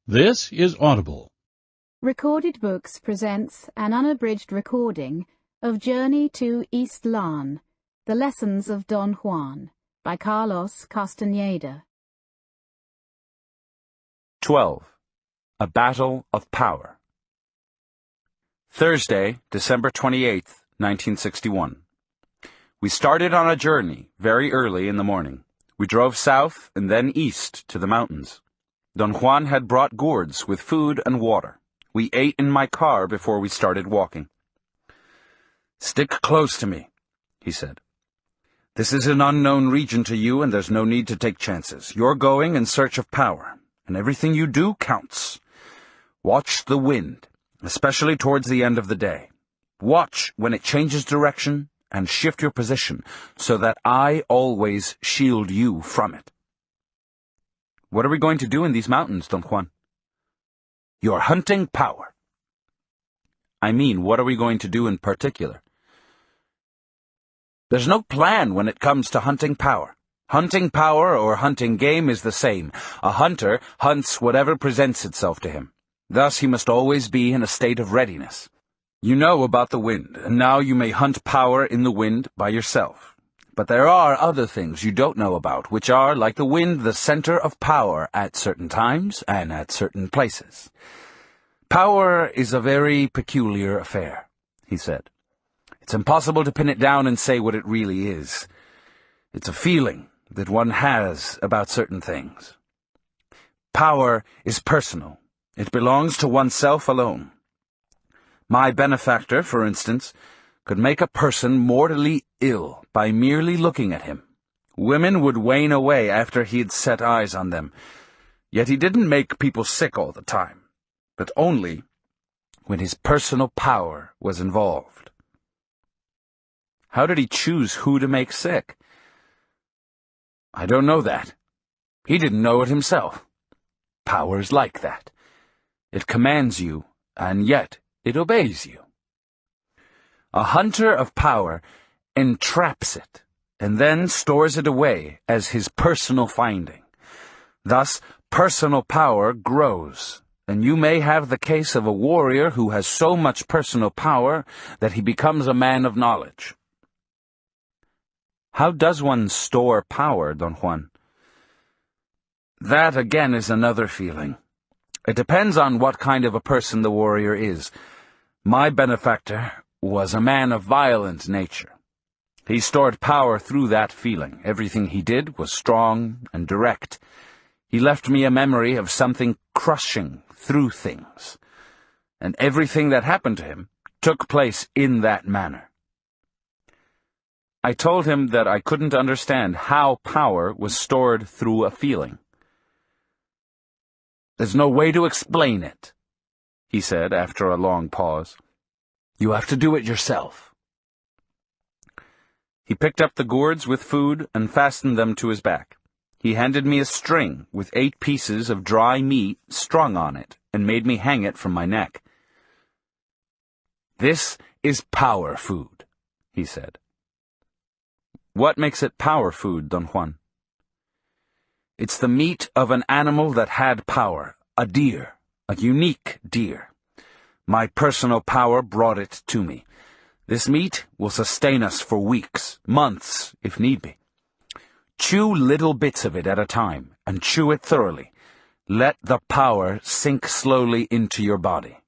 This is Audible. Recorded Books presents an unabridged recording of Journey to Ixtlan, The Lessons of Don Juan, by Carlos Castaneda. 12. A Battle of Power. Thursday, December 28th, 1961. We started on a journey very early in the morning. We drove south and then east to the mountains. Don Juan had brought gourds with food and water. We ate in my car before we started walking. "Stick close to me," he said. "This is an unknown region to you, and there's no need to take chances. You're going in search of power, and everything you do counts. Watch the wind, especially towards the end of the day. Watch when it changes direction and shift your position so that I always shield you from it." "What are we going to do in these mountains, Don Juan?" "You're hunting power." "I mean, what are we going to do in particular?" "There's no plan when it comes to hunting power. Hunting power or hunting game is the same. A hunter hunts whatever presents itself to him. Thus he must always be in a state of readiness. You know about the wind, and now you may hunt power in the wind by yourself. But there are other things you don't know about, which are, like the wind, the center of power at certain times and at certain places. Power is a very peculiar affair," he said. "It's impossible to pin it down and say what it really is. It's a feeling that one has about certain things. Power is personal. It belongs to oneself alone. My benefactor, for instance, could make a person mortally ill by merely looking at him. Women would wane away after he had set eyes on them. Yet he didn't make people sick all the time, but only when his personal power was involved." "How did he choose who to make sick?" "I don't know that. He didn't know it himself. Power's like that. It commands you, and yet it obeys you. A hunter of power entraps it, and then stores it away as his personal finding. Thus, personal power grows, and you may have the case of a warrior who has so much personal power that he becomes a man of knowledge." "How does one store power, Don Juan?" "That, again, is another feeling. It depends on what kind of a person the warrior is. My benefactor was a man of violent nature. He stored power through that feeling. Everything he did was strong and direct. He left me a memory of something crushing through things. And everything that happened to him took place in that manner." I told him that I couldn't understand how power was stored through a feeling. "There's no way to explain it," he said after a long pause. "You have to do it yourself." He picked up the gourds with food and fastened them to his back. He handed me a string with 8 pieces of dry meat strung on it and made me hang it from my neck. "This is power food," he said. "What makes it power food, Don Juan?" "It's the meat of an animal that had power, a deer, a unique deer. My personal power brought it to me. This meat will sustain us for weeks, months, if need be. Chew little bits of it at a time, and chew it thoroughly. Let the power sink slowly into your body."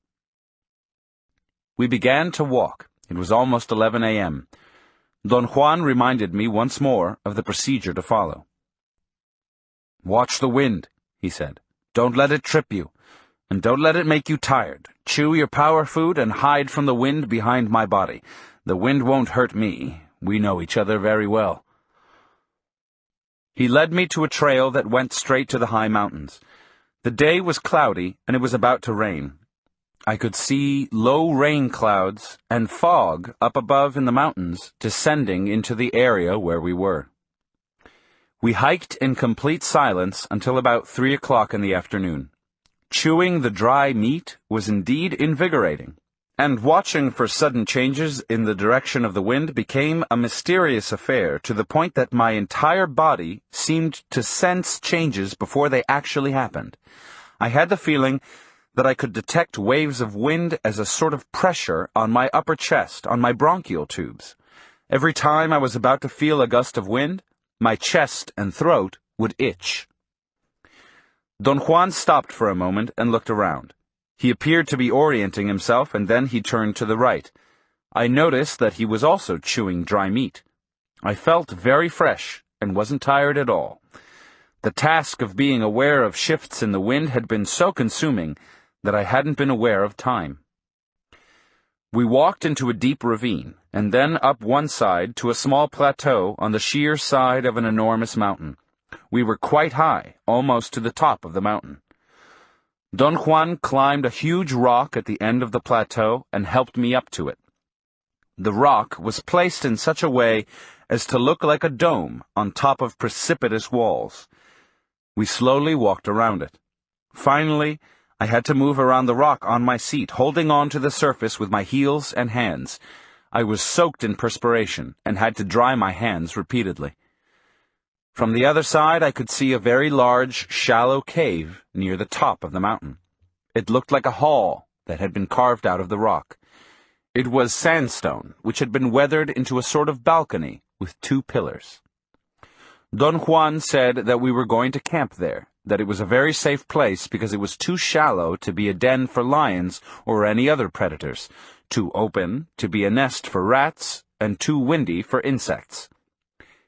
We began to walk. It was almost 11 a.m. Don Juan reminded me once more of the procedure to follow. "Watch the wind," he said. "Don't let it trip you. And don't let it make you tired. Chew your power food and hide from the wind behind my body. The wind won't hurt me. We know each other very well." He led me to a trail that went straight to the high mountains. The day was cloudy, and it was about to rain. I could see low rain clouds and fog up above in the mountains descending into the area where we were. We hiked in complete silence until about 3 o'clock in the afternoon. Chewing the dry meat was indeed invigorating, and watching for sudden changes in the direction of the wind became a mysterious affair to the point that my entire body seemed to sense changes before they actually happened. I had the feeling that I could detect waves of wind as a sort of pressure on my upper chest, on my bronchial tubes. Every time I was about to feel a gust of wind, my chest and throat would itch. Don Juan stopped for a moment and looked around. He appeared to be orienting himself, and then he turned to the right. I noticed that he was also chewing dry meat. I felt very fresh and wasn't tired at all. The task of being aware of shifts in the wind had been so consuming that I hadn't been aware of time. We walked into a deep ravine, and then up one side to a small plateau on the sheer side of an enormous mountain. We were quite high, almost to the top of the mountain. Don Juan climbed a huge rock at the end of the plateau and helped me up to it. The rock was placed in such a way as to look like a dome on top of precipitous walls. We slowly walked around it. Finally, I had to move around the rock on my seat, holding on to the surface with my heels and hands. I was soaked in perspiration and had to dry my hands repeatedly. From the other side, I could see a very large, shallow cave near the top of the mountain. It looked like a hall that had been carved out of the rock. It was sandstone, which had been weathered into a sort of balcony with 2 pillars. Don Juan said that we were going to camp there, that it was a very safe place because it was too shallow to be a den for lions or any other predators, too open to be a nest for rats, and too windy for insects.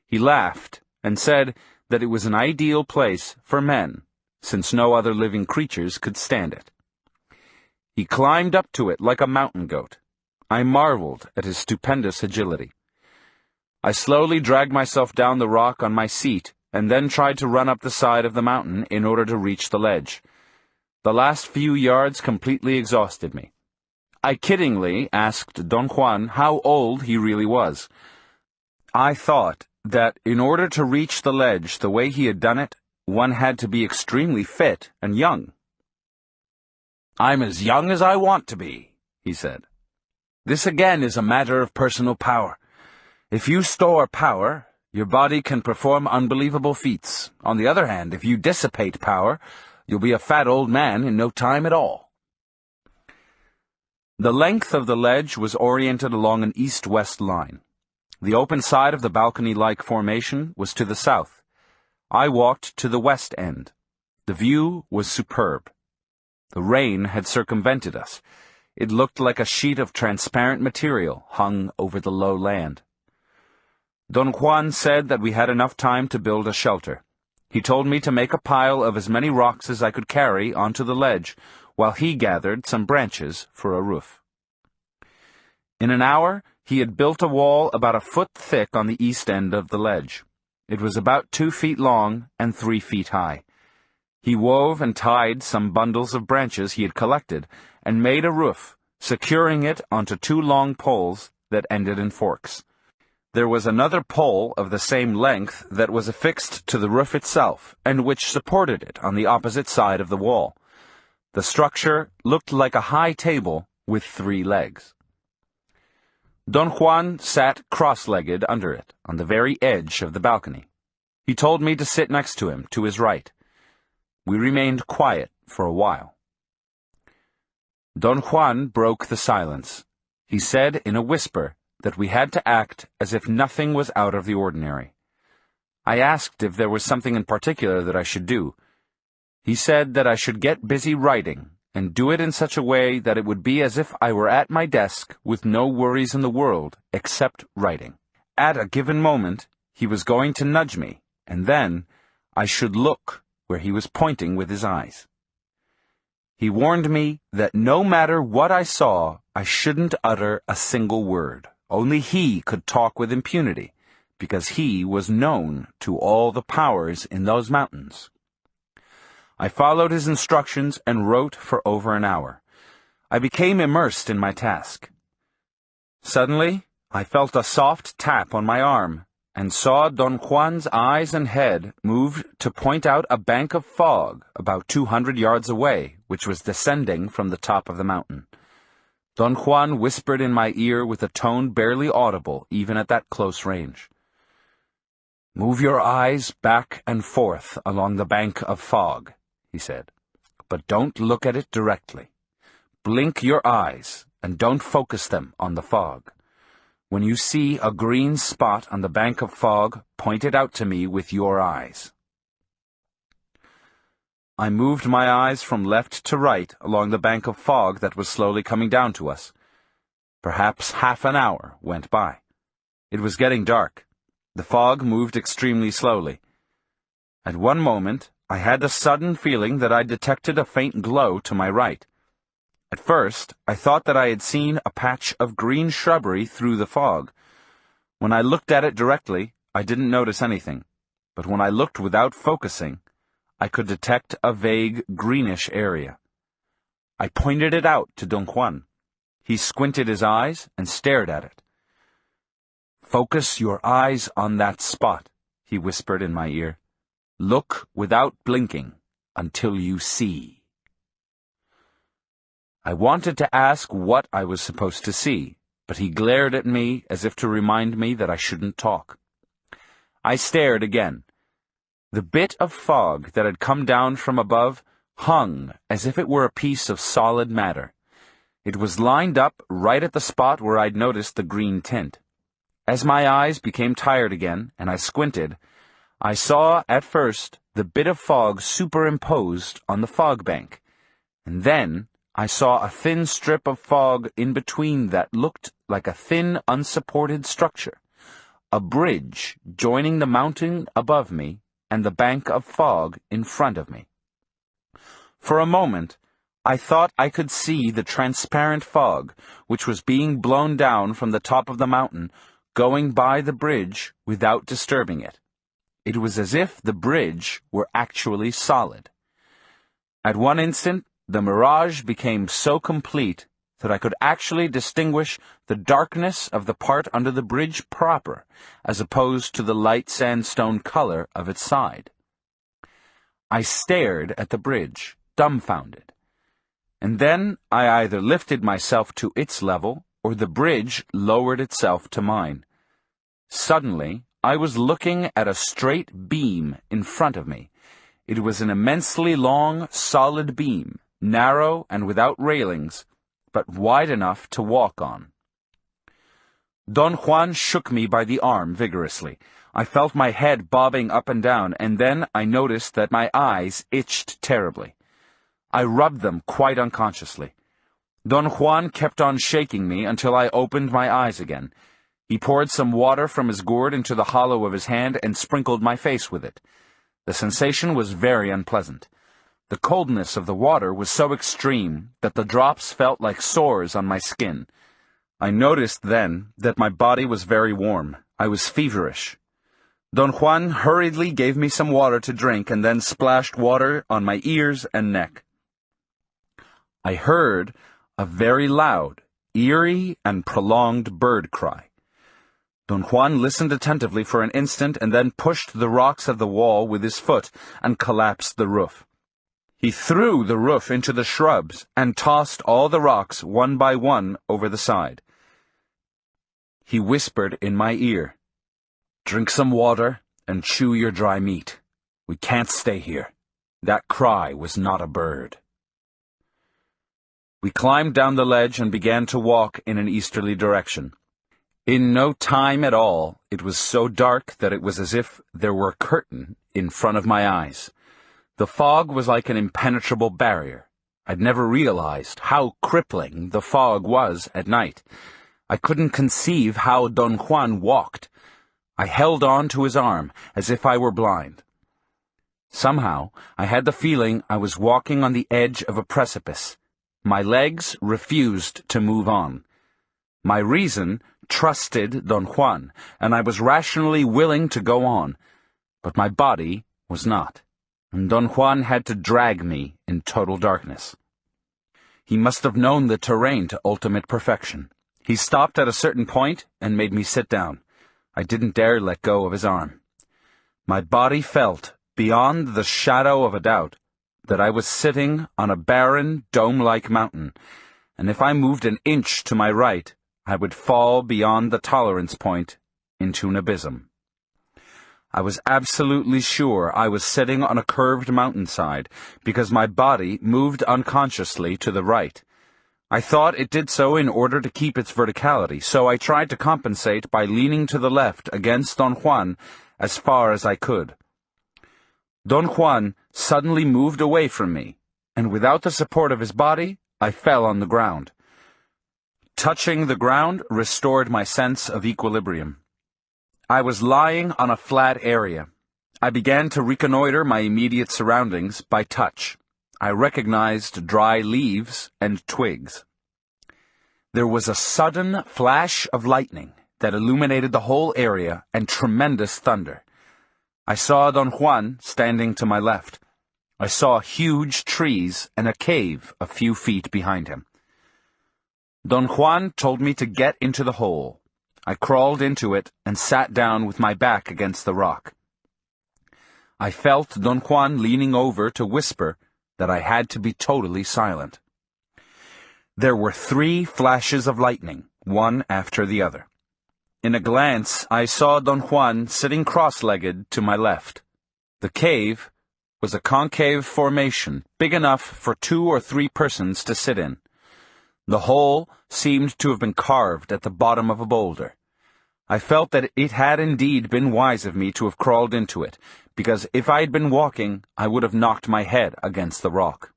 He laughed and said that it was an ideal place for men, since no other living creatures could stand it. He climbed up to it like a mountain goat. I marveled at his stupendous agility. I slowly dragged myself down the rock on my seat and then tried to run up the side of the mountain in order to reach the ledge. The last few yards completely exhausted me. I kiddingly asked Don Juan how old he really was. I thought that in order to reach the ledge the way he had done it, one had to be extremely fit and young. "I'm as young as I want to be," he said. "This again is a matter of personal power. If you store power, your body can perform unbelievable feats. On the other hand, if you dissipate power, you'll be a fat old man in no time at all." The length of the ledge was oriented along an east-west line. The open side of the balcony-like formation was to the south. I walked to the west end. The view was superb. The rain had circumvented us. It looked like a sheet of transparent material hung over the low land. Don Juan said that we had enough time to build a shelter. He told me to make a pile of as many rocks as I could carry onto the ledge, while he gathered some branches for a roof. In an hour, he had built a wall about a foot thick on the east end of the ledge. It was about 2 feet long and 3 feet high. He wove and tied some bundles of branches he had collected and made a roof, securing it onto 2 long poles that ended in forks. There was another pole of the same length that was affixed to the roof itself and which supported it on the opposite side of the wall. The structure looked like a high table with 3 legs. Don Juan sat cross-legged under it, on the very edge of the balcony. He told me to sit next to him, to his right. We remained quiet for a while. Don Juan broke the silence. He said in a whisper that we had to act as if nothing was out of the ordinary. I asked if there was something in particular that I should do. He said that I should get busy writing, and do it in such a way that it would be as if I were at my desk with no worries in the world except writing. At a given moment, he was going to nudge me, and then I should look where he was pointing with his eyes. He warned me that no matter what I saw, I shouldn't utter a single word. Only he could talk with impunity, because he was known to all the powers in those mountains. I followed his instructions and wrote for over an hour. I became immersed in my task. Suddenly, I felt a soft tap on my arm, and saw Don Juan's eyes and head move to point out a bank of fog about 200 yards away, which was descending from the top of the mountain. Don Juan whispered in my ear with a tone barely audible even at that close range. "Move your eyes back and forth along the bank of fog," he said. but don't look at it directly. Blink your eyes, and don't focus them on the fog. When you see a green spot on the bank of fog, point it out to me with your eyes. I moved my eyes from left to right along the bank of fog that was slowly coming down to us. Perhaps half an hour went by. It was getting dark. The fog moved extremely slowly. At one moment, I had a sudden feeling that I detected a faint glow to my right. At first, I thought that I had seen a patch of green shrubbery through the fog. When I looked at it directly, I didn't notice anything, but when I looked without focusing, I could detect a vague greenish area. I pointed it out to Don Juan. He squinted his eyes and stared at it. "Focus your eyes on that spot," he whispered in my ear. "Look without blinking until you see." I wanted to ask what I was supposed to see, but he glared at me as if to remind me that I shouldn't talk. I stared again. The bit of fog that had come down from above hung as if it were a piece of solid matter. It was lined up right at the spot where I'd noticed the green tint. As my eyes became tired again, and I squinted, I saw, at first, the bit of fog superimposed on the fog bank, and then I saw a thin strip of fog in between that looked like a thin, unsupported structure, a bridge joining the mountain above me and the bank of fog in front of me. For a moment, I thought I could see the transparent fog, which was being blown down from the top of the mountain, going by the bridge without disturbing it. It was as if the bridge were actually solid. At one instant, the mirage became so complete that I could actually distinguish the darkness of the part under the bridge proper, as opposed to the light sandstone color of its side. I stared at the bridge, dumbfounded, and then I either lifted myself to its level, or the bridge lowered itself to mine. Suddenly, I was looking at a straight beam in front of me. It was an immensely long, solid beam, narrow and without railings, but wide enough to walk on. Don Juan shook me by the arm vigorously. I felt my head bobbing up and down, and then I noticed that my eyes itched terribly. I rubbed them quite unconsciously. Don Juan kept on shaking me until I opened my eyes again. He poured some water from his gourd into the hollow of his hand and sprinkled my face with it. The sensation was very unpleasant. The coldness of the water was so extreme that the drops felt like sores on my skin. I noticed then that my body was very warm. I was feverish. Don Juan hurriedly gave me some water to drink and then splashed water on my ears and neck. I heard a very loud, eerie, and prolonged bird cry. Don Juan listened attentively for an instant and then pushed the rocks of the wall with his foot and collapsed the roof. He threw the roof into the shrubs and tossed all the rocks one by one over the side. He whispered in my ear, "Drink some water and chew your dry meat. We can't stay here. That cry was not a bird." We climbed down the ledge and began to walk in an easterly direction. In no time at all, it was so dark that it was as if there were a curtain in front of my eyes. The fog was like an impenetrable barrier. I'd never realized how crippling the fog was at night. I couldn't conceive how Don Juan walked. I held on to his arm as if I were blind. Somehow, I had the feeling I was walking on the edge of a precipice. My legs refused to move on. My reason trusted Don Juan, and I was rationally willing to go on, but my body was not, and Don Juan had to drag me in total darkness. He must have known the terrain to ultimate perfection. He stopped at a certain point and made me sit down. I didn't dare let go of his arm. My body felt, beyond the shadow of a doubt, that I was sitting on a barren, dome-like mountain, and if I moved an inch to my right, I would fall beyond the tolerance point into an abysm. I was absolutely sure I was sitting on a curved mountainside because my body moved unconsciously to the right. I thought it did so in order to keep its verticality, so I tried to compensate by leaning to the left against Don Juan as far as I could. Don Juan suddenly moved away from me, and without the support of his body, I fell on the ground. Touching the ground restored my sense of equilibrium. I was lying on a flat area. I began to reconnoiter my immediate surroundings by touch. I recognized dry leaves and twigs. There was a sudden flash of lightning that illuminated the whole area and tremendous thunder. I saw Don Juan standing to my left. I saw huge trees and a cave a few feet behind him. Don Juan told me to get into the hole. I crawled into it and sat down with my back against the rock. I felt Don Juan leaning over to whisper that I had to be totally silent. There were 3 flashes of lightning, one after the other. In a glance, I saw Don Juan sitting cross-legged to my left. The cave was a concave formation, big enough for 2 or 3 persons to sit in. The hole seemed to have been carved at the bottom of a boulder. I felt that it had indeed been wise of me to have crawled into it, because if I had been walking, I would have knocked my head against the rock.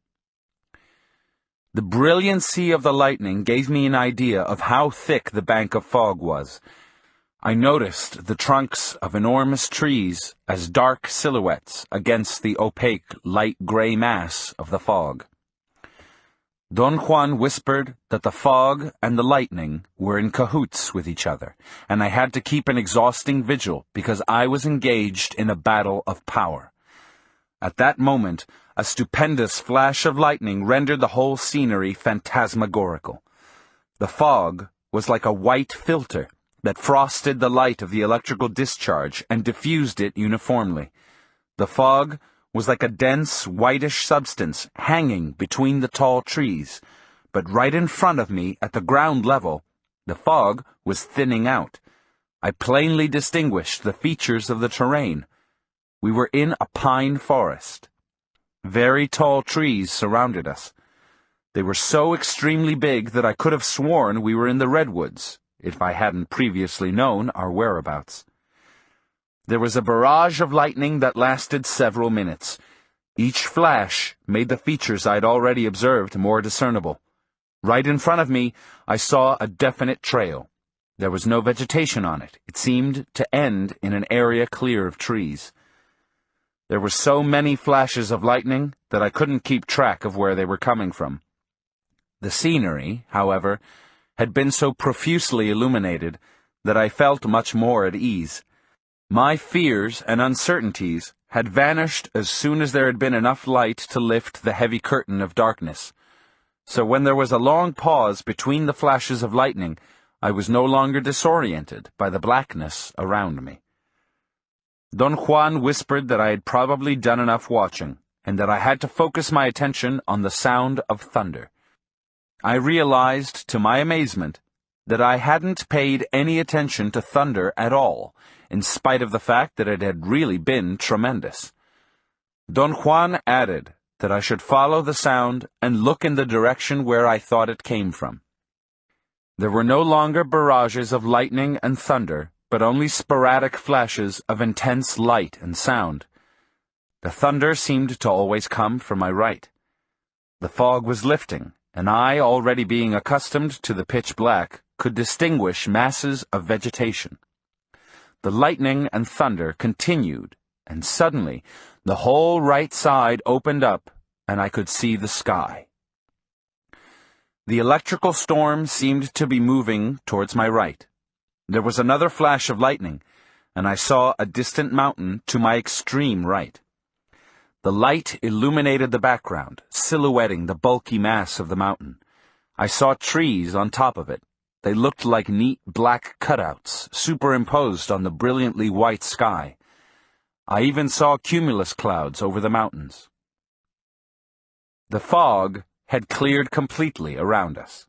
The brilliancy of the lightning gave me an idea of how thick the bank of fog was. I noticed the trunks of enormous trees as dark silhouettes against the opaque, light gray mass of the fog. Don Juan whispered that the fog and the lightning were in cahoots with each other, and I had to keep an exhausting vigil because I was engaged in a battle of power. At that moment, a stupendous flash of lightning rendered the whole scenery phantasmagorical. The fog was like a white filter that frosted the light of the electrical discharge and diffused it uniformly. The fog was like a dense, whitish substance hanging between the tall trees, but right in front of me at the ground level, the fog was thinning out. I plainly distinguished the features of the terrain. We were in a pine forest. Very tall trees surrounded us. They were so extremely big that I could have sworn we were in the redwoods, if I hadn't previously known our whereabouts. There was a barrage of lightning that lasted several minutes. Each flash made the features I'd already observed more discernible. Right in front of me, I saw a definite trail. There was no vegetation on it. It seemed to end in an area clear of trees. There were so many flashes of lightning that I couldn't keep track of where they were coming from. The scenery, however, had been so profusely illuminated that I felt much more at ease. My fears and uncertainties had vanished as soon as there had been enough light to lift the heavy curtain of darkness. So when there was a long pause between the flashes of lightning, I was no longer disoriented by the blackness around me. Don Juan whispered that I had probably done enough watching, and that I had to focus my attention on the sound of thunder. I realized, to my amazement, that I hadn't paid any attention to thunder at all, in spite of the fact that it had really been tremendous. Don Juan added that I should follow the sound and look in the direction where I thought it came from. There were no longer barrages of lightning and thunder, but only sporadic flashes of intense light and sound. The thunder seemed to always come from my right. The fog was lifting, and I, already being accustomed to the pitch black, could distinguish masses of vegetation. The lightning and thunder continued, and suddenly the whole right side opened up, and I could see the sky. The electrical storm seemed to be moving towards my right. There was another flash of lightning, and I saw a distant mountain to my extreme right. The light illuminated the background, silhouetting the bulky mass of the mountain. I saw trees on top of it. They looked like neat black cutouts, superimposed on the brilliantly white sky. I even saw cumulus clouds over the mountains. The fog had cleared completely around us.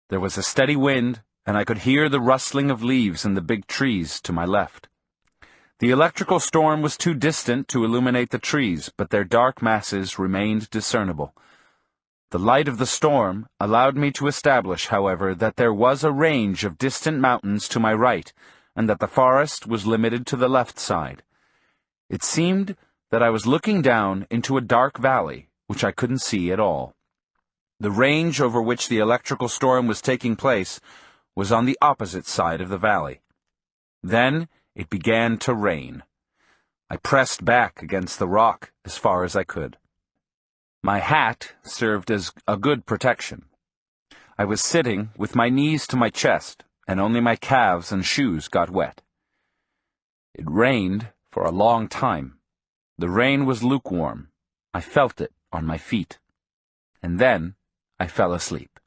There was a steady wind, and I could hear the rustling of leaves in the big trees to my left. The electrical storm was too distant to illuminate the trees, but their dark masses remained discernible. The light of the storm allowed me to establish, however, that there was a range of distant mountains to my right, and that the forest was limited to the left side. It seemed that I was looking down into a dark valley, which I couldn't see at all. The range over which the electrical storm was taking place was on the opposite side of the valley. Then it began to rain. I pressed back against the rock as far as I could. My hat served as a good protection. I was sitting with my knees to my chest, and only my calves and shoes got wet. It rained for a long time. The rain was lukewarm. I felt it on my feet. And then I fell asleep.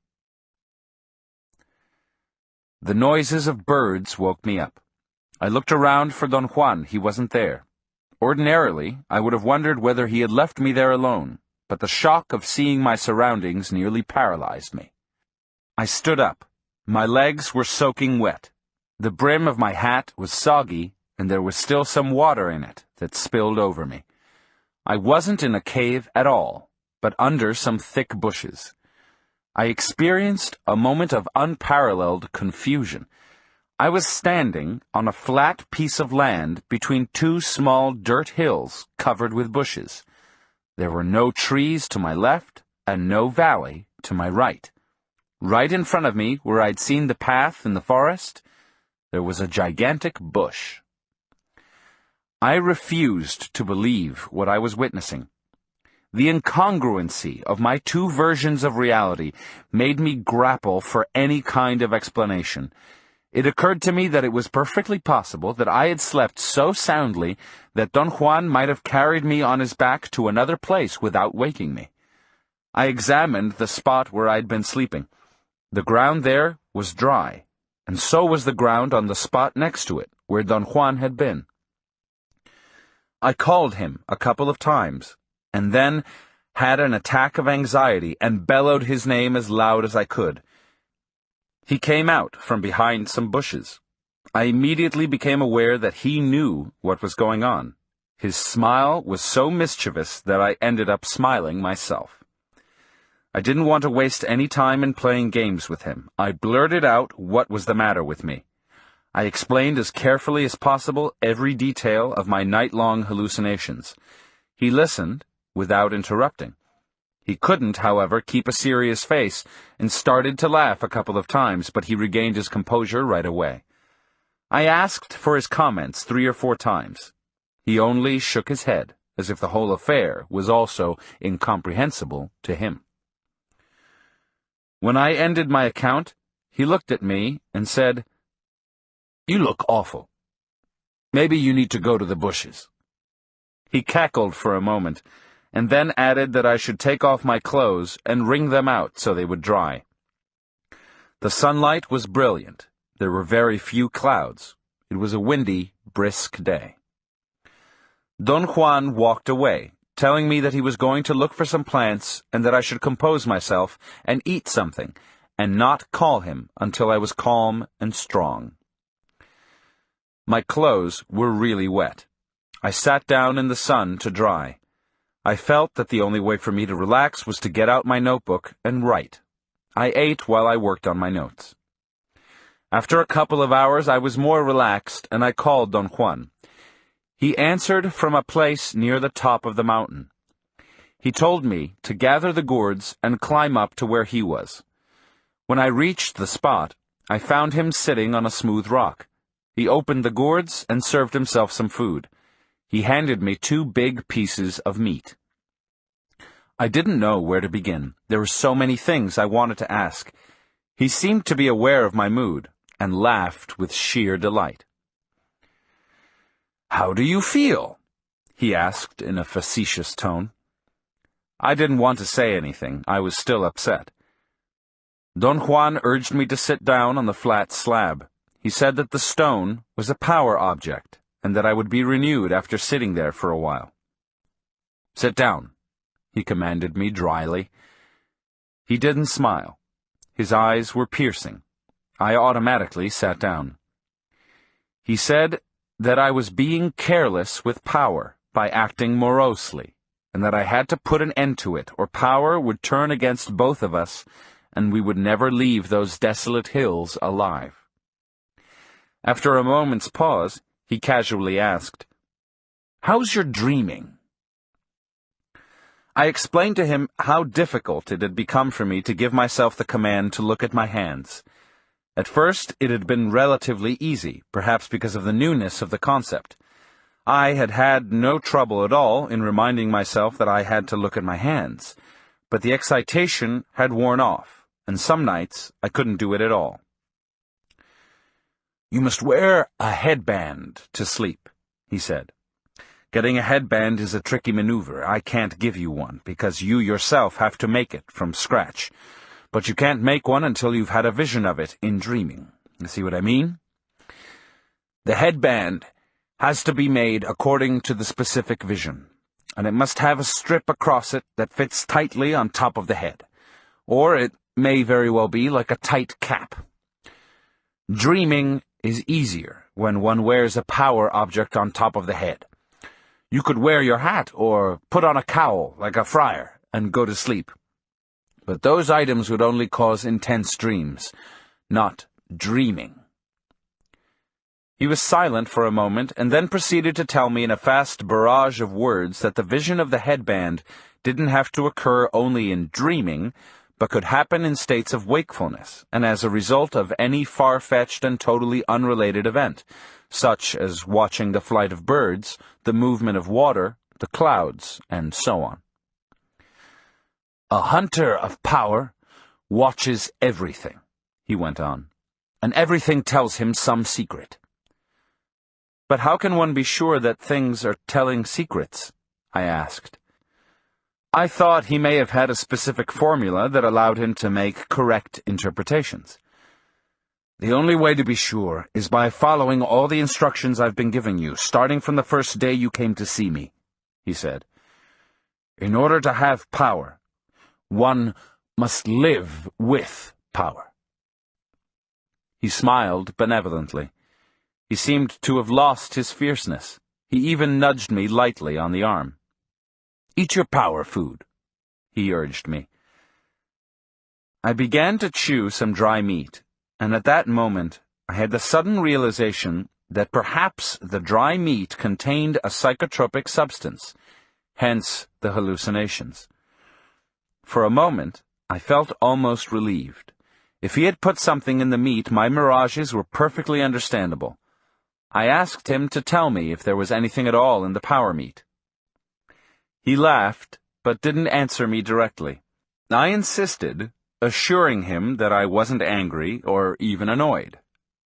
The noises of birds woke me up. I looked around for Don Juan. He wasn't there. Ordinarily, I would have wondered whether he had left me there alone, but the shock of seeing my surroundings nearly paralyzed me. I stood up. My legs were soaking wet. The brim of my hat was soggy, and there was still some water in it that spilled over me. I wasn't in a cave at all, but under some thick bushes. I experienced a moment of unparalleled confusion. I was standing on a flat piece of land between two small dirt hills covered with bushes. There were no trees to my left and no valley to my right. Right in front of me, where I'd seen the path in the forest, there was a gigantic bush. I refused to believe what I was witnessing. The incongruency of my two versions of reality made me grapple for any kind of explanation. It occurred to me that it was perfectly possible that I had slept so soundly that Don Juan might have carried me on his back to another place without waking me. I examined the spot where I'd been sleeping. The ground there was dry, and so was the ground on the spot next to it, where Don Juan had been. I called him a couple of times, and then had an attack of anxiety and bellowed his name as loud as I could. He came out from behind some bushes. I immediately became aware that he knew what was going on. His smile was so mischievous that I ended up smiling myself. I didn't want to waste any time in playing games with him. I blurted out what was the matter with me. I explained as carefully as possible every detail of my night-long hallucinations. He listened without interrupting. He couldn't, however, keep a serious face, and started to laugh a couple of times, but he regained his composure right away. I asked for his comments 3 or 4 times. He only shook his head, as if the whole affair was also incomprehensible to him. When I ended my account, he looked at me and said, "You look awful. Maybe you need to go to the bushes." He cackled for a moment, and then added that I should take off my clothes and wring them out so they would dry. The sunlight was brilliant. There were very few clouds. It was a windy, brisk day. Don Juan walked away, telling me that he was going to look for some plants and that I should compose myself and eat something, and not call him until I was calm and strong. My clothes were really wet. I sat down in the sun to dry. I felt that the only way for me to relax was to get out my notebook and write. I ate while I worked on my notes. After a couple of hours, I was more relaxed, and I called Don Juan. He answered from a place near the top of the mountain. He told me to gather the gourds and climb up to where he was. When I reached the spot, I found him sitting on a smooth rock. He opened the gourds and served himself some food. He handed me 2 big pieces of meat. I didn't know where to begin. There were so many things I wanted to ask. He seemed to be aware of my mood, and laughed with sheer delight. "How do you feel?" he asked in a facetious tone. I didn't want to say anything. I was still upset. Don Juan urged me to sit down on the flat slab. He said that the stone was a power object, and that I would be renewed after sitting there for a while. "Sit down," he commanded me dryly. He didn't smile. His eyes were piercing. I automatically sat down. He said that I was being careless with power by acting morosely, and that I had to put an end to it, or power would turn against both of us, and we would never leave those desolate hills alive. After a moment's pause, he casually asked, "How's your dreaming?" I explained to him how difficult it had become for me to give myself the command to look at my hands. At first, it had been relatively easy, perhaps because of the newness of the concept. I had had no trouble at all in reminding myself that I had to look at my hands, but the excitation had worn off, and some nights I couldn't do it at all. "You must wear a headband to sleep," he said. "Getting a headband is a tricky maneuver. I can't give you one, because you yourself have to make it from scratch. But you can't make one until you've had a vision of it in dreaming. You see what I mean? The headband has to be made according to the specific vision, and it must have a strip across it that fits tightly on top of the head. Or it may very well be like a tight cap. Dreaming is easier when one wears a power object on top of the head. You could wear your hat or put on a cowl like a friar and go to sleep. But those items would only cause intense dreams, not dreaming." He was silent for a moment and then proceeded to tell me in a fast barrage of words that the vision of the headband didn't have to occur only in dreaming, but could happen in states of wakefulness and as a result of any far-fetched and totally unrelated event, such as watching the flight of birds, the movement of water, the clouds, and so on. "A hunter of power watches everything," he went on, "and everything tells him some secret." "But how can one be sure that things are telling secrets?" I asked. I thought he may have had a specific formula that allowed him to make correct interpretations. "The only way to be sure is by following all the instructions I've been giving you, starting from the first day you came to see me," he said. "In order to have power, one must live with power." He smiled benevolently. He seemed to have lost his fierceness. He even nudged me lightly on the arm. "Eat your power food," he urged me. I began to chew some dry meat, and at that moment I had the sudden realization that perhaps the dry meat contained a psychotropic substance, hence the hallucinations. For a moment, I felt almost relieved. If he had put something in the meat, my mirages were perfectly understandable. I asked him to tell me if there was anything at all in the power meat. He laughed, but didn't answer me directly. I insisted, assuring him that I wasn't angry or even annoyed,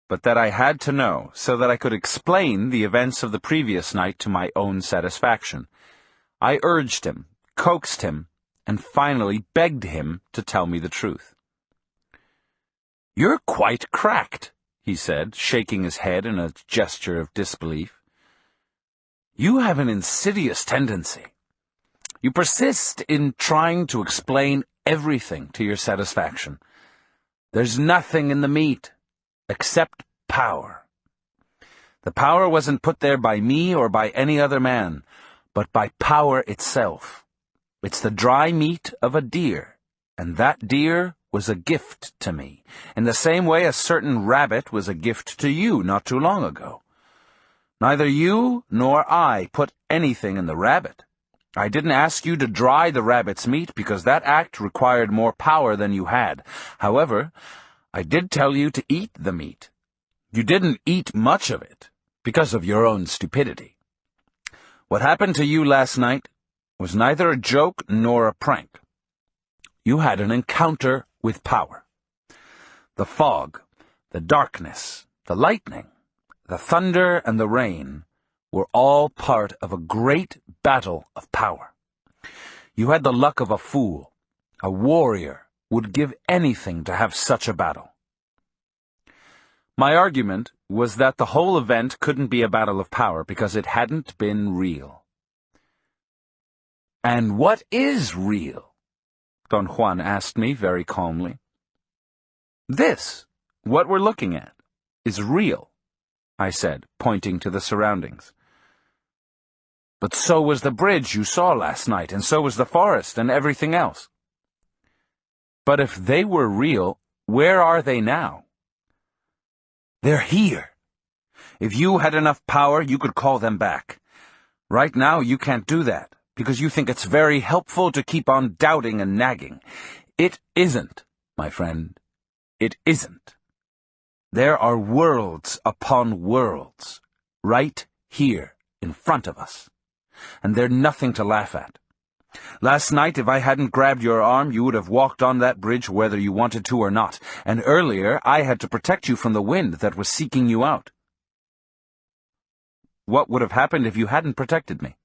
but that I had to know so that I could explain the events of the previous night to my own satisfaction. I urged him, coaxed him, and finally begged him to tell me the truth. "You're quite cracked," he said, shaking his head in a gesture of disbelief. "You have an insidious tendency. You persist in trying to explain everything to your satisfaction. There's nothing in the meat except power. The power wasn't put there by me or by any other man, but by power itself. It's the dry meat of a deer, and that deer was a gift to me, in the same way a certain rabbit was a gift to you not too long ago. Neither you nor I put anything in the rabbit. I didn't ask you to dry the rabbit's meat because that act required more power than you had. However, I did tell you to eat the meat. You didn't eat much of it because of your own stupidity. What happened to you last night was neither a joke nor a prank. You had an encounter with power. The fog, the darkness, the lightning, the thunder, and the rain were all part of a great battle of power. You had the luck of a fool. A warrior would give anything to have such a battle. My argument was that the whole event couldn't be a battle of power because it hadn't been real. "And what is real?" Don Juan asked me very calmly. "This, what we're looking at, is real," I said, pointing to the surroundings. But so was the bridge you saw last night, and so was the forest and everything else. But if they were real, where are they now? They're here. If you had enough power, you could call them back. Right now, you can't do that, because you think it's very helpful to keep on doubting and nagging. It isn't, my friend. It isn't. There are worlds upon worlds, right here in front of us. And they're nothing to laugh at. Last night, if I hadn't grabbed your arm, you would have walked on that bridge whether you wanted to or not, and earlier I had to protect you from the wind that was seeking you out. What would have happened if you hadn't protected me?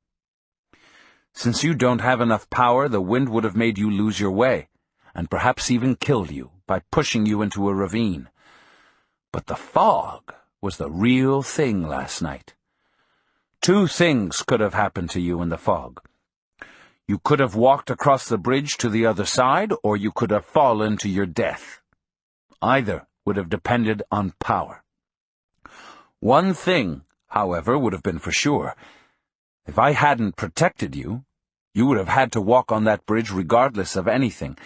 Since you don't have enough power, the wind would have made you lose your way, and perhaps even killed you by pushing you into a ravine. But the fog was the real thing last night. Two things could have happened to you in the fog. You could have walked across the bridge to the other side, or you could have fallen to your death. Either would have depended on power. One thing, however, would have been for sure. If I hadn't protected you, you would have had to walk on that bridge regardless of anything.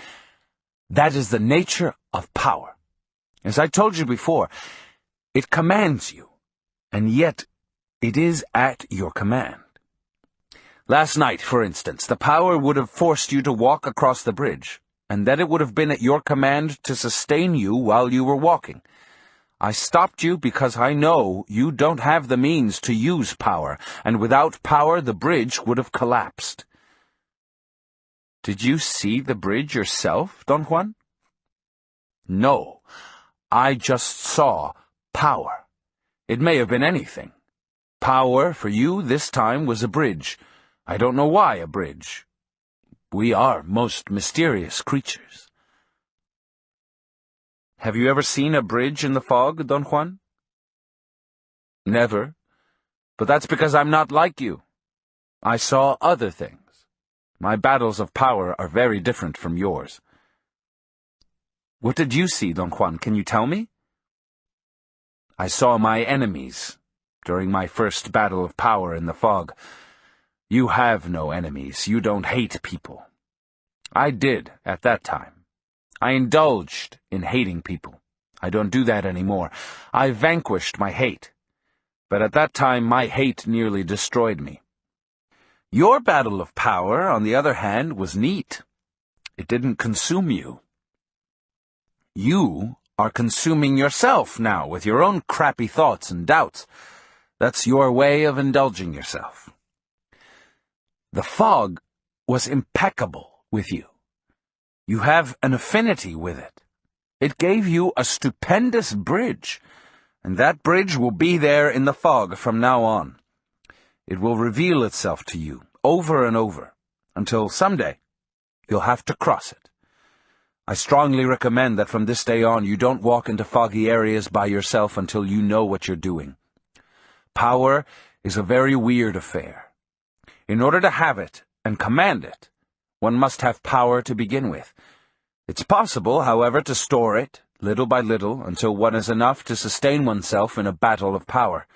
That is the nature of power. As I told you before, it commands you, and yet it is at your command. Last night, for instance, the power would have forced you to walk across the bridge, and then it would have been at your command to sustain you while you were walking. I stopped you because I know you don't have the means to use power, and without power the bridge would have collapsed. Did you see the bridge yourself, Don Juan? No, I just saw power. It may have been anything. Power, for you, this time, was a bridge. I don't know why a bridge. We are most mysterious creatures. Have you ever seen a bridge in the fog, Don Juan? Never. But that's because I'm not like you. I saw other things. My battles of power are very different from yours. What did you see, Don Juan? Can you tell me? I saw my enemies during my first battle of power in the fog. You have no enemies. You don't hate people. I did at that time. I indulged in hating people. I don't do that anymore. I vanquished my hate. But at that time, my hate nearly destroyed me. Your battle of power, on the other hand, was neat. It didn't consume you. You are consuming yourself now with your own crappy thoughts and doubts. That's your way of indulging yourself. The fog was impeccable with you. You have an affinity with it. It gave you a stupendous bridge, and that bridge will be there in the fog from now on. It will reveal itself to you over and over, until someday you'll have to cross it. I strongly recommend that from this day on you don't walk into foggy areas by yourself until you know what you're doing. Power is a very weird affair. In order to have it and command it, one must have power to begin with. It's possible, however, to store it, little by little, until one has enough to sustain oneself in a battle of power.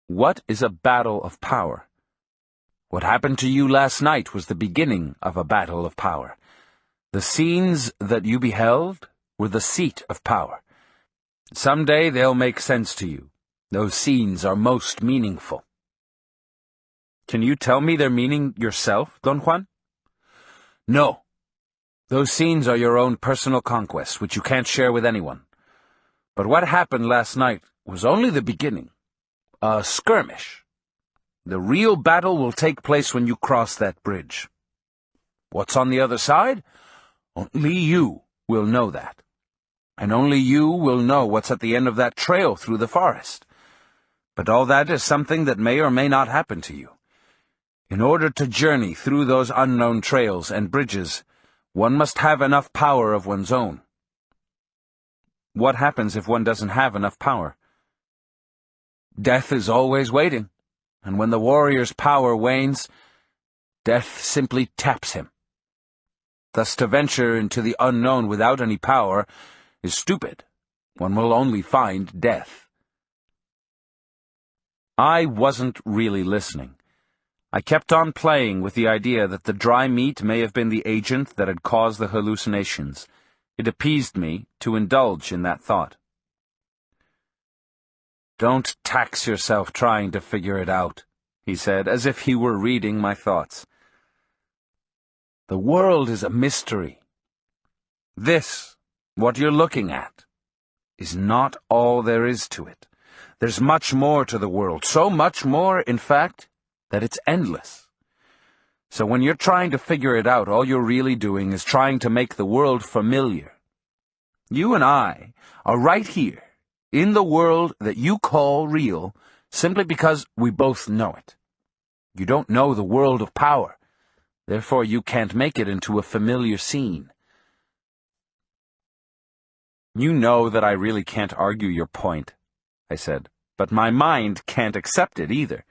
What is a battle of power? What happened to you last night was the beginning of a battle of power. The scenes that you beheld were the seat of power. Someday they'll make sense to you. Those scenes are most meaningful. Can you tell me their meaning yourself, Don Juan? No. Those scenes are your own personal conquests, which you can't share with anyone. But what happened last night was only the beginning. A skirmish. The real battle will take place when you cross that bridge. What's on the other side? Only you will know that. And only you will know what's at the end of that trail through the forest. But all that is something that may or may not happen to you. In order to journey through those unknown trails and bridges, one must have enough power of one's own. What happens if one doesn't have enough power? Death is always waiting, and when the warrior's power wanes, death simply taps him. Thus to venture into the unknown without any power is stupid. One will only find death. I wasn't really listening. I kept on playing with the idea that the dry meat may have been the agent that had caused the hallucinations. It appeased me to indulge in that thought. "Don't tax yourself trying to figure it out," he said, as if he were reading my thoughts. "The world is a mystery. This, what you're looking at, is not all there is to it. There's much more to the world, so much more, in fact, that it's endless. So when you're trying to figure it out, all you're really doing is trying to make the world familiar. You and I are right here, in the world that you call real, simply because we both know it. You don't know the world of power, therefore you can't make it into a familiar scene. You know that I really can't argue your point," I said, "but my mind can't accept it either."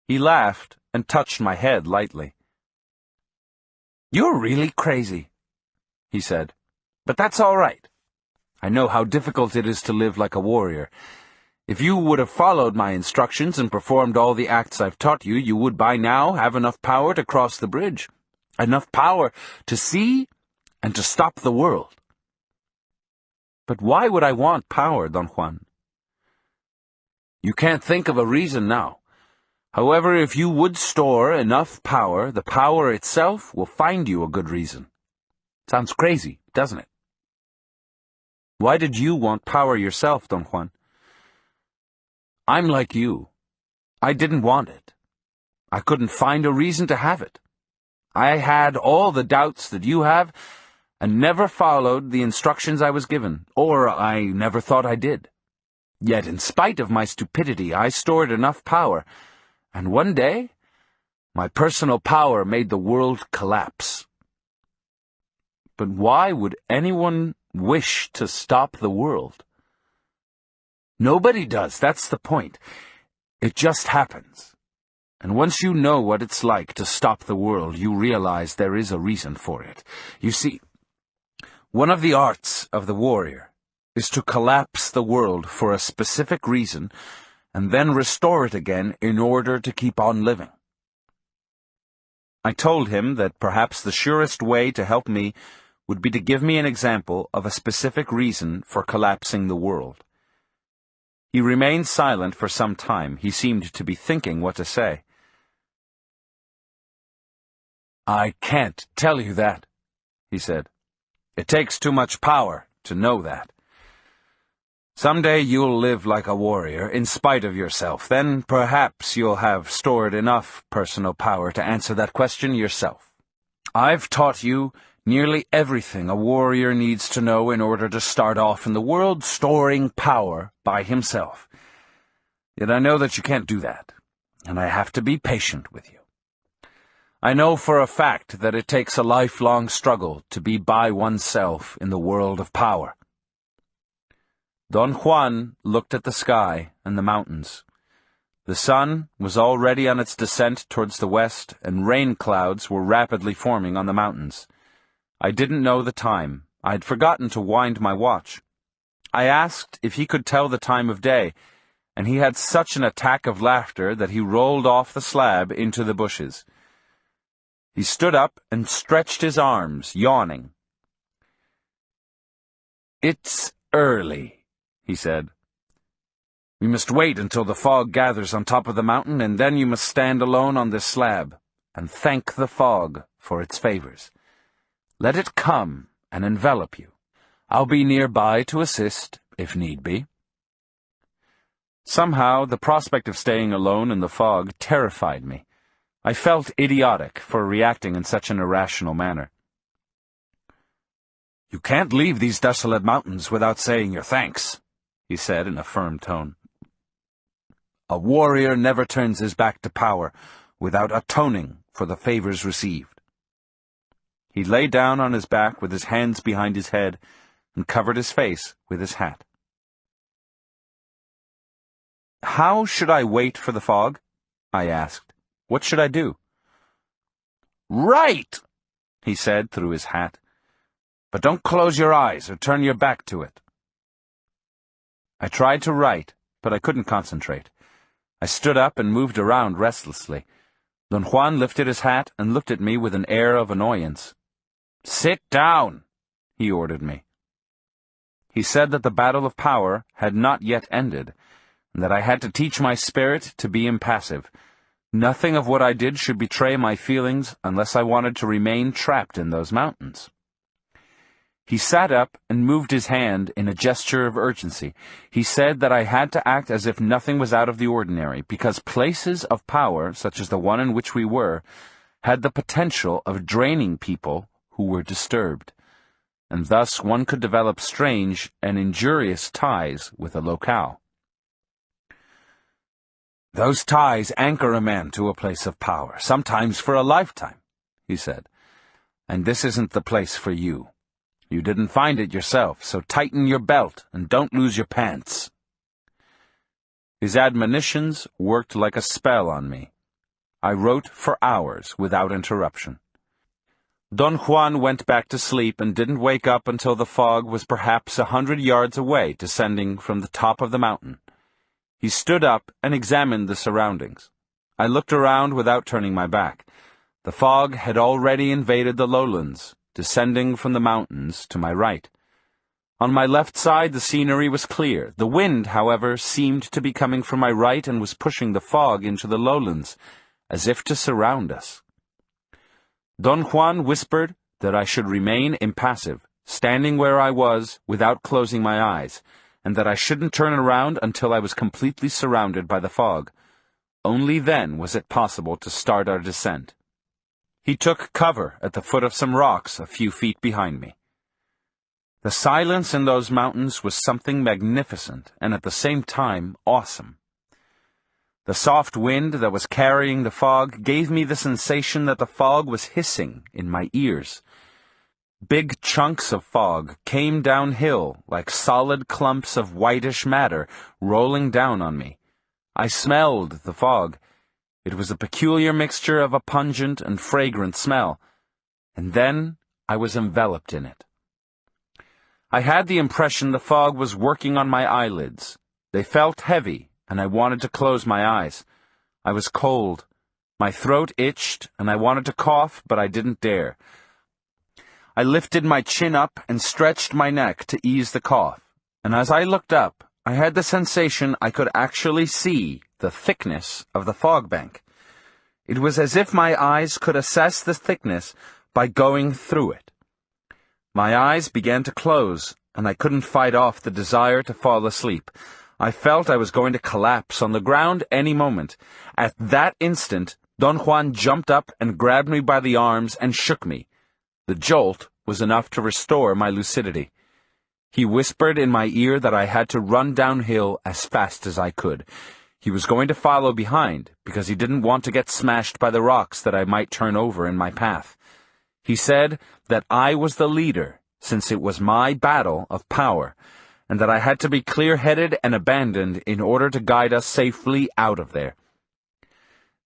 He laughed and touched my head lightly. "You're really crazy," he said, "but that's all right. I know how difficult it is to live like a warrior. If you would have followed my instructions and performed all the acts I've taught you, you would by now have enough power to cross the bridge, enough power to see and to stop the world." "But why would I want power, Don Juan?" "You can't think of a reason now. However, if you would store enough power, the power itself will find you a good reason. Sounds crazy, doesn't it?" "Why did you want power yourself, Don Juan?" "I'm like you. I didn't want it. I couldn't find a reason to have it. I had all the doubts that you have, and never followed the instructions I was given, or I never thought I did. Yet in spite of my stupidity, I stored enough power, and one day, my personal power made the world collapse." "But why would anyone wish to stop the world?" "Nobody does, that's the point. It just happens. And once you know what it's like to stop the world, you realize there is a reason for it. You see, one of the arts of the warrior is to collapse the world for a specific reason and then restore it again in order to keep on living." I told him that perhaps the surest way to help me would be to give me an example of a specific reason for collapsing the world. He remained silent for some time. He seemed to be thinking what to say. "I can't tell you that," he said. "It takes too much power to know that. Someday you'll live like a warrior, in spite of yourself. Then perhaps you'll have stored enough personal power to answer that question yourself. I've taught you nearly everything a warrior needs to know in order to start off in the world storing power by himself. Yet I know that you can't do that, and I have to be patient with you. I know for a fact that it takes a lifelong struggle to be by oneself in the world of power." Don Juan looked at the sky and the mountains. The sun was already on its descent towards the west, and rain clouds were rapidly forming on the mountains. I didn't know the time. I had forgotten to wind my watch. I asked if he could tell the time of day, and he had such an attack of laughter that he rolled off the slab into the bushes. He stood up and stretched his arms, yawning. "It's early," he said. "We must wait until the fog gathers on top of the mountain, and then you must stand alone on this slab and thank the fog for its favors. Let it come and envelop you. I'll be nearby to assist, if need be." Somehow, the prospect of staying alone in the fog terrified me. I felt idiotic for reacting in such an irrational manner. "You can't leave these desolate mountains without saying your thanks," he said in a firm tone. "A warrior never turns his back to power without atoning for the favors received." He lay down on his back with his hands behind his head and covered his face with his hat. "How should I wait for the fog?" I asked. "What should I do?" "Right," he said through his hat. "But don't close your eyes or turn your back to it." I tried to write, but I couldn't concentrate. I stood up and moved around restlessly. Don Juan lifted his hat and looked at me with an air of annoyance. "Sit down," he ordered me. He said that the battle of power had not yet ended, and that I had to teach my spirit to be impassive. Nothing of what I did should betray my feelings unless I wanted to remain trapped in those mountains. He sat up and moved his hand in a gesture of urgency. He said that I had to act as if nothing was out of the ordinary, because places of power, such as the one in which we were, had the potential of draining people who were disturbed, and thus one could develop strange and injurious ties with a locale. "Those ties anchor a man to a place of power, sometimes for a lifetime," he said. "And this isn't the place for you. You didn't find it yourself, so tighten your belt and don't lose your pants." His admonitions worked like a spell on me. I wrote for hours without interruption. Don Juan went back to sleep and didn't wake up until the fog was perhaps 100 yards away, descending from the top of the mountain. He stood up and examined the surroundings. I looked around without turning my back. The fog had already invaded the lowlands, descending from the mountains to my right. On my left side, the scenery was clear. The wind, however, seemed to be coming from my right and was pushing the fog into the lowlands, as if to surround us. Don Juan whispered that I should remain impassive, standing where I was without closing my eyes, and that I shouldn't turn around until I was completely surrounded by the fog. Only then was it possible to start our descent. He took cover at the foot of some rocks a few feet behind me. The silence in those mountains was something magnificent and at the same time awesome. The soft wind that was carrying the fog gave me the sensation that the fog was hissing in my ears. Big chunks of fog came downhill like solid clumps of whitish matter rolling down on me. I smelled the fog. It was a peculiar mixture of a pungent and fragrant smell, and then I was enveloped in it. I had the impression the fog was working on my eyelids. They felt heavy, and I wanted to close my eyes. I was cold. My throat itched, and I wanted to cough, but I didn't dare. I lifted my chin up and stretched my neck to ease the cough, and as I looked up, I had the sensation I could actually see the thickness of the fog bank. It was as if my eyes could assess the thickness by going through it. My eyes began to close, and I couldn't fight off the desire to fall asleep. I felt I was going to collapse on the ground any moment. At that instant, Don Juan jumped up and grabbed me by the arms and shook me. The jolt was enough to restore my lucidity. He whispered in my ear that I had to run downhill as fast as I could. He was going to follow behind, because he didn't want to get smashed by the rocks that I might turn over in my path. He said that I was the leader, since it was my battle of power, and that I had to be clear-headed and abandoned in order to guide us safely out of there.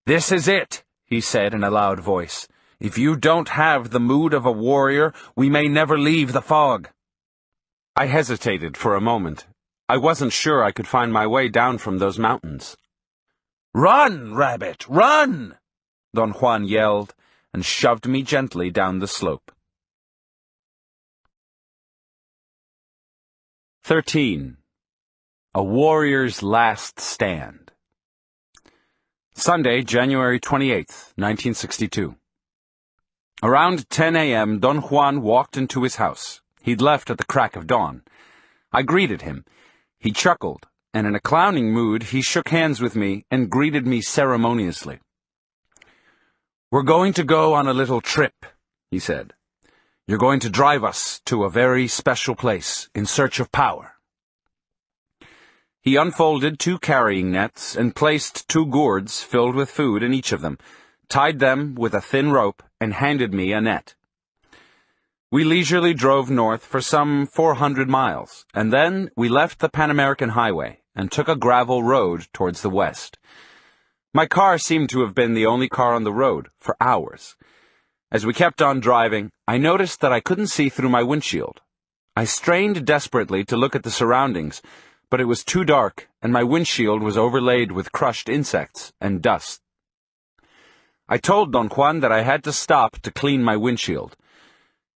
"This is it," he said in a loud voice. "If you don't have the mood of a warrior, we may never leave the fog." I hesitated for a moment. I wasn't sure I could find my way down from those mountains. "Run, rabbit, run!" Don Juan yelled, and shoved me gently down the slope. 13. A Warrior's Last Stand. Sunday, January 28th, 1962. Around 10 a.m., Don Juan walked into his house. He'd left at the crack of dawn. I greeted him. He chuckled, and in a clowning mood, he shook hands with me and greeted me ceremoniously. "We're going to go on a little trip," he said. "You're going to drive us to a very special place in search of power." He unfolded 2 carrying nets and placed 2 gourds filled with food in each of them, tied them with a thin rope, and handed me a net. We leisurely drove north for some 400 miles, and then we left the Pan American Highway and took a gravel road towards the west. My car seemed to have been the only car on the road for hours. As we kept on driving, I noticed that I couldn't see through my windshield. I strained desperately to look at the surroundings, but it was too dark, and my windshield was overlaid with crushed insects and dust. I told Don Juan that I had to stop to clean my windshield.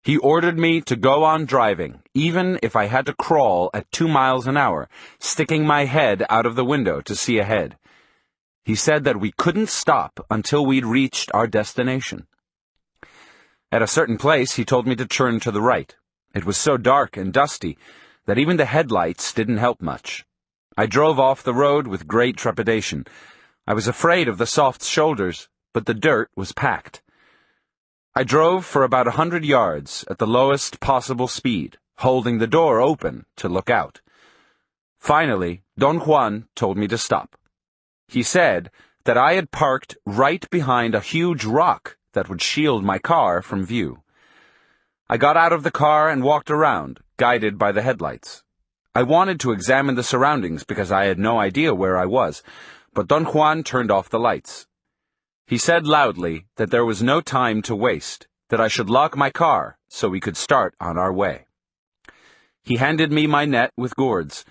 He ordered me to go on driving, even if I had to crawl at 2 miles an hour, sticking my head out of the window to see ahead. He said that we couldn't stop until we'd reached our destination. At a certain place, he told me to turn to the right. It was so dark and dusty that even the headlights didn't help much. I drove off the road with great trepidation. I was afraid of the soft shoulders, but the dirt was packed. I drove for about 100 yards at the lowest possible speed, holding the door open to look out. Finally, Don Juan told me to stop. He said that I had parked right behind a huge rock that would shield my car from view. I got out of the car and walked around, guided by the headlights. I wanted to examine the surroundings because I had no idea where I was, but Don Juan turned off the lights. He said loudly that there was no time to waste, that I should lock my car so we could start on our way. He handed me my net with gourds.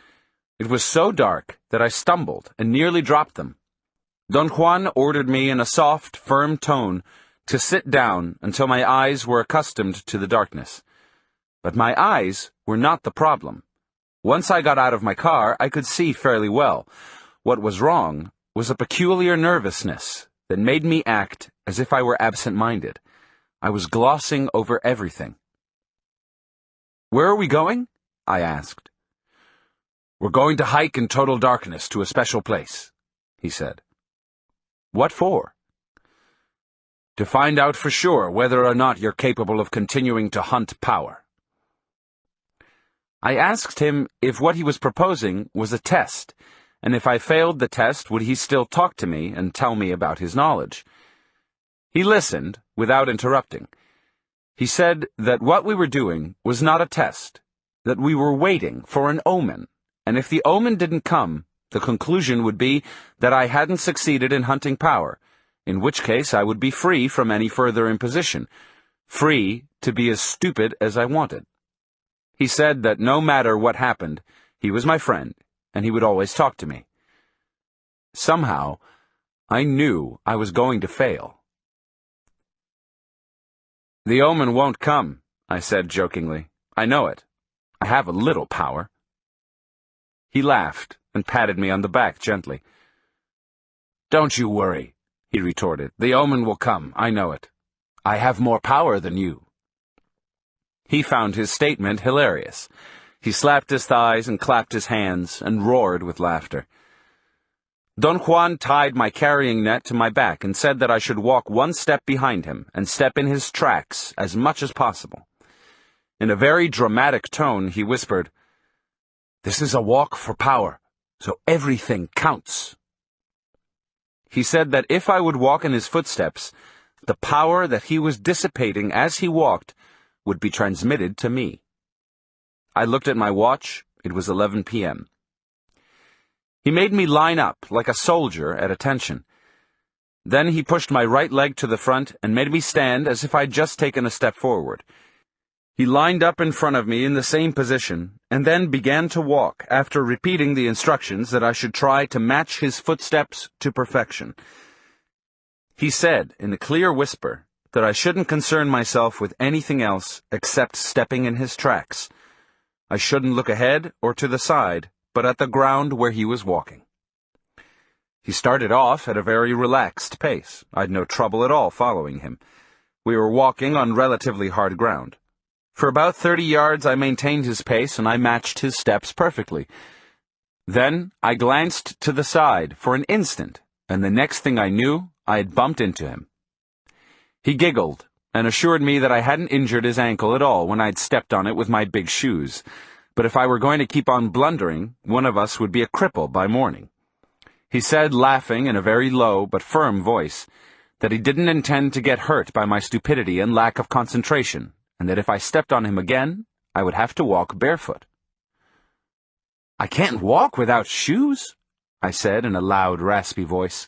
It was so dark that I stumbled and nearly dropped them. Don Juan ordered me in a soft, firm tone to sit down until my eyes were accustomed to the darkness. But my eyes were not the problem. Once I got out of my car, I could see fairly well. What was wrong was a peculiar nervousness that made me act as if I were absent-minded. I was glossing over everything. "Where are we going?" I asked. "We're going to hike in total darkness to a special place," he said. "What for?" "To find out for sure whether or not you're capable of continuing to hunt power." I asked him if what he was proposing was a test, and if I failed the test, would he still talk to me and tell me about his knowledge? He listened without interrupting. He said that what we were doing was not a test, that we were waiting for an omen, and if the omen didn't come, the conclusion would be that I hadn't succeeded in hunting power, in which case I would be free from any further imposition, free to be as stupid as I wanted. He said that no matter what happened, he was my friend, and he would always talk to me. Somehow, I knew I was going to fail. "The omen won't come," I said jokingly. "I know it. I have a little power." He laughed and patted me on the back gently. "Don't you worry," he retorted. "The omen will come, I know it. I have more power than you." He found his statement hilarious. He slapped his thighs and clapped his hands and roared with laughter. Don Juan tied my carrying net to my back and said that I should walk one step behind him and step in his tracks as much as possible. In a very dramatic tone, he whispered, "This is a walk for power, so everything counts." He said that if I would walk in his footsteps, the power that he was dissipating as he walked would be transmitted to me. I looked at my watch. It was 11 p.m. He made me line up like a soldier at attention. Then he pushed my right leg to the front and made me stand as if I'd just taken a step forward. He lined up in front of me in the same position, and then began to walk after repeating the instructions that I should try to match his footsteps to perfection. He said in a clear whisper that I shouldn't concern myself with anything else except stepping in his tracks. I shouldn't look ahead or to the side, but at the ground where he was walking. He started off at a very relaxed pace. I'd no trouble at all following him. We were walking on relatively hard ground. For about 30 yards I maintained his pace and I matched his steps perfectly. Then I glanced to the side for an instant, and the next thing I knew, I had bumped into him. He giggled and assured me that I hadn't injured his ankle at all when I'd stepped on it with my big shoes, but if I were going to keep on blundering, one of us would be a cripple by morning. He said, laughing in a very low but firm voice, that he didn't intend to get hurt by my stupidity and lack of concentration, and that if I stepped on him again, I would have to walk barefoot. "I can't walk without shoes," I said in a loud, raspy voice.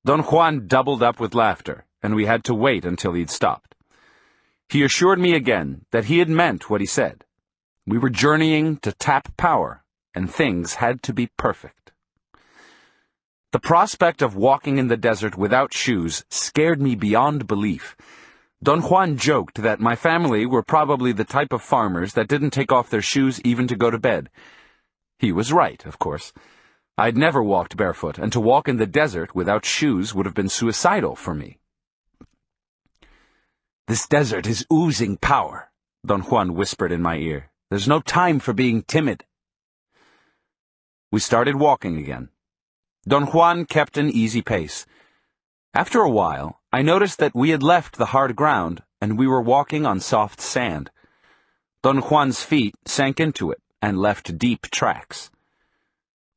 Don Juan doubled up with laughter, and we had to wait until he'd stopped. He assured me again that he had meant what he said. We were journeying to tap power, and things had to be perfect. The prospect of walking in the desert without shoes scared me beyond belief. Don Juan joked that my family were probably the type of farmers that didn't take off their shoes even to go to bed. He was right, of course. I'd never walked barefoot, and to walk in the desert without shoes would have been suicidal for me. "This desert is oozing power," Don Juan whispered in my ear. "There's no time for being timid." We started walking again. Don Juan kept an easy pace. After a while, I noticed that we had left the hard ground, and we were walking on soft sand. Don Juan's feet sank into it and left deep tracks.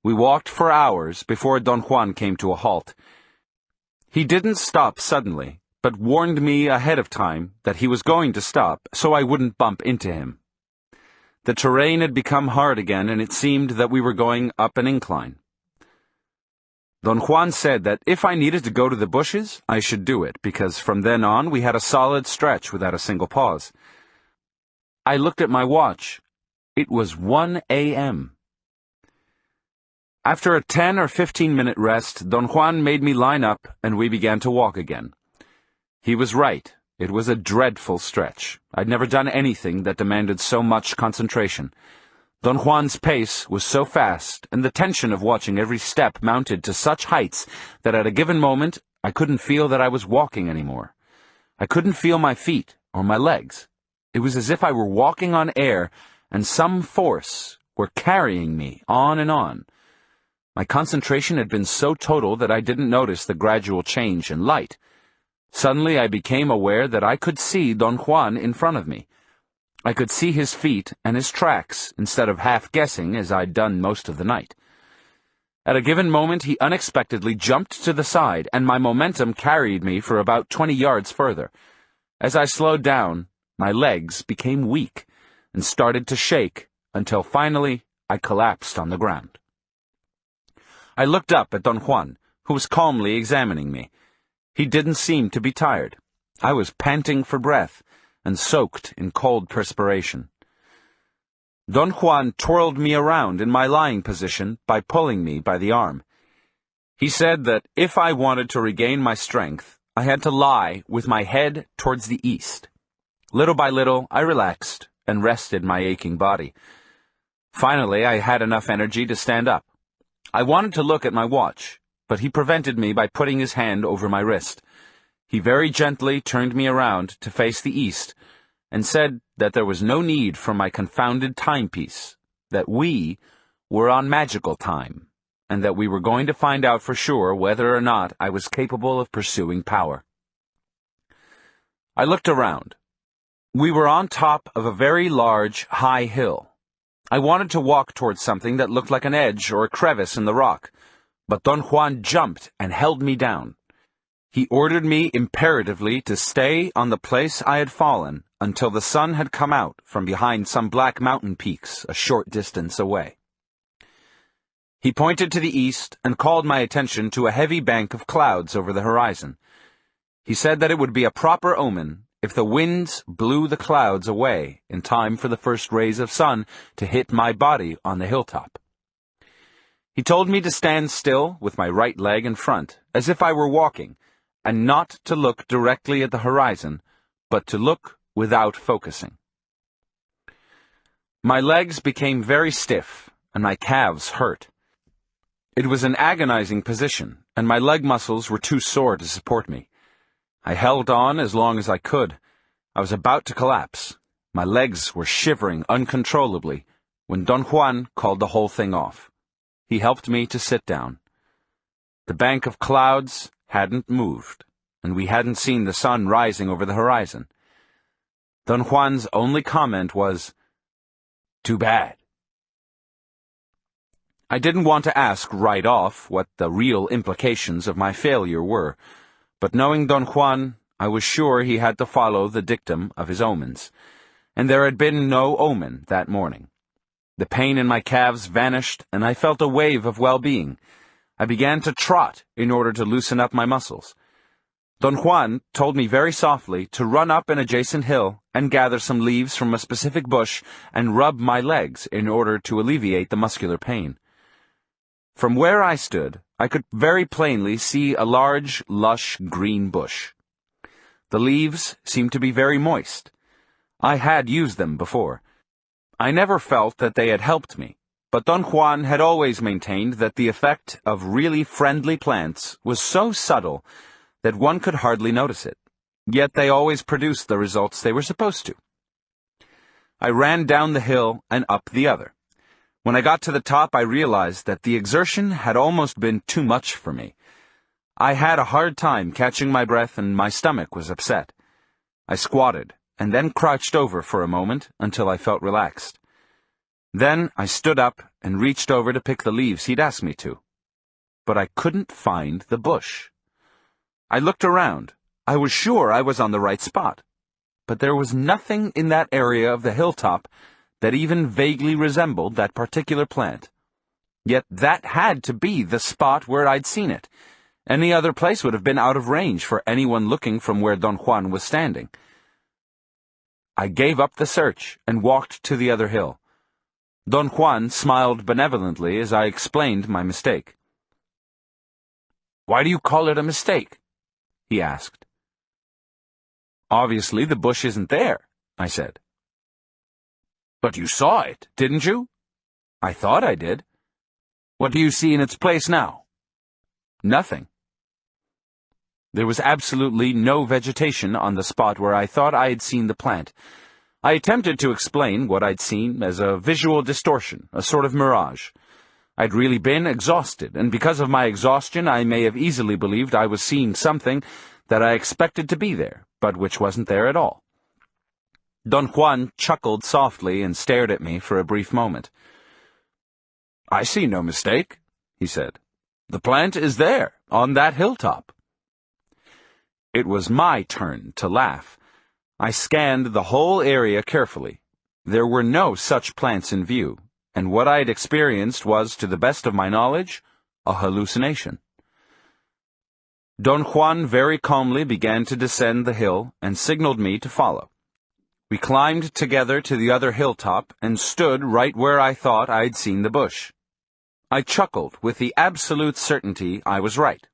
We walked for hours before Don Juan came to a halt. He didn't stop suddenly, but warned me ahead of time that he was going to stop so I wouldn't bump into him. The terrain had become hard again, and it seemed that we were going up an incline. Don Juan said that if I needed to go to the bushes, I should do it, because from then on we had a solid stretch without a single pause. I looked at my watch. It was 1 a.m. After a 10 or 15-minute rest, Don Juan made me line up, and we began to walk again. He was right. It was a dreadful stretch. I'd never done anything that demanded so much concentration. Don Juan's pace was so fast, and the tension of watching every step mounted to such heights that at a given moment I couldn't feel that I was walking anymore. I couldn't feel my feet or my legs. It was as if I were walking on air, and some force were carrying me on and on. My concentration had been so total that I didn't notice the gradual change in light. Suddenly I became aware that I could see Don Juan in front of me. I could see his feet and his tracks, instead of half-guessing as I'd done most of the night. At a given moment he unexpectedly jumped to the side, and my momentum carried me for about 20 yards further. As I slowed down, my legs became weak and started to shake until finally I collapsed on the ground. I looked up at Don Juan, who was calmly examining me. He didn't seem to be tired. I was panting for breath and soaked in cold perspiration. Don Juan twirled me around in my lying position by pulling me by the arm. He said that if I wanted to regain my strength, I had to lie with my head towards the east. Little by little, I relaxed and rested my aching body. Finally, I had enough energy to stand up. I wanted to look at my watch, but he prevented me by putting his hand over my wrist. He very gently turned me around to face the east and said that there was no need for my confounded timepiece, that we were on magical time, and that we were going to find out for sure whether or not I was capable of pursuing power. I looked around. We were on top of a very large, high hill. I wanted to walk towards something that looked like an edge or a crevice in the rock, but Don Juan jumped and held me down. He ordered me imperatively to stay on the place I had fallen until the sun had come out from behind some black mountain peaks a short distance away. He pointed to the east and called my attention to a heavy bank of clouds over the horizon. He said that it would be a proper omen if the winds blew the clouds away in time for the first rays of sun to hit my body on the hilltop. He told me to stand still with my right leg in front, as if I were walking, and not to look directly at the horizon, but to look without focusing. My legs became very stiff, and my calves hurt. It was an agonizing position, and my leg muscles were too sore to support me. I held on as long as I could. I was about to collapse. My legs were shivering uncontrollably when Don Juan called the whole thing off. He helped me to sit down. The bank of clouds hadn't moved, and we hadn't seen the sun rising over the horizon. Don Juan's only comment was, "Too bad." I didn't want to ask right off what the real implications of my failure were, but knowing Don Juan, I was sure he had to follow the dictum of his omens, and there had been no omen that morning. The pain in my calves vanished, and I felt a wave of well-being. I began to trot in order to loosen up my muscles. Don Juan told me very softly to run up an adjacent hill and gather some leaves from a specific bush and rub my legs in order to alleviate the muscular pain. From where I stood, I could very plainly see a large, lush green bush. The leaves seemed to be very moist. I had used them before. I never felt that they had helped me, but Don Juan had always maintained that the effect of really friendly plants was so subtle that one could hardly notice it, yet they always produced the results they were supposed to. I ran down the hill and up the other. When I got to the top, I realized that the exertion had almost been too much for me. I had a hard time catching my breath and my stomach was upset. I squatted and then crouched over for a moment until I felt relaxed. Then I stood up and reached over to pick the leaves he'd asked me to. But I couldn't find the bush. I looked around. I was sure I was on the right spot. But there was nothing in that area of the hilltop that even vaguely resembled that particular plant. Yet that had to be the spot where I'd seen it. Any other place would have been out of range for anyone looking from where Don Juan was standing. I gave up the search and walked to the other hill. Don Juan smiled benevolently as I explained my mistake. "Why do you call it a mistake?" he asked. "Obviously the bush isn't there," I said. "But you saw it, didn't you?" "I thought I did." "What do you see in its place now?" "Nothing." There was absolutely no vegetation on the spot where I thought I had seen the plant. I attempted to explain what I'd seen as a visual distortion, a sort of mirage. I'd really been exhausted, and because of my exhaustion I may have easily believed I was seeing something that I expected to be there, but which wasn't there at all. Don Juan chuckled softly and stared at me for a brief moment. "I see no mistake," he said. "The plant is there, on that hilltop." It was my turn to laugh. I scanned the whole area carefully. There were no such plants in view, and what I had experienced was, to the best of my knowledge, a hallucination. Don Juan very calmly began to descend the hill and signaled me to follow. We climbed together to the other hilltop and stood right where I thought I'd seen the bush. I chuckled with the absolute certainty I was right.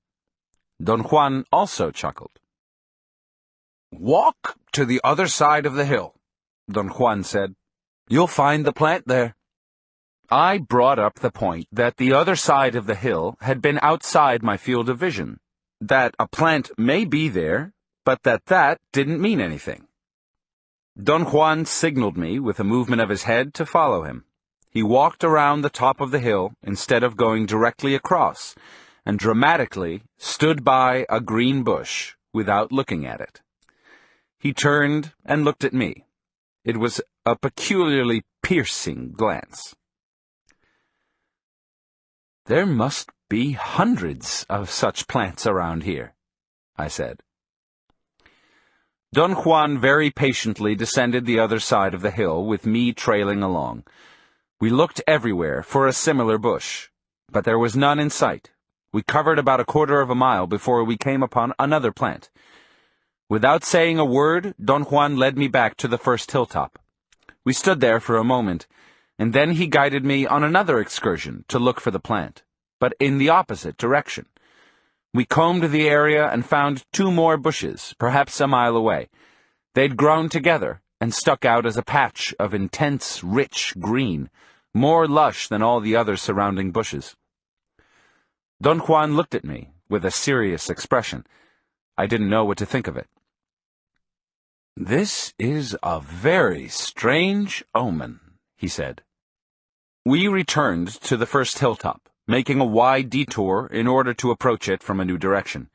Don Juan also chuckled. "Walk to the other side of the hill," Don Juan said. "You'll find the plant there." I brought up the point that the other side of the hill had been outside my field of vision, that a plant may be there, but that didn't mean anything. Don Juan signaled me with a movement of his head to follow him. He walked around the top of the hill instead of going directly across, and dramatically stood by a green bush without looking at it. He turned and looked at me. It was a peculiarly piercing glance. "There must be hundreds of such plants around here," I said. Don Juan very patiently descended the other side of the hill with me trailing along. We looked everywhere for a similar bush, but there was none in sight. We covered about a quarter of a mile before we came upon another plant. Without saying a word, Don Juan led me back to the first hilltop. We stood there for a moment, and then he guided me on another excursion to look for the plant, but in the opposite direction. We combed the area and found two more bushes, perhaps a mile away. They'd grown together and stuck out as a patch of intense, rich green, more lush than all the other surrounding bushes. Don Juan looked at me with a serious expression. I didn't know what to think of it. "This is a very strange omen," he said. We returned to the first hilltop, making a wide detour in order to approach it from a new direction.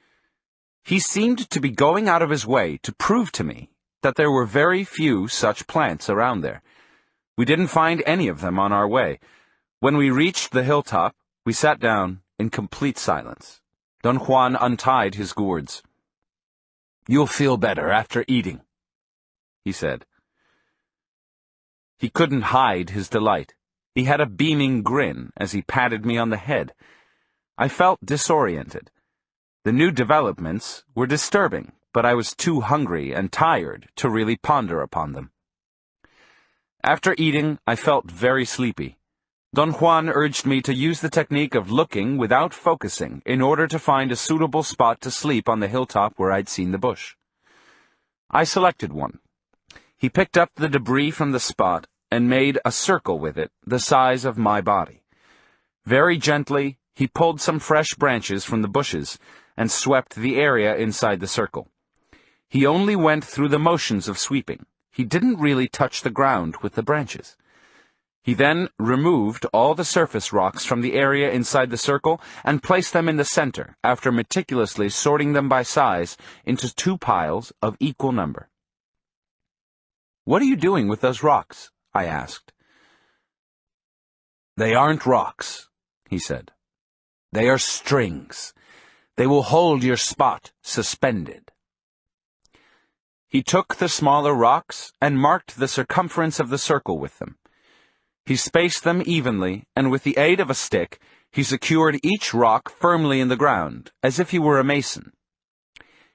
He seemed to be going out of his way to prove to me that there were very few such plants around there. We didn't find any of them on our way. When we reached the hilltop, we sat down in complete silence. Don Juan untied his gourds. "You'll feel better after eating," he said. He couldn't hide his delight. He had a beaming grin as he patted me on the head. I felt disoriented. The new developments were disturbing, but I was too hungry and tired to really ponder upon them. After eating, I felt very sleepy. Don Juan urged me to use the technique of looking without focusing in order to find a suitable spot to sleep on the hilltop where I'd seen the bush. I selected one. He picked up the debris from the spot and made a circle with it, the size of my body. Very gently, he pulled some fresh branches from the bushes and swept the area inside the circle. He only went through the motions of sweeping. He didn't really touch the ground with the branches. He then removed all the surface rocks from the area inside the circle and placed them in the center, after meticulously sorting them by size into 2 piles of equal number. "What are you doing with those rocks?" I asked. "They aren't rocks," he said. "They are strings. They will hold your spot suspended." He took the smaller rocks and marked the circumference of the circle with them. He spaced them evenly, and with the aid of a stick, he secured each rock firmly in the ground, as if he were a mason.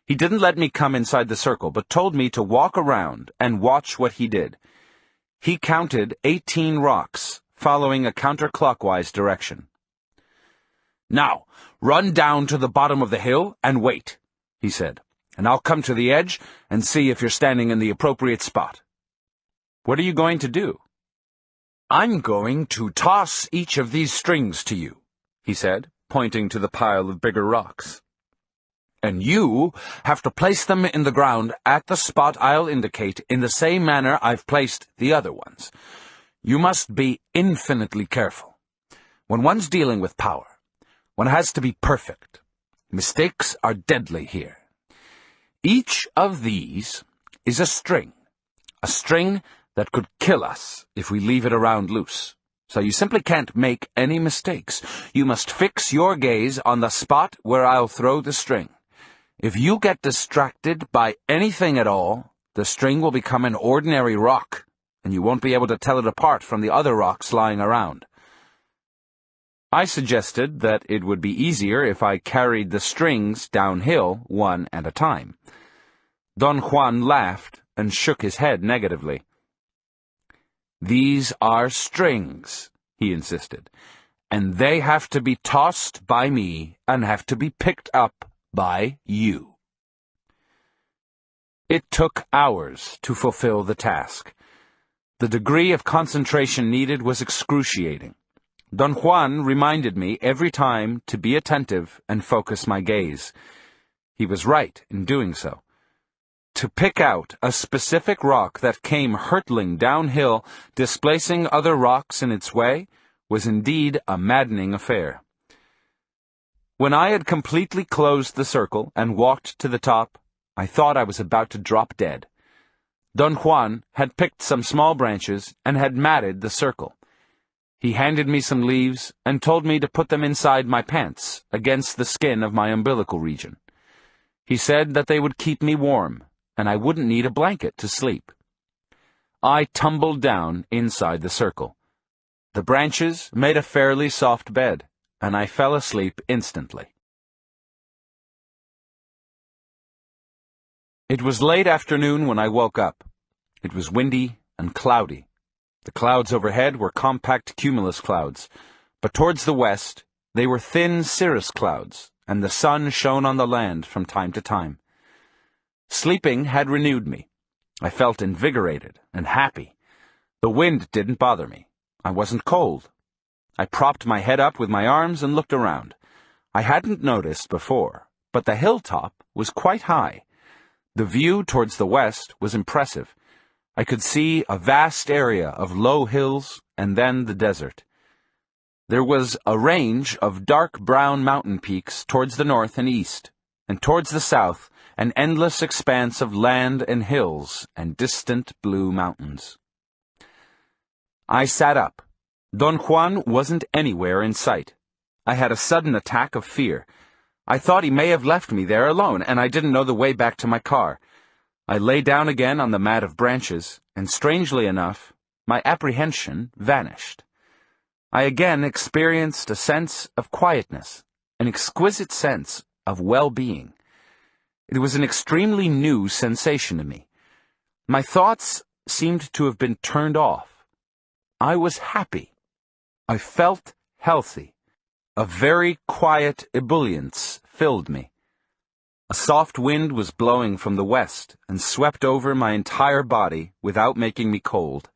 He didn't let me come inside the circle, but told me to walk around and watch what he did. He counted 18 rocks, following a counterclockwise direction. "Now, run down to the bottom of the hill and wait," he said, "and I'll come to the edge and see if you're standing in the appropriate spot." "What are you going to do?" "I'm going to toss each of these strings to you," he said, pointing to the pile of bigger rocks. "And you have to place them in the ground at the spot I'll indicate in the same manner I've placed the other ones. You must be infinitely careful. When one's dealing with power, one has to be perfect. Mistakes are deadly here. Each of these is a string that could kill us if we leave it around loose. So you simply can't make any mistakes. You must fix your gaze on the spot where I'll throw the string. If you get distracted by anything at all, the string will become an ordinary rock, and you won't be able to tell it apart from the other rocks lying around." I suggested that it would be easier if I carried the strings downhill one at a time. Don Juan laughed and shook his head negatively. "These are strings," he insisted, "and they have to be tossed by me and have to be picked up by you." It took hours to fulfill the task. The degree of concentration needed was excruciating. Don Juan reminded me every time to be attentive and focus my gaze. He was right in doing so. To pick out a specific rock that came hurtling downhill, displacing other rocks in its way, was indeed a maddening affair. When I had completely closed the circle and walked to the top, I thought I was about to drop dead. Don Juan had picked some small branches and had matted the circle. He handed me some leaves and told me to put them inside my pants, against the skin of my umbilical region. He said that they would keep me warm, and I wouldn't need a blanket to sleep. I tumbled down inside the circle. The branches made a fairly soft bed, and I fell asleep instantly. It was late afternoon when I woke up. It was windy and cloudy. The clouds overhead were compact cumulus clouds, but towards the west they were thin cirrus clouds, and the sun shone on the land from time to time. Sleeping had renewed me. I felt invigorated and happy. The wind didn't bother me. I wasn't cold. I propped my head up with my arms and looked around. I hadn't noticed before, but the hilltop was quite high. The view towards the west was impressive. I could see a vast area of low hills and then the desert. There was a range of dark brown mountain peaks towards the north and east, and towards the south an endless expanse of land and hills and distant blue mountains. I sat up. Don Juan wasn't anywhere in sight. I had a sudden attack of fear. I thought he may have left me there alone, and I didn't know the way back to my car. I lay down again on the mat of branches, and strangely enough, my apprehension vanished. I again experienced a sense of quietness, an exquisite sense of well-being. It was an extremely new sensation to me. My thoughts seemed to have been turned off. I was happy. I felt healthy. A very quiet ebullience filled me. A soft wind was blowing from the west and swept over my entire body without making me cold.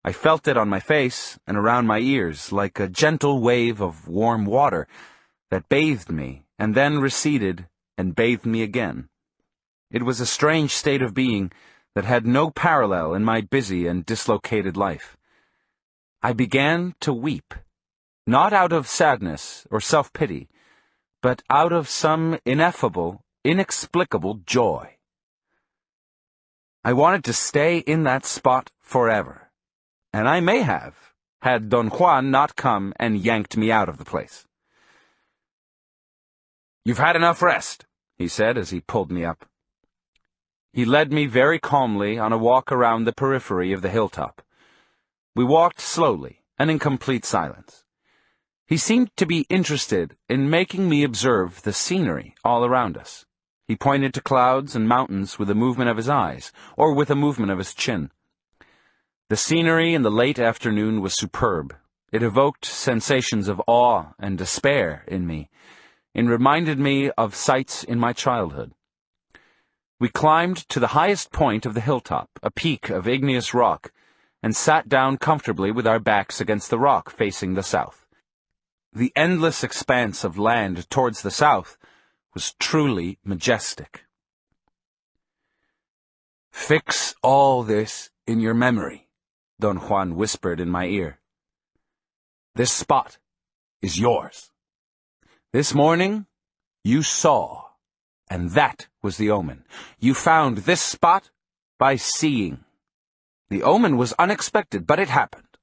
I felt it on my face and around my ears like a gentle wave of warm water that bathed me and then receded and bathed me again. It was a strange state of being that had no parallel in my busy and dislocated life. I began to weep, not out of sadness or self-pity, but out of some ineffable, inexplicable joy. I wanted to stay in that spot forever, and I may have, had Don Juan not come and yanked me out of the place. "You've had enough rest," he said as he pulled me up. He led me very calmly on a walk around the periphery of the hilltop. We walked slowly and in complete silence. He seemed to be interested in making me observe the scenery all around us. He pointed to clouds and mountains with a movement of his eyes, or with a movement of his chin. The scenery in the late afternoon was superb. It evoked sensations of awe and despair in me, and reminded me of sights in my childhood. We climbed to the highest point of the hilltop, a peak of igneous rock, and sat down comfortably with our backs against the rock facing the south. The endless expanse of land towards the south was truly majestic. "Fix all this in your memory," Don Juan whispered in my ear. "This spot is yours. This morning, you saw, and that was the omen. You found this spot by seeing. The omen was unexpected, but it happened.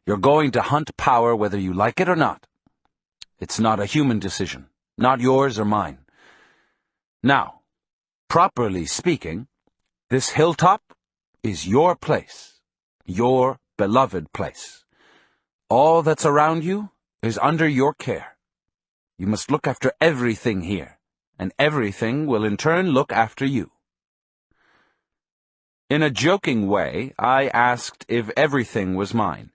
You're going to hunt power whether you like it or not. It's not a human decision, not yours or mine. Now, properly speaking, this hilltop is your place, your beloved place. All that's around you is under your care. You must look after everything here, and everything will in turn look after you." In a joking way, I asked if everything was mine.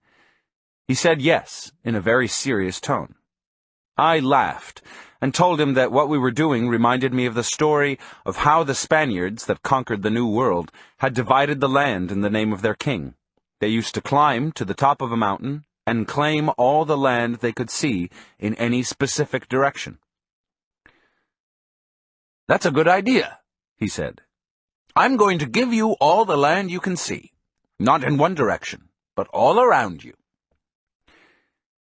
He said yes, in a very serious tone. I laughed, and told him that what we were doing reminded me of the story of how the Spaniards that conquered the New World had divided the land in the name of their king. They used to climb to the top of a mountain and claim all the land they could see in any specific direction. "That's a good idea," he said. "I'm going to give you all the land you can see, not in one direction, but all around you."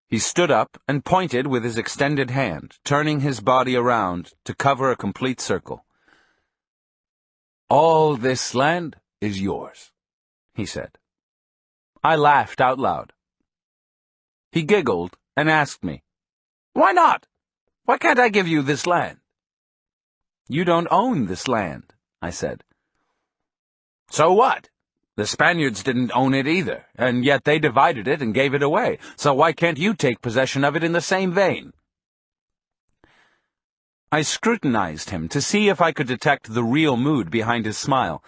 He stood up and pointed with his extended hand, turning his body around to cover a complete circle. "All this land is yours," he said. I laughed out loud. He giggled and asked me, "Why not? Why can't I give you this land?" "You don't own this land," I said. "So what? The Spaniards didn't own it either, and yet they divided it and gave it away. So why can't you take possession of it in the same vein?" I scrutinized him to see if I could detect the real mood behind his smile.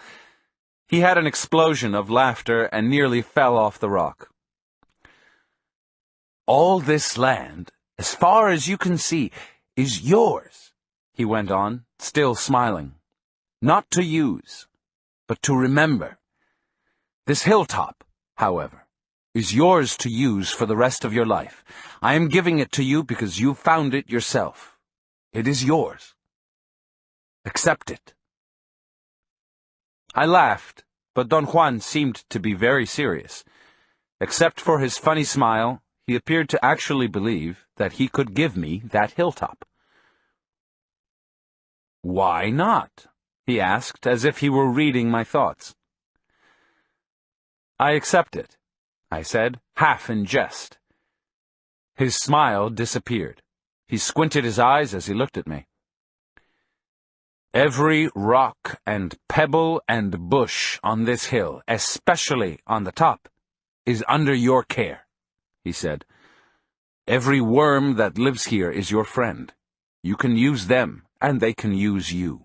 He had an explosion of laughter and nearly fell off the rock. "All this land, as far as you can see, is yours," he went on, still smiling. "Not to use, but to remember. This hilltop, however, is yours to use for the rest of your life. I am giving it to you because you found it yourself. It is yours. Accept it." I laughed, but Don Juan seemed to be very serious. Except for his funny smile, he appeared to actually believe that he could give me that hilltop. "Why not?" he asked, as if he were reading my thoughts. "I accept it," I said, half in jest. His smile disappeared. He squinted his eyes as he looked at me. "Every rock and pebble and bush on this hill, especially on the top, is under your care," he said. "Every worm that lives here is your friend. You can use them, and they can use you.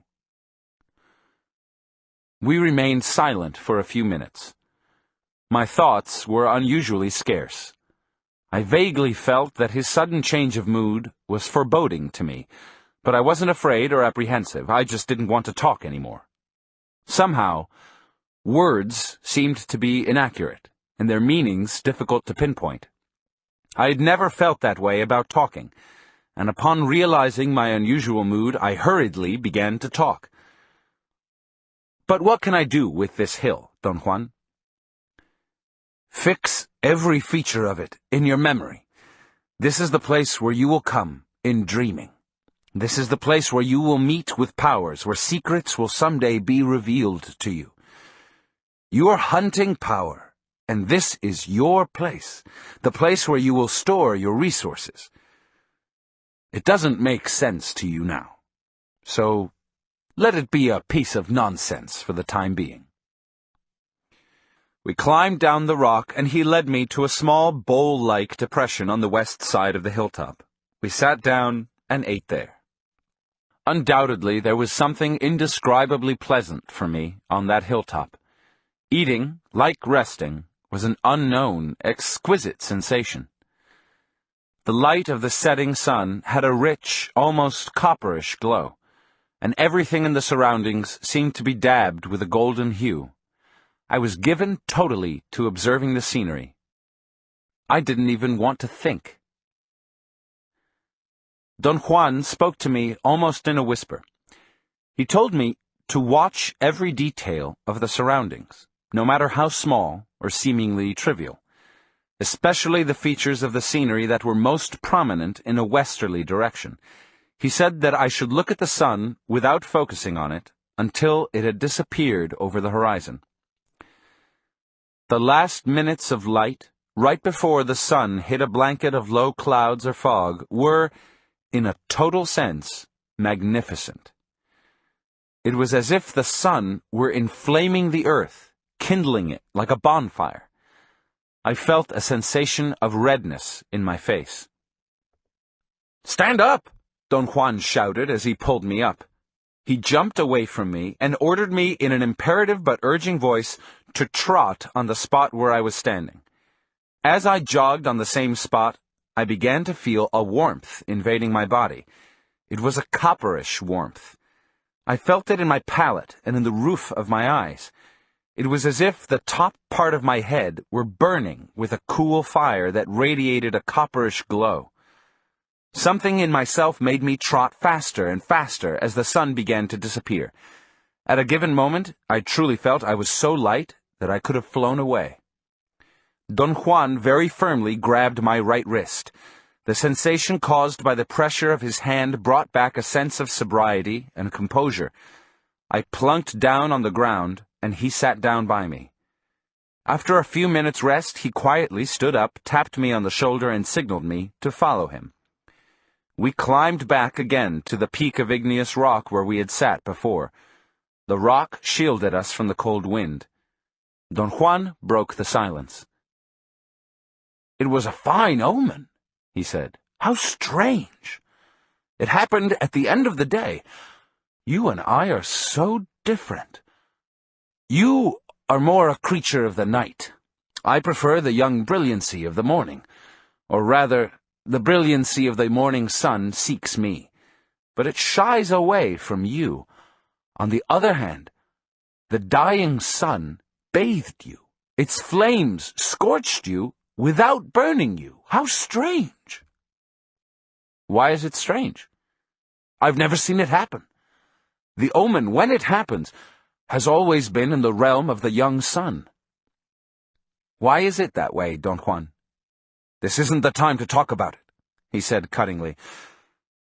We remained silent for a few minutes. My thoughts were unusually scarce. I vaguely felt that his sudden change of mood was foreboding to me, but I wasn't afraid or apprehensive. I just didn't want to talk anymore. Somehow, words seemed to be inaccurate, and their meanings difficult to pinpoint. I had never felt that way about talking, and upon realizing my unusual mood, I hurriedly began to talk. But what can I do with this hill, Don Juan? Fix every feature of it in your memory. This is the place where you will come in dreaming. This is the place where you will meet with powers, where secrets will someday be revealed to you. You are hunting power, and this is your place, the place where you will store your resources. It doesn't make sense to you now, so let it be a piece of nonsense for the time being. We climbed down the rock, and he led me to a small bowl-like depression on the west side of the hilltop. We sat down and ate there. Undoubtedly, there was something indescribably pleasant for me on that hilltop. Eating, like resting, was an unknown, exquisite sensation. The light of the setting sun had a rich, almost copperish glow, and everything in the surroundings seemed to be dabbed with a golden hue. I was given totally to observing the scenery. I didn't even want to think. Don Juan spoke to me almost in a whisper. He told me to watch every detail of the surroundings, no matter how small or seemingly trivial, especially the features of the scenery that were most prominent in a westerly direction. He said that I should look at the sun without focusing on it until it had disappeared over the horizon. The last minutes of light, right before the sun hit a blanket of low clouds or fog, were, in a total sense, magnificent. It was as if the sun were inflaming the earth, kindling it like a bonfire. I felt a sensation of redness in my face. "Stand up!" Don Juan shouted as he pulled me up. He jumped away from me and ordered me in an imperative but urging voice to trot on the spot where I was standing. As I jogged on the same spot, I began to feel a warmth invading my body. It was a copperish warmth. I felt it in my palate and in the roof of my eyes. It was as if the top part of my head were burning with a cool fire that radiated a copperish glow. Something in myself made me trot faster and faster as the sun began to disappear. At a given moment, I truly felt I was so light that I could have flown away. Don Juan very firmly grabbed my right wrist. The sensation caused by the pressure of his hand brought back a sense of sobriety and composure. I plunked down on the ground, and he sat down by me. After a few minutes' rest, he quietly stood up, tapped me on the shoulder, and signaled me to follow him. We climbed back again to the peak of igneous rock where we had sat before. The rock shielded us from the cold wind. Don Juan broke the silence. "It was a fine omen," he said. "How strange! It happened at the end of the day. You and I are so different. You are more a creature of the night. I prefer the young brilliancy of the morning, or rather, the brilliancy of the morning sun seeks me, but it shies away from you. On the other hand, the dying sun bathed you. Its flames scorched you without burning you. How strange!" "Why is it strange?" "I've never seen it happen. The omen, when it happens, has always been in the realm of the young sun." "Why is it that way, Don Juan?" "This isn't the time to talk about it," he said cuttingly.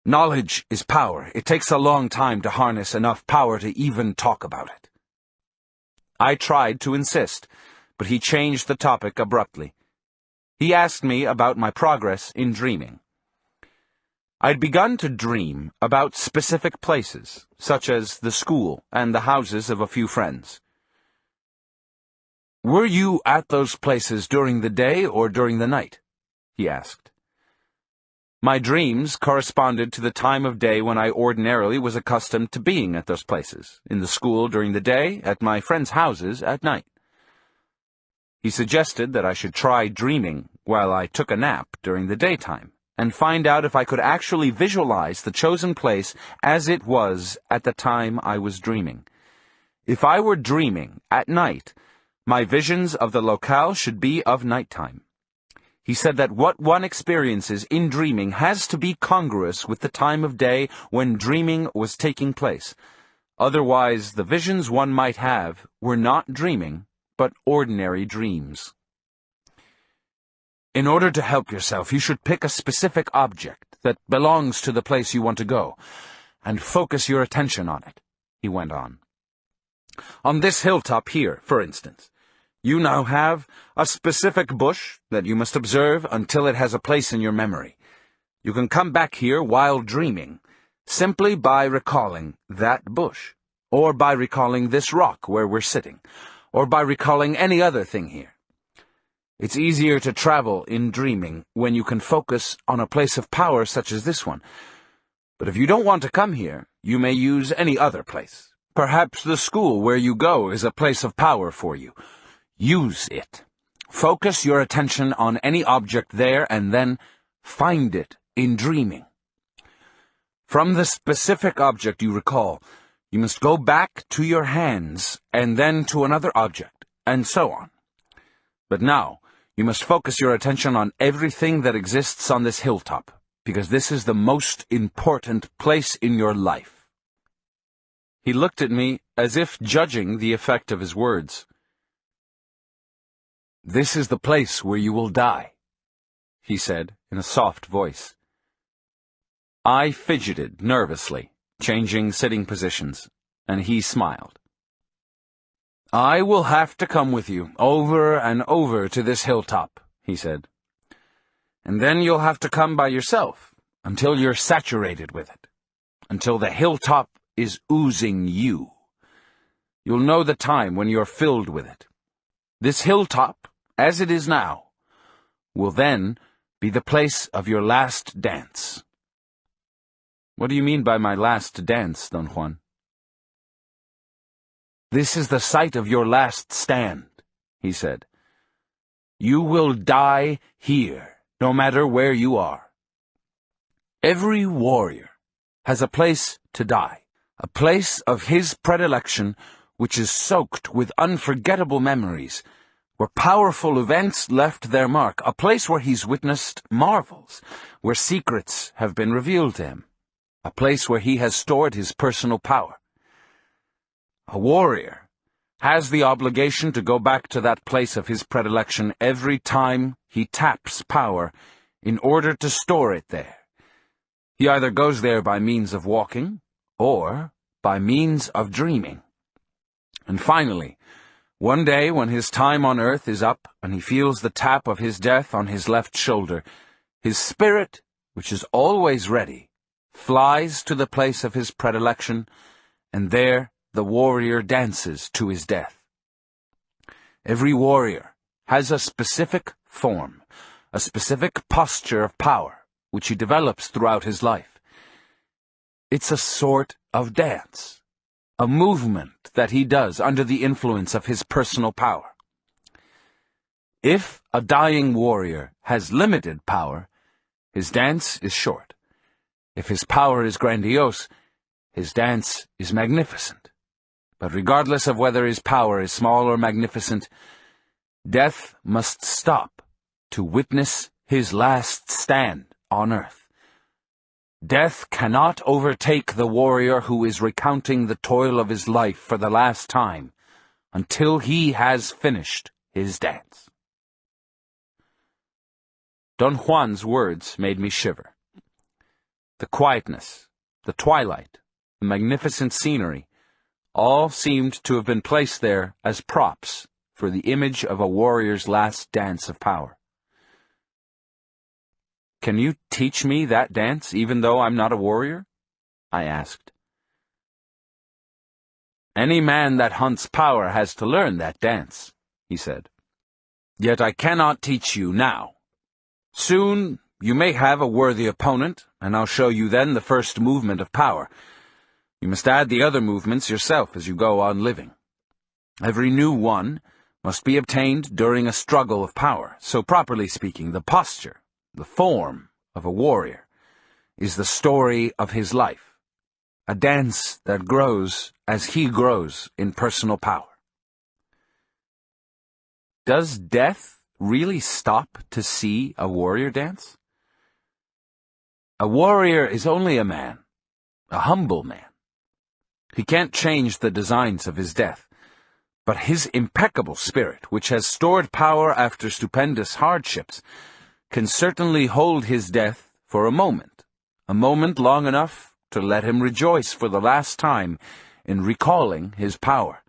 "Knowledge is power. It takes a long time to harness enough power to even talk about it." I tried to insist, but he changed the topic abruptly. He asked me about my progress in dreaming. I'd begun to dream about specific places, such as the school and the houses of a few friends. "Were you at those places during the day or during the night?" he asked. My dreams corresponded to the time of day when I ordinarily was accustomed to being at those places, in the school during the day, at my friends' houses at night. He suggested that I should try dreaming while I took a nap during the daytime, and find out if I could actually visualize the chosen place as it was at the time I was dreaming. If I were dreaming at night, my visions of the locale should be of nighttime. He said that what one experiences in dreaming has to be congruous with the time of day when dreaming was taking place. Otherwise, the visions one might have were not dreaming, but ordinary dreams. In order to help yourself, you should pick a specific object that belongs to the place you want to go, and focus your attention on it, he went on. On this hilltop here, for instance, you now have a specific bush that you must observe until it has a place in your memory. You can come back here while dreaming, simply by recalling that bush, or by recalling this rock where we're sitting, or by recalling any other thing here. It's easier to travel in dreaming when you can focus on a place of power such as this one. But if you don't want to come here, you may use any other place. Perhaps the school where you go is a place of power for you. Use it. Focus your attention on any object there and then find it in dreaming. From the specific object you recall, you must go back to your hands and then to another object, and so on. But now, you must focus your attention on everything that exists on this hilltop, because this is the most important place in your life. He looked at me as if judging the effect of his words. "This is the place where you will die," he said in a soft voice. I fidgeted nervously, changing sitting positions, and he smiled. "I will have to come with you, over and over to this hilltop," he said. "And then you'll have to come by yourself, until you're saturated with it, until the hilltop is oozing you. You'll know the time when you're filled with it. This hilltop, as it is now, will then be the place of your last dance." "What do you mean by my last dance, Don Juan?" "This is the site of your last stand," he said. "You will die here, no matter where you are. Every warrior has a place to die, a place of his predilection which is soaked with unforgettable memories, where powerful events left their mark, a place where he's witnessed marvels, where secrets have been revealed to him, a place where he has stored his personal power. A warrior has the obligation to go back to that place of his predilection every time he taps power in order to store it there. He either goes there by means of walking or by means of dreaming. And finally, one day when his time on earth is up and he feels the tap of his death on his left shoulder, his spirit, which is always ready, flies to the place of his predilection, and there the warrior dances to his death. Every warrior has a specific form, a specific posture of power, which he develops throughout his life. It's a sort of dance, a movement that he does under the influence of his personal power. If a dying warrior has limited power, his dance is short. If his power is grandiose, his dance is magnificent. But regardless of whether his power is small or magnificent, death must stop to witness his last stand on earth. Death cannot overtake the warrior who is recounting the toil of his life for the last time until he has finished his dance. Don Juan's words made me shiver. The quietness, the twilight, the magnificent scenery, all seemed to have been placed there as props for the image of a warrior's last dance of power. "Can you teach me that dance, even though I'm not a warrior?" I asked. "Any man that hunts power has to learn that dance," he said. "Yet I cannot teach you now. Soon You may have a worthy opponent, and I'll show you then the first movement of power. You must add the other movements yourself as you go on living. Every new one must be obtained during a struggle of power, so properly speaking, the posture, the form of a warrior, is the story of his life, a dance that grows as he grows in personal power. Does death really stop to see a warrior dance? A warrior is only a man, a humble man. He can't change the designs of his death, but his impeccable spirit, which has stored power after stupendous hardships, can certainly hold his death for a moment long enough to let him rejoice for the last time in recalling his power.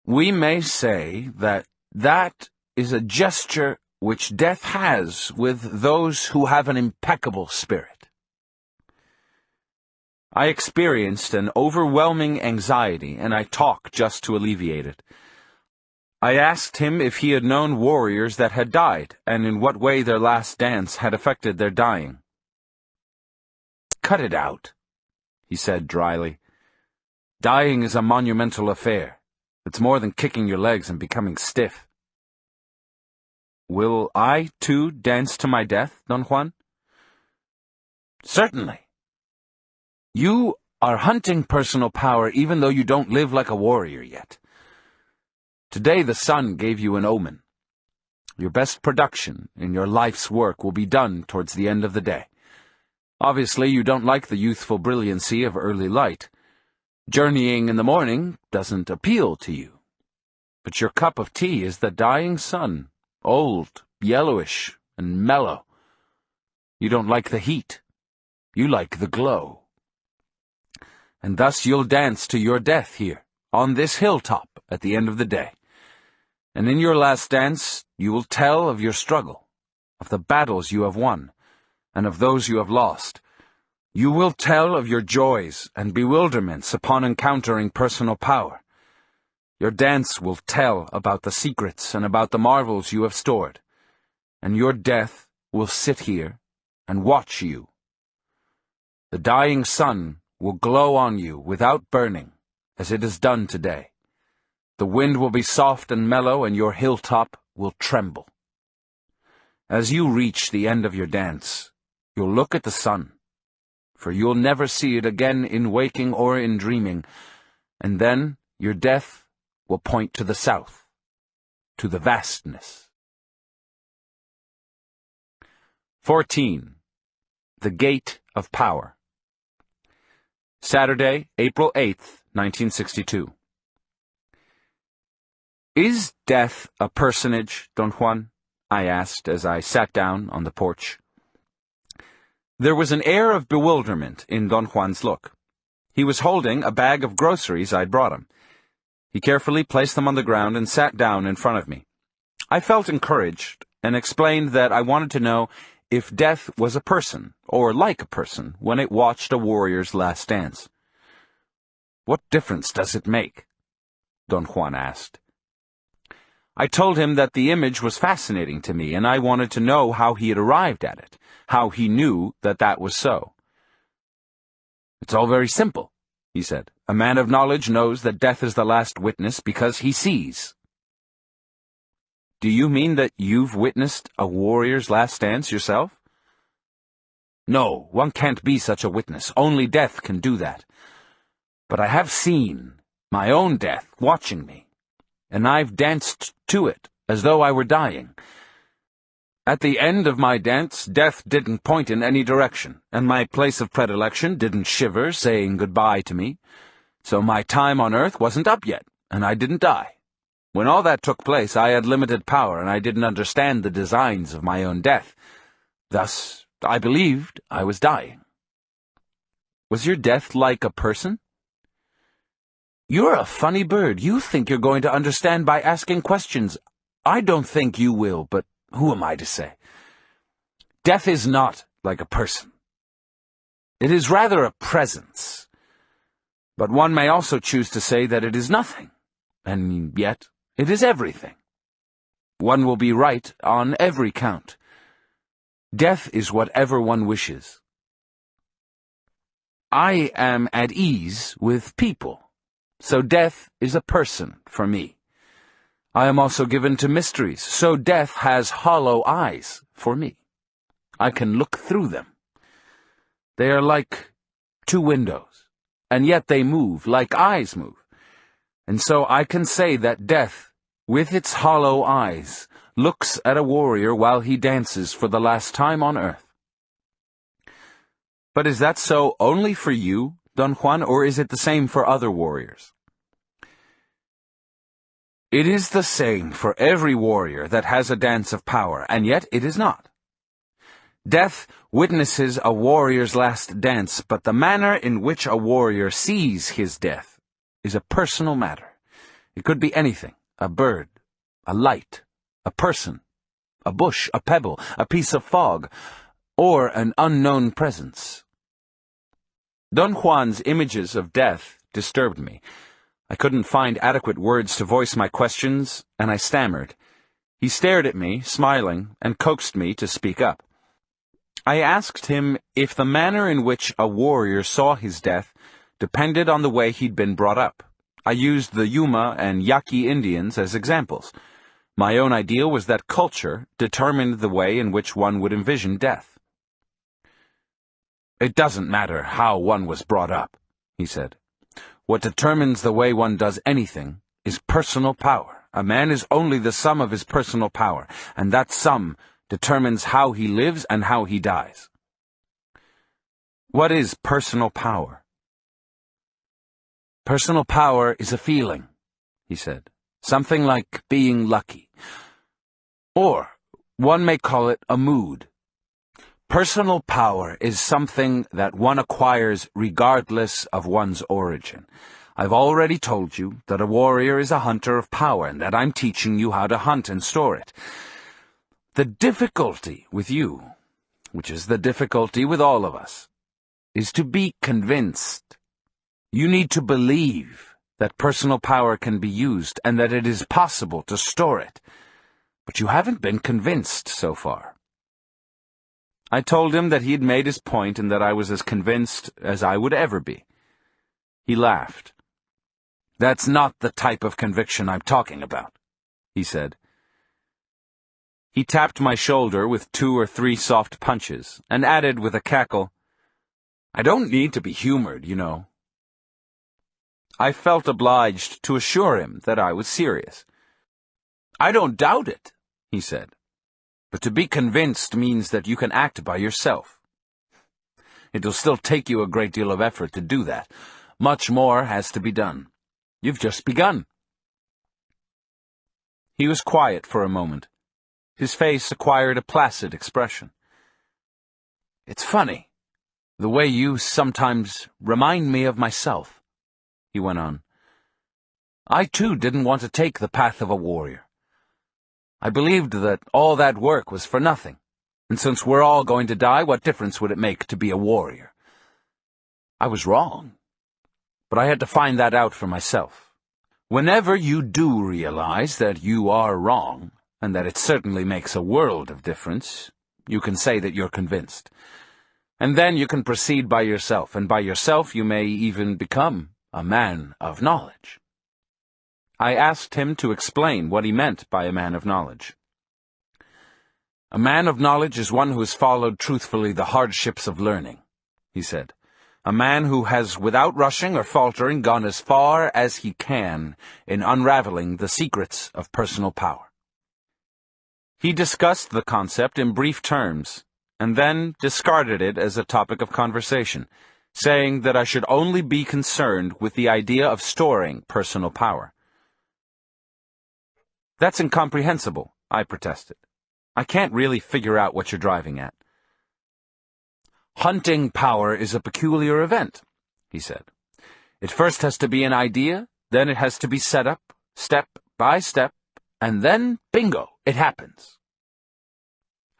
We may say that is a gesture which death has with those who have an impeccable spirit. I experienced an overwhelming anxiety, and I talked just to alleviate it. I asked him if he had known warriors that had died, and in what way their last dance had affected their dying. "Cut it out," he said dryly. "Dying is a monumental affair. It's more than kicking your legs and becoming stiff." "Will I, too, dance to my death, Don Juan?" "Certainly. You are hunting personal power even though you don't live like a warrior yet. Today the sun gave you an omen. Your best production in your life's work will be done towards the end of the day. Obviously you don't like the youthful brilliancy of early light. Journeying in the morning doesn't appeal to you. But your cup of tea is the dying sun, old, yellowish, and mellow. You don't like the heat. You like the glow. And thus you'll dance to your death here, on this hilltop, at the end of the day. And in your last dance, you will tell of your struggle, of the battles you have won, and of those you have lost. You will tell of your joys and bewilderments upon encountering personal power. Your dance will tell about the secrets and about the marvels you have stored. And your death will sit here and watch you. The dying sun will glow on you without burning, as it has done today. The wind will be soft and mellow, and your hilltop will tremble. As you reach the end of your dance, you'll look at the sun, for you'll never see it again in waking or in dreaming, and then your death will point to the south, to the vastness. 14. The Gate of Power. Saturday, April 8th, 1962. "Is death a personage, Don Juan?" I asked as I sat down on the porch. There was an air of bewilderment in Don Juan's look. He was holding a bag of groceries I'd brought him. He carefully placed them on the ground and sat down in front of me. I felt encouraged and explained that I wanted to know if death was a person, or like a person, when it watched a warrior's last dance. "What difference does it make?" Don Juan asked. I told him that the image was fascinating to me, and I wanted to know how he had arrived at it, how he knew that that was so. "It's all very simple," he said. "A man of knowledge knows that death is the last witness because he sees." "Do you mean that you've witnessed a warrior's last dance yourself?" "No, one can't be such a witness. Only death can do that. But I have seen my own death watching me, and I've danced to it as though I were dying. At the end of my dance, death didn't point in any direction, and my place of predilection didn't shiver, saying goodbye to me. So my time on earth wasn't up yet, and I didn't die. When all that took place, I had limited power, and I didn't understand the designs of my own death. Thus, I believed I was dying." "Was your death like a person?" "You're a funny bird. You think you're going to understand by asking questions. I don't think you will, but who am I to say? Death is not like a person. It is rather a presence. But one may also choose to say that it is nothing, and yet it is everything. One will be right on every count. Death is whatever one wishes. I am at ease with people, so death is a person for me. I am also given to mysteries, so death has hollow eyes for me. I can look through them. They are like two windows, and yet they move like eyes move. And so I can say that death, with its hollow eyes, looks at a warrior while he dances for the last time on earth. But is that so only for you, Don Juan, or is it the same for other warriors? It is the same for every warrior that has a dance of power, and yet it is not. Death witnesses a warrior's last dance, but the manner in which a warrior sees his death is a personal matter. It could be anything: a bird, a light, a person, a bush, a pebble, a piece of fog, or an unknown presence. Don Juan's images of death disturbed me. I couldn't find adequate words to voice my questions, and I stammered. He stared at me, smiling, and coaxed me to speak up. I asked him if the manner in which a warrior saw his death depended on the way he'd been brought up. I used the Yuma and Yaqui Indians as examples. My own idea was that culture determined the way in which one would envision death. "It doesn't matter how one was brought up," he said. "What determines the way one does anything is personal power. A man is only the sum of his personal power, and that sum determines how he lives and how he dies." What is personal power? Personal power is a feeling, he said. Something like being lucky. Or one may call it a mood. Personal power is something that one acquires regardless of one's origin. I've already told you that a warrior is a hunter of power, and that I'm teaching you how to hunt and store it. The difficulty with you, which is the difficulty with all of us, is to be convinced. You need to believe that personal power can be used and that it is possible to store it. But you haven't been convinced so far. I told him that he had made his point and that I was as convinced as I would ever be. He laughed. "That's not the type of conviction I'm talking about," he said. He tapped my shoulder with 2 or 3 soft punches, and added with a cackle, "I don't need to be humored, you know." I felt obliged to assure him that I was serious. "I don't doubt it," he said. "But to be convinced means that you can act by yourself. It'll still take you a great deal of effort to do that. Much more has to be done. You've just begun." He was quiet for a moment. His face acquired a placid expression. "It's funny, the way you sometimes remind me of myself," he went on. "I too didn't want to take the path of a warrior. I believed that all that work was for nothing, and since we're all going to die, what difference would it make to be a warrior? I was wrong, but I had to find that out for myself. Whenever you do realize that you are wrong, and that it certainly makes a world of difference, you can say that you're convinced. And then you can proceed by yourself, and by yourself you may even become a man of knowledge." I asked him to explain what he meant by a man of knowledge. "A man of knowledge is one who has followed truthfully the hardships of learning," he said. "A man who has, without rushing or faltering, gone as far as he can in unraveling the secrets of personal power." He discussed the concept in brief terms, and then discarded it as a topic of conversation, saying that I should only be concerned with the idea of storing personal power. "That's incomprehensible," I protested. "I can't really figure out what you're driving at." "Hunting power is a peculiar event," he said. "It first has to be an idea, then it has to be set up, step by step, and then, bingo, it happens."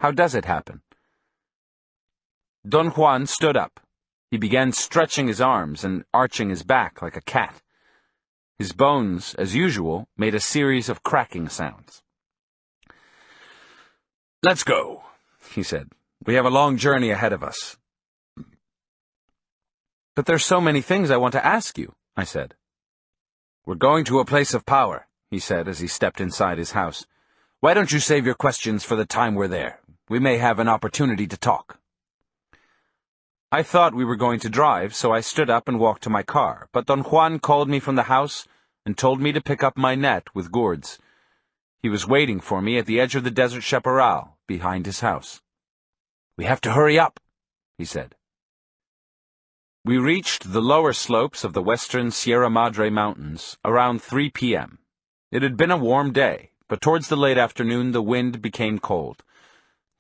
"How does it happen?" Don Juan stood up. He began stretching his arms and arching his back like a cat. His bones, as usual, made a series of cracking sounds. "Let's go," he said. We have a long journey ahead of us. But there's so many things I want to ask you, I said. We're going to a place of power, he said as he stepped inside his house. Why don't you save your questions for the time we're there? We may have an opportunity to talk. I thought we were going to drive, so I stood up and walked to my car, but Don Juan called me from the house and told me to pick up my net with gourds. He was waiting for me at the edge of the desert chaparral, behind his house. We have to hurry up, he said. We reached the lower slopes of the western Sierra Madre Mountains around 3 p.m. It had been a warm day, but towards the late afternoon the wind became cold.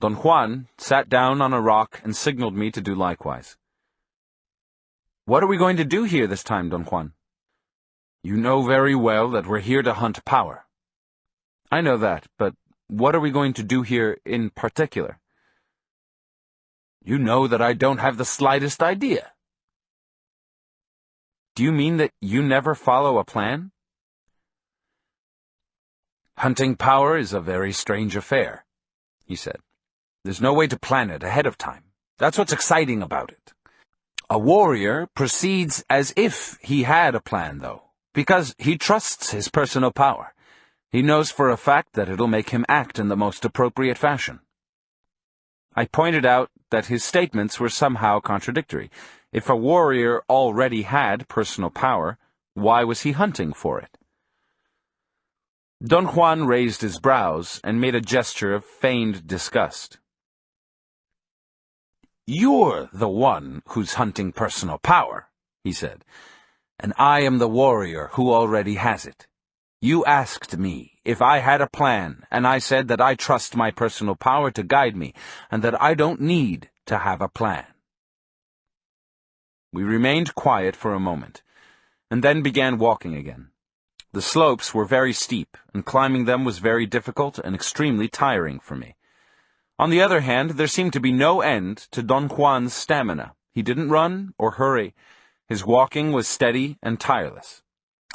Don Juan sat down on a rock and signaled me to do likewise. What are we going to do here this time, Don Juan? You know very well that we're here to hunt power. I know that, but what are we going to do here in particular? You know that I don't have the slightest idea. Do you mean that you never follow a plan? Hunting power is a very strange affair, he said. There's no way to plan it ahead of time. That's what's exciting about it. A warrior proceeds as if he had a plan, though, because he trusts his personal power. He knows for a fact that it'll make him act in the most appropriate fashion. I pointed out that his statements were somehow contradictory. If a warrior already had personal power, why was he hunting for it? Don Juan raised his brows and made a gesture of feigned disgust. You're the one who's hunting personal power, he said, and I am the warrior who already has it. You asked me if I had a plan, and I said that I trust my personal power to guide me, and that I don't need to have a plan. We remained quiet for a moment, and then began walking again. The slopes were very steep, and climbing them was very difficult and extremely tiring for me. On the other hand, there seemed to be no end to Don Juan's stamina. He didn't run or hurry. His walking was steady and tireless.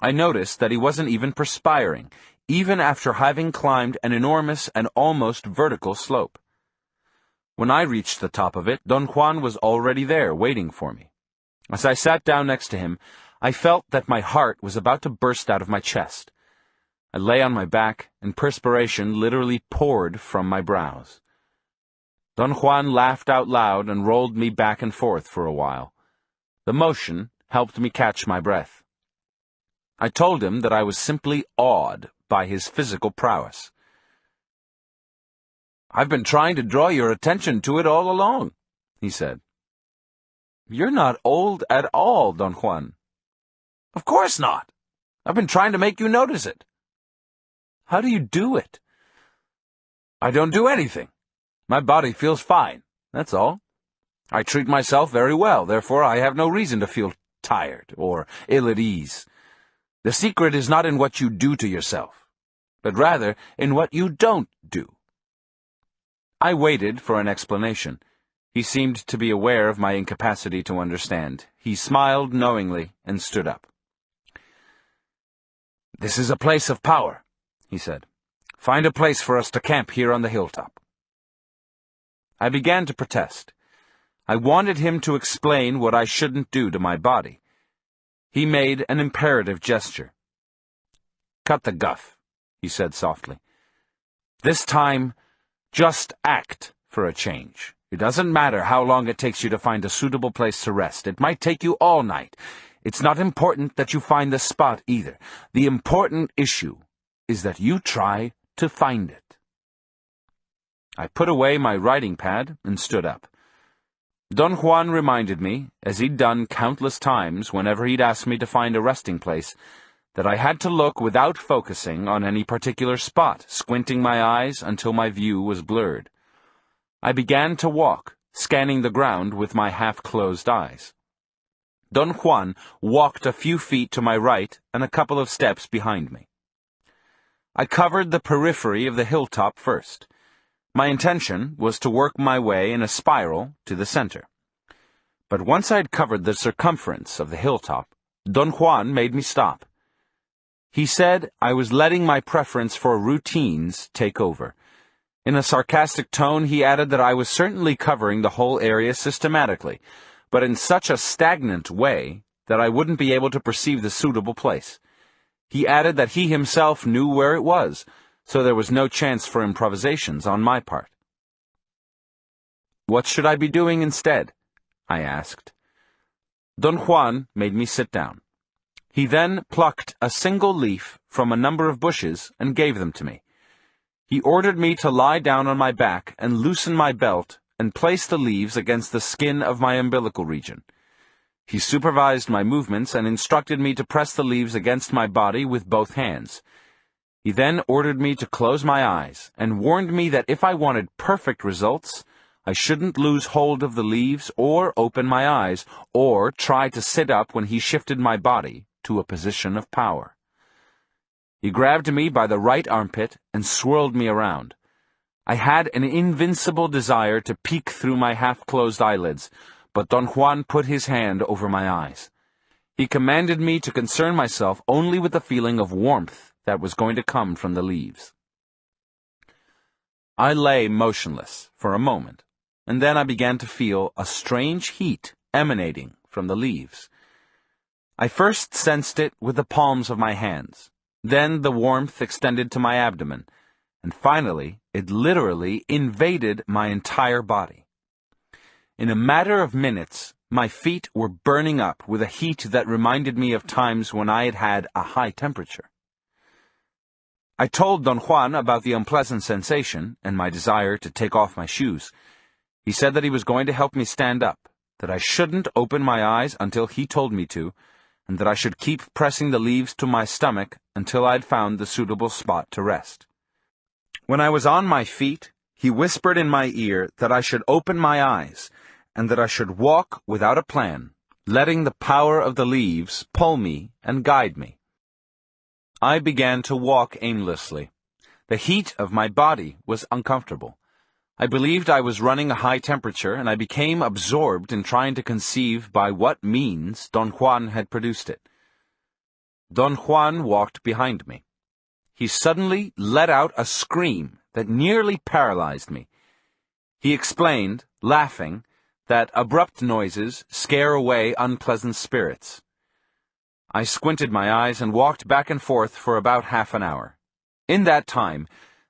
I noticed that he wasn't even perspiring, even after having climbed an enormous and almost vertical slope. When I reached the top of it, Don Juan was already there, waiting for me. As I sat down next to him, I felt that my heart was about to burst out of my chest. I lay on my back, and perspiration literally poured from my brows. Don Juan laughed out loud and rolled me back and forth for a while. The motion helped me catch my breath. I told him that I was simply awed by his physical prowess. I've been trying to draw your attention to it all along, he said. You're not old at all, Don Juan. Of course not. I've been trying to make you notice it. How do you do it? I don't do anything. My body feels fine, that's all. I treat myself very well, therefore I have no reason to feel tired or ill at ease. The secret is not in what you do to yourself, but rather in what you don't do. I waited for an explanation. He seemed to be aware of my incapacity to understand. He smiled knowingly and stood up. This is a place of power, he said. Find a place for us to camp here on the hilltop. I began to protest. I wanted him to explain what I shouldn't do to my body. He made an imperative gesture. Cut the guff, he said softly. This time, just act for a change. It doesn't matter how long it takes you to find a suitable place to rest. It might take you all night. It's not important that you find the spot either. The important issue is that you try to find it. I put away my writing pad and stood up. Don Juan reminded me, as he'd done countless times whenever he'd asked me to find a resting place, that I had to look without focusing on any particular spot, squinting my eyes until my view was blurred. I began to walk, scanning the ground with my half-closed eyes. Don Juan walked a few feet to my right and a couple of steps behind me. I covered the periphery of the hilltop first. My intention was to work my way in a spiral to the center. But once I'd covered the circumference of the hilltop, Don Juan made me stop. He said I was letting my preference for routines take over. In a sarcastic tone, he added that I was certainly covering the whole area systematically, but in such a stagnant way that I wouldn't be able to perceive the suitable place. He added that he himself knew where it was, so there was no chance for improvisations on my part. What should I be doing instead? I asked. Don Juan made me sit down. He then plucked a single leaf from a number of bushes and gave them to me. He ordered me to lie down on my back and loosen my belt and place the leaves against the skin of my umbilical region. He supervised my movements and instructed me to press the leaves against my body with both hands. He then ordered me to close my eyes and warned me that if I wanted perfect results, I shouldn't lose hold of the leaves or open my eyes or try to sit up when he shifted my body to a position of power. He grabbed me by the right armpit and swirled me around. I had an invincible desire to peek through my half-closed eyelids, but Don Juan put his hand over my eyes. He commanded me to concern myself only with the feeling of warmth that was going to come from the leaves. I lay motionless for a moment, and then I began to feel a strange heat emanating from the leaves. I first sensed it with the palms of my hands. Then the warmth extended to my abdomen, and finally it literally invaded my entire body. In a matter of minutes, my feet were burning up with a heat that reminded me of times when I had had a high temperature. I told Don Juan about the unpleasant sensation and my desire to take off my shoes. He said that he was going to help me stand up, that I shouldn't open my eyes until he told me to, and that I should keep pressing the leaves to my stomach until I'd found the suitable spot to rest. When I was on my feet, he whispered in my ear that I should open my eyes, and that I should walk without a plan, letting the power of the leaves pull me and guide me. I began to walk aimlessly. The heat of my body was uncomfortable. I believed I was running a high temperature, and I became absorbed in trying to conceive by what means Don Juan had produced it. Don Juan walked behind me. He suddenly let out a scream that nearly paralyzed me. He explained, laughing, that abrupt noises scare away unpleasant spirits. I squinted my eyes and walked back and forth for about half an hour. In that time,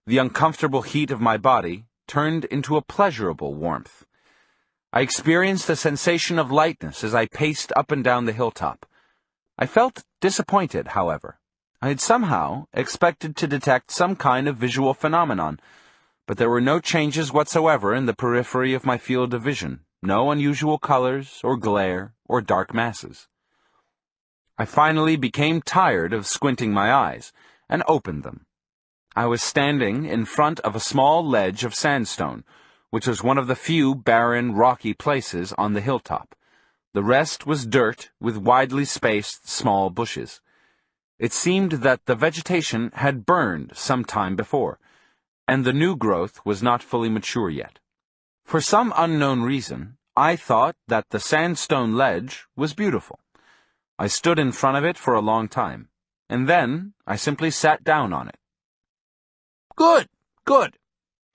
the uncomfortable heat of my body turned into a pleasurable warmth. I experienced a sensation of lightness as I paced up and down the hilltop. I felt disappointed, however. I had somehow expected to detect some kind of visual phenomenon, but there were no changes whatsoever in the periphery of my field of vision, no unusual colors or glare or dark masses. I finally became tired of squinting my eyes and opened them. I was standing in front of a small ledge of sandstone, which was one of the few barren, rocky places on the hilltop. The rest was dirt with widely spaced small bushes. It seemed that the vegetation had burned some time before, and the new growth was not fully mature yet. For some unknown reason, I thought that the sandstone ledge was beautiful. I stood in front of it for a long time, and then I simply sat down on it. "Good, good,"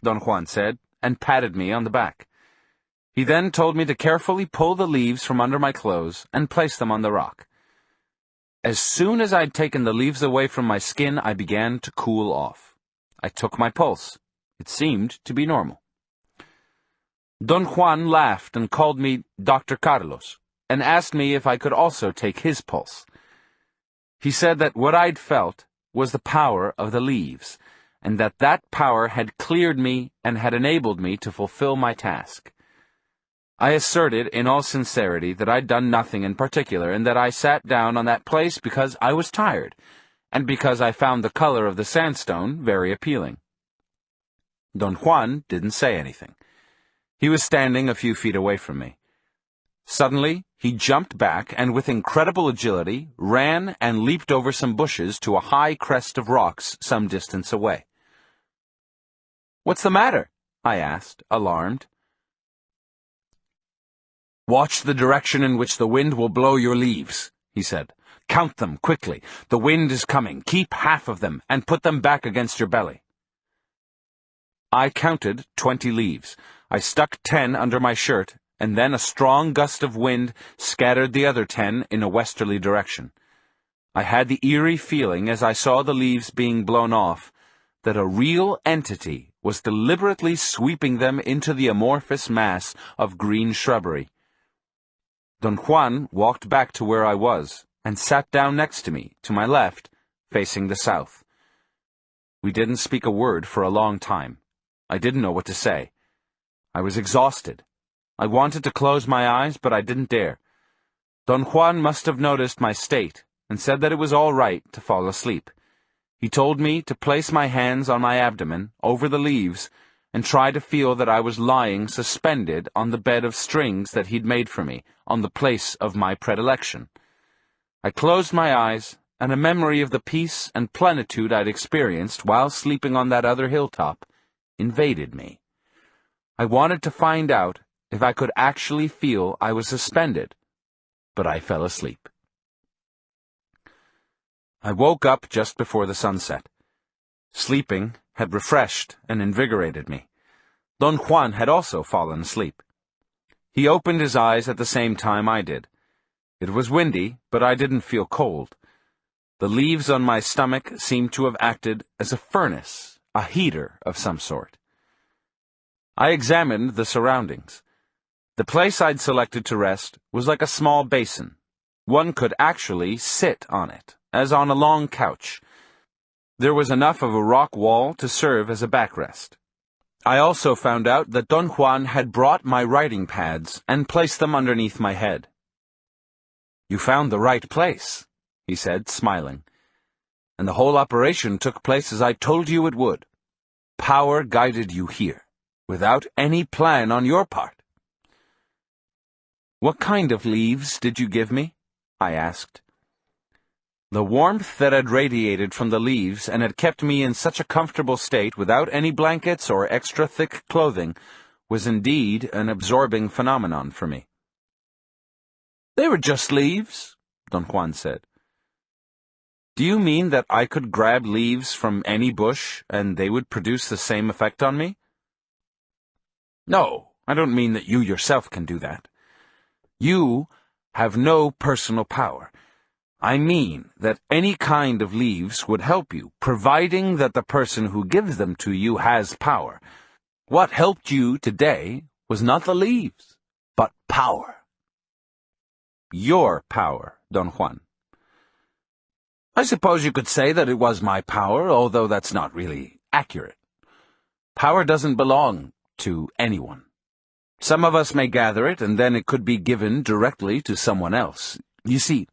Don Juan said, and patted me on the back. He then told me to carefully pull the leaves from under my clothes and place them on the rock. As soon as I'd taken the leaves away from my skin, I began to cool off. I took my pulse. It seemed to be normal. Don Juan laughed and called me Dr. Carlos, and asked me if I could also take his pulse. He said that what I'd felt was the power of the leaves, and that power had cleared me and had enabled me to fulfill my task. I asserted in all sincerity that I'd done nothing in particular, and that I sat down on that place because I was tired, and because I found the color of the sandstone very appealing. Don Juan didn't say anything. He was standing a few feet away from me. Suddenly, he jumped back and with incredible agility ran and leaped over some bushes to a high crest of rocks some distance away. "What's the matter?" I asked, alarmed. "Watch the direction in which the wind will blow your leaves," he said. "Count them quickly. The wind is coming. Keep half of them and put them back against your belly." I counted 20 leaves. I stuck 10 under my shirt, and then a strong gust of wind scattered the other 10 in a westerly direction. I had the eerie feeling, as I saw the leaves being blown off, that a real entity was deliberately sweeping them into the amorphous mass of green shrubbery. Don Juan walked back to where I was, and sat down next to me, to my left, facing the south. We didn't speak a word for a long time. I didn't know what to say. I was exhausted. I wanted to close my eyes, but I didn't dare. Don Juan must have noticed my state, and said that it was all right to fall asleep. He told me to place my hands on my abdomen, over the leaves, and try to feel that I was lying suspended on the bed of strings that he'd made for me, on the place of my predilection. I closed my eyes, and a memory of the peace and plenitude I'd experienced while sleeping on that other hilltop invaded me. I wanted to find out if I could actually feel I was suspended, but I fell asleep. I woke up just before the sunset. Sleeping had refreshed and invigorated me. Don Juan had also fallen asleep. He opened his eyes at the same time I did. It was windy, but I didn't feel cold. The leaves on my stomach seemed to have acted as a furnace, a heater of some sort. I examined the surroundings. The place I'd selected to rest was like a small basin. One could actually sit on it, as on a long couch. There was enough of a rock wall to serve as a backrest. I also found out that Don Juan had brought my writing pads and placed them underneath my head. "You found the right place," he said, smiling. "And the whole operation took place as I told you it would. Power guided you here, without any plan on your part." "What kind of leaves did you give me?" I asked. The warmth that had radiated from the leaves and had kept me in such a comfortable state without any blankets or extra thick clothing was indeed an absorbing phenomenon for me. "They were just leaves," Don Juan said. "Do you mean that I could grab leaves from any bush and they would produce the same effect on me?" "No, I don't mean that you yourself can do that. You have no personal power. I mean that any kind of leaves would help you, providing that the person who gives them to you has power. What helped you today was not the leaves, but power." "Your power, Don Juan." "I suppose you could say that it was my power, although that's not really accurate. Power doesn't belong to anyone. Some of us may gather it, and then it could be given directly to someone else. You see,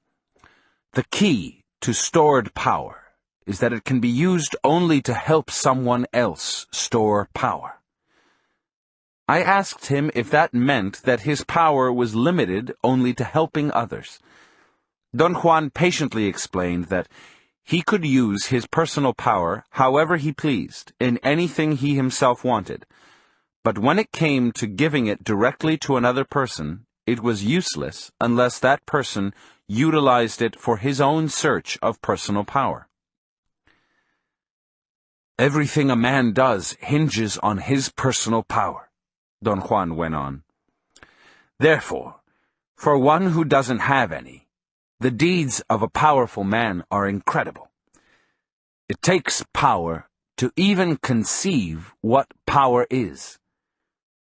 the key to stored power is that it can be used only to help someone else store power." I asked him if that meant that his power was limited only to helping others. Don Juan patiently explained that he could use his personal power however he pleased, in anything he himself wanted. But when it came to giving it directly to another person, it was useless unless that person utilized it for his own search of personal power. "Everything a man does hinges on his personal power," Don Juan went on. "Therefore, for one who doesn't have any, the deeds of a powerful man are incredible. It takes power to even conceive what power is.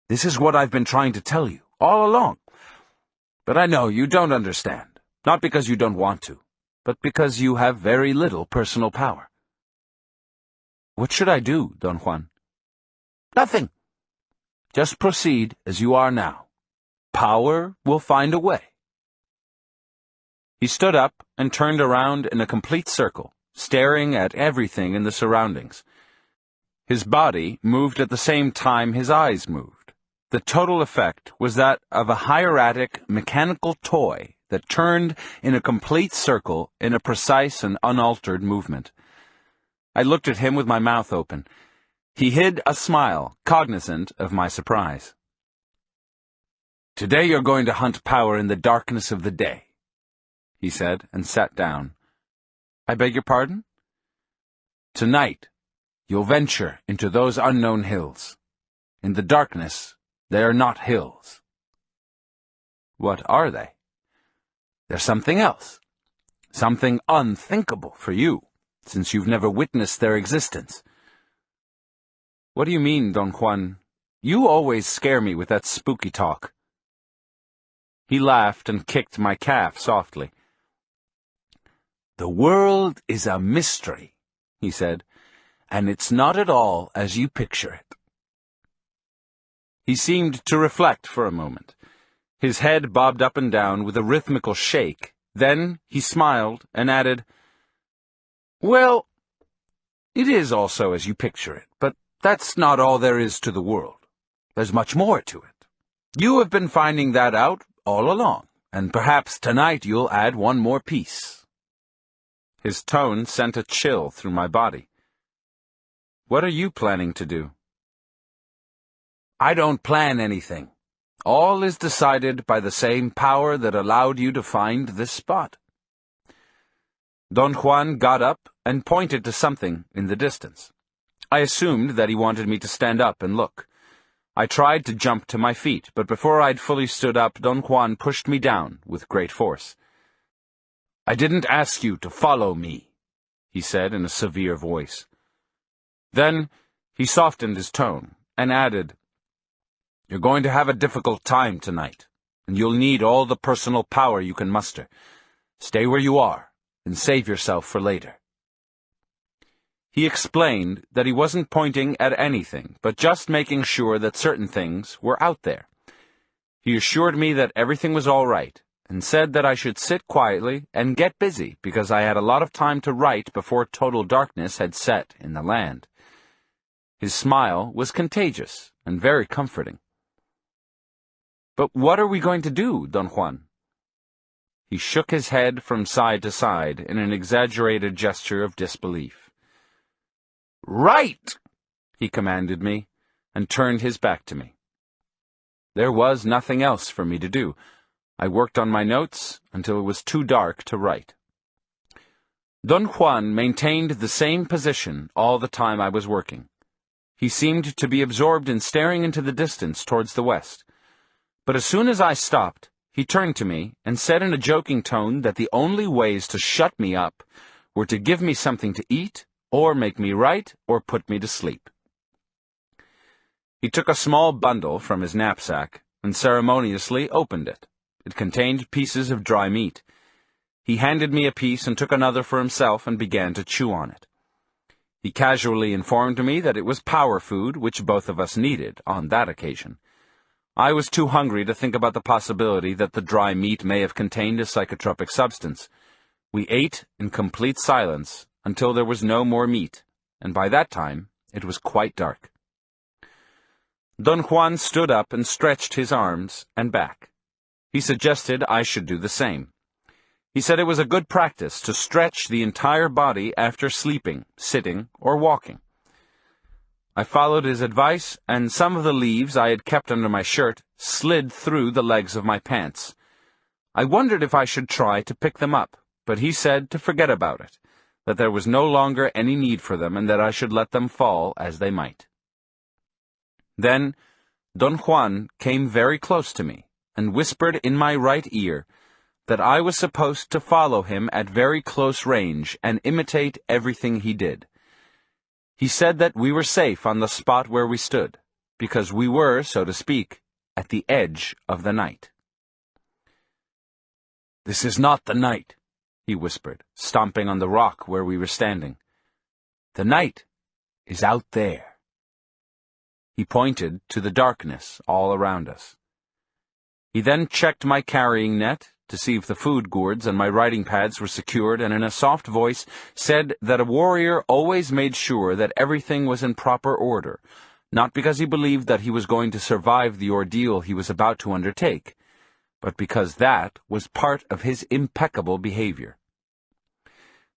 This is what I've been trying to tell you all along. But I know you don't understand. Not because you don't want to, but because you have very little personal power." "What should I do, Don Juan?" "Nothing. Just proceed as you are now. Power will find a way." He stood up and turned around in a complete circle, staring at everything in the surroundings. His body moved at the same time his eyes moved. The total effect was that of a hieratic mechanical toy that turned in a complete circle in a precise and unaltered movement. I looked at him with my mouth open. He hid a smile, cognizant of my surprise. "Today you're going to hunt power in the darkness of the day," he said, and sat down. "I beg your pardon?" "Tonight, You'll venture into those unknown hills. In the darkness, they are not hills. What are they? They're something else. Something unthinkable for you, since you've never witnessed their existence. What do you mean, Don Juan? You always scare me with that spooky talk. He laughed and kicked my calf softly. The world is a mystery, he said, and it's not at all as you picture it. He seemed to reflect for a moment. His head bobbed up and down with a rhythmical shake. Then he smiled and added, Well, it is also as you picture it, but that's not all there is to the world. There's much more to it. You have been finding that out all along, and perhaps tonight you'll add one more piece. His tone sent a chill through my body. What are you planning to do? I don't plan anything. All is decided by the same power that allowed you to find this spot. Don Juan got up and pointed to something in the distance. I assumed that he wanted me to stand up and look. I tried to jump to my feet, but before I'd fully stood up, Don Juan pushed me down with great force. I didn't ask you to follow me, he said in a severe voice. Then he softened his tone and added, You're going to have a difficult time tonight, and you'll need all the personal power you can muster. Stay where you are and save yourself for later. He explained that he wasn't pointing at anything, but just making sure that certain things were out there. He assured me that everything was all right, and said that I should sit quietly and get busy because I had a lot of time to write before total darkness had set in the land. His smile was contagious and very comforting. But what are we going to do, Don Juan? He shook his head from side to side in an exaggerated gesture of disbelief. Write! He commanded me, and turned his back to me. There was nothing else for me to do. I worked on my notes until it was too dark to write. Don Juan maintained the same position all the time I was working. He seemed to be absorbed in staring into the distance towards the west. But as soon as I stopped, he turned to me and said in a joking tone that the only ways to shut me up were to give me something to eat, or make me write, or put me to sleep. He took a small bundle from his knapsack and ceremoniously opened it. It contained pieces of dry meat. He handed me a piece and took another for himself and began to chew on it. He casually informed me that it was power food, which both of us needed on that occasion. I was too hungry to think about the possibility that the dry meat may have contained a psychotropic substance. We ate in complete silence until there was no more meat, and by that time it was quite dark. Don Juan stood up and stretched his arms and back. He suggested I should do the same. He said it was a good practice to stretch the entire body after sleeping, sitting, or walking. I followed his advice, and some of the leaves I had kept under my shirt slid through the legs of my pants. I wondered if I should try to pick them up, but he said to forget about it, that there was no longer any need for them, and that I should let them fall as they might. Then Don Juan came very close to me, and whispered in my right ear that I was supposed to follow him at very close range and imitate everything he did. He said that we were safe on the spot where we stood, because we were, so to speak, at the edge of the night. This is not the night, he whispered, stomping on the rock where we were standing. The night is out there. He pointed to the darkness all around us. He then checked my carrying net to see if the food gourds and my writing pads were secured, and in a soft voice said that a warrior always made sure that everything was in proper order, not because he believed that he was going to survive the ordeal he was about to undertake, but because that was part of his impeccable behavior.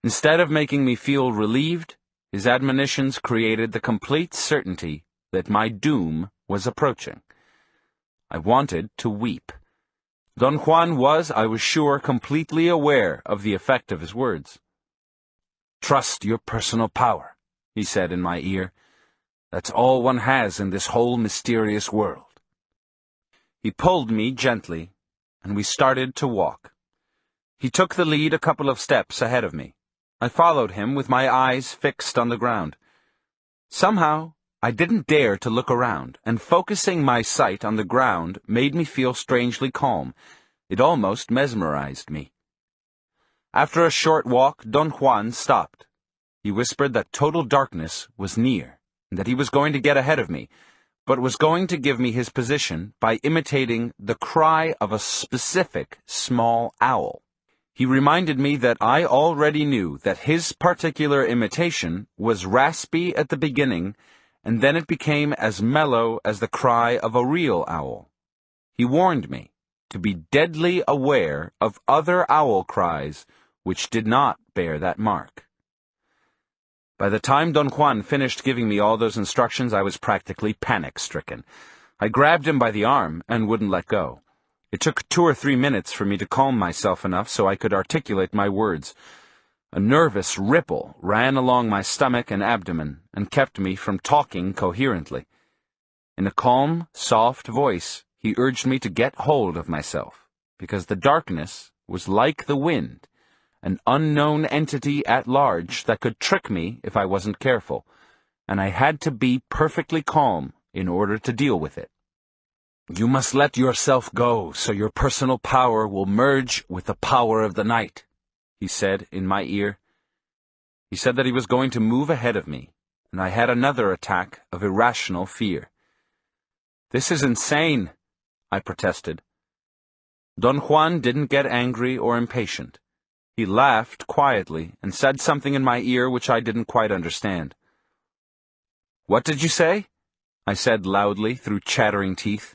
Instead of making me feel relieved, his admonitions created the complete certainty that my doom was approaching. I wanted to weep. Don Juan was, I was sure, completely aware of the effect of his words. Trust your personal power, he said in my ear. That's all one has in this whole mysterious world. He pulled me gently, and we started to walk. He took the lead a couple of steps ahead of me. I followed him with my eyes fixed on the ground. Somehow, I didn't dare to look around, and focusing my sight on the ground made me feel strangely calm. It almost mesmerized me. After a short walk, Don Juan stopped. He whispered that total darkness was near, and that he was going to get ahead of me, but was going to give me his position by imitating the cry of a specific small owl. He reminded me that I already knew that his particular imitation was raspy at the beginning, and then it became as mellow as the cry of a real owl. He warned me to be deadly aware of other owl cries which did not bear that mark. By the time Don Juan finished giving me all those instructions, I was practically panic-stricken. I grabbed him by the arm and wouldn't let go. It took 2 or 3 minutes for me to calm myself enough so I could articulate my words. A nervous ripple ran along my stomach and abdomen and kept me from talking coherently. In a calm, soft voice, he urged me to get hold of myself, because the darkness was like the wind, an unknown entity at large that could trick me if I wasn't careful, and I had to be perfectly calm in order to deal with it. You must let yourself go so your personal power will merge with the power of the night, he said in my ear. He said that he was going to move ahead of me, and I had another attack of irrational fear. This is insane, I protested. Don Juan didn't get angry or impatient. He laughed quietly and said something in my ear which I didn't quite understand. What did you say? I said loudly through chattering teeth.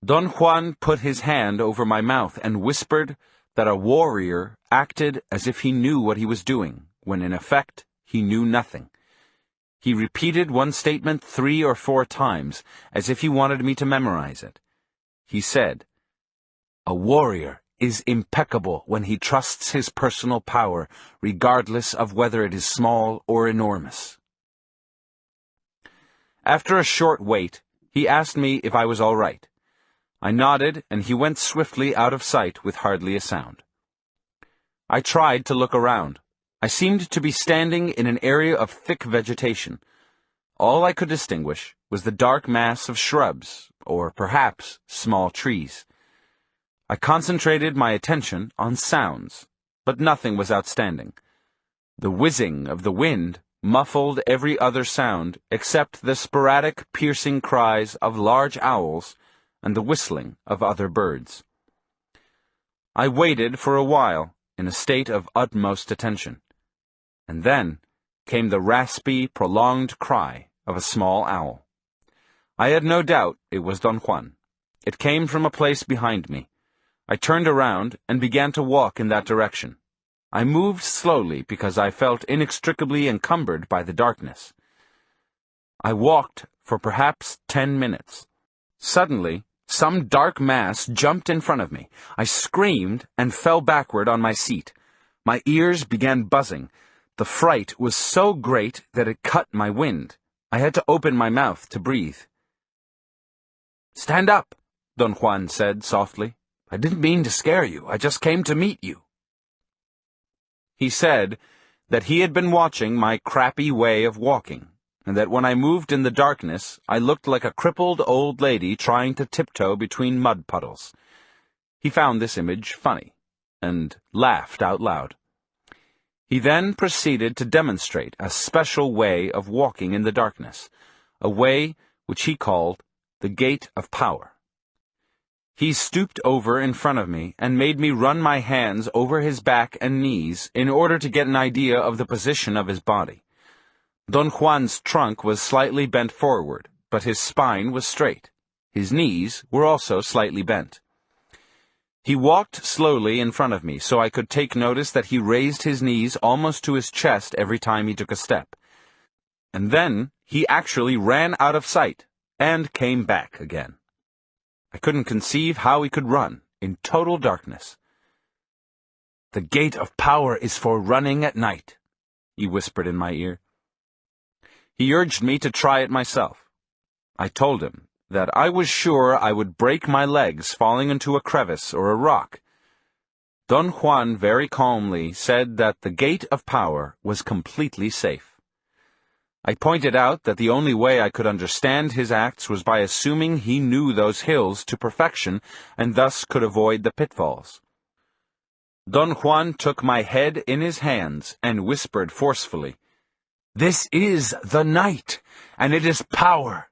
Don Juan put his hand over my mouth and whispered that a warrior acted as if he knew what he was doing, when in effect he knew nothing. He repeated one statement 3 or 4 times, as if he wanted me to memorize it. He said, "A warrior is impeccable when he trusts his personal power, regardless of whether it is small or enormous." After a short wait, he asked me if I was all right. I nodded, and he went swiftly out of sight with hardly a sound. I tried to look around. I seemed to be standing in an area of thick vegetation. All I could distinguish was the dark mass of shrubs, or perhaps small trees. I concentrated my attention on sounds, but nothing was outstanding. The whizzing of the wind muffled every other sound except the sporadic piercing cries of large owls and the whistling of other birds. I waited for a while in a state of utmost attention, and then came the raspy, prolonged cry of a small owl. I had no doubt it was Don Juan. It came from a place behind me. I turned around and began to walk in that direction. I moved slowly because I felt inextricably encumbered by the darkness. I walked for perhaps 10 minutes. Suddenly, some dark mass jumped in front of me. I screamed and fell backward on my seat. My ears began buzzing. The fright was so great that it cut my wind. I had to open my mouth to breathe. "Stand up," Don Juan said softly. "I didn't mean to scare you. I just came to meet you." He said that he had been watching my crappy way of walking, and that when I moved in the darkness, I looked like a crippled old lady trying to tiptoe between mud puddles. He found this image funny, and laughed out loud. He then proceeded to demonstrate a special way of walking in the darkness, a way which he called the gate of power. He stooped over in front of me and made me run my hands over his back and knees in order to get an idea of the position of his body. Don Juan's trunk was slightly bent forward, but his spine was straight. His knees were also slightly bent. He walked slowly in front of me, so I could take notice that he raised his knees almost to his chest every time he took a step. And then he actually ran out of sight and came back again. I couldn't conceive how he could run in total darkness. "The gate of power is for running at night," he whispered in my ear. He urged me to try it myself. I told him that I was sure I would break my legs falling into a crevice or a rock. Don Juan very calmly said that the gate of power was completely safe. I pointed out that the only way I could understand his acts was by assuming he knew those hills to perfection and thus could avoid the pitfalls. Don Juan took my head in his hands and whispered forcefully, "This is the night, and it is power."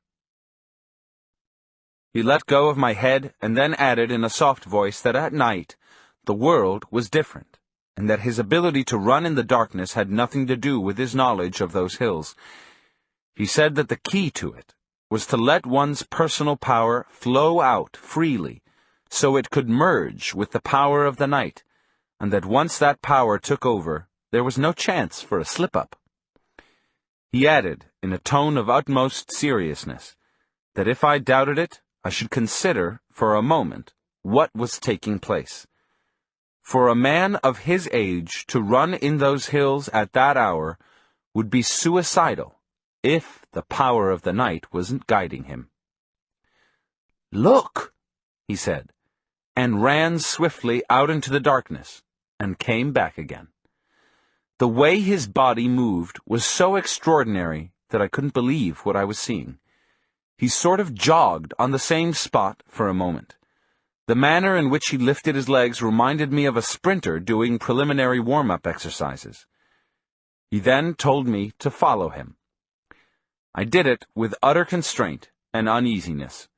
He let go of my head and then added in a soft voice that at night the world was different, and that his ability to run in the darkness had nothing to do with his knowledge of those hills. He said that the key to it was to let one's personal power flow out freely, so it could merge with the power of the night, and that once that power took over, there was no chance for a slip-up. He added, in a tone of utmost seriousness, that if I doubted it, I should consider, for a moment, what was taking place. For a man of his age to run in those hills at that hour would be suicidal if the power of the night wasn't guiding him. "Look," he said, and ran swiftly out into the darkness, and came back again. The way his body moved was so extraordinary that I couldn't believe what I was seeing. He sort of jogged on the same spot for a moment. The manner in which he lifted his legs reminded me of a sprinter doing preliminary warm-up exercises. He then told me to follow him. I did it with utter constraint and uneasiness.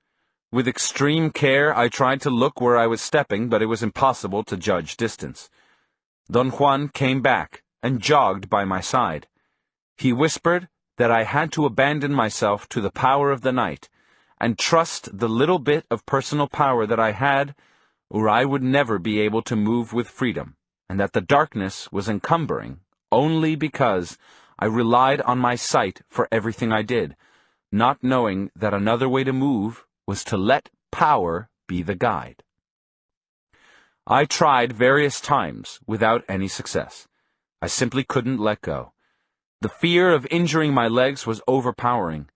With extreme care, I tried to look where I was stepping, but it was impossible to judge distance. Don Juan came back and jogged by my side. He whispered that I had to abandon myself to the power of the night and trust the little bit of personal power that I had, or I would never be able to move with freedom, and that the darkness was encumbering only because I relied on my sight for everything I did, not knowing that another way to move was to let power be the guide. I tried various times without any success. I simply couldn't let go. The fear of injuring my legs was overpowering.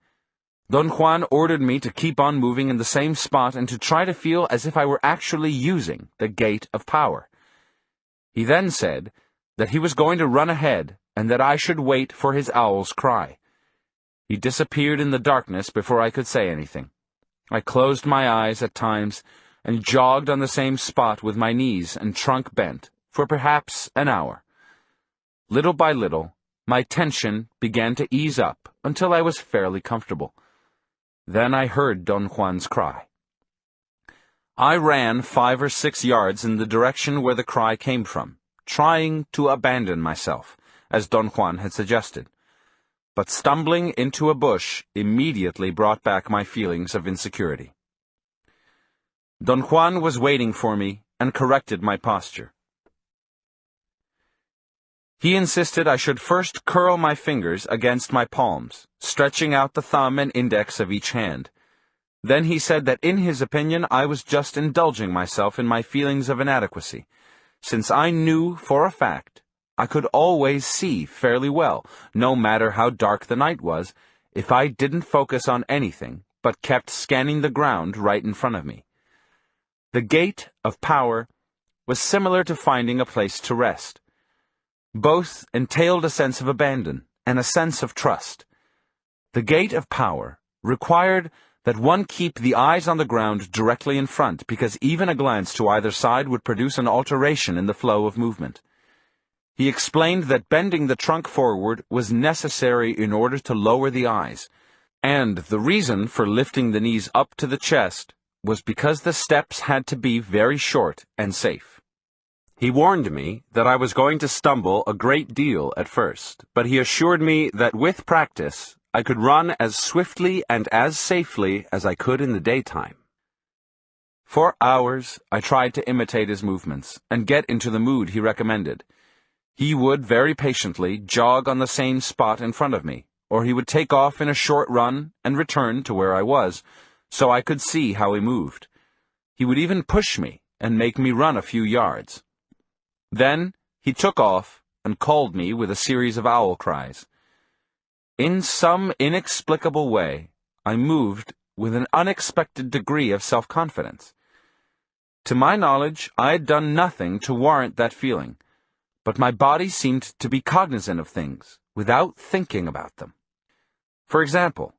Don Juan ordered me to keep on moving in the same spot and to try to feel as if I were actually using the gate of power. He then said that he was going to run ahead and that I should wait for his owl's cry. He disappeared in the darkness before I could say anything. I closed my eyes at times and jogged on the same spot with my knees and trunk bent for perhaps an hour. Little by little, my tension began to ease up until I was fairly comfortable. Then I heard Don Juan's cry. I ran 5 or 6 yards in the direction where the cry came from, trying to abandon myself, as Don Juan had suggested. But stumbling into a bush immediately brought back my feelings of insecurity. Don Juan was waiting for me and corrected my posture. He insisted I should first curl my fingers against my palms, stretching out the thumb and index of each hand. Then he said that in his opinion I was just indulging myself in my feelings of inadequacy, since I knew for a fact I could always see fairly well, no matter how dark the night was, if I didn't focus on anything but kept scanning the ground right in front of me. The gate of power was similar to finding a place to rest. Both entailed a sense of abandon and a sense of trust. The gate of power required that one keep the eyes on the ground directly in front, because even a glance to either side would produce an alteration in the flow of movement. He explained that bending the trunk forward was necessary in order to lower the eyes, and the reason for lifting the knees up to the chest was because the steps had to be very short and safe. He warned me that I was going to stumble a great deal at first, but he assured me that with practice I could run as swiftly and as safely as I could in the daytime. For hours I tried to imitate his movements and get into the mood he recommended. He would very patiently jog on the same spot in front of me, or he would take off in a short run and return to where I was, so I could see how he moved. He would even push me and make me run a few yards. Then he took off and called me with a series of owl cries. In some inexplicable way, I moved with an unexpected degree of self-confidence. To my knowledge, I had done nothing to warrant that feeling, but my body seemed to be cognizant of things without thinking about them. For example,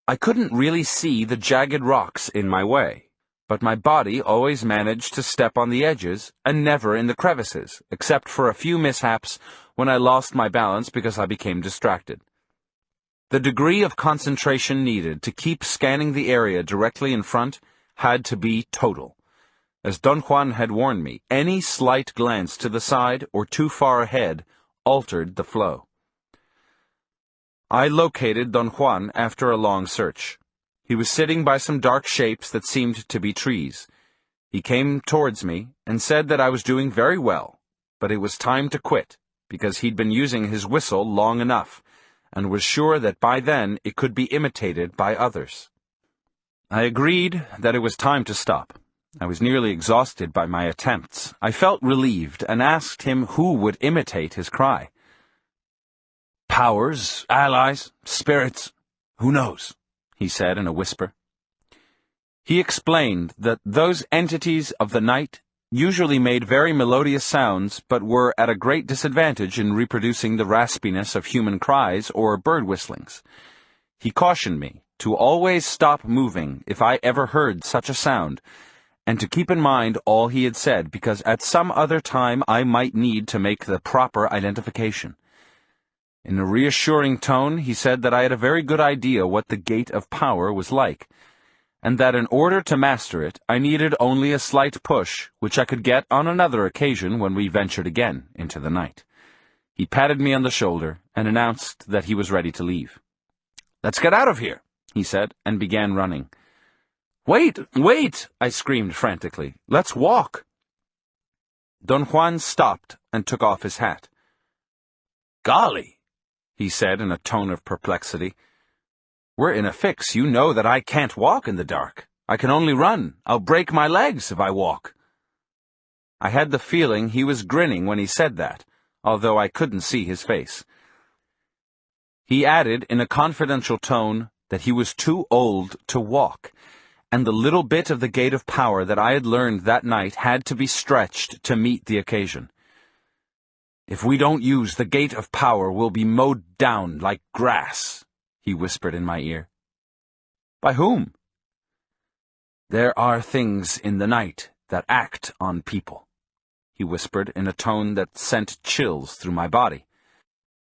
I couldn't really see the jagged rocks in my way, but my body always managed to step on the edges and never in the crevices, except for a few mishaps when I lost my balance because I became distracted. The degree of concentration needed to keep scanning the area directly in front had to be total. As Don Juan had warned me, any slight glance to the side or too far ahead altered the flow. I located Don Juan after a long search. He was sitting by some dark shapes that seemed to be trees. He came towards me and said that I was doing very well, but it was time to quit, because he'd been using his whistle long enough, and was sure that by then it could be imitated by others. I agreed that it was time to stop. I was nearly exhausted by my attempts. I felt relieved and asked him who would imitate his cry. "Powers, allies, spirits, who knows?" he said in a whisper. He explained that those entities of the night usually made very melodious sounds, but were at a great disadvantage in reproducing the raspiness of human cries or bird whistlings. He cautioned me to always stop moving if I ever heard such a sound, and to keep in mind all he had said, because at some other time I might need to make the proper identification. In a reassuring tone, he said that I had a very good idea what the gate of power was like, and that in order to master it, I needed only a slight push, which I could get on another occasion when we ventured again into the night. He patted me on the shoulder and announced that he was ready to leave. "Let's get out of here," he said, and began running. "Wait, wait!" I screamed frantically. "Let's walk." Don Juan stopped and took off his hat. "Golly," he said in a tone of perplexity. "We're in a fix. You know that I can't walk in the dark. I can only run. I'll break my legs if I walk." I had the feeling he was grinning when he said that, although I couldn't see his face. He added in a confidential tone that he was too old to walk, and the little bit of the gate of power that I had learned that night had to be stretched to meet the occasion. "If we don't use the gate of power, we'll be mowed down like grass," he whispered in my ear. "By whom?" "There are things in the night that act on people," he whispered in a tone that sent chills through my body.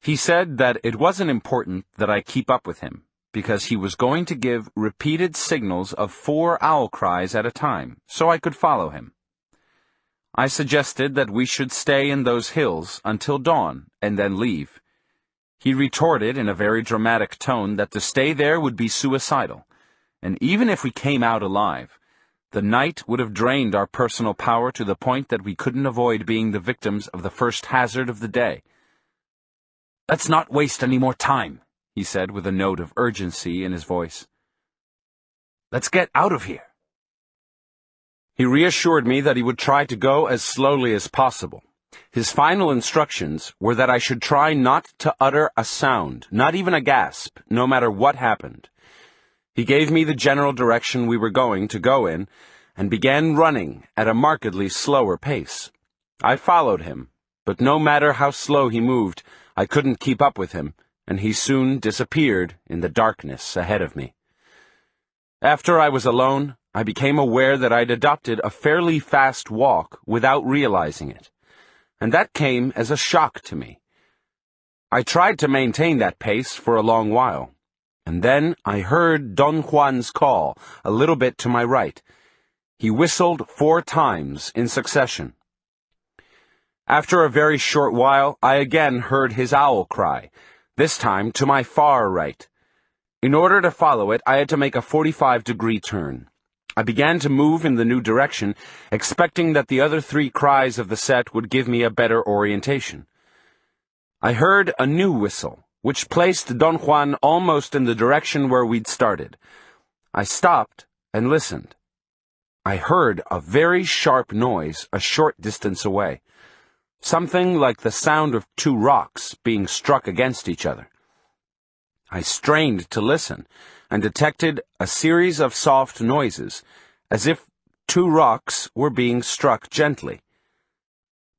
He said that it wasn't important that I keep up with him, because he was going to give repeated signals of 4 owl cries at a time, so I could follow him. I suggested that we should stay in those hills until dawn and then leave. He retorted in a very dramatic tone that to stay there would be suicidal, and even if we came out alive, the night would have drained our personal power to the point that we couldn't avoid being the victims of the first hazard of the day. "Let's not waste any more time," he said with a note of urgency in his voice. "Let's get out of here." He reassured me that he would try to go as slowly as possible. His final instructions were that I should try not to utter a sound, not even a gasp, no matter what happened. He gave me the general direction we were going to go in, and began running at a markedly slower pace. I followed him, but no matter how slow he moved, I couldn't keep up with him, and he soon disappeared in the darkness ahead of me. After I was alone, I became aware that I'd adopted a fairly fast walk without realizing it, and that came as a shock to me. I tried to maintain that pace for a long while, and then I heard Don Juan's call a little bit to my right. He whistled 4 times in succession. After a very short while, I again heard his owl cry, this time to my far right. In order to follow it, I had to make a 45-degree turn. I began to move in the new direction, expecting that the other 3 cries of the set would give me a better orientation. I heard a new whistle, which placed Don Juan almost in the direction where we'd started. I stopped and listened. I heard a very sharp noise a short distance away, something like the sound of 2 rocks being struck against each other. I strained to listen, and detected a series of soft noises, as if two rocks were being struck gently.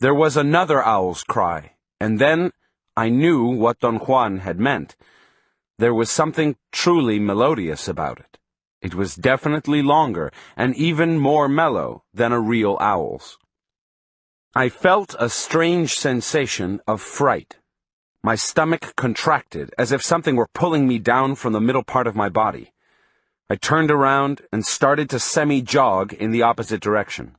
There was another owl's cry, and then I knew what Don Juan had meant. There was something truly melodious about it. It was definitely longer, and even more mellow than a real owl's. I felt a strange sensation of fright. My stomach contracted, as if something were pulling me down from the middle part of my body. I turned around and started to semi-jog in the opposite direction.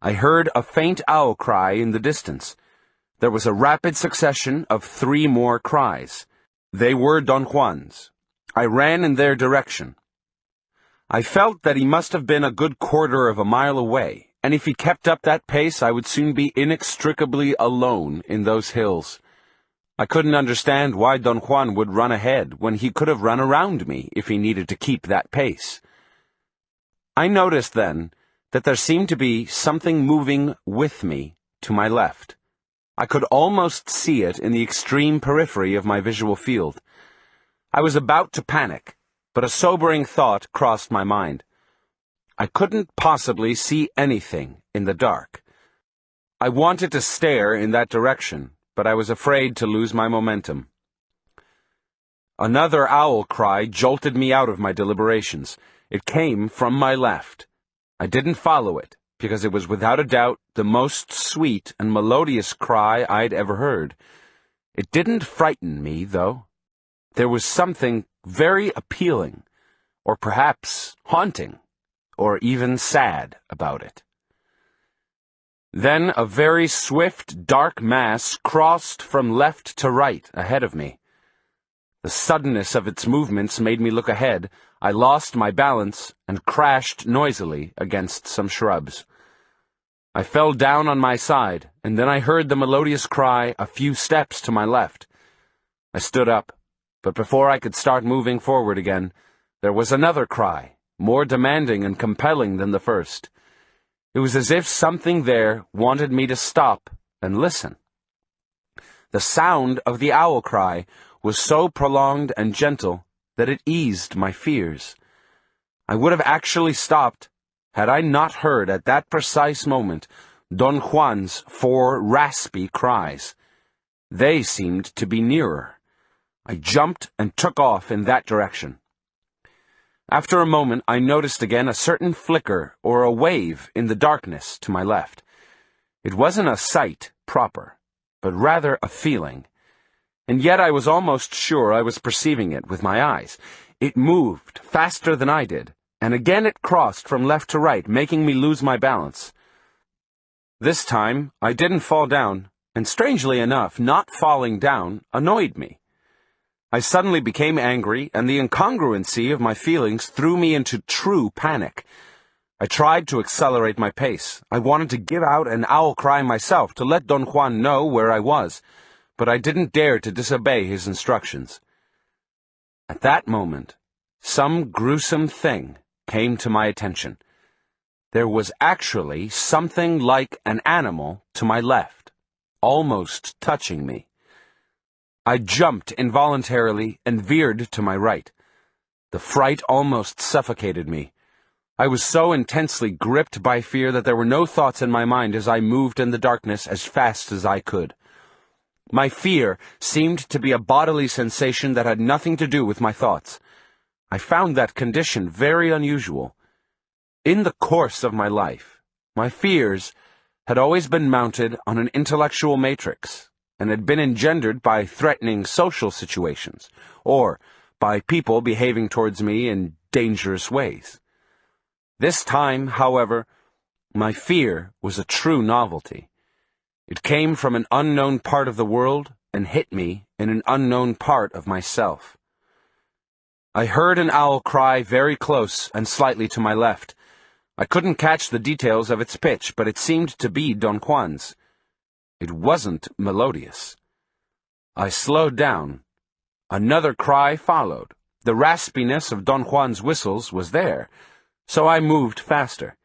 I heard a faint owl cry in the distance. There was a rapid succession of 3 more cries. They were Don Juan's. I ran in their direction. I felt that he must have been a good quarter of a mile away, and if he kept up that pace, I would soon be inextricably alone in those hills. I couldn't understand why Don Juan would run ahead when he could have run around me if he needed to keep that pace. I noticed then that there seemed to be something moving with me to my left. I could almost see it in the extreme periphery of my visual field. I was about to panic, but a sobering thought crossed my mind. I couldn't possibly see anything in the dark. I wanted to stare in that direction, but I was afraid to lose my momentum. Another owl cry jolted me out of my deliberations. It came from my left. I didn't follow it, because it was without a doubt the most sweet and melodious cry I'd ever heard. It didn't frighten me, though. There was something very appealing, or perhaps haunting, or even sad about it. Then a very swift, dark mass crossed from left to right ahead of me. The suddenness of its movements made me look ahead. I lost my balance and crashed noisily against some shrubs. I fell down on my side, and then I heard the melodious cry a few steps to my left. I stood up, but before I could start moving forward again, there was another cry, more demanding and compelling than the first. It was as if something there wanted me to stop and listen. The sound of the owl cry was so prolonged and gentle that it eased my fears. I would have actually stopped had I not heard at that precise moment Don Juan's 4 raspy cries. They seemed to be nearer. I jumped and took off in that direction. After a moment, I noticed again a certain flicker or a wave in the darkness to my left. It wasn't a sight proper, but rather a feeling. And yet I was almost sure I was perceiving it with my eyes. It moved faster than I did, and again it crossed from left to right, making me lose my balance. This time, I didn't fall down, and strangely enough, not falling down annoyed me. I suddenly became angry, and the incongruency of my feelings threw me into true panic. I tried to accelerate my pace. I wanted to give out an owl cry myself to let Don Juan know where I was, but I didn't dare to disobey his instructions. At that moment, some gruesome thing came to my attention. There was actually something like an animal to my left, almost touching me. I jumped involuntarily and veered to my right. The fright almost suffocated me. I was so intensely gripped by fear that there were no thoughts in my mind as I moved in the darkness as fast as I could. My fear seemed to be a bodily sensation that had nothing to do with my thoughts. I found that condition very unusual. In the course of my life, my fears had always been mounted on an intellectual matrix, and had been engendered by threatening social situations, or by people behaving towards me in dangerous ways. This time, however, my fear was a true novelty. It came from an unknown part of the world and hit me in an unknown part of myself. I heard an owl cry very close and slightly to my left. I couldn't catch the details of its pitch, but it seemed to be Don Juan's. It wasn't melodious. I slowed down. Another cry followed. The raspiness of Don Juan's whistles was there, so I moved faster.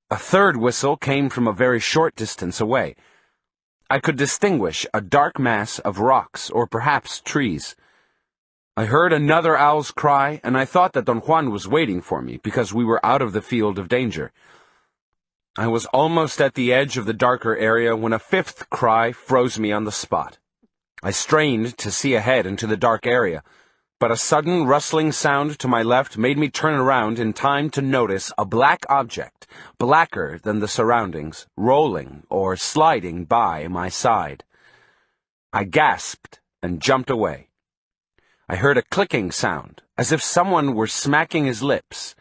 A third whistle came from a very short distance away. I could distinguish a dark mass of rocks or perhaps trees. I heard another owl's cry, and I thought that Don Juan was waiting for me, because we were out of the field of danger. I was almost at the edge of the darker area when a fifth cry froze me on the spot. I strained to see ahead into the dark area, but a sudden rustling sound to my left made me turn around in time to notice a black object, blacker than the surroundings, rolling or sliding by my side. I gasped and jumped away. I heard a clicking sound, as if someone were smacking his lips,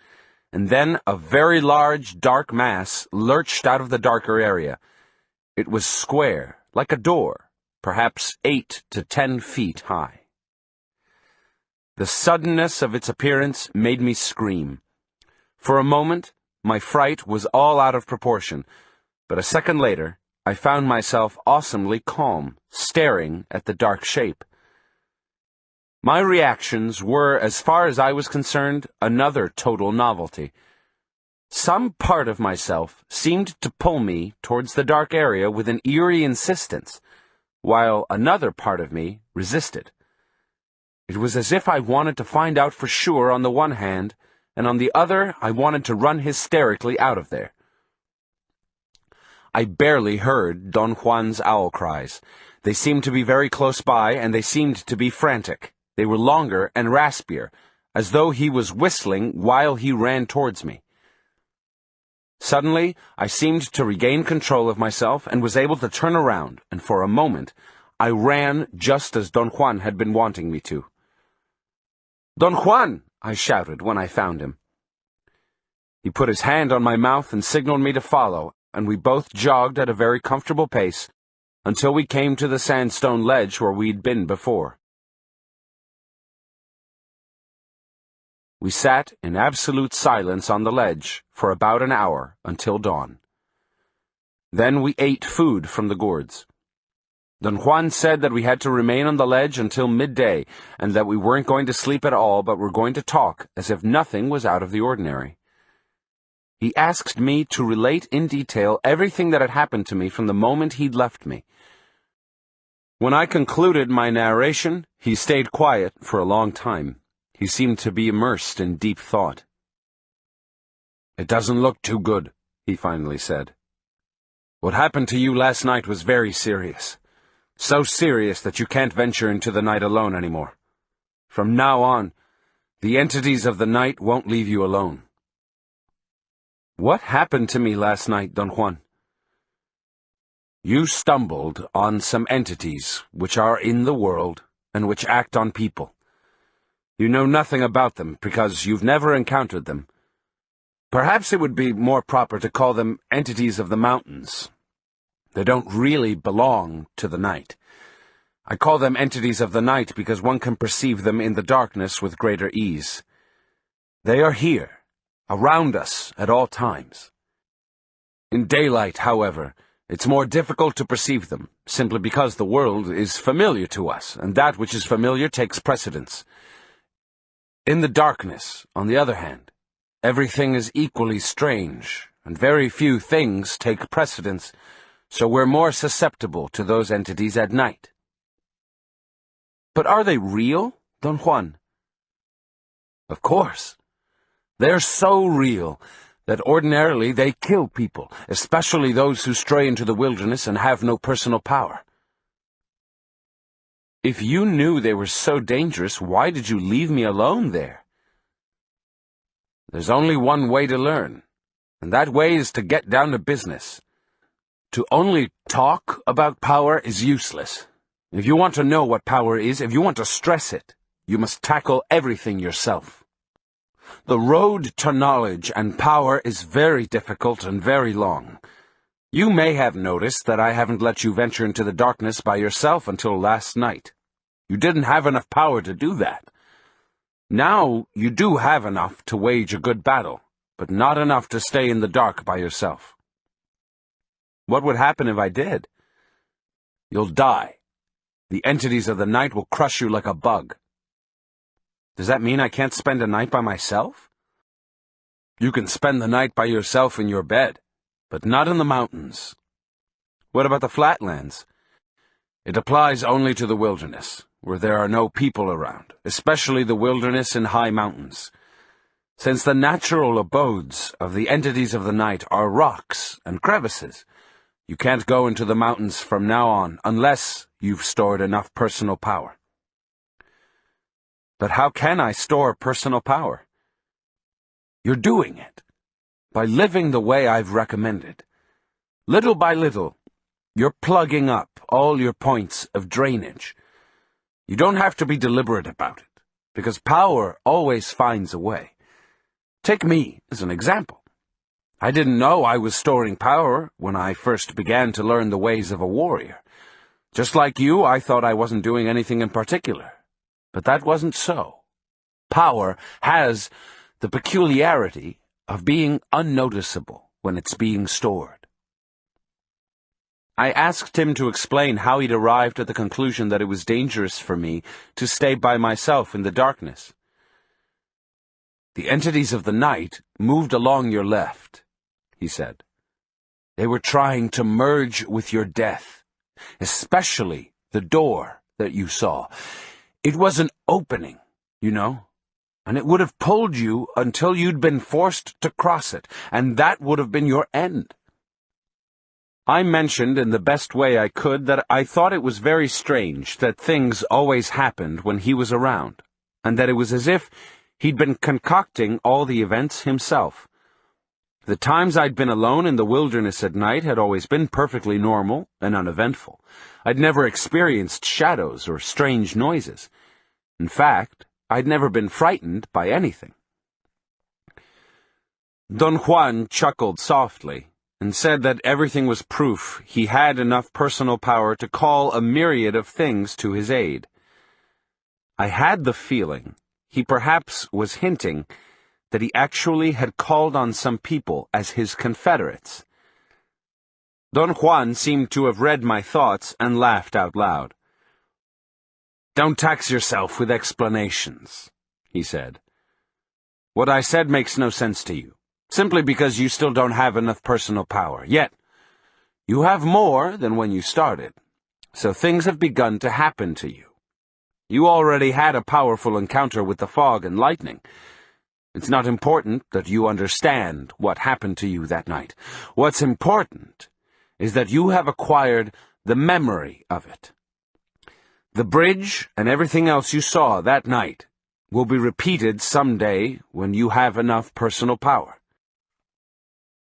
and then a very large, dark mass lurched out of the darker area. It was square, like a door, perhaps 8 to 10 feet high. The suddenness of its appearance made me scream. For a moment, my fright was all out of proportion, but a second later, I found myself awesomely calm, staring at the dark shape. My reactions were, as far as I was concerned, another total novelty. Some part of myself seemed to pull me towards the dark area with an eerie insistence, while another part of me resisted. It was as if I wanted to find out for sure on the one hand, and on the other I wanted to run hysterically out of there. I barely heard Don Juan's owl cries. They seemed to be very close by, and they seemed to be frantic. They were longer and raspier, as though he was whistling while he ran towards me. Suddenly, I seemed to regain control of myself and was able to turn around, and for a moment, I ran just as Don Juan had been wanting me to. "Don Juan!" I shouted when I found him. He put his hand on my mouth and signaled me to follow, and we both jogged at a very comfortable pace until we came to the sandstone ledge where we'd been before. We sat in absolute silence on the ledge for about an hour until dawn. Then we ate food from the gourds. Don Juan said that we had to remain on the ledge until midday, and that we weren't going to sleep at all, but were going to talk as if nothing was out of the ordinary. He asked me to relate in detail everything that had happened to me from the moment he'd left me. When I concluded my narration, he stayed quiet for a long time. He seemed to be immersed in deep thought. "It doesn't look too good," he finally said. "What happened to you last night was very serious. So serious that you can't venture into the night alone anymore. From now on, the entities of the night won't leave you alone." "What happened to me last night, Don Juan?" "You stumbled on some entities which are in the world and which act on people. You know nothing about them because you've never encountered them. Perhaps it would be more proper to call them entities of the mountains. They don't really belong to the night. I call them entities of the night because one can perceive them in the darkness with greater ease. They are here, around us at all times. In daylight, however, it's more difficult to perceive them, simply because the world is familiar to us, and that which is familiar takes precedence. In the darkness, on the other hand, everything is equally strange, and very few things take precedence, so we're more susceptible to those entities at night." "But are they real, Don Juan?" "Of course. They're so real that ordinarily they kill people, especially those who stray into the wilderness and have no personal power." "If you knew they were so dangerous, why did you leave me alone there?" "There's only one way to learn, and that way is to get down to business. To only talk about power is useless. If you want to know what power is, if you want to stress it, you must tackle everything yourself. The road to knowledge and power is very difficult and very long. You may have noticed that I haven't let you venture into the darkness by yourself until last night. You didn't have enough power to do that. Now you do have enough to wage a good battle, but not enough to stay in the dark by yourself." "What would happen if I did?" "You'll die. The entities of the night will crush you like a bug." "Does that mean I can't spend a night by myself?" "You can spend the night by yourself in your bed, but not in the mountains." "What about the flatlands?" "It applies only to the wilderness. where there are no people around, especially the wilderness and high mountains. Since the natural abodes of the entities of the night are rocks and crevices, you can't go into the mountains from now on unless you've stored enough personal power. But how can I store personal power? You're doing it, by living the way I've recommended. Little by little, you're plugging up all your points of drainage. You don't have to be deliberate about it, because power always finds a way. Take me as an example. I didn't know I was storing power when I first began to learn the ways of a warrior. Just like you, I thought I wasn't doing anything in particular. But that wasn't so. Power has the peculiarity of being unnoticeable when it's being stored. I asked him to explain how he'd arrived at the conclusion that it was dangerous for me to stay by myself in the darkness. The entities of the night moved along your left, he said. They were trying to merge with your death, especially the door that you saw. It was an opening, you know, and it would have pulled you until you'd been forced to cross it, and that would have been your end. I mentioned in the best way I could that I thought it was very strange that things always happened when he was around, and that it was as if he'd been concocting all the events himself. The times I'd been alone in the wilderness at night had always been perfectly normal and uneventful. I'd never experienced shadows or strange noises. In fact, I'd never been frightened by anything. Don Juan chuckled softly and said that everything was proof he had enough personal power to call a myriad of things to his aid. I had the feeling he perhaps was hinting that he actually had called on some people as his confederates. Don Juan seemed to have read my thoughts and laughed out loud. "Don't tax yourself with explanations," he said. "What I said makes no sense to you, simply because you still don't have enough personal power. Yet, you have more than when you started, so things have begun to happen to you. You already had a powerful encounter with the fog and lightning. It's not important that you understand what happened to you that night. What's important is that you have acquired the memory of it. The bridge and everything else you saw that night will be repeated someday when you have enough personal power."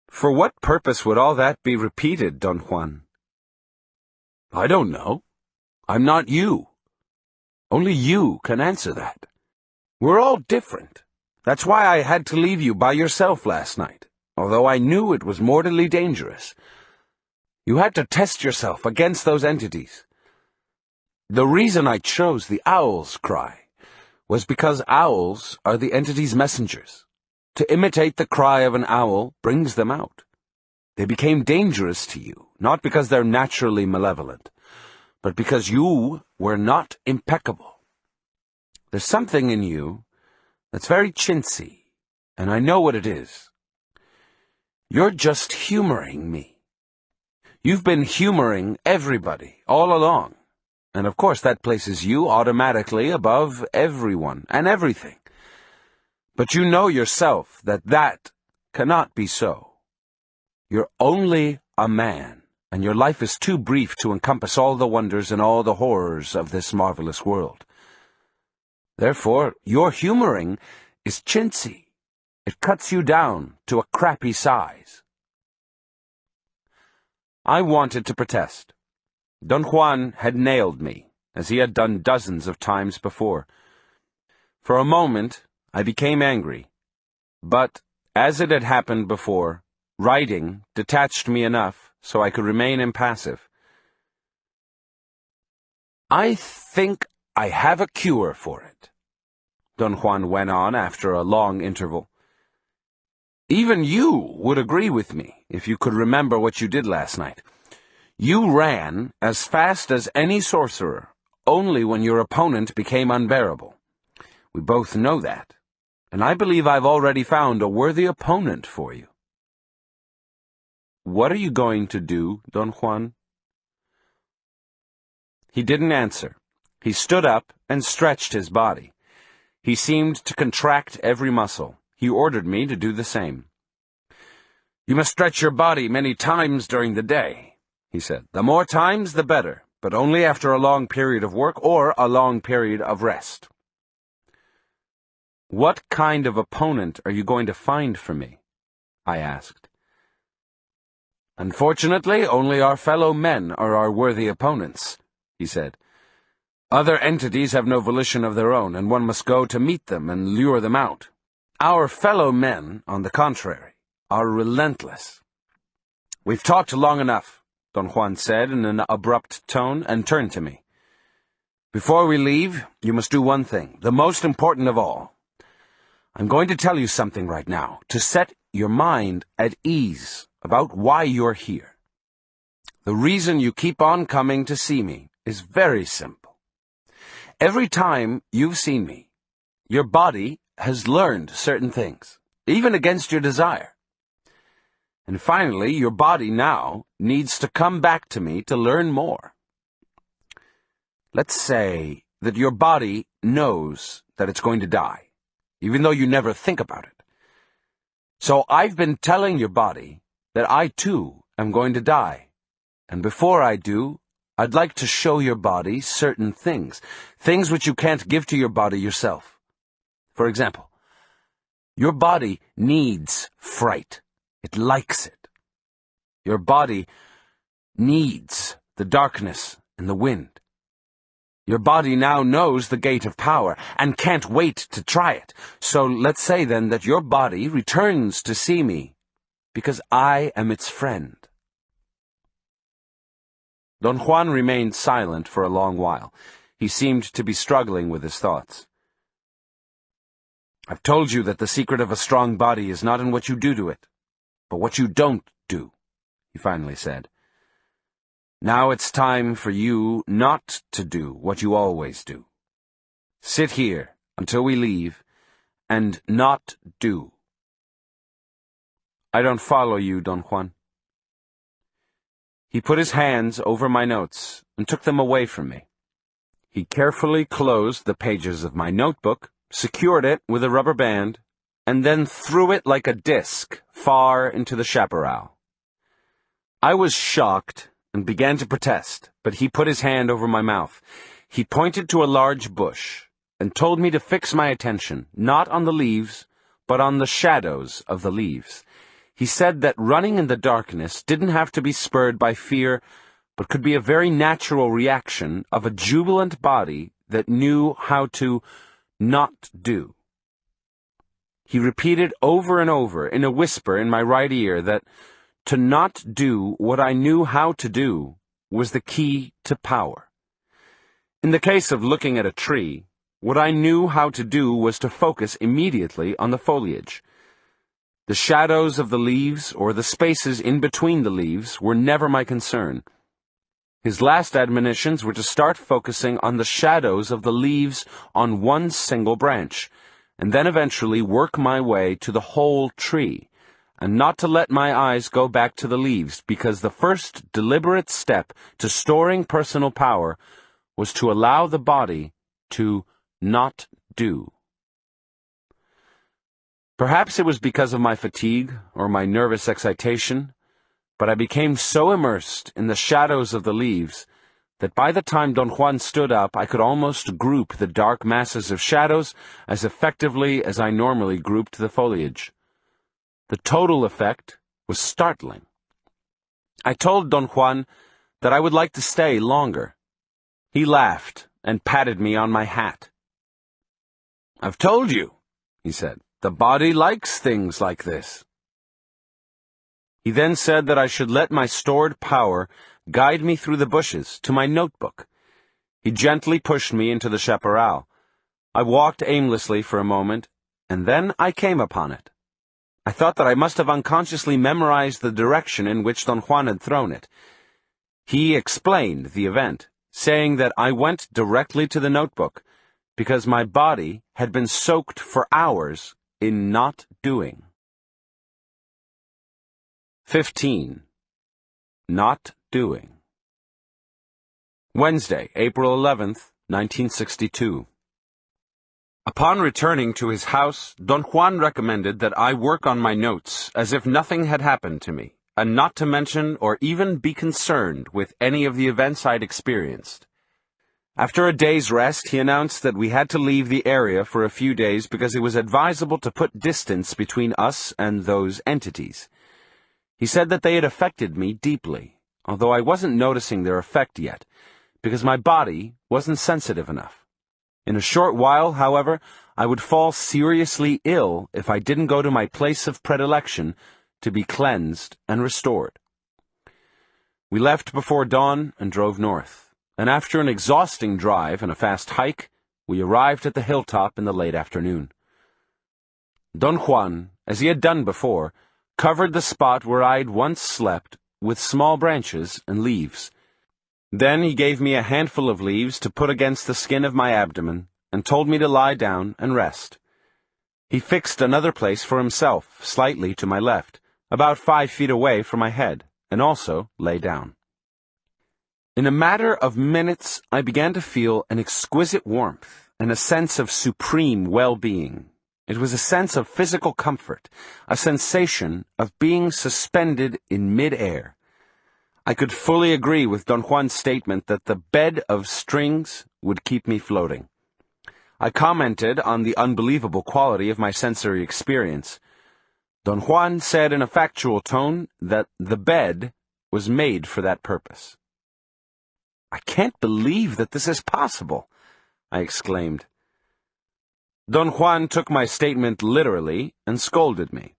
"For what purpose would all that be repeated, Don Juan?" "I don't know. I'm not you. Only you can answer that. We're all different. That's why I had to leave you by yourself last night, although I knew it was mortally dangerous. You had to test yourself against those entities. The reason I chose the owl's cry was because owls are the entity's messengers. To imitate the cry of an owl brings them out. They became dangerous to you, not because they're naturally malevolent, but because you were not impeccable. There's something in you that's very chintzy, and I know what it is. You're just humoring me. You've been humoring everybody all along, and of course that places you automatically above everyone and everything. But you know yourself that that cannot be so. You're only a man, and your life is too brief to encompass all the wonders and all the horrors of this marvelous world. Therefore, your humoring is chintzy. It cuts you down to a crappy size." I wanted to protest. Don Juan had nailed me, as he had done dozens of times before. For a moment, I became angry, but, as it had happened before, writing detached me enough so I could remain impassive. "I think I have a cure for it," Don Juan went on after a long interval. "Even you would agree with me if you could remember what you did last night. You ran as fast as any sorcerer, only when your opponent became unbearable. We both know that, and I believe I've already found a worthy opponent for you." "What are you going to do, Don Juan?" He didn't answer. He stood up and stretched his body. He seemed to contract every muscle. He ordered me to do the same. "You must stretch your body many times during the day," he said. "The more times, the better, but only after a long period of work or a long period of rest." "What kind of opponent are you going to find for me?" I asked. "Unfortunately, only our fellow men are our worthy opponents," he said. "Other entities have no volition of their own, and one must go to meet them and lure them out. Our fellow men, on the contrary, are relentless." "We've talked long enough," Don Juan said in an abrupt tone, and turned to me. "Before we leave, you must do one thing, the most important of all. I'm going to tell you something right now, to set your mind at ease about why you're here. The reason you keep on coming to see me is very simple. Every time you've seen me, your body has learned certain things, even against your desire. And finally, your body now needs to come back to me to learn more. Let's say that your body knows that it's going to die, even though you never think about it. So I've been telling your body that I too am going to die. And before I do, I'd like to show your body certain things, things which you can't give to your body yourself. For example, your body needs fright. It likes it. Your body needs the darkness and the wind. Your body now knows the gate of power and can't wait to try it. So let's say then that your body returns to see me because I am its friend." Don Juan remained silent for a long while. He seemed to be struggling with his thoughts. "I've told you that the secret of a strong body is not in what you do to it, but what you don't do," he finally said. "Now it's time for you not to do what you always do. Sit here until we leave, and not do." "I don't follow you, Don Juan." He put his hands over my notes and took them away from me. He carefully closed the pages of my notebook, secured it with a rubber band, and then threw it like a disc far into the chaparral. I was shocked and began to protest, but he put his hand over my mouth. He pointed to a large bush and told me to fix my attention, not on the leaves, but on the shadows of the leaves. He said that running in the darkness didn't have to be spurred by fear, but could be a very natural reaction of a jubilant body that knew how to not do. He repeated over and over in a whisper in my right ear that to not do what I knew how to do was the key to power. In the case of looking at a tree, what I knew how to do was to focus immediately on the foliage. The shadows of the leaves or the spaces in between the leaves were never my concern. His last admonitions were to start focusing on the shadows of the leaves on one single branch, and then eventually work my way to the whole tree, and not to let my eyes go back to the leaves, because the first deliberate step to storing personal power was to allow the body to not do. Perhaps it was because of my fatigue or my nervous excitation, but I became so immersed in the shadows of the leaves that by the time Don Juan stood up, I could almost group the dark masses of shadows as effectively as I normally grouped the foliage. The total effect was startling. I told Don Juan that I would like to stay longer. He laughed and patted me on my hat. "I've told you," he said, "the body likes things like this." He then said that I should let my stored power guide me through the bushes to my notebook. He gently pushed me into the chaparral. I walked aimlessly for a moment, and then I came upon it. I thought that I must have unconsciously memorized the direction in which Don Juan had thrown it. He explained the event, saying that I went directly to the notebook, because my body had been soaked for hours in not doing. 15. Not doing. Wednesday, April 11th, 1962. Upon returning to his house, Don Juan recommended that I work on my notes as if nothing had happened to me, and not to mention or even be concerned with any of the events I'd experienced. After a day's rest, he announced that we had to leave the area for a few days because it was advisable to put distance between us and those entities. He said that they had affected me deeply, although I wasn't noticing their effect yet, because my body wasn't sensitive enough. In a short while, however, I would fall seriously ill if I didn't go to my place of predilection to be cleansed and restored. We left before dawn and drove north. And after an exhausting drive and a fast hike, we arrived at the hilltop in the late afternoon. Don Juan, as he had done before, covered the spot where I'd once slept with small branches and leaves. Then he gave me a handful of leaves to put against the skin of my abdomen and told me to lie down and rest. He fixed another place for himself, slightly to my left, about 5 feet away from my head, and also lay down. In a matter of minutes, I began to feel an exquisite warmth and a sense of supreme well-being. It was a sense of physical comfort, a sensation of being suspended in mid-air. I could fully agree with Don Juan's statement that the bed of strings would keep me floating. I commented on the unbelievable quality of my sensory experience. Don Juan said in a factual tone that the bed was made for that purpose. "I can't believe that this is possible," I exclaimed. Don Juan took my statement literally and scolded me.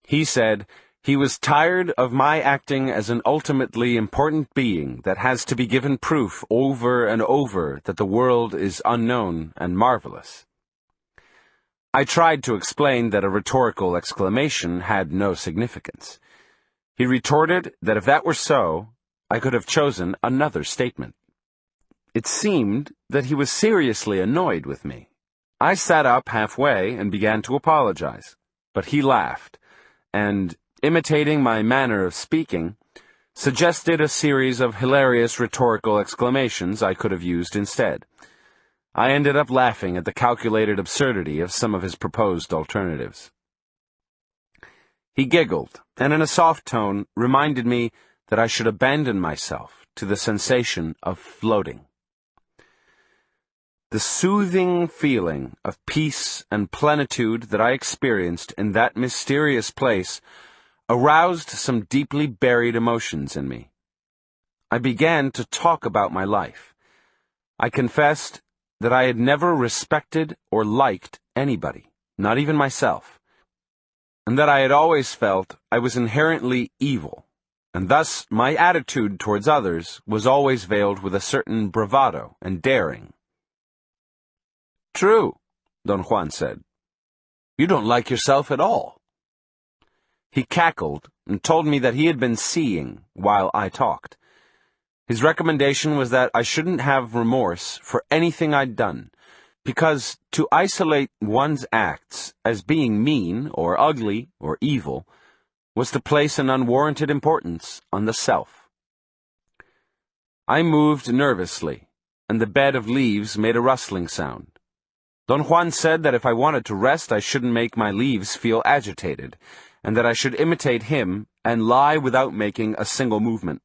He said he was tired of my acting as an ultimately important being that has to be given proof over and over that the world is unknown and marvelous. I tried to explain that a rhetorical exclamation had no significance. He retorted that if that were so, I could have chosen another statement. It seemed that he was seriously annoyed with me. I sat up halfway and began to apologize, but he laughed, and, imitating my manner of speaking, suggested a series of hilarious rhetorical exclamations I could have used instead. I ended up laughing at the calculated absurdity of some of his proposed alternatives. He giggled, and in a soft tone reminded me that I should abandon myself to the sensation of floating. The soothing feeling of peace and plenitude that I experienced in that mysterious place aroused some deeply buried emotions in me. I began to talk about my life. I confessed that I had never respected or liked anybody, not even myself, and that I had always felt I was inherently evil. And thus my attitude towards others was always veiled with a certain bravado and daring. "True," Don Juan said. "You don't like yourself at all." He cackled and told me that he had been seeing while I talked. His recommendation was that I shouldn't have remorse for anything I'd done, because to isolate one's acts as being mean or ugly or evil was to place an unwarranted importance on the self. I moved nervously, and the bed of leaves made a rustling sound. Don Juan said that if I wanted to rest, I shouldn't make my leaves feel agitated, and that I should imitate him and lie without making a single movement.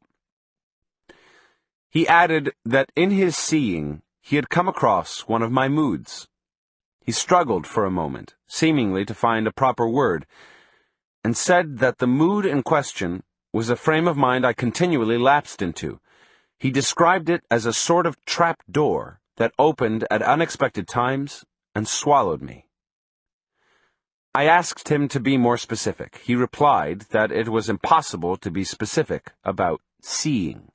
He added that in his seeing, he had come across one of my moods. He struggled for a moment, seemingly to find a proper word, and said that the mood in question was a frame of mind I continually lapsed into. He described it as a sort of trap door that opened at unexpected times and swallowed me. I asked him to be more specific. He replied that it was impossible to be specific about seeing.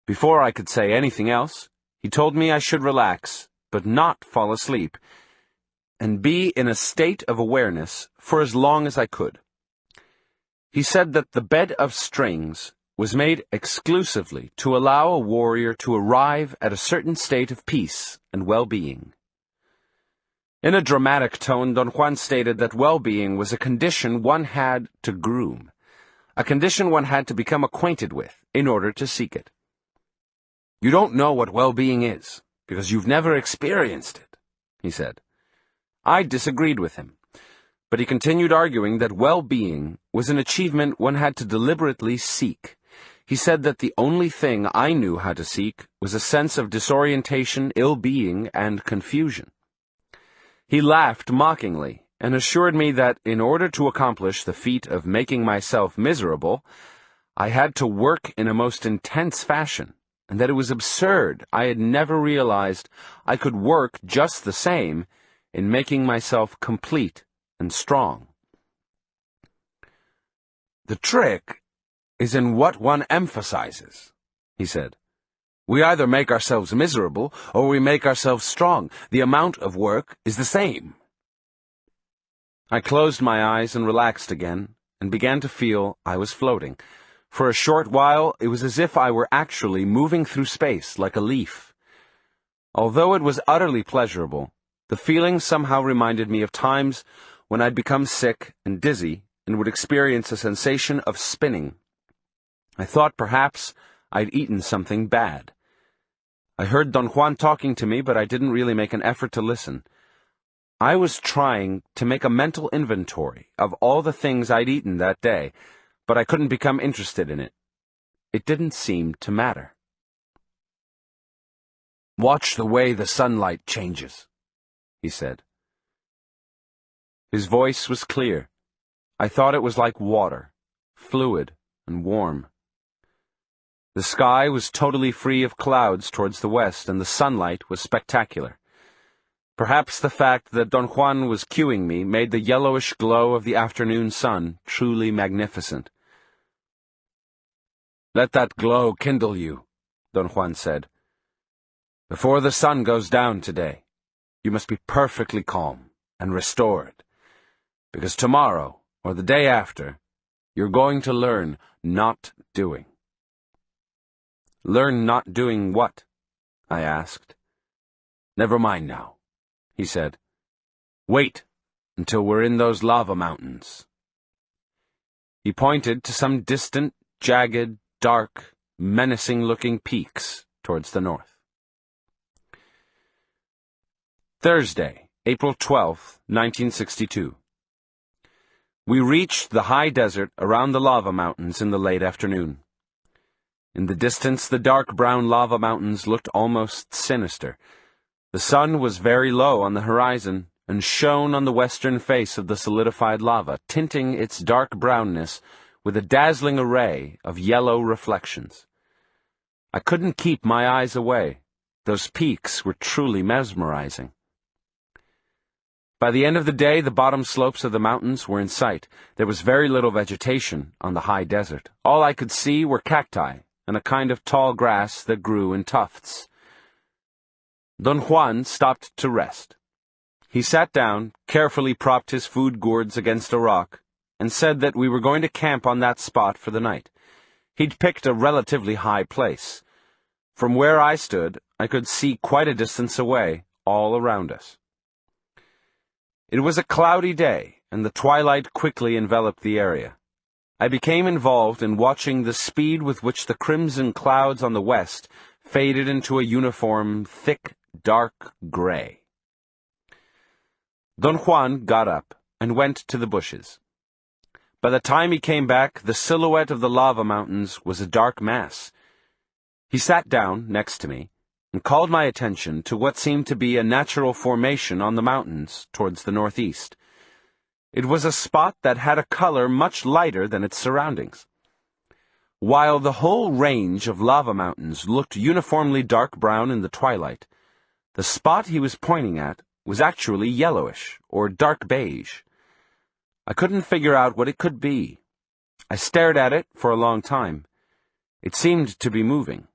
Before I could say anything else, he told me I should relax, but not fall asleep, and be in a state of awareness for as long as I could. He said that the bed of strings was made exclusively to allow a warrior to arrive at a certain state of peace and well-being. In a dramatic tone, Don Juan stated that well-being was a condition one had to groom, a condition one had to become acquainted with in order to seek it. "You don't know what well-being is, because you've never experienced it," he said. I disagreed with him, but he continued arguing that well-being was an achievement one had to deliberately seek. He said that the only thing I knew how to seek was a sense of disorientation, ill-being, and confusion. He laughed mockingly and assured me that in order to accomplish the feat of making myself miserable, I had to work in a most intense fashion, and that it was absurd I had never realized I could work just the same in making myself complete and strong. "The trick is in what one emphasizes," he said. "We either make ourselves miserable or we make ourselves strong. The amount of work is the same." I closed my eyes and relaxed again, and began to feel I was floating. For a short while, it was as if I were actually moving through space like a leaf. Although it was utterly pleasurable, the feeling somehow reminded me of times when I'd become sick and dizzy and would experience a sensation of spinning. I thought perhaps I'd eaten something bad. I heard Don Juan talking to me, but I didn't really make an effort to listen. I was trying to make a mental inventory of all the things I'd eaten that day, but I couldn't become interested in it. It didn't seem to matter. "Watch the way the sunlight changes," he said. His voice was clear. I thought it was like water, fluid and warm. The sky was totally free of clouds towards the west, and the sunlight was spectacular. Perhaps the fact that Don Juan was cueing me made the yellowish glow of the afternoon sun truly magnificent. "Let that glow kindle you," Don Juan said. "Before the sun goes down today, you must be perfectly calm and restored, because tomorrow, or the day after, you're going to learn not doing." "Learn not doing what?" I asked. "Never mind now," he said. "Wait until we're in those lava mountains." He pointed to some distant, jagged, dark, menacing-looking peaks towards the north. Thursday, April 12th, 1962. We reached the high desert around the lava mountains in the late afternoon. In the distance, the dark brown lava mountains looked almost sinister. The sun was very low on the horizon and shone on the western face of the solidified lava, tinting its dark brownness with a dazzling array of yellow reflections. I couldn't keep my eyes away. Those peaks were truly mesmerizing. By the end of the day, the bottom slopes of the mountains were in sight. There was very little vegetation on the high desert. All I could see were cacti and a kind of tall grass that grew in tufts. Don Juan stopped to rest. He sat down, carefully propped his food gourds against a rock, and said that we were going to camp on that spot for the night. He'd picked a relatively high place. From where I stood, I could see quite a distance away, all around us. It was a cloudy day, and the twilight quickly enveloped the area. I became involved in watching the speed with which the crimson clouds on the west faded into a uniform, thick, dark gray. Don Juan got up and went to the bushes. By the time he came back, the silhouette of the lava mountains was a dark mass. He sat down next to me and called my attention to what seemed to be a natural formation on the mountains towards the northeast. It was a spot that had a color much lighter than its surroundings. While the whole range of lava mountains looked uniformly dark brown in the twilight, the spot he was pointing at was actually yellowish, or dark beige. I couldn't figure out what it could be. I stared at it for a long time. It seemed to be moving.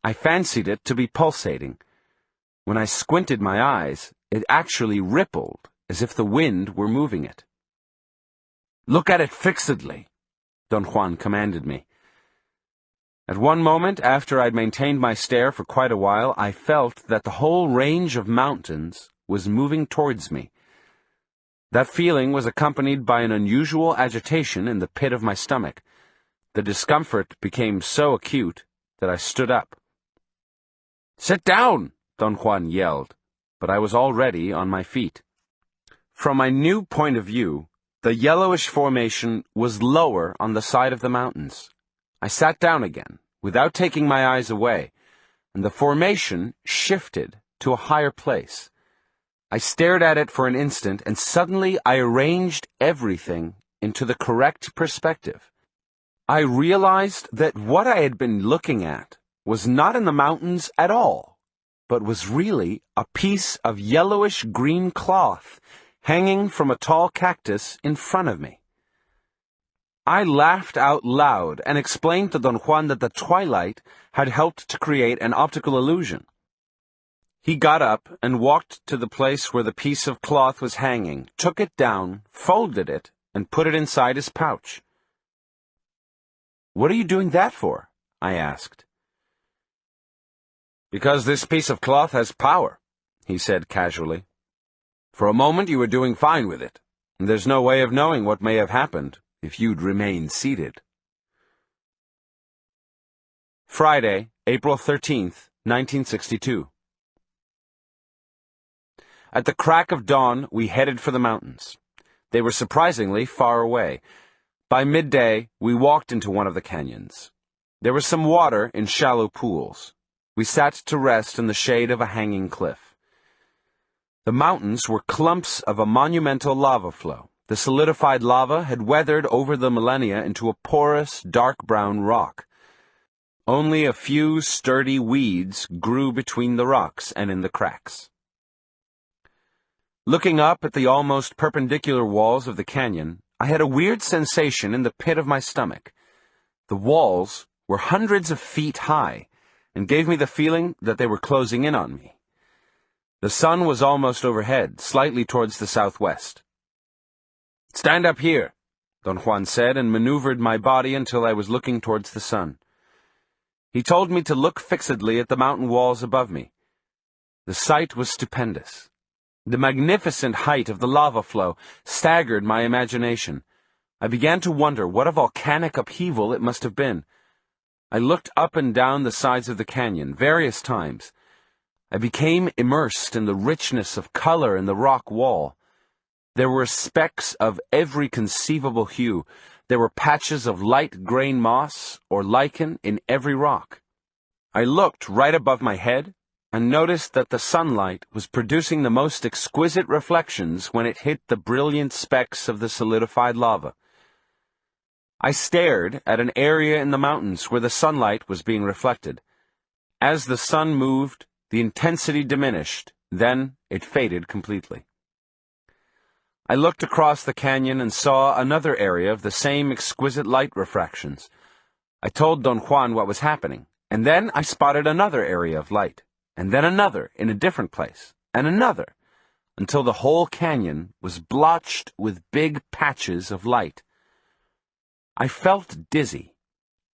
I fancied it to be pulsating. When I squinted my eyes, it actually rippled, as if the wind were moving it. "Look at it fixedly," Don Juan commanded me. At one moment, after I'd maintained my stare for quite a while, I felt that the whole range of mountains was moving towards me. That feeling was accompanied by an unusual agitation in the pit of my stomach. The discomfort became so acute that I stood up. "Sit down!" Don Juan yelled, but I was already on my feet. From my new point of view, the yellowish formation was lower on the side of the mountains. I sat down again, without taking my eyes away, and the formation shifted to a higher place. I stared at it for an instant, and suddenly I arranged everything into the correct perspective. I realized that what I had been looking at was not in the mountains at all, but was really a piece of yellowish-green cloth hanging from a tall cactus in front of me. I laughed out loud and explained to Don Juan that the twilight had helped to create an optical illusion. He got up and walked to the place where the piece of cloth was hanging, took it down, folded it, and put it inside his pouch. "What are you doing that for?" I asked. "Because this piece of cloth has power," he said casually. "For a moment you were doing fine with it, and there's no way of knowing what may have happened if you'd remained seated." Friday, April 13th, 1962. At the crack of dawn, we headed for the mountains. They were surprisingly far away. By midday, we walked into one of the canyons. There was some water in shallow pools. We sat to rest in the shade of a hanging cliff. The mountains were clumps of a monumental lava flow. The solidified lava had weathered over the millennia into a porous, dark brown rock. Only a few sturdy weeds grew between the rocks and in the cracks. Looking up at the almost perpendicular walls of the canyon, I had a weird sensation in the pit of my stomach. The walls were hundreds of feet high, and gave me the feeling that they were closing in on me. The sun was almost overhead, slightly towards the southwest. "Stand up here," Don Juan said, and maneuvered my body until I was looking towards the sun. He told me to look fixedly at the mountain walls above me. The sight was stupendous. The magnificent height of the lava flow staggered my imagination. I began to wonder what a volcanic upheaval it must have been. I looked up and down the sides of the canyon various times. I became immersed in the richness of color in the rock wall. There were specks of every conceivable hue. There were patches of light grain moss or lichen in every rock. I looked right above my head and noticed that the sunlight was producing the most exquisite reflections when it hit the brilliant specks of the solidified lava. I stared at an area in the mountains where the sunlight was being reflected. As the sun moved, the intensity diminished, then it faded completely. I looked across the canyon and saw another area of the same exquisite light refractions. I told Don Juan what was happening, and then I spotted another area of light, and then another in a different place, and another, until the whole canyon was blotched with big patches of light. I felt dizzy.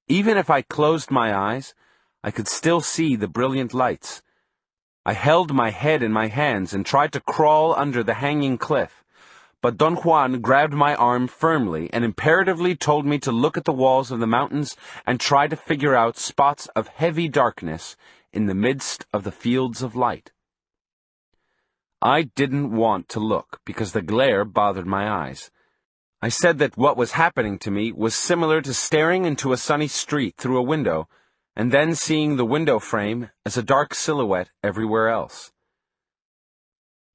Even if I closed my eyes, I could still see the brilliant lights. I held my head in my hands and tried to crawl under the hanging cliff, but Don Juan grabbed my arm firmly and imperatively told me to look at the walls of the mountains and try to figure out spots of heavy darkness in the midst of the fields of light. I didn't want to look because the glare bothered my eyes. I said that what was happening to me was similar to staring into a sunny street through a window and then seeing the window frame as a dark silhouette everywhere else.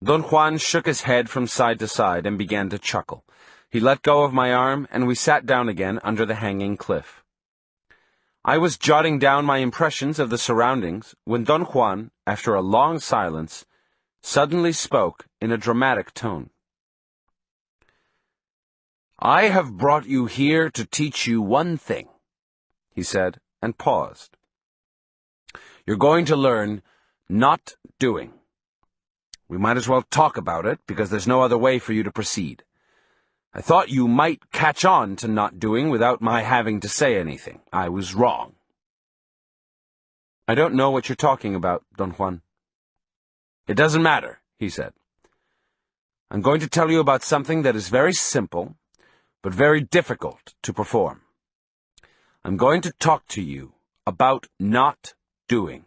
Don Juan shook his head from side to side and began to chuckle. He let go of my arm, and we sat down again under the hanging cliff. I was jotting down my impressions of the surroundings when Don Juan, after a long silence, suddenly spoke in a dramatic tone. "I have brought you here to teach you one thing," he said, and paused. "You're going to learn not doing. We might as well talk about it, because there's no other way for you to proceed. I thought you might catch on to not doing without my having to say anything. I was wrong." "I don't know what you're talking about, Don Juan." "It doesn't matter," he said. "I'm going to tell you about something that is very simple, but very difficult to perform. I'm going to talk to you about not doing.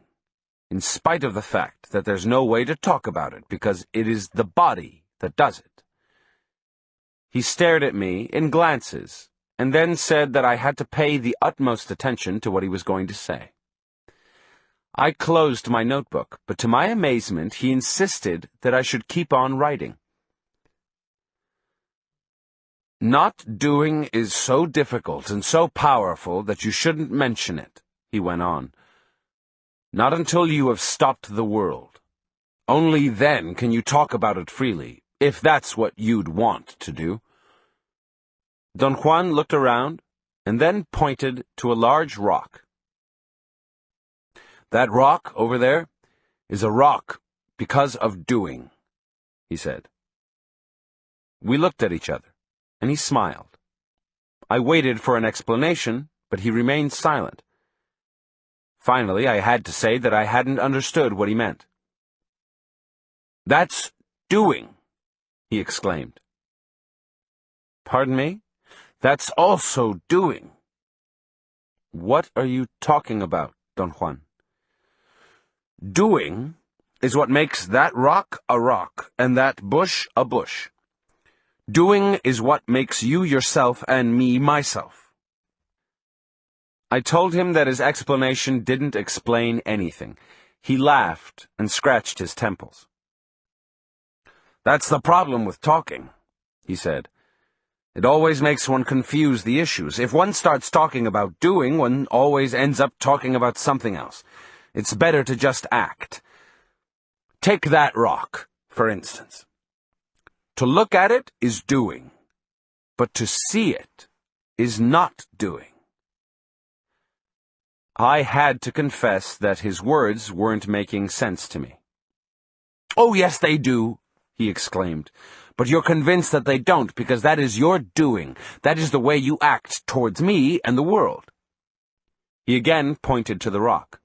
in spite of the fact that there's no way to talk about it because it is the body that does it. He stared at me in glances, and then said that I had to pay the utmost attention to what he was going to say. I closed my notebook, but to my amazement he insisted that I should keep on writing. "Not doing is so difficult and so powerful that you shouldn't mention it," he went on. "Not until you have stopped the world. Only then can you talk about it freely, if that's what you'd want to do." Don Juan looked around, and then pointed to a large rock. "That rock over there is a rock because of doing," he said. We looked at each other, and he smiled. I waited for an explanation, but he remained silent. Finally, I had to say that I hadn't understood what he meant. "That's doing," he exclaimed. "Pardon me? That's also doing." "What are you talking about, Don Juan?" "Doing is what makes that rock a rock and that bush a bush. Doing is what makes you yourself and me myself." I told him that his explanation didn't explain anything. He laughed and scratched his temples. "That's the problem with talking," he said. "It always makes one confuse the issues. If one starts talking about doing, one always ends up talking about something else. It's better to just act. Take that rock, for instance. To look at it is doing, but to see it is not doing." I had to confess that his words weren't making sense to me. "Oh, yes, they do," he exclaimed. "But you're convinced that they don't because that is your doing. That is the way you act towards me and the world." He again pointed to the rock.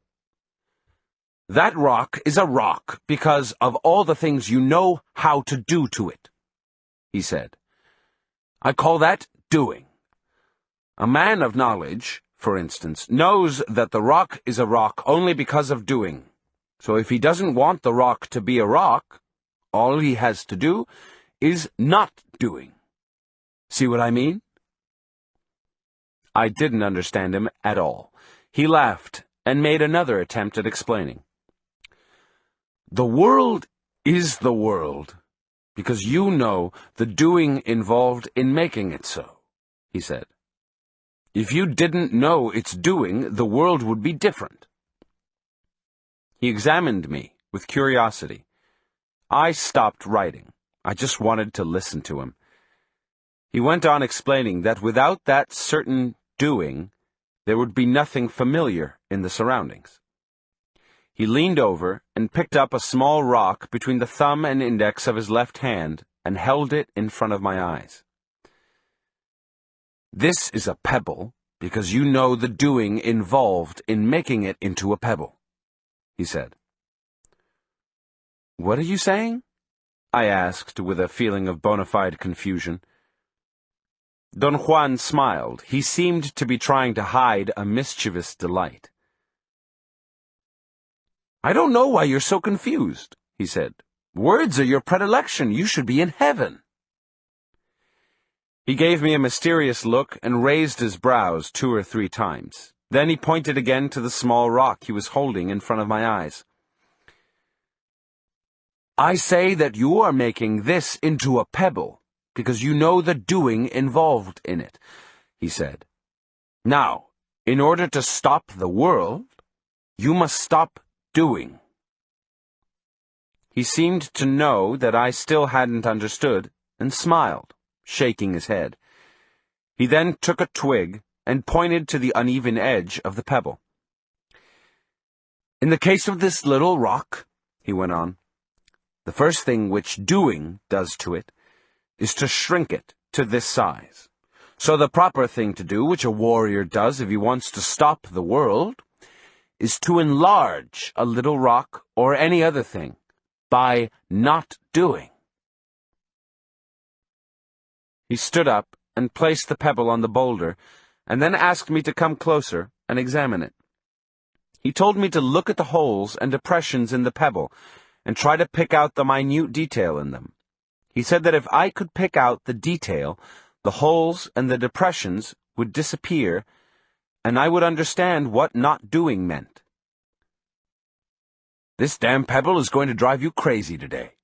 "That rock is a rock because of all the things you know how to do to it," he said. "I call that doing. A man of knowledge, for instance, knows that the rock is a rock only because of doing. So if he doesn't want the rock to be a rock, all he has to do is not doing. See what I mean?" I didn't understand him at all. He laughed and made another attempt at explaining. "The world is the world because you know the doing involved in making it so," he said. "If you didn't know it's doing, the world would be different." He examined me with curiosity. I stopped writing. I just wanted to listen to him. He went on explaining that without that certain doing, there would be nothing familiar in the surroundings. He leaned over and picked up a small rock between the thumb and index of his left hand and held it in front of my eyes. "This is a pebble because you know the doing involved in making it into a pebble," he said. "What are you saying?" I asked with a feeling of bona fide confusion. Don Juan smiled. He seemed to be trying to hide a mischievous delight. "I don't know why you're so confused," he said. "Words are your predilection. You should be in heaven." He gave me a mysterious look and raised his brows 2 or 3 times. Then he pointed again to the small rock he was holding in front of my eyes. "I say that you are making this into a pebble because you know the doing involved in it," he said. "Now, in order to stop the world, you must stop doing." He seemed to know that I still hadn't understood and smiled, shaking his head. He then took a twig and pointed to the uneven edge of the pebble. "In the case of this little rock," he went on, "the first thing which doing does to it is to shrink it to this size. So the proper thing to do, which a warrior does if he wants to stop the world, is to enlarge a little rock or any other thing by not doing." He stood up and placed the pebble on the boulder, and then asked me to come closer and examine it. He told me to look at the holes and depressions in the pebble and try to pick out the minute detail in them. He said that if I could pick out the detail, the holes and the depressions would disappear, and I would understand what not doing meant. "This damn pebble is going to drive you crazy today,"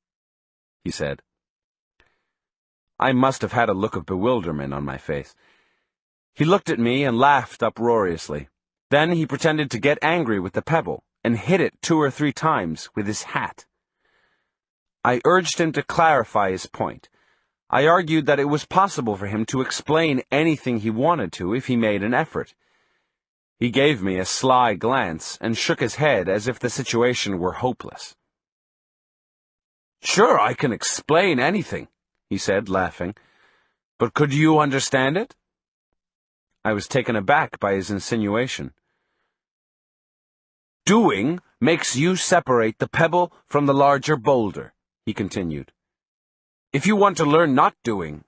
he said. I must have had a look of bewilderment on my face. He looked at me and laughed uproariously. Then he pretended to get angry with the pebble and hit it 2 or 3 times with his hat. I urged him to clarify his point. I argued that it was possible for him to explain anything he wanted to if he made an effort. He gave me a sly glance and shook his head as if the situation were hopeless. "Sure, I can explain anything," he said, laughing. "But could you understand it?" I was taken aback by his insinuation. "Doing makes you separate the pebble from the larger boulder," he continued. "If you want to learn not doing,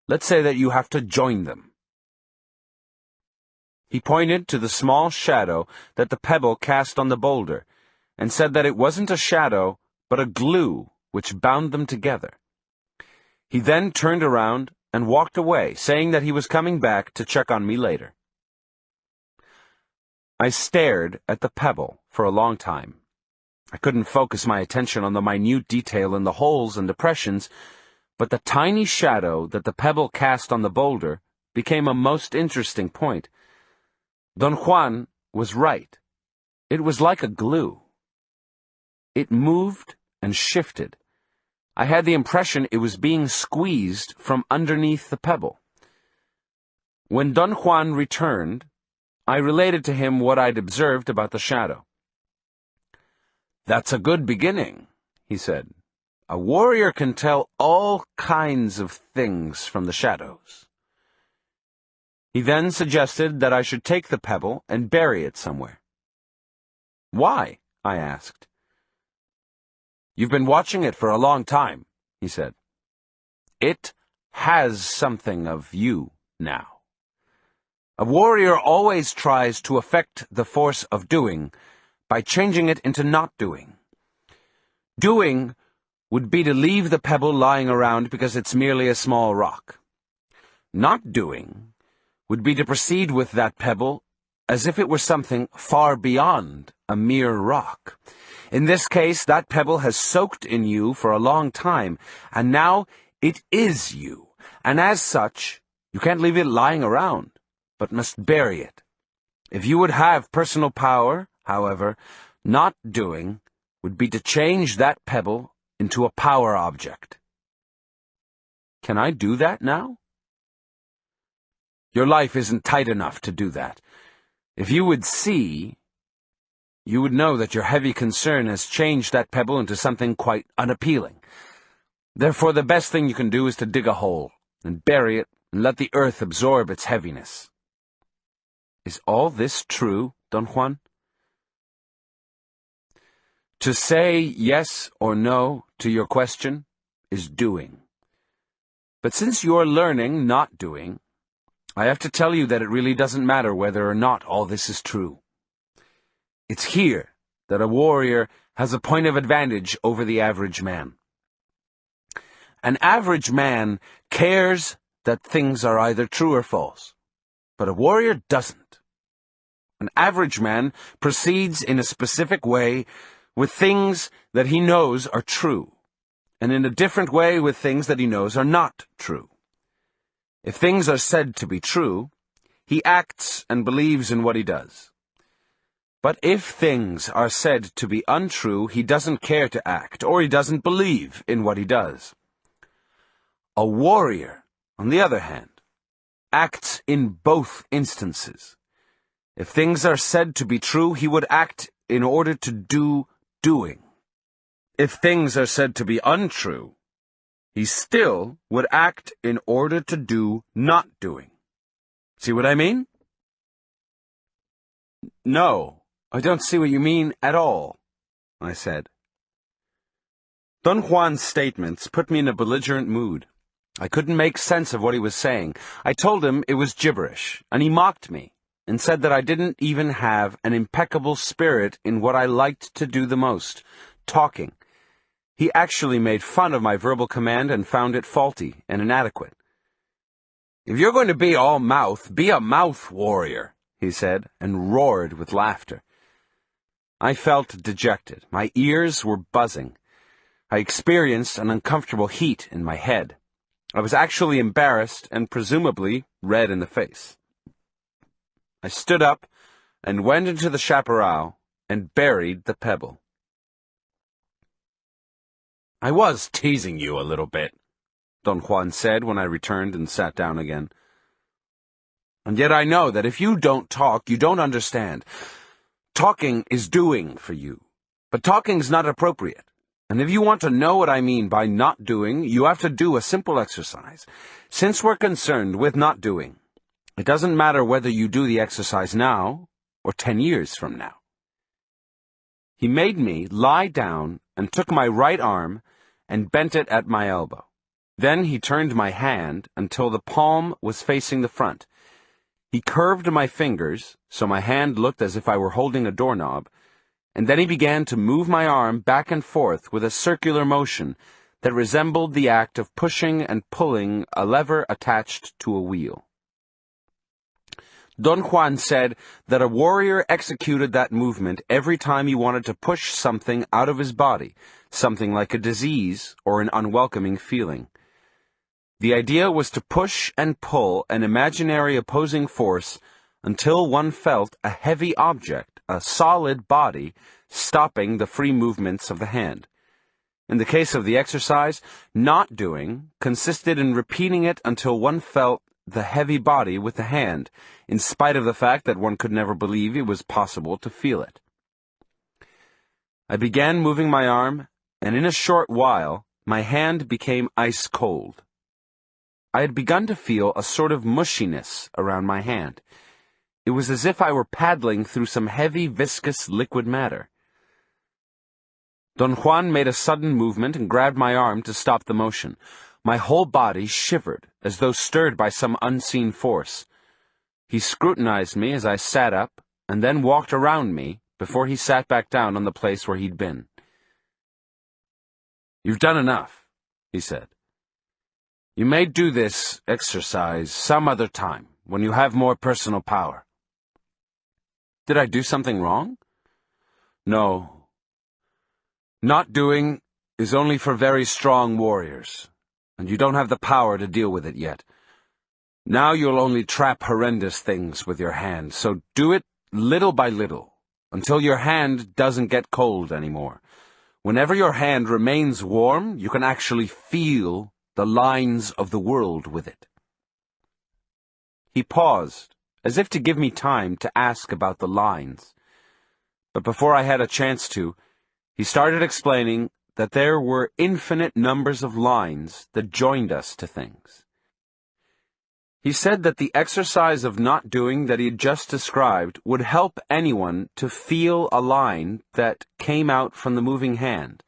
let's say that you have to join them." He pointed to the small shadow that the pebble cast on the boulder, and said that it wasn't a shadow, but a glue which bound them together. He then turned around and walked away, saying that he was coming back to check on me later. I stared at the pebble for a long time. I couldn't focus my attention on the minute detail in the holes and depressions, but the tiny shadow that the pebble cast on the boulder became a most interesting point. Don Juan was right. It was like a glue. It moved and shifted. I had the impression it was being squeezed from underneath the pebble. When Don Juan returned, I related to him what I'd observed about the shadow. "That's a good beginning," he said. "A warrior can tell all kinds of things from the shadows." He then suggested that I should take the pebble and bury it somewhere. "Why?" I asked. "You've been watching it for a long time," he said. "It has something of you now. A warrior always tries to affect the force of doing by changing it into not doing. Doing would be to leave the pebble lying around because it's merely a small rock. Not doing would be to proceed with that pebble as if it were something far beyond a mere rock. In this case, that pebble has soaked in you for a long time, and now it is you, and as such, you can't leave it lying around, but must bury it. If you would have personal power, however, not doing would be to change that pebble into a power object. Can I do that now?" "Your life isn't tight enough to do that. If you would see, you would know that your heavy concern has changed that pebble into something quite unappealing. Therefore, the best thing you can do is to dig a hole and bury it and let the earth absorb its heaviness." "Is all this true, Don Juan?" "To say yes or no to your question is doing. But since you're learning not doing, I have to tell you that it really doesn't matter whether or not all this is true. It's here that a warrior has a point of advantage over the average man. An average man cares that things are either true or false, but a warrior doesn't. An average man proceeds in a specific way with things that he knows are true, and in a different way with things that he knows are not true. If things are said to be true, he acts and believes in what he does. But if things are said to be untrue, he doesn't care to act, or he doesn't believe in what he does. A warrior, on the other hand, acts in both instances. If things are said to be true, he would act in order to do doing. If things are said to be untrue, he still would act in order to do not doing. See what I mean?" "No, I don't see what you mean at all," I said. Don Juan's statements put me in a belligerent mood. I couldn't make sense of what he was saying. I told him it was gibberish, and he mocked me. and said that I didn't even have an impeccable spirit in what I liked to do the most, talking. He actually made fun of my verbal command and found it faulty and inadequate. "If you're going to be all mouth, be a mouth warrior," he said, and roared with laughter. I felt dejected. My ears were buzzing. I experienced an uncomfortable heat in my head. I was actually embarrassed and presumably red in the face. I stood up and went into the chaparral and buried the pebble. "I was teasing you a little bit," Don Juan said when I returned and sat down again. "And yet I know that if you don't talk, you don't understand. Talking is doing for you, but talking's not appropriate. And if you want to know what I mean by not doing, you have to do a simple exercise. Since we're concerned with not doing, it doesn't matter whether you do the exercise now or 10 years from now." He made me lie down and took my right arm and bent it at my elbow. Then he turned my hand until the palm was facing the front. He curved my fingers so my hand looked as if I were holding a doorknob, and then he began to move my arm back and forth with a circular motion that resembled the act of pushing and pulling a lever attached to a wheel. Don Juan said that a warrior executed that movement every time he wanted to push something out of his body, something like a disease or an unwelcoming feeling. The idea was to push and pull an imaginary opposing force until one felt a heavy object, a solid body, stopping the free movements of the hand. In the case of the exercise, not doing consisted in repeating it until one felt the heavy body with the hand, in spite of the fact that one could never believe it was possible to feel it. I began moving my arm, and in a short while, my hand became ice cold. I had begun to feel a sort of mushiness around my hand. It was as if I were paddling through some heavy, viscous liquid matter. Don Juan made a sudden movement and grabbed my arm to stop the motion. My whole body shivered, as though stirred by some unseen force. He scrutinized me as I sat up, and then walked around me before he sat back down on the place where he'd been. "You've done enough," he said. "You may do this exercise some other time, when you have more personal power." "Did I do something wrong?" "No. Not doing is only for very strong warriors, and you don't have the power to deal with it yet. Now you'll only trap horrendous things with your hand, so do it little by little, until your hand doesn't get cold anymore. Whenever your hand remains warm, you can actually feel the lines of the world with it." He paused, as if to give me time to ask about the lines. But before I had a chance to, he started explaining that there were infinite numbers of lines that joined us to things. He said that the exercise of not doing that he had just described would help anyone to feel a line that came out from the moving hand,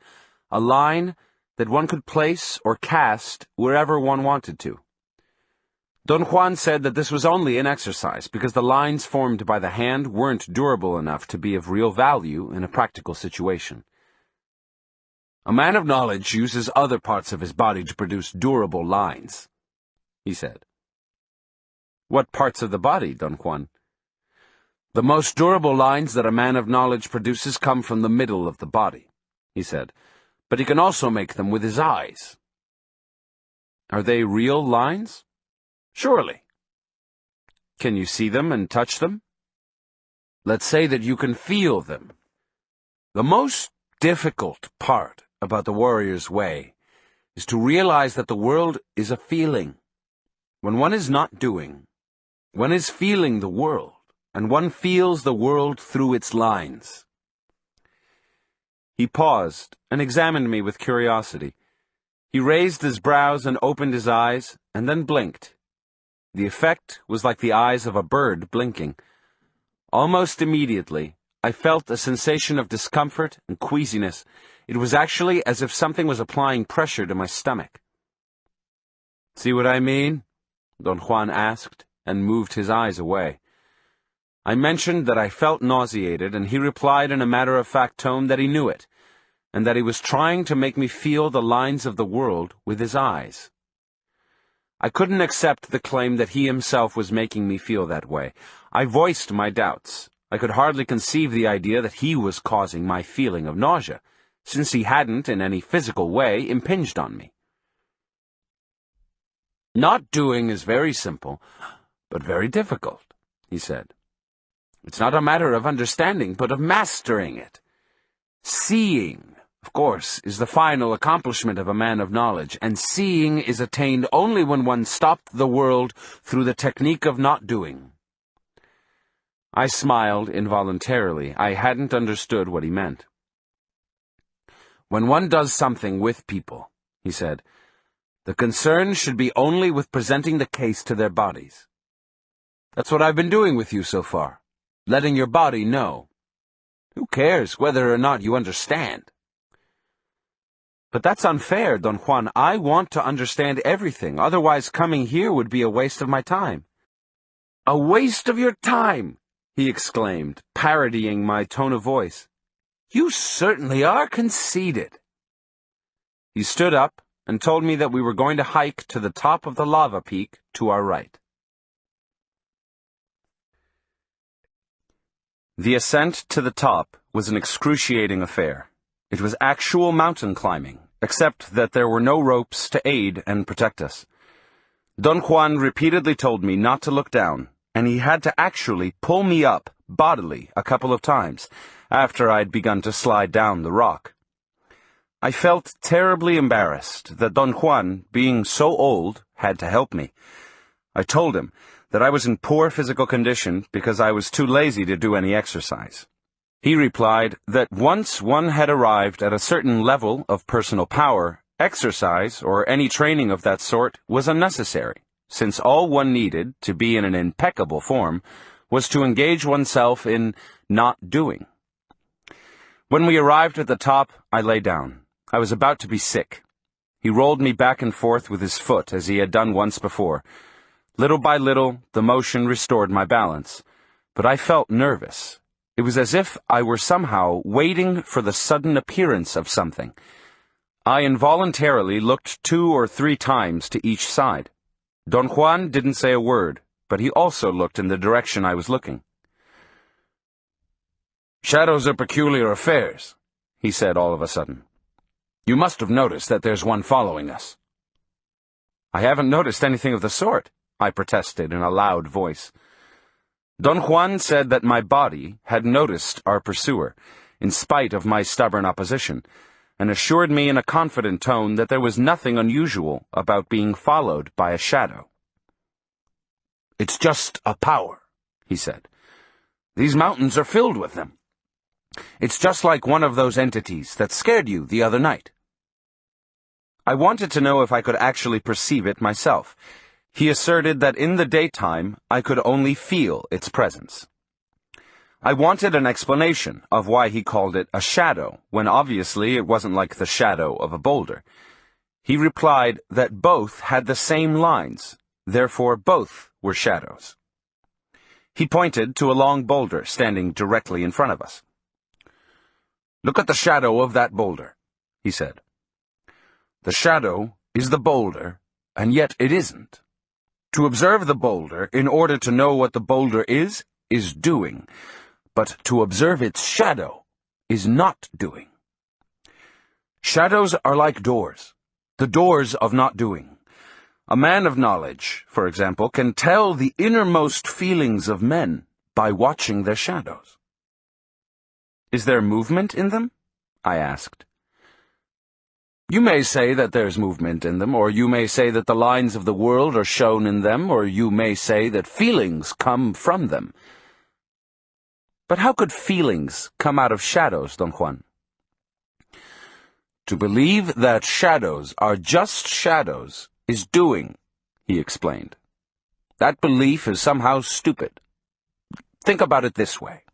a line that one could place or cast wherever one wanted to. Don Juan said that this was only an exercise because the lines formed by the hand weren't durable enough to be of real value in a practical situation. "A man of knowledge uses other parts of his body to produce durable lines," he said. "What parts of the body, Don Juan?" "The most durable lines that a man of knowledge produces come from the middle of the body," he said, "but he can also make them with his eyes." "Are they real lines?" "Surely." "Can you see them and touch them?" "Let's say that you can feel them." The most difficult part about the warrior's way is to realize that the world is a feeling. When one is not doing, one is feeling the world, and one feels the world through its lines. He paused and examined me with curiosity. He raised his brows and opened his eyes, and then blinked. The effect was like the eyes of a bird blinking. Almost immediately, I felt a sensation of discomfort and queasiness. It was actually as if something was applying pressure to my stomach. "See what I mean?" Don Juan asked, and moved his eyes away. I mentioned that I felt nauseated, and he replied in a matter-of-fact tone that he knew it, and that he was trying to make me feel the lines of the world with his eyes. I couldn't accept the claim that he himself was making me feel that way. I voiced my doubts. I could hardly conceive the idea that he was causing my feeling of nausea, since he hadn't, in any physical way, impinged on me. "Not doing is very simple, but very difficult," he said. "It's not a matter of understanding, but of mastering it. Seeing, of course, is the final accomplishment of a man of knowledge, and seeing is attained only when one stopped the world through the technique of not doing." I smiled involuntarily. I hadn't understood what he meant. "When one does something with people," he said, "the concern should be only with presenting the case to their bodies. That's what I've been doing with you so far, letting your body know. Who cares whether or not you understand?" "But that's unfair, Don Juan. I want to understand everything, otherwise coming here would be a waste of my time." "A waste of your time!" he exclaimed, parodying my tone of voice. "You certainly are conceited." He stood up and told me that we were going to hike to the top of the lava peak to our right. The ascent to the top was an excruciating affair. It was actual mountain climbing, except that there were no ropes to aid and protect us. Don Juan repeatedly told me not to look down, and he had to actually pull me up bodily a couple of times after I'd begun to slide down the rock. I felt terribly embarrassed that Don Juan, being so old, had to help me. I told him that I was in poor physical condition because I was too lazy to do any exercise. He replied that once one had arrived at a certain level of personal power, exercise or any training of that sort was unnecessary, since all one needed to be in an impeccable form was to engage oneself in not doing. When we arrived at the top, I lay down. I was about to be sick. He rolled me back and forth with his foot as he had done once before. Little by little, the motion restored my balance, but I felt nervous. It was as if I were somehow waiting for the sudden appearance of something. I involuntarily looked 2 or 3 times to each side. Don Juan didn't say a word, but he also looked in the direction I was looking. "Shadows are peculiar affairs," he said all of a sudden. "You must have noticed that there's one following us." "I haven't noticed anything of the sort," I protested in a loud voice. Don Juan said that my body had noticed our pursuer, in spite of my stubborn opposition, and assured me in a confident tone that there was nothing unusual about being followed by a shadow. "It's just a power," he said. "These mountains are filled with them. It's just like one of those entities that scared you the other night." I wanted to know if I could actually perceive it myself. He asserted that in the daytime I could only feel its presence. I wanted an explanation of why he called it a shadow, when obviously it wasn't like the shadow of a boulder. He replied that both had the same lines, therefore both were shadows. He pointed to a long boulder standing directly in front of us. "Look at the shadow of that boulder," he said. "The shadow is the boulder, and yet it isn't. To observe the boulder in order to know what the boulder is doing, but to observe its shadow is not doing. Shadows are like doors, the doors of not doing. A man of knowledge, for example, can tell the innermost feelings of men by watching their shadows." "Is there movement in them?" I asked. "You may say that there's movement in them, or you may say that the lines of the world are shown in them, or you may say that feelings come from them." "But how could feelings come out of shadows, Don Juan?" "To believe that shadows are just shadows is doing," he explained. "That belief is somehow stupid. Think about it this way.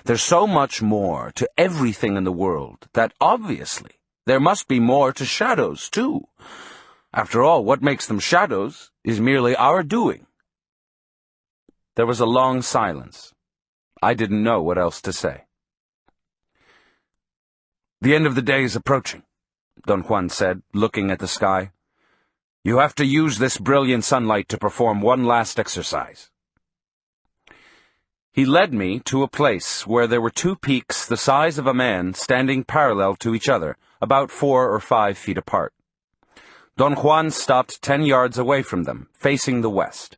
There's so much more to everything in the world that obviously there must be more to shadows, too. After all, what makes them shadows is merely our doing." There was a long silence. I didn't know what else to say. "The end of the day is approaching," Don Juan said, looking at the sky. "You have to use this brilliant sunlight to perform one last exercise." He led me to a place where there were two peaks the size of a man standing parallel to each other, about 4 or 5 feet apart. Don Juan stopped 10 yards away from them, facing the west.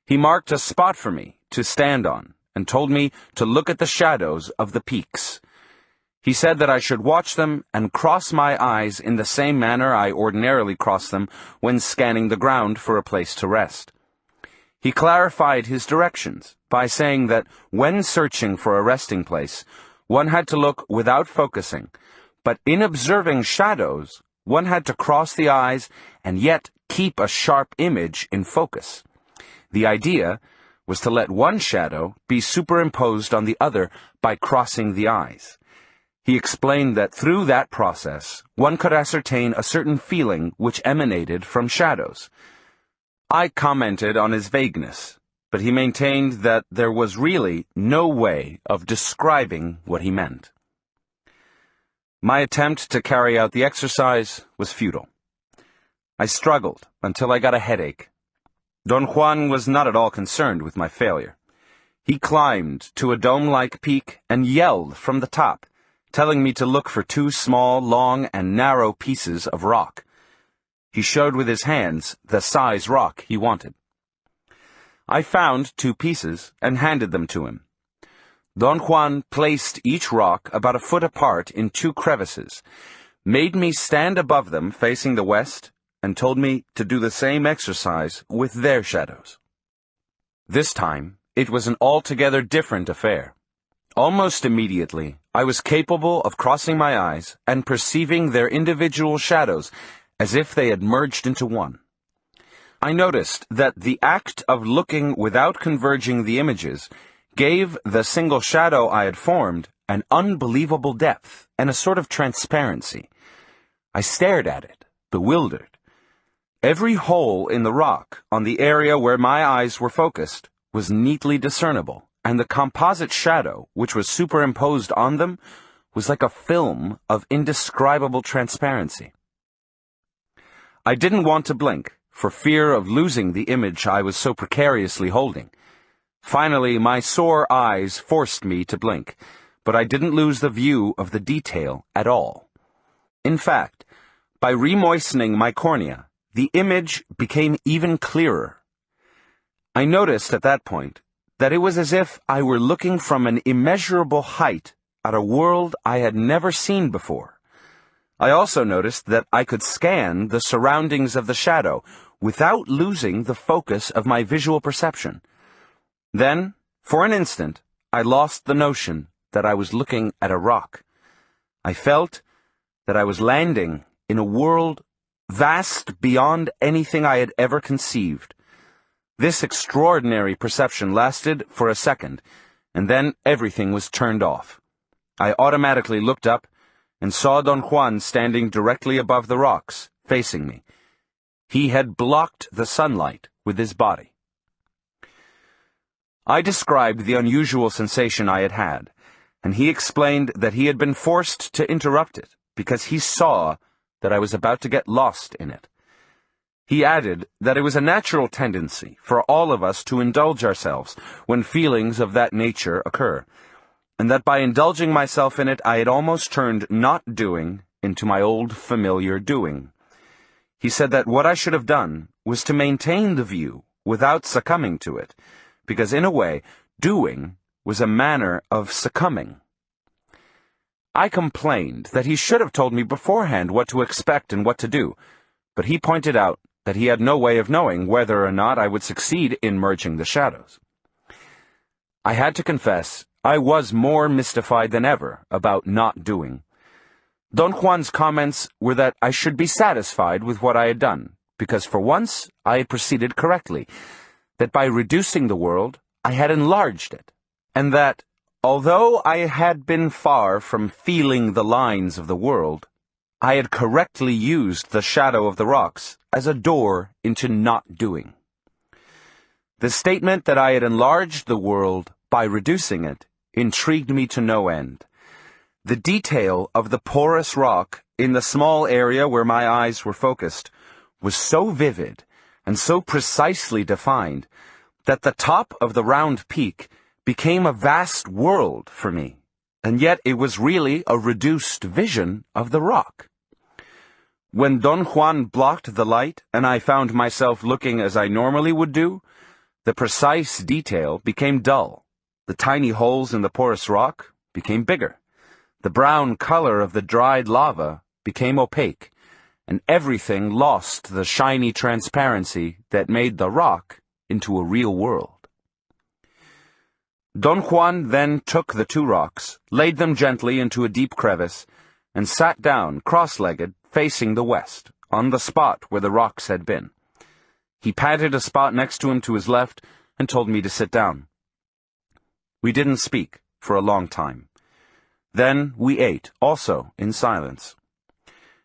He marked a spot for me to stand on and told me to look at the shadows of the peaks. He said that I should watch them and cross my eyes in the same manner I ordinarily cross them when scanning the ground for a place to rest. He clarified his directions by saying that when searching for a resting place, one had to look without focusing, but in observing shadows, one had to cross the eyes and yet keep a sharp image in focus. The idea was to let one shadow be superimposed on the other by crossing the eyes. He explained that through that process, one could ascertain a certain feeling which emanated from shadows. I commented on his vagueness, but he maintained that there was really no way of describing what he meant. My attempt to carry out the exercise was futile. I struggled until I got a headache. Don Juan was not at all concerned with my failure. He climbed to a dome-like peak and yelled from the top, telling me to look for 2 small, long, and narrow pieces of rock. He showed with his hands the size rock he wanted. I found 2 pieces and handed them to him. Don Juan placed each rock about 1 foot apart in 2 crevices, made me stand above them facing the west, and told me to do the same exercise with their shadows. This time, it was an altogether different affair. Almost immediately, I was capable of crossing my eyes and perceiving their individual shadows as if they had merged into one. I noticed that the act of looking without converging the images gave the single shadow I had formed an unbelievable depth and a sort of transparency. I stared at it, bewildered. Every hole in the rock on the area where my eyes were focused was neatly discernible, and the composite shadow which was superimposed on them was like a film of indescribable transparency. I didn't want to blink, for fear of losing the image I was so precariously holding. Finally, my sore eyes forced me to blink, but I didn't lose the view of the detail at all. In fact, by remoistening my cornea, the image became even clearer. I noticed at that point that it was as if I were looking from an immeasurable height at a world I had never seen before. I also noticed that I could scan the surroundings of the shadow without losing the focus of my visual perception. Then, for an instant, I lost the notion that I was looking at a rock. I felt that I was landing in a world vast beyond anything I had ever conceived. This extraordinary perception lasted for a second, and then everything was turned off. I automatically looked up and saw Don Juan standing directly above the rocks, facing me. He had blocked the sunlight with his body. I described the unusual sensation I had had, and he explained that he had been forced to interrupt it because he saw that I was about to get lost in it. He added that it was a natural tendency for all of us to indulge ourselves when feelings of that nature occur, and that by indulging myself in it I had almost turned not doing into my old familiar doing. He said that what I should have done was to maintain the view without succumbing to it, because in a way, doing was a manner of succumbing. I complained that he should have told me beforehand what to expect and what to do, but he pointed out that he had no way of knowing whether or not I would succeed in merging the shadows. I had to confess I was more mystified than ever about not doing. Don Juan's comments were that I should be satisfied with what I had done, because for once I had proceeded correctly, that by reducing the world I had enlarged it, and that, although I had been far from feeling the lines of the world, I had correctly used the shadow of the rocks as a door into not doing. The statement that I had enlarged the world by reducing it, intrigued me to no end. The detail of the porous rock in the small area where my eyes were focused was so vivid and so precisely defined that the top of the round peak became a vast world for me, and yet it was really a reduced vision of the rock. When Don Juan blocked the light and I found myself looking as I normally would do, the precise detail became dull. The tiny holes in the porous rock became bigger. The brown color of the dried lava became opaque, and everything lost the shiny transparency that made the rock into a real world. Don Juan then took the two rocks, laid them gently into a deep crevice, and sat down, cross-legged, facing the west, on the spot where the rocks had been. He patted a spot next to him to his left and told me to sit down. We didn't speak for a long time. Then we ate, also in silence.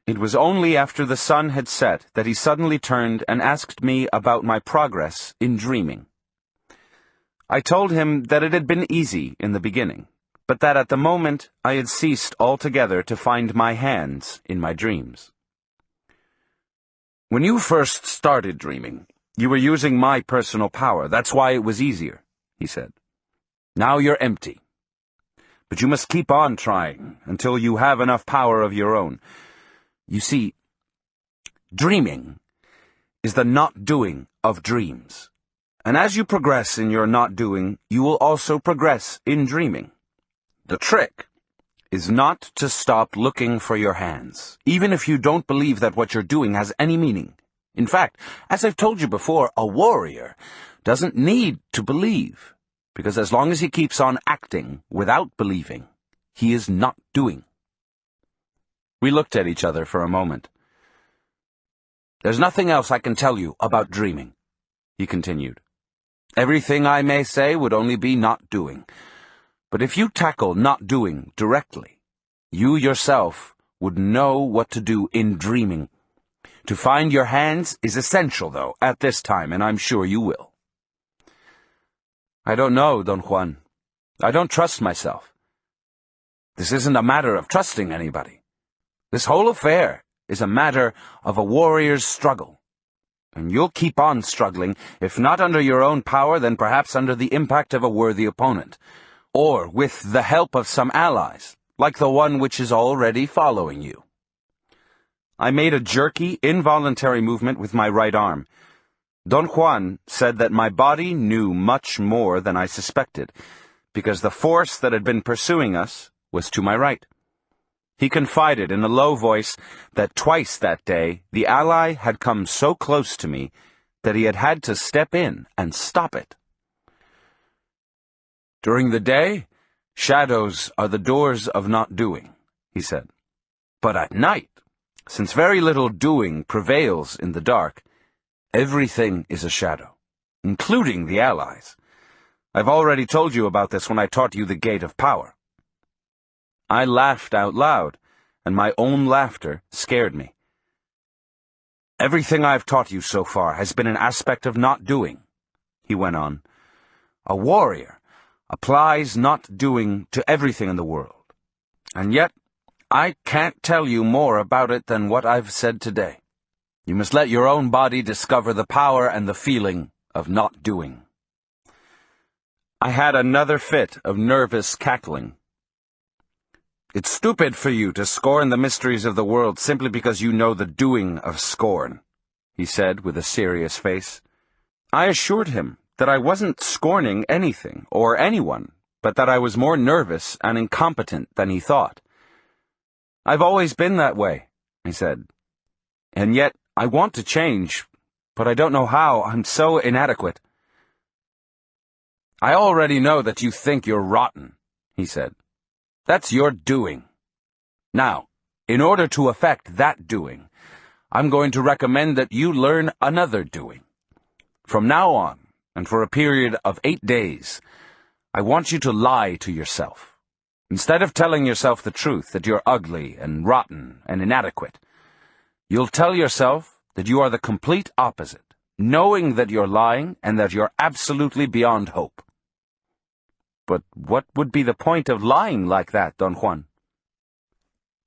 It was only after the sun had set that he suddenly turned and asked me about my progress in dreaming. I told him that it had been easy in the beginning, but that at the moment I had ceased altogether to find my hands in my dreams. When you first started dreaming, you were using my personal power. That's why it was easier, he said. Now you're empty. But you must keep on trying until you have enough power of your own. You see, dreaming is the not doing of dreams. And as you progress in your not doing, you will also progress in dreaming. The trick is not to stop looking for your hands, even if you don't believe that what you're doing has any meaning. In fact, as I've told you before, a warrior doesn't need to believe, because as long as he keeps on acting without believing, he is not doing. We looked at each other for a moment. There's nothing else I can tell you about dreaming, he continued. Everything I may say would only be not doing. But if you tackle not doing directly, you yourself would know what to do in dreaming. To find your hands is essential, though, at this time, and I'm sure you will. I don't know, Don Juan. I don't trust myself. This isn't a matter of trusting anybody. This whole affair is a matter of a warrior's struggle. And you'll keep on struggling, if not under your own power, then perhaps under the impact of a worthy opponent, or with the help of some allies, like the one which is already following you. I made a jerky, involuntary movement with my right arm. Don Juan said that my body knew much more than I suspected, because the force that had been pursuing us was to my right. He confided in a low voice that twice that day the ally had come so close to me that he had had to step in and stop it. During the day, shadows are the doors of not doing, he said. But at night, since very little doing prevails in the dark, everything is a shadow, including the allies. I've already told you about this when I taught you the gate of power. I laughed out loud, and my own laughter scared me. Everything I've taught you so far has been an aspect of not doing, he went on. A warrior applies not doing to everything in the world, and yet I can't tell you more about it than what I've said today. You must let your own body discover the power and the feeling of not doing. I had another fit of nervous cackling. It's stupid for you to scorn the mysteries of the world simply because you know the doing of scorn, he said with a serious face. I assured him that I wasn't scorning anything or anyone, but that I was more nervous and incompetent than he thought. I've always been that way, he said. And yet I want to change, but I don't know how. I'm so inadequate. I already know that you think you're rotten, he said. That's your doing. Now, in order to affect that doing, I'm going to recommend that you learn another doing. From now on, and for a period of 8 days, I want you to lie to yourself. Instead of telling yourself the truth that you're ugly and rotten and inadequate, you'll tell yourself that you are the complete opposite, knowing that you're lying and that you're absolutely beyond hope. But what would be the point of lying like that, Don Juan?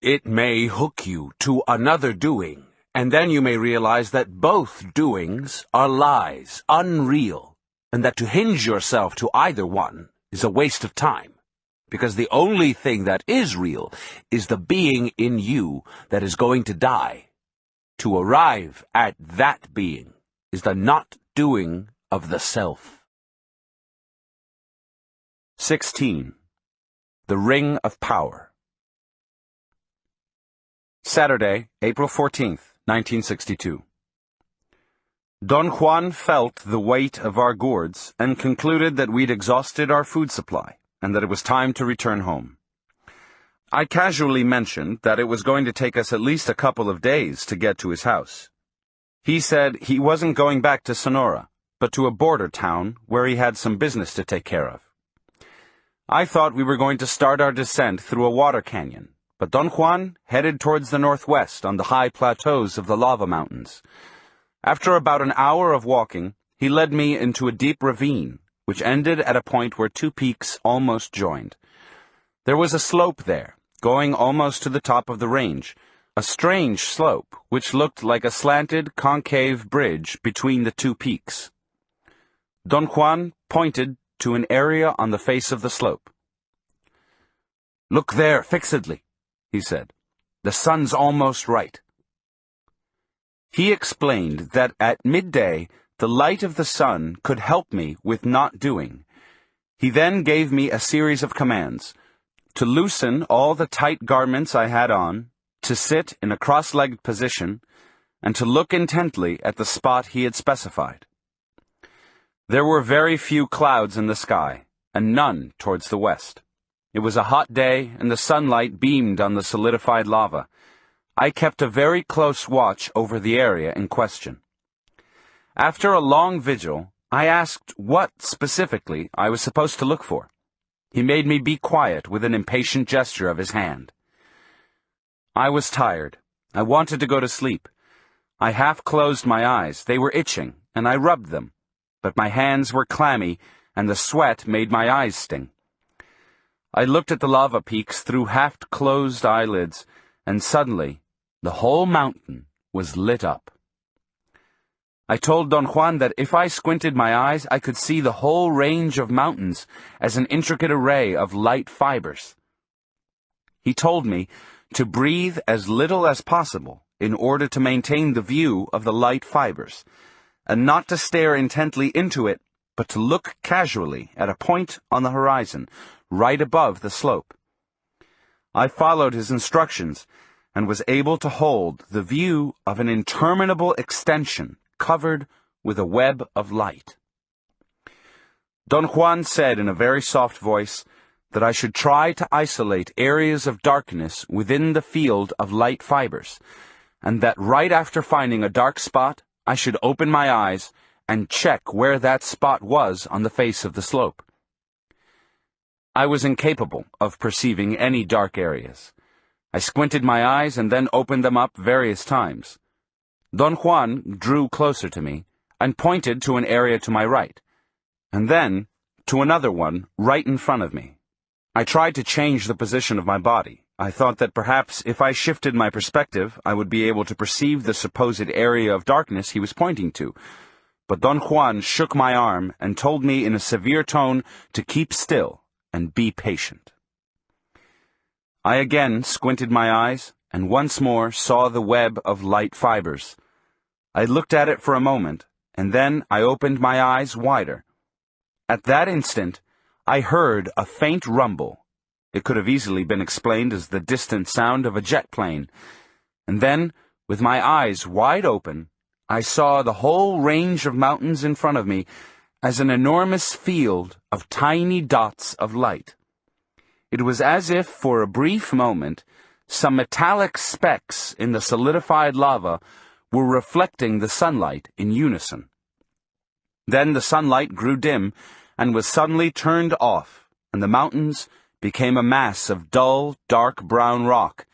It may hook you to another doing, and then you may realize that both doings are lies, unreal, and that to hinge yourself to either one is a waste of time, because the only thing that is real is the being in you that is going to die. To arrive at that being is the not doing of the self. 16. The Ring of Power. Saturday, April 14th, 1962. Don Juan felt the weight of our gourds and concluded that we'd exhausted our food supply and that it was time to return home. I casually mentioned that it was going to take us at least a couple of days to get to his house. He said he wasn't going back to Sonora, but to a border town where he had some business to take care of. I thought we were going to start our descent through a water canyon, but Don Juan headed towards the northwest on the high plateaus of the lava mountains. After about an hour of walking, he led me into a deep ravine, which ended at a point where two peaks almost joined. There was a slope there, going almost to the top of the range, a strange slope which looked like a slanted, concave bridge between the two peaks. Don Juan pointed to an area on the face of the slope. "Look there, fixedly," he said. "The sun's almost right." He explained that at midday the light of the sun could help me with not doing. He then gave me a series of commands: to loosen all the tight garments I had on, to sit in a cross-legged position, and to look intently at the spot he had specified. There were very few clouds in the sky, and none towards the west. It was a hot day, and the sunlight beamed on the solidified lava. I kept a very close watch over the area in question. After a long vigil, I asked what, specifically, I was supposed to look for. He made me be quiet with an impatient gesture of his hand. I was tired. I wanted to go to sleep. I half closed my eyes. They were itching, and I rubbed them. But my hands were clammy, and the sweat made my eyes sting. I looked at the lava peaks through half-closed eyelids, and suddenly, the whole mountain was lit up. I told Don Juan that if I squinted my eyes, I could see the whole range of mountains as an intricate array of light fibers. He told me to breathe as little as possible in order to maintain the view of the light fibers, and not to stare intently into it, but to look casually at a point on the horizon, right above the slope. I followed his instructions, and was able to hold the view of an interminable extension covered with a web of light. Don Juan said in a very soft voice that I should try to isolate areas of darkness within the field of light fibers, and that right after finding a dark spot, I should open my eyes and check where that spot was on the face of the slope. I was incapable of perceiving any dark areas. I squinted my eyes and then opened them up various times. Don Juan drew closer to me and pointed to an area to my right, and then to another one right in front of me. I tried to change the position of my body. I thought that perhaps if I shifted my perspective, I would be able to perceive the supposed area of darkness he was pointing to. But Don Juan shook my arm and told me in a severe tone to keep still and be patient. I again squinted my eyes, and once more saw the web of light fibers. I looked at it for a moment, and then I opened my eyes wider. At that instant, I heard a faint rumble. It could have easily been explained as the distant sound of a jet plane. And then, with my eyes wide open, I saw the whole range of mountains in front of me as an enormous field of tiny dots of light. It was as if, for a brief moment, some metallic specks in the solidified lava were reflecting the sunlight in unison. Then the sunlight grew dim and was suddenly turned off, and the mountains became a mass of dull, dark brown rock,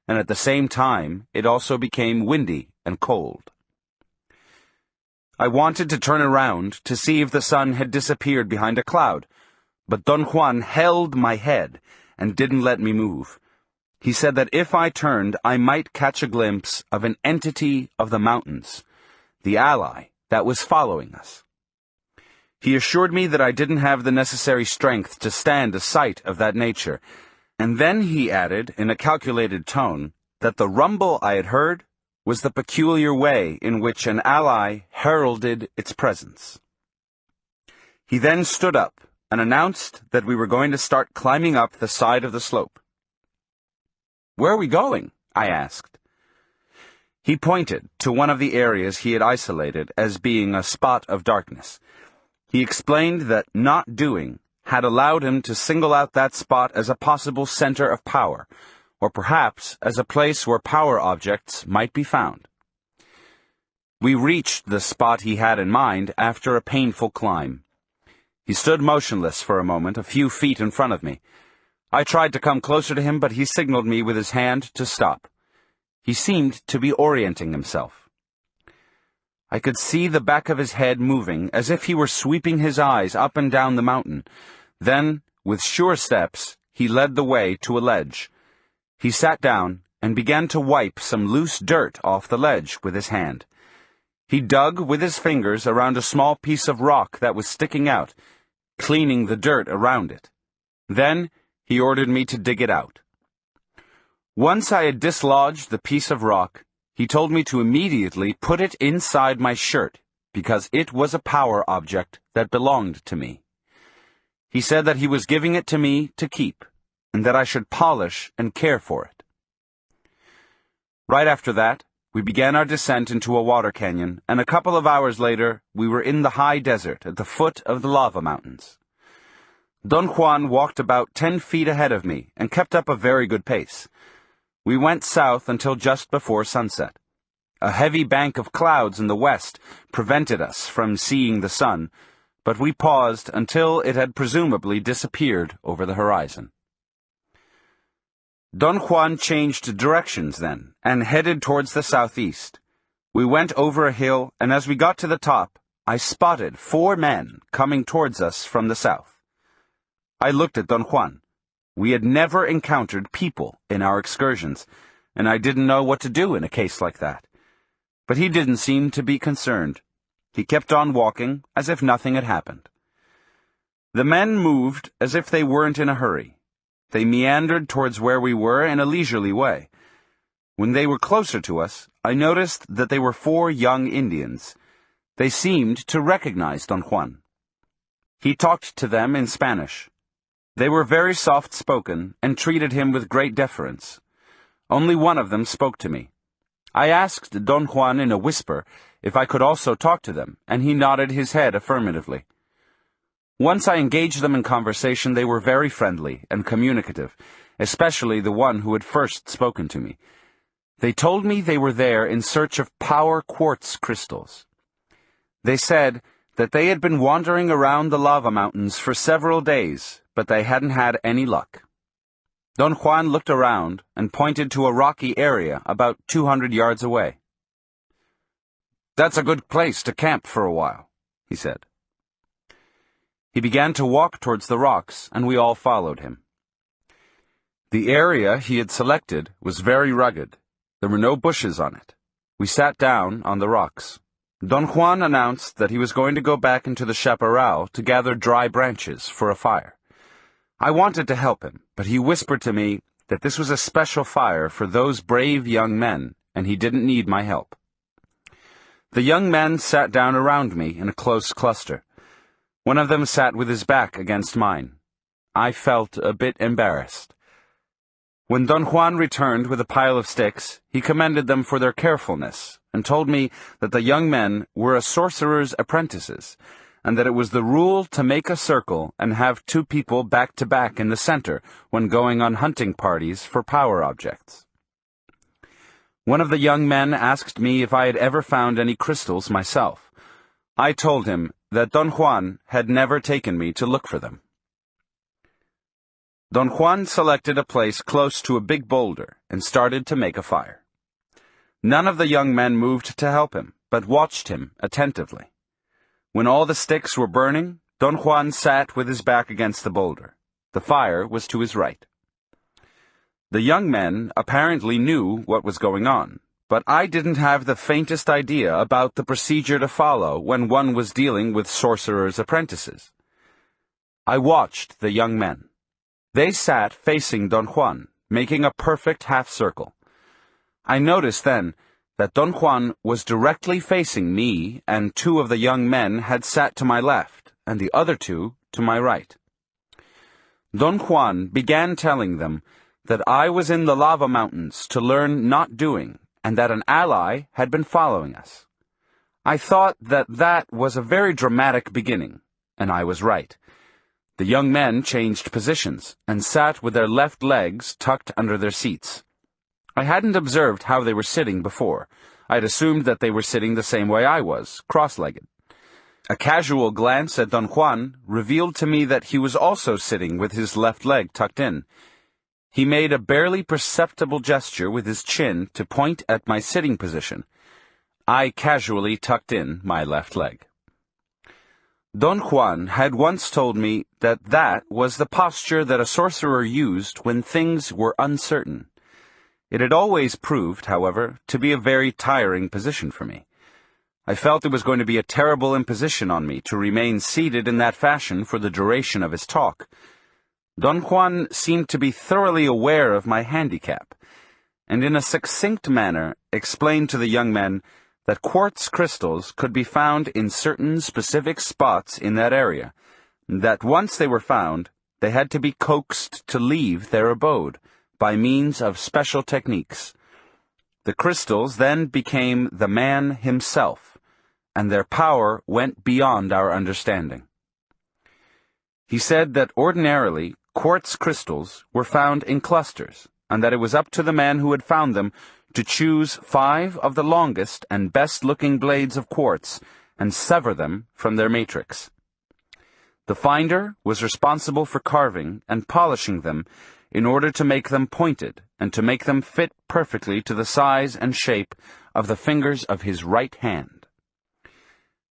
and at the same time it also became windy and cold. I wanted to turn around to see if the sun had disappeared behind a cloud, but Don Juan held my head and didn't let me move. He said that if I turned, I might catch a glimpse of an entity of the mountains, the ally that was following us. He assured me that I didn't have the necessary strength to stand a sight of that nature, and then he added, in a calculated tone, that the rumble I had heard was the peculiar way in which an ally heralded its presence. He then stood up and announced that we were going to start climbing up the side of the slope. "Where are we going?" I asked. He pointed to one of the areas he had isolated as being a spot of darkness. He explained that not doing had allowed him to single out that spot as a possible center of power, or perhaps as a place where power objects might be found. We reached the spot he had in mind after a painful climb. He stood motionless for a moment, a few feet in front of me. I tried to come closer to him, but he signaled me with his hand to stop. He seemed to be orienting himself. I could see the back of his head moving, as if he were sweeping his eyes up and down the mountain. Then, with sure steps, he led the way to a ledge. He sat down and began to wipe some loose dirt off the ledge with his hand. He dug with his fingers around a small piece of rock that was sticking out, cleaning the dirt around it. Then he ordered me to dig it out. Once I had dislodged the piece of rock, he told me to immediately put it inside my shirt, because it was a power object that belonged to me. He said that he was giving it to me to keep, and that I should polish and care for it. Right after that, we began our descent into a water canyon, and a couple of hours later, we were in the high desert at the foot of the lava mountains. Don Juan walked about 10 feet ahead of me and kept up a very good pace. We went south until just before sunset. A heavy bank of clouds in the west prevented us from seeing the sun, but we paused until it had presumably disappeared over the horizon. Don Juan changed directions then, and headed towards the southeast. We went over a hill, and as we got to the top, I spotted 4 men coming towards us from the south. I looked at Don Juan. We had never encountered people in our excursions, and I didn't know what to do in a case like that. But he didn't seem to be concerned. He kept on walking as if nothing had happened. The men moved as if they weren't in a hurry. They meandered towards where we were in a leisurely way. When they were closer to us, I noticed that they were 4 young Indians. They seemed to recognize Don Juan. He talked to them in Spanish. They were very soft-spoken and treated him with great deference. Only one of them spoke to me. I asked Don Juan in a whisper if I could also talk to them, and he nodded his head affirmatively. Once I engaged them in conversation, they were very friendly and communicative, especially the one who had first spoken to me. They told me they were there in search of power quartz crystals. They said that they had been wandering around the lava mountains for several days, but they hadn't had any luck. Don Juan looked around and pointed to a rocky area about 200 yards away. "That's a good place to camp for a while," he said. He began to walk towards the rocks, and we all followed him. The area he had selected was very rugged. There were no bushes on it. We sat down on the rocks. Don Juan announced that he was going to go back into the chaparral to gather dry branches for a fire. I wanted to help him, but he whispered to me that this was a special fire for those brave young men, and he didn't need my help. The young men sat down around me in a close cluster. One of them sat with his back against mine. I felt a bit embarrassed. When Don Juan returned with a pile of sticks, he commended them for their carefulness and told me that the young men were a sorcerer's apprentices, and that it was the rule to make a circle and have 2 people back to back in the center when going on hunting parties for power objects. One of the young men asked me if I had ever found any crystals myself. I told him that Don Juan had never taken me to look for them. Don Juan selected a place close to a big boulder and started to make a fire. None of the young men moved to help him, but watched him attentively. When all the sticks were burning, Don Juan sat with his back against the boulder. The fire was to his right. The young men apparently knew what was going on, but I didn't have the faintest idea about the procedure to follow when one was dealing with sorcerers' apprentices. I watched the young men. They sat facing Don Juan, making a perfect half-circle. I noticed then that Don Juan was directly facing me, and two of the young men had sat to my left, and the other two to my right. Don Juan began telling them that I was in the lava mountains to learn not doing, and that an ally had been following us. I thought that was a very dramatic beginning, and I was right. The young men changed positions, and sat with their left legs tucked under their seats. I hadn't observed how they were sitting before. I'd assumed that they were sitting the same way I was, cross-legged. A casual glance at Don Juan revealed to me that he was also sitting with his left leg tucked in. He made a barely perceptible gesture with his chin to point at my sitting position. I casually tucked in my left leg. Don Juan had once told me that was the posture that a sorcerer used when things were uncertain. It had always proved, however, to be a very tiring position for me. I felt it was going to be a terrible imposition on me to remain seated in that fashion for the duration of his talk. Don Juan seemed to be thoroughly aware of my handicap, and in a succinct manner explained to the young men that quartz crystals could be found in certain specific spots in that area, that once they were found, they had to be coaxed to leave their abode by means of special techniques. The crystals then became the man himself, and their power went beyond our understanding. He said that ordinarily quartz crystals were found in clusters, and that it was up to the man who had found them to choose 5 of the longest and best-looking blades of quartz and sever them from their matrix. The finder was responsible for carving and polishing them in order to make them pointed and to make them fit perfectly to the size and shape of the fingers of his right hand.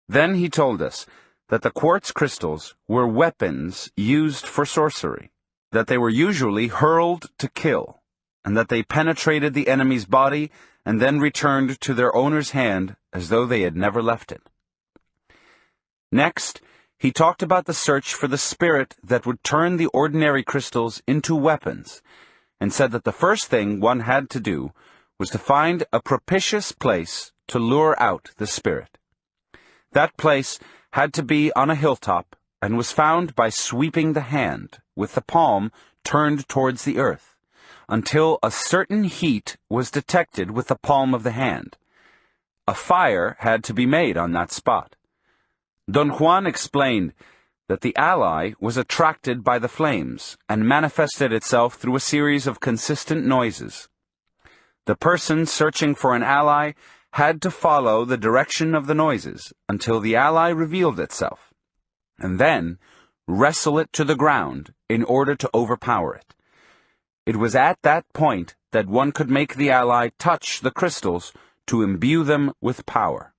Then he told us that the quartz crystals were weapons used for sorcery, that they were usually hurled to kill, and that they penetrated the enemy's body and then returned to their owner's hand as though they had never left it. Next, he talked about the search for the spirit that would turn the ordinary crystals into weapons, and said that the first thing one had to do was to find a propitious place to lure out the spirit. That place had to be on a hilltop, and was found by sweeping the hand, with the palm turned towards the earth, until a certain heat was detected with the palm of the hand. A fire had to be made on that spot. Don Juan explained that the ally was attracted by the flames and manifested itself through a series of consistent noises. The person searching for an ally had to follow the direction of the noises until the ally revealed itself, and then wrestle it to the ground in order to overpower it. It was at that point that one could make the ally touch the crystals to imbue them with power.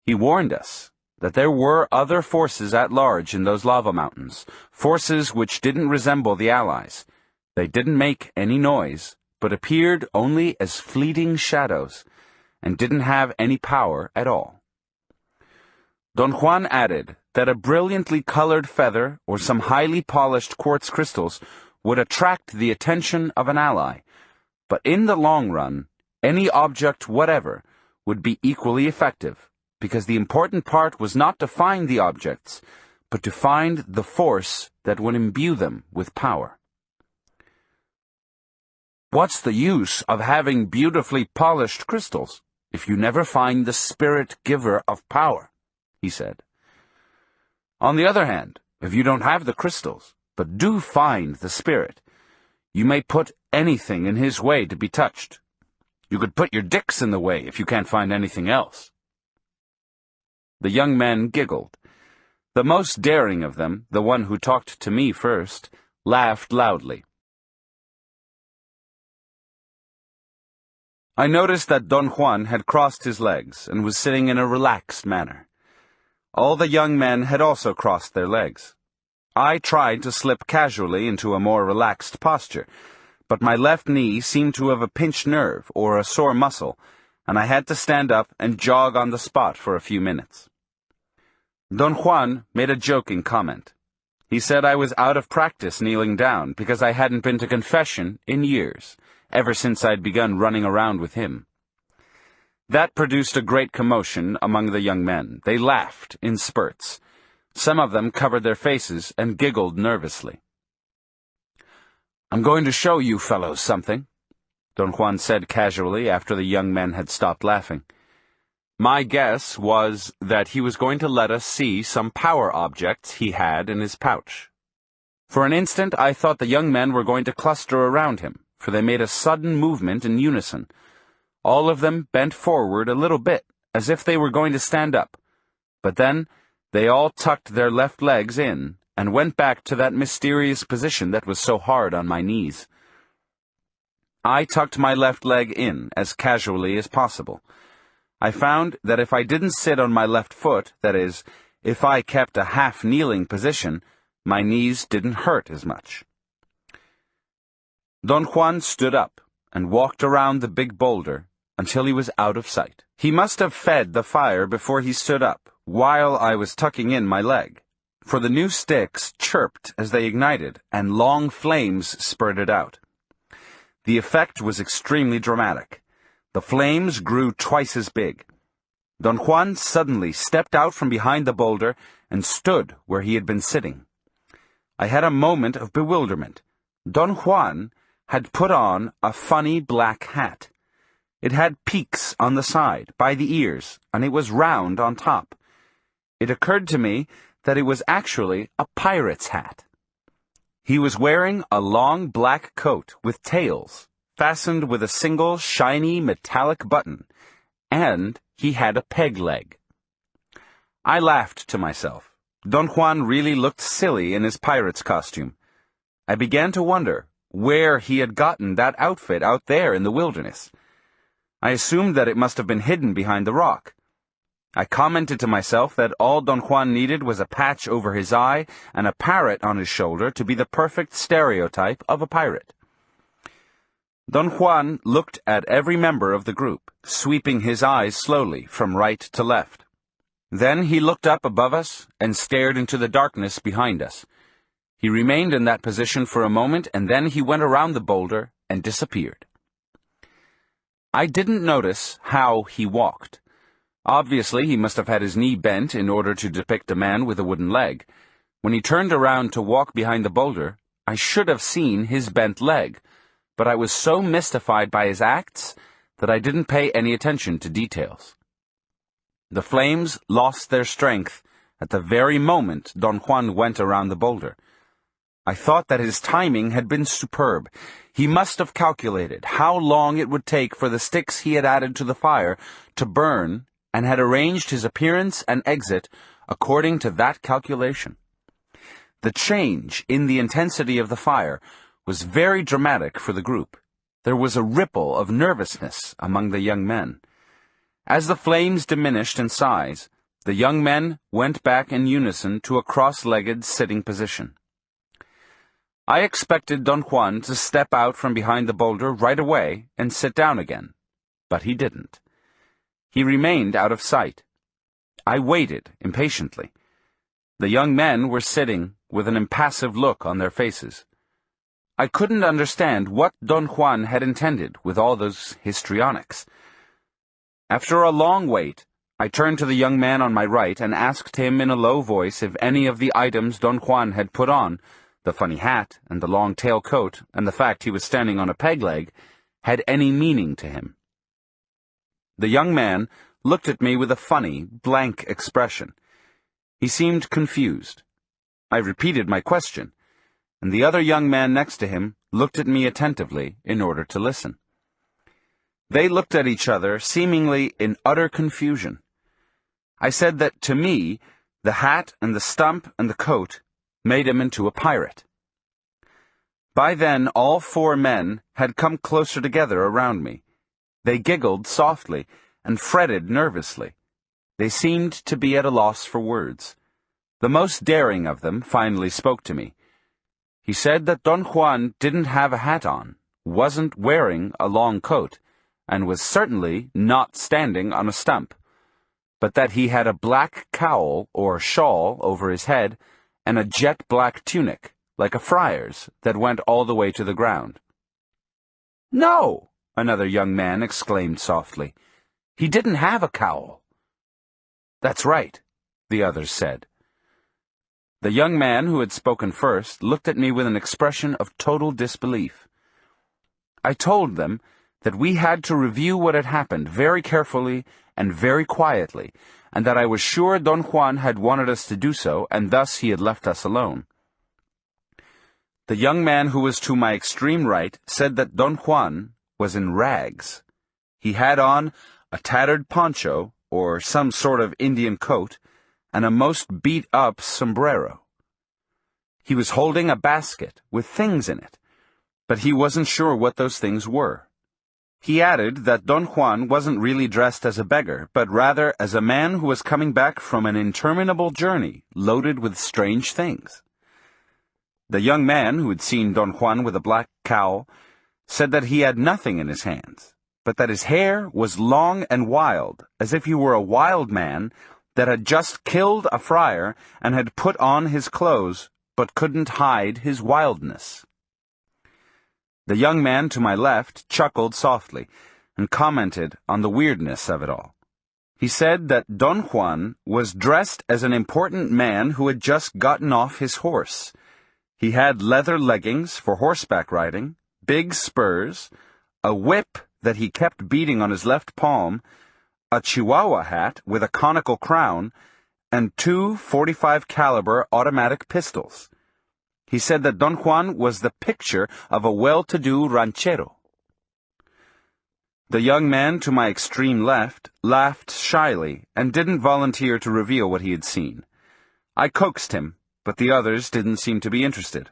He warned us that there were other forces at large in those lava mountains, forces which didn't resemble the allies. They didn't make any noise, but appeared only as fleeting shadows, and didn't have any power at all. Don Juan added that a brilliantly colored feather or some highly polished quartz crystals would attract the attention of an ally, but in the long run, any object whatever would be equally effective, because the important part was not to find the objects, but to find the force that would imbue them with power. "What's the use of having beautifully polished crystals if you never find the spirit giver of power?" he said. "On the other hand, if you don't have the crystals, but do find the spirit, you may put anything in his way to be touched. You could put your dicks in the way if you can't find anything else." The young men giggled. The most daring of them, the one who talked to me first, laughed loudly. I noticed that Don Juan had crossed his legs and was sitting in a relaxed manner. All the young men had also crossed their legs. I tried to slip casually into a more relaxed posture, but my left knee seemed to have a pinched nerve or a sore muscle, and I had to stand up and jog on the spot for a few minutes. Don Juan made a joking comment. He said I was out of practice kneeling down because I hadn't been to confession in years, ever since I'd begun running around with him. That produced a great commotion among the young men. They laughed in spurts. Some of them covered their faces and giggled nervously. "I'm going to show you fellows something," Don Juan said casually after the young men had stopped laughing. My guess was that he was going to let us see some power objects he had in his pouch. For an instant I thought the young men were going to cluster around him, for they made a sudden movement in unison. All of them bent forward a little bit, as if they were going to stand up. But then they all tucked their left legs in and went back to that mysterious position that was so hard on my knees. I tucked my left leg in as casually as possible. I found that if I didn't sit on my left foot, that is, if I kept a half-kneeling position, my knees didn't hurt as much. Don Juan stood up and walked around the big boulder until he was out of sight. He must have fed the fire before he stood up, while I was tucking in my leg, for the new sticks chirped as they ignited, and long flames spurted out. The effect was extremely dramatic. The flames grew twice as big. Don Juan suddenly stepped out from behind the boulder and stood where he had been sitting. I had a moment of bewilderment. Don Juan had put on a funny black hat. It had peaks on the side, by the ears, and it was round on top. It occurred to me that it was actually a pirate's hat. He was wearing a long black coat with tails, fastened with a single shiny metallic button, and he had a peg leg. I laughed to myself. Don Juan really looked silly in his pirate's costume. I began to wonder where he had gotten that outfit out there in the wilderness. I assumed that it must have been hidden behind the rock. I commented to myself that all Don Juan needed was a patch over his eye and a parrot on his shoulder to be the perfect stereotype of a pirate. Don Juan looked at every member of the group, sweeping his eyes slowly from right to left. Then he looked up above us and stared into the darkness behind us. He remained in that position for a moment, and then he went around the boulder and disappeared. I didn't notice how he walked. Obviously, he must have had his knee bent in order to depict a man with a wooden leg. When he turned around to walk behind the boulder, I should have seen his bent leg, but I was so mystified by his acts that I didn't pay any attention to details. The flames lost their strength at the very moment Don Juan went around the boulder. I thought that his timing had been superb. He must have calculated how long it would take for the sticks he had added to the fire to burn, and had arranged his appearance and exit according to that calculation. The change in the intensity of the fire was very dramatic for the group. There was a ripple of nervousness among the young men. As the flames diminished in size, the young men went back in unison to a cross-legged sitting position. I expected Don Juan to step out from behind the boulder right away and sit down again, but he didn't. He remained out of sight. I waited impatiently. The young men were sitting with an impassive look on their faces. I couldn't understand what Don Juan had intended with all those histrionics. After a long wait, I turned to the young man on my right and asked him in a low voice if any of the items Don Juan had put on, the funny hat and the long tail coat and the fact he was standing on a peg leg, had any meaning to him. The young man looked at me with a funny, blank expression. He seemed confused. I repeated my question, and the other young man next to him looked at me attentively in order to listen. They looked at each other, seemingly in utter confusion. I said that, to me, the hat and the stump and the coat made him into a pirate. By then, all four men had come closer together around me. They giggled softly and fretted nervously. They seemed to be at a loss for words. The most daring of them finally spoke to me. He said that Don Juan didn't have a hat on, wasn't wearing a long coat, and was certainly not standing on a stump, but that he had a black cowl or shawl over his head and a jet-black tunic, like a friar's, that went all the way to the ground. "No!" another young man exclaimed softly. "He didn't have a cowl." "That's right," the others said. The young man who had spoken first looked at me with an expression of total disbelief. I told them that we had to review what had happened very carefully and very quietly, and that I was sure Don Juan had wanted us to do so, and thus he had left us alone. The young man who was to my extreme right said that Don Juan was in rags. He had on a tattered poncho, or some sort of Indian coat, and a most beat-up sombrero. He was holding a basket with things in it, but he wasn't sure what those things were. He added that Don Juan wasn't really dressed as a beggar, but rather as a man who was coming back from an interminable journey, loaded with strange things. The young man who had seen Don Juan with a black cowl said that he had nothing in his hands, but that his hair was long and wild, as if he were a wild man that had just killed a friar and had put on his clothes, but couldn't hide his wildness. The young man to my left chuckled softly and commented on the weirdness of it all. He said that Don Juan was dressed as an important man who had just gotten off his horse. He had leather leggings for horseback riding, big spurs, a whip that he kept beating on his left palm, a Chihuahua hat with a conical crown, and 2 .45 caliber automatic pistols. He said that Don Juan was the picture of a well-to-do ranchero. The young man to my extreme left laughed shyly and didn't volunteer to reveal what he had seen. I coaxed him, but the others didn't seem to be interested.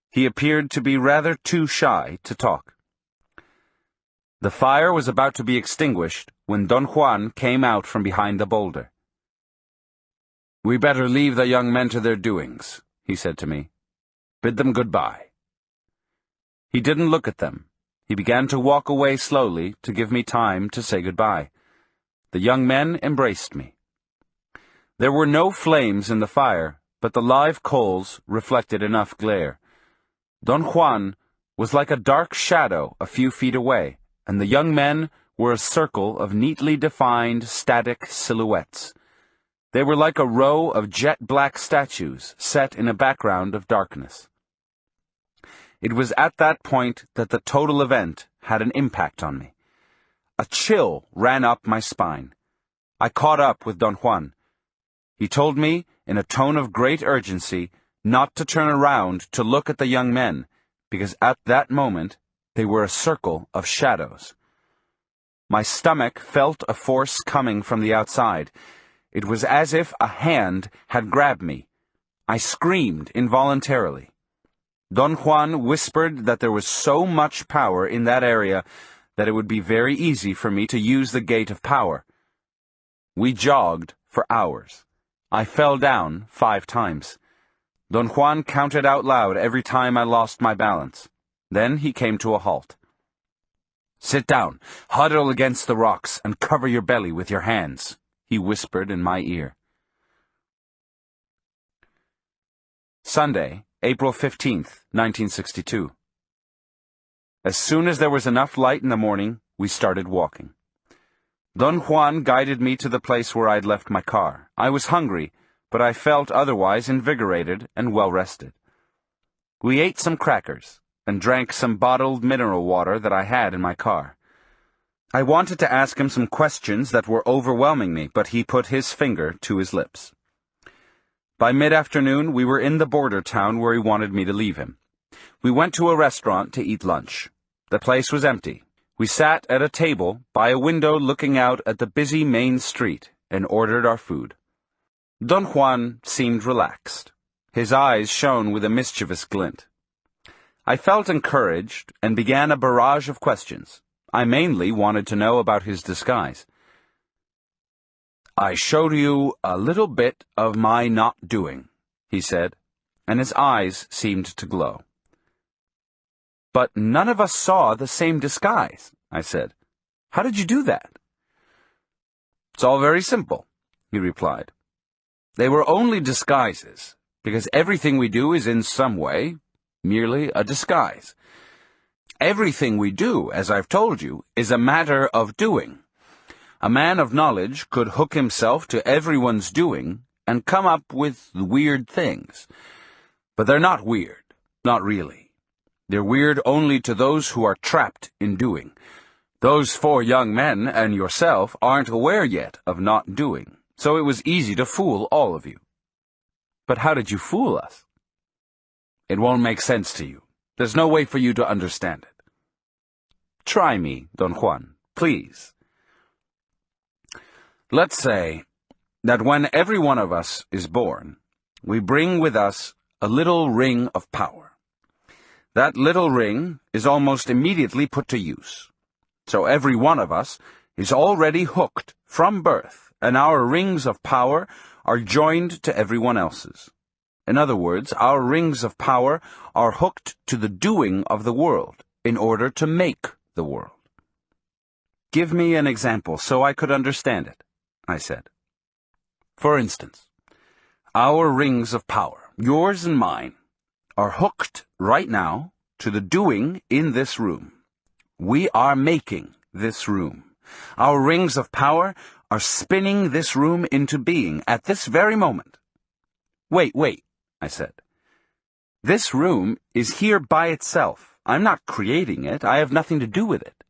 He appeared to be rather too shy to talk. The fire was about to be extinguished when Don Juan came out from behind the boulder. "We better leave the young men to their doings," he said to me. "Bid them goodbye." He didn't look at them. He began to walk away slowly to give me time to say goodbye. The young men embraced me. There were no flames in the fire, but the live coals reflected enough glare. Don Juan was like a dark shadow a few feet away, and the young men were a circle of neatly defined, static silhouettes. They were like a row of jet-black statues set in a background of darkness. It was at that point that the total event had an impact on me. A chill ran up my spine. I caught up with Don Juan. He told me, in a tone of great urgency, not to turn around to look at the young men, because at that moment they were a circle of shadows. My stomach felt a force coming from the outside. It was as if a hand had grabbed me. I screamed involuntarily. Don Juan whispered that there was so much power in that area that it would be very easy for me to use the gate of power. We jogged for hours. I fell down 5 times. Don Juan counted out loud every time I lost my balance. Then he came to a halt. "Sit down, huddle against the rocks, and cover your belly with your hands," he whispered in my ear. Sunday, April 15th, 1962. As soon as there was enough light in the morning, we started walking. Don Juan guided me to the place where I'd left my car. I was hungry, but I felt otherwise invigorated and well-rested. We ate some crackers and drank some bottled mineral water that I had in my car. I wanted to ask him some questions that were overwhelming me, but he put his finger to his lips. By mid-afternoon, we were in the border town where he wanted me to leave him. We went to a restaurant to eat lunch. The place was empty. We sat at a table by a window looking out at the busy main street and ordered our food. Don Juan seemed relaxed. His eyes shone with a mischievous glint. I felt encouraged and began a barrage of questions. I mainly wanted to know about his disguise. I showed you a little bit of my not doing, he said, and his eyes seemed to glow. But none of us saw the same disguise, I said. How did you do that? It's all very simple, he replied. They were only disguises, because everything we do is in some way merely a disguise. Everything we do, as I've told you, is a matter of doing. A man of knowledge could hook himself to everyone's doing and come up with weird things. But they're not weird, not really. They're weird only to those who are trapped in doing. Those 4 young men and yourself aren't aware yet of not doing, so it was easy to fool all of you. But how did you fool us? It won't make sense to you. There's no way for you to understand it. Try me, Don Juan, please. Let's say that when every one of us is born, we bring with us a little ring of power. That little ring is almost immediately put to use. So every one of us is already hooked from birth, and our rings of power are joined to everyone else's. In other words, our rings of power are hooked to the doing of the world in order to make the world. Give me an example so I could understand it, I said. For instance, our rings of power, yours and mine, are hooked right now to the doing in this room. We are making this room. Our rings of power are spinning this room into being at this very moment. Wait, I said. This room is here by itself. I'm not creating it. I have nothing to do with it.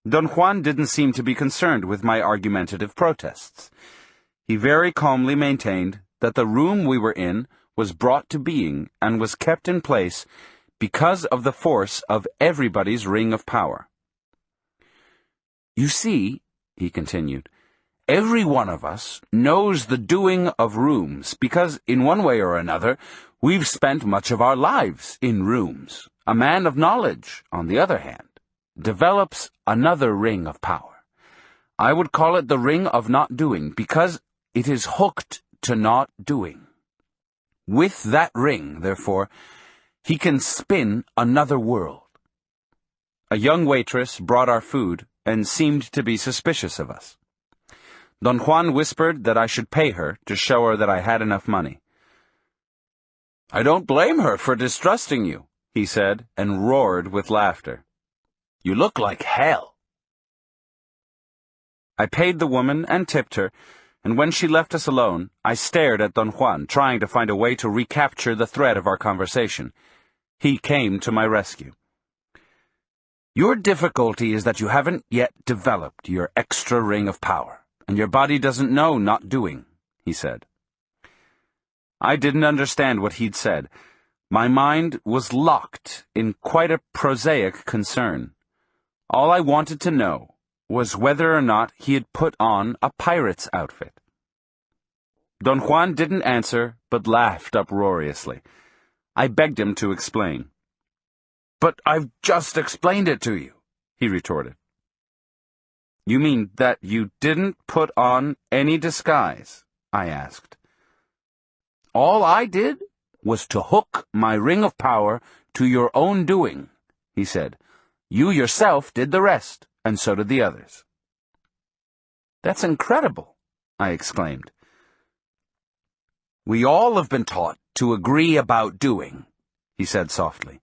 Don Juan didn't seem to be concerned with my argumentative protests. He very calmly maintained that the room we were in was brought to being and was kept in place because of the force of everybody's ring of power. You see, he continued, every one of us knows the doing of rooms because, in one way or another, we've spent much of our lives in rooms. A man of knowledge, on the other hand, develops another ring of power. I would call it the ring of not doing because it is hooked to not doing. With that ring, therefore, he can spin another world. A young waitress brought our food and seemed to be suspicious of us. Don Juan whispered that I should pay her to show her that I had enough money. I don't blame her for distrusting you, he said, and roared with laughter. You look like hell. I paid the woman and tipped her, and when she left us alone, I stared at Don Juan, trying to find a way to recapture the thread of our conversation. He came to my rescue. Your difficulty is that you haven't yet developed your extra ring of power, and your body doesn't know not doing, he said. I didn't understand what he'd said. My mind was locked in quite a prosaic concern. All I wanted to know was whether or not he had put on a pirate's outfit. Don Juan didn't answer, but laughed uproariously. I begged him to explain. But I've just explained it to you, he retorted. You mean that you didn't put on any disguise? I asked. All I did was to hook my ring of power to your own doing, he said. You yourself did the rest, and so did the others. That's incredible, I exclaimed. We all have been taught to agree about doing, he said softly.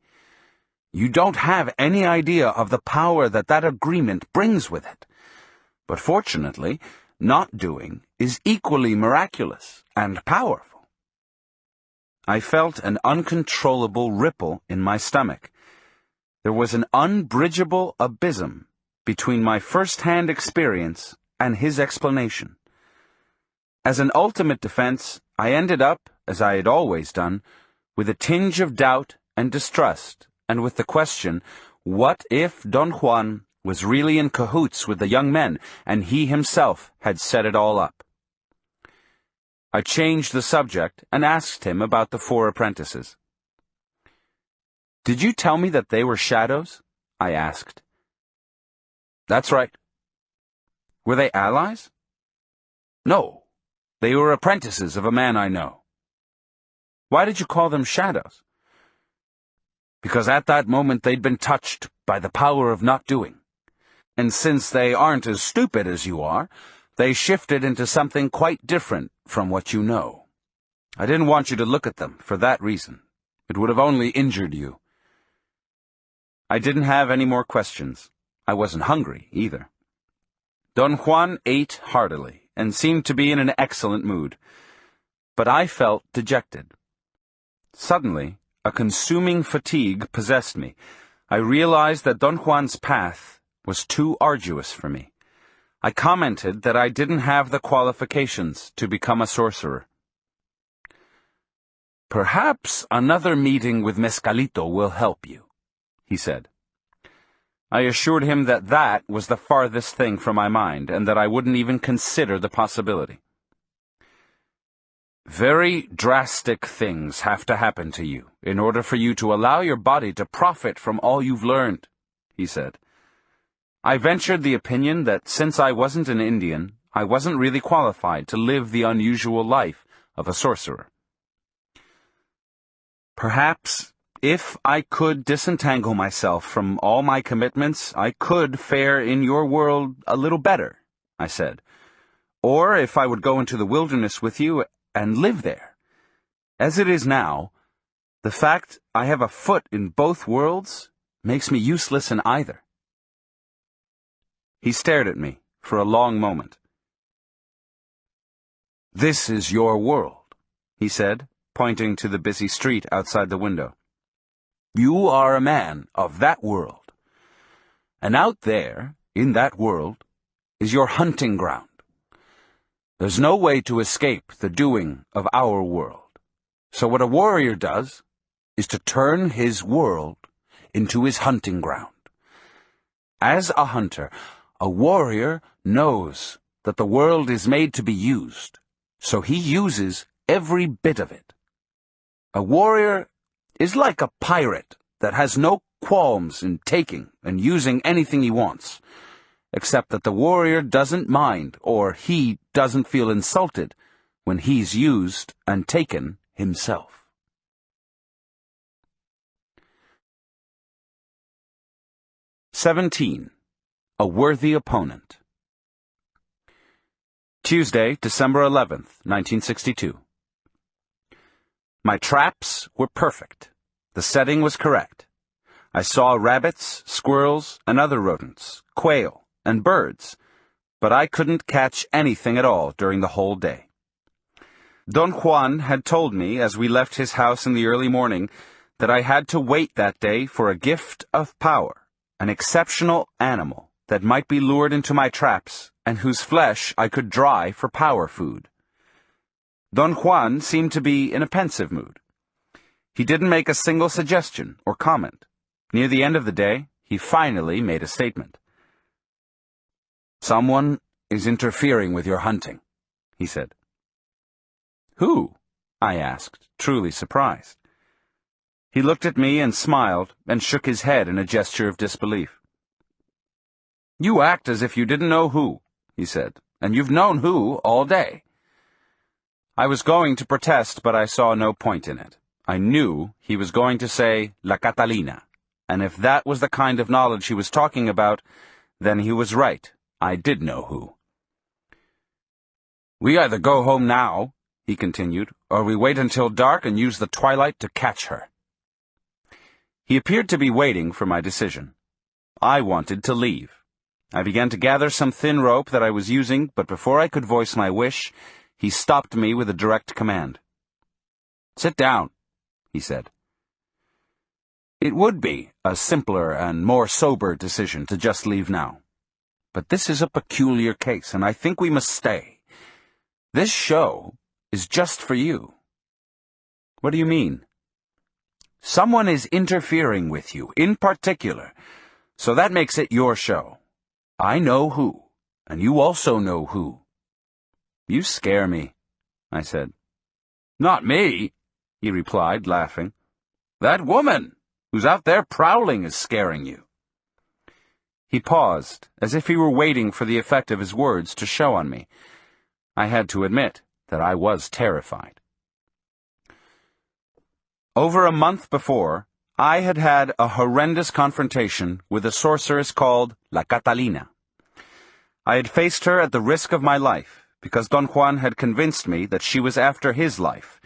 You don't have any idea of the power that agreement brings with it. But fortunately, not doing is equally miraculous and powerful. I felt an uncontrollable ripple in my stomach. There was an unbridgeable abysm between my first-hand experience and his explanation. As an ultimate defense, I ended up, as I had always done, with a tinge of doubt and distrust, and with the question, what if Don Juan was really in cahoots with the young men, and he himself had set it all up? I changed the subject and asked him about the 4 apprentices. Did you tell me that they were shadows? I asked. That's right. Were they allies? No, they were apprentices of a man I know. Why did you call them shadows? Because at that moment they'd been touched by the power of not doing. And since they aren't as stupid as you are, they shifted into something quite different from what you know. I didn't want you to look at them for that reason. It would have only injured you. I didn't have any more questions. I wasn't hungry, either. Don Juan ate heartily and seemed to be in an excellent mood. But I felt dejected. Suddenly, a consuming fatigue possessed me. I realized that Don Juan's path was too arduous for me. I commented that I didn't have the qualifications to become a sorcerer. "Perhaps another meeting with Mescalito will help you," he said. I assured him that that was the farthest thing from my mind, and that I wouldn't even consider the possibility. "Very drastic things have to happen to you in order for you to allow your body to profit from all you've learned," he said. I ventured the opinion that since I wasn't an Indian, I wasn't really qualified to live the unusual life of a sorcerer. "Perhaps, if I could disentangle myself from all my commitments, I could fare in your world a little better," I said. "Or if I would go into the wilderness with you and live there. As it is now, the fact I have a foot in both worlds makes me useless in either." He stared at me for a long moment. "This is your world," he said, pointing to the busy street outside the window. "You are a man of that world. And out there, in that world, is your hunting ground. There's no way to escape the doing of our world. So what a warrior does is to turn his world into his hunting ground. As a hunter, a warrior knows that the world is made to be used, so he uses every bit of it. A warrior is like a pirate that has no qualms in taking and using anything he wants, except that the warrior doesn't mind or he doesn't feel insulted when he's used and taken himself." 17. A worthy opponent. Tuesday, December 11th, 1962. My traps were perfect. The setting was correct. I saw rabbits, squirrels, and other rodents, quail, and birds, but I couldn't catch anything at all during the whole day. Don Juan had told me as we left his house in the early morning that I had to wait that day for a gift of power, an exceptional animal that might be lured into my traps and whose flesh I could dry for power food. Don Juan seemed to be in a pensive mood. He didn't make a single suggestion or comment. Near the end of the day, he finally made a statement. "Someone is interfering with your hunting," he said. "Who?" I asked, truly surprised. He looked at me and smiled and shook his head in a gesture of disbelief. "You act as if you didn't know who," he said, "and you've known who all day." I was going to protest, but I saw no point in it. I knew he was going to say La Catalina, and if that was the kind of knowledge he was talking about, then he was right. I did know who. "We either go home now," he continued, "or we wait until dark and use the twilight to catch her." He appeared to be waiting for my decision. I wanted to leave. I began to gather some thin rope that I was using, but before I could voice my wish, he stopped me with a direct command. "Sit down," he said. It would be a simpler and more sober decision to just leave now. But this is a peculiar case, and I think we must stay. This show is just for you. What do you mean? Someone is interfering with you, in particular, so that makes it your show. I know who, and you also know who. You scare me, I said. Not me, he replied, laughing. That woman who's out there prowling is scaring you. He paused, as if he were waiting for the effect of his words to show on me. I had to admit that I was terrified. Over a month before, I had had a horrendous confrontation with a sorceress called La Catalina. I had faced her at the risk of my life, because Don Juan had convinced me that she was after his life,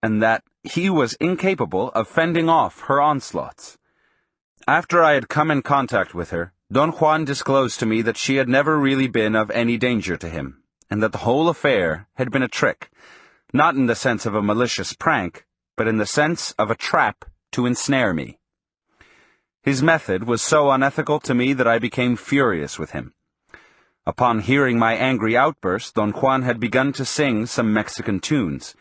and that he was incapable of fending off her onslaughts. After I had come in contact with her, Don Juan disclosed to me that she had never really been of any danger to him, and that the whole affair had been a trick, not in the sense of a malicious prank, but in the sense of a trap to ensnare me. His method was so unethical to me that I became furious with him. Upon hearing my angry outburst, Don Juan had begun to sing some Mexican tunes.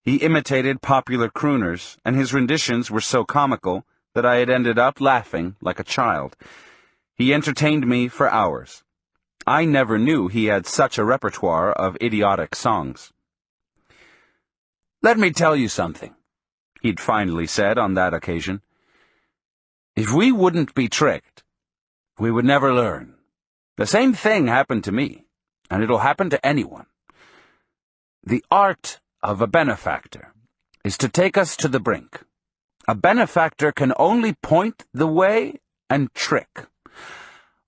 He imitated popular crooners, and his renditions were so comical that I had ended up laughing like a child. He entertained me for hours. I never knew he had such a repertoire of idiotic songs. "Let me tell you something," he'd finally said on that occasion. "If we wouldn't be tricked, we would never learn. The same thing happened to me, and it'll happen to anyone. The art of a benefactor is to take us to the brink. A benefactor can only point the way and trick.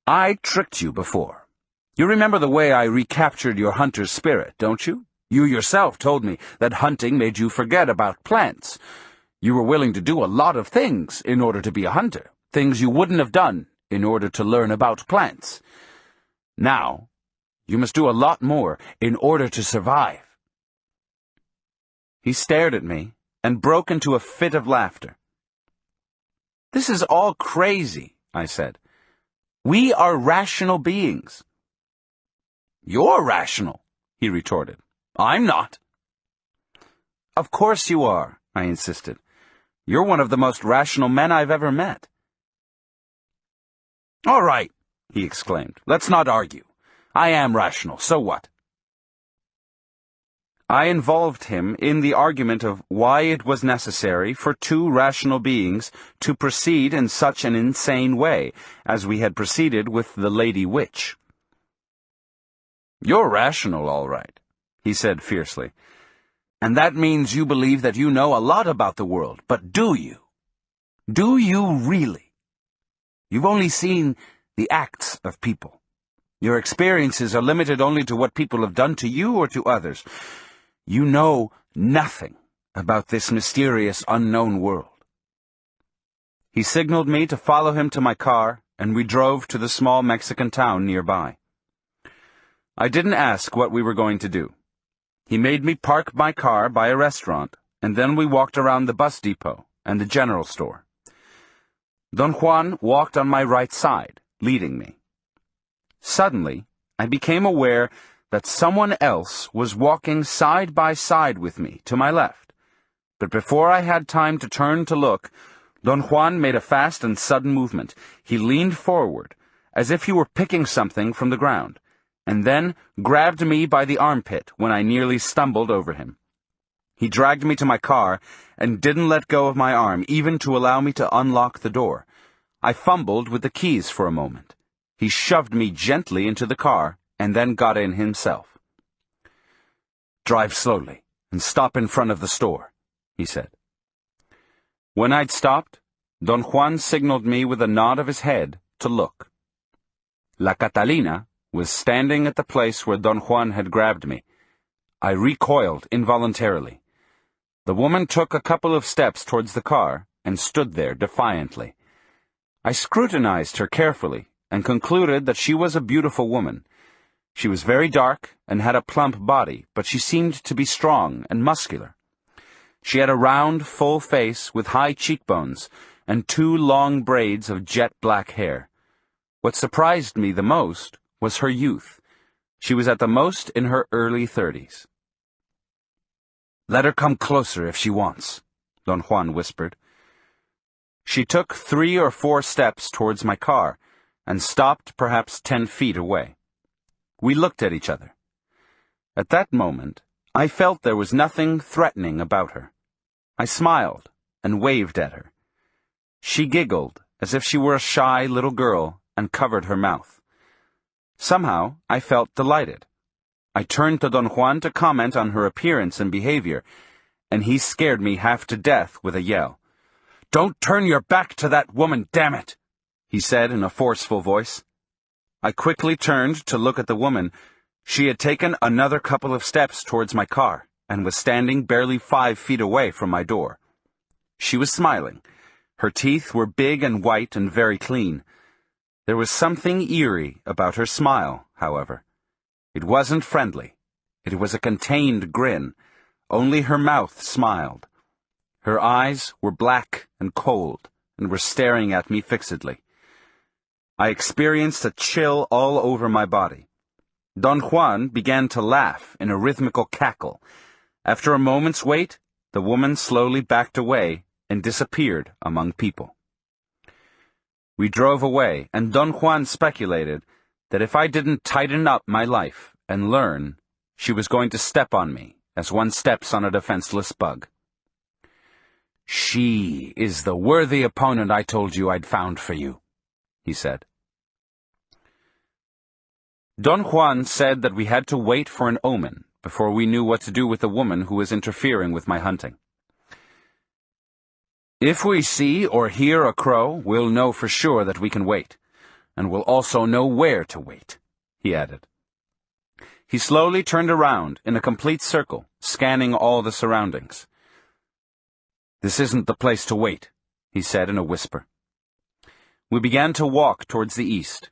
I tricked you before. You remember the way I recaptured your hunter's spirit, don't you? You yourself told me that hunting made you forget about plants. You were willing to do a lot of things in order to be a hunter, things you wouldn't have done in order to learn about plants. Now, you must do a lot more in order to survive." He stared at me and broke into a fit of laughter. "This is all crazy," I said. "We are rational beings." "You're rational," he retorted. "I'm not." "Of course you are," I insisted. "You're one of the most rational men I've ever met." "All right," he exclaimed. "Let's not argue. I am rational, so what?" I involved him in the argument of why it was necessary for two rational beings to proceed in such an insane way, as we had proceeded with the Lady Witch. "You're rational, all right," he said fiercely. "And that means you believe that you know a lot about the world, but do you? Do you really? You've only seen the acts of people. Your experiences are limited only to what people have done to you or to others. You know nothing about this mysterious unknown world." He signaled me to follow him to my car, and we drove to the small Mexican town nearby. I didn't ask what we were going to do. He made me park my car by a restaurant, and then we walked around the bus depot and the general store. Don Juan walked on my right side, leading me. Suddenly, I became aware that someone else was walking side by side with me to my left. But before I had time to turn to look, Don Juan made a fast and sudden movement. He leaned forward, as if he were picking something from the ground, and then grabbed me by the armpit when I nearly stumbled over him. He dragged me to my car and didn't let go of my arm, even to allow me to unlock the door. I fumbled with the keys for a moment. He shoved me gently into the car and then got in himself. "Drive slowly and stop in front of the store," he said. When I'd stopped, Don Juan signaled me with a nod of his head to look. La Catalina was standing at the place where Don Juan had grabbed me. I recoiled involuntarily. The woman took a couple of steps towards the car and stood there defiantly. I scrutinized her carefully and concluded that she was a beautiful woman. She was very dark and had a plump body, but she seemed to be strong and muscular. She had a round, full face with high cheekbones and 2 long braids of jet black hair. What surprised me the most was her youth. She was at the most in her early 30s. "Let her come closer if she wants," Don Juan whispered. She took 3 or 4 steps towards my car and stopped perhaps 10 feet away. We looked at each other. At that moment, I felt there was nothing threatening about her. I smiled and waved at her. She giggled as if she were a shy little girl and covered her mouth. Somehow, I felt delighted. I turned to Don Juan to comment on her appearance and behavior, and he scared me half to death with a yell. "Don't turn your back to that woman, damn it!" he said in a forceful voice. I quickly turned to look at the woman. She had taken another couple of steps towards my car, and was standing barely 5 feet away from my door. She was smiling. Her teeth were big and white and very clean. There was something eerie about her smile, however. It wasn't friendly. It was a contained grin. Only her mouth smiled. Her eyes were black and cold, and were staring at me fixedly. I experienced a chill all over my body. Don Juan began to laugh in a rhythmical cackle. After a moment's wait, the woman slowly backed away and disappeared among people. We drove away, and Don Juan speculated that if I didn't tighten up my life and learn, she was going to step on me as one steps on a defenseless bug. "She is the worthy opponent I told you I'd found for you," he said. Don Juan said that we had to wait for an omen before we knew what to do with the woman who was interfering with my hunting. "If we see or hear a crow, we'll know for sure that we can wait, and we'll also know where to wait," he added. He slowly turned around in a complete circle, scanning all the surroundings. "This isn't the place to wait," he said in a whisper. We began to walk towards the east.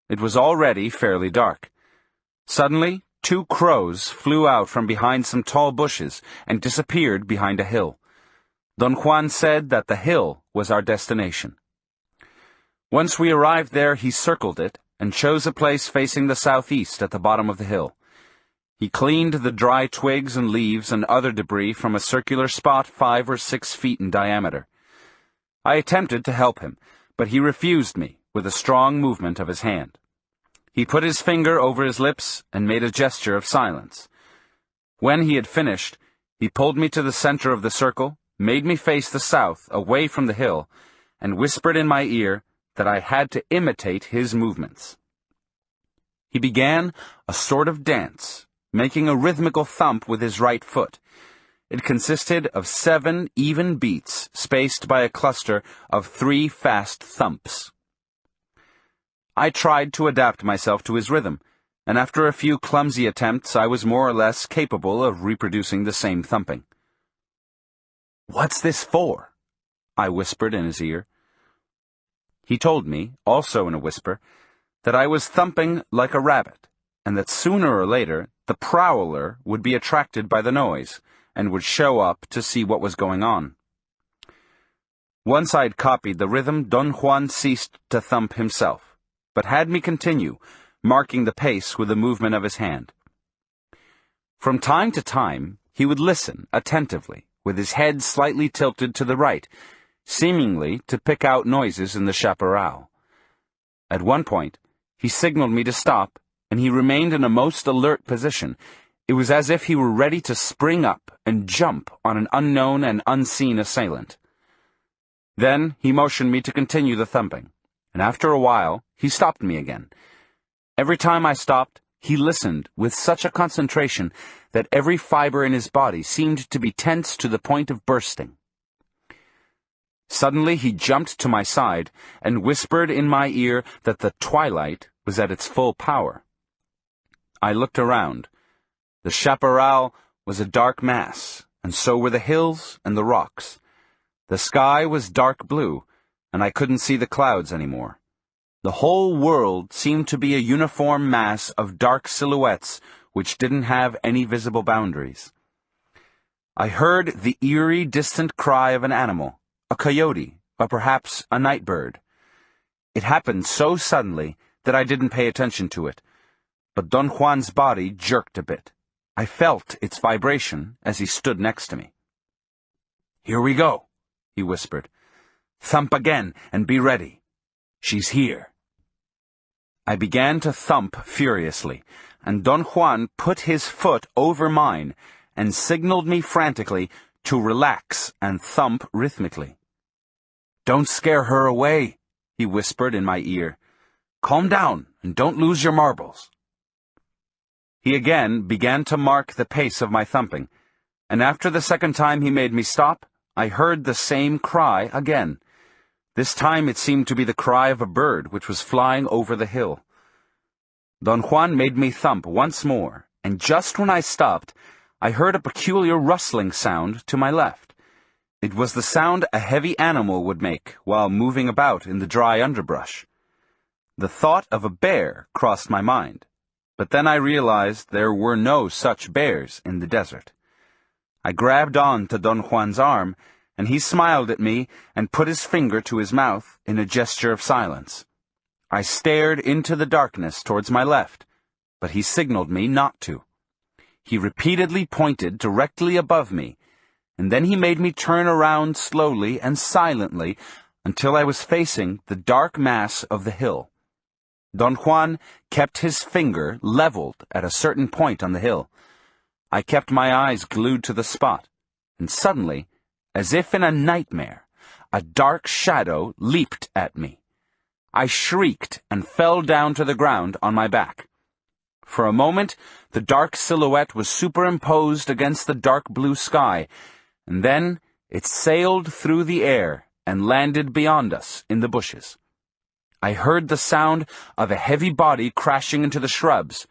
It was already fairly dark. Suddenly, 2 crows flew out from behind some tall bushes and disappeared behind a hill. Don Juan said that the hill was our destination. Once we arrived there, he circled it and chose a place facing the southeast at the bottom of the hill. He cleaned the dry twigs and leaves and other debris from a circular spot 5 or 6 feet in diameter. I attempted to help him, but he refused me with a strong movement of his hand. He put his finger over his lips and made a gesture of silence. When he had finished, he pulled me to the center of the circle, made me face the south, away from the hill, and whispered in my ear that I had to imitate his movements. He began a sort of dance, making a rhythmical thump with his right foot. It consisted of 7 even beats, spaced by a cluster of 3 fast thumps. I tried to adapt myself to his rhythm, and after a few clumsy attempts I was more or less capable of reproducing the same thumping. "What's this for?" I whispered in his ear. He told me, also in a whisper, that I was thumping like a rabbit, and that sooner or later the prowler would be attracted by the noise, and would show up to see what was going on. Once I'd copied the rhythm, Don Juan ceased to thump himself, but had me continue, marking the pace with a movement of his hand. From time to time, he would listen attentively, with his head slightly tilted to the right, seemingly to pick out noises in the chaparral. At one point, he signaled me to stop, and he remained in a most alert position. It was as if he were ready to spring up and jump on an unknown and unseen assailant. Then he motioned me to continue the thumping, and after a while, he stopped me again. Every time I stopped, he listened with such a concentration that every fiber in his body seemed to be tense to the point of bursting. Suddenly he jumped to my side and whispered in my ear that the twilight was at its full power. I looked around. The chaparral was a dark mass, and so were the hills and the rocks. The sky was dark blue, and I couldn't see the clouds anymore. The whole world seemed to be a uniform mass of dark silhouettes which didn't have any visible boundaries. I heard the eerie, distant cry of an animal, a coyote, or perhaps a night bird. It happened so suddenly that I didn't pay attention to it, but Don Juan's body jerked a bit. I felt its vibration as he stood next to me. "Here we go," he whispered. "Thump again and be ready. She's here." I began to thump furiously, and Don Juan put his foot over mine and signaled me frantically to relax and thump rhythmically. "Don't scare her away," he whispered in my ear. "Calm down and don't lose your marbles." he again began to mark the pace of my thumping, and after the second time he made me stop, I heard the same cry again. This time it seemed to be the cry of a bird which was flying over the hill. Don Juan made me thump once more, and just when I stopped, I heard a peculiar rustling sound to my left. It was the sound a heavy animal would make while moving about in the dry underbrush. The thought of a bear crossed my mind, but then I realized there were no such bears in the desert. I grabbed on to Don Juan's arm, and he smiled at me and put his finger to his mouth in a gesture of silence. I stared into the darkness towards my left, but he signaled me not to. He repeatedly pointed directly above me, and then he made me turn around slowly and silently until I was facing the dark mass of the hill. Don Juan kept his finger leveled at a certain point on the hill. I kept my eyes glued to the spot, and suddenly, as if in a nightmare, a dark shadow leaped at me. I shrieked and fell down to the ground on my back. For a moment, the dark silhouette was superimposed against the dark blue sky, and then it sailed through the air and landed beyond us in the bushes. I heard the sound of a heavy body crashing into the shrubs,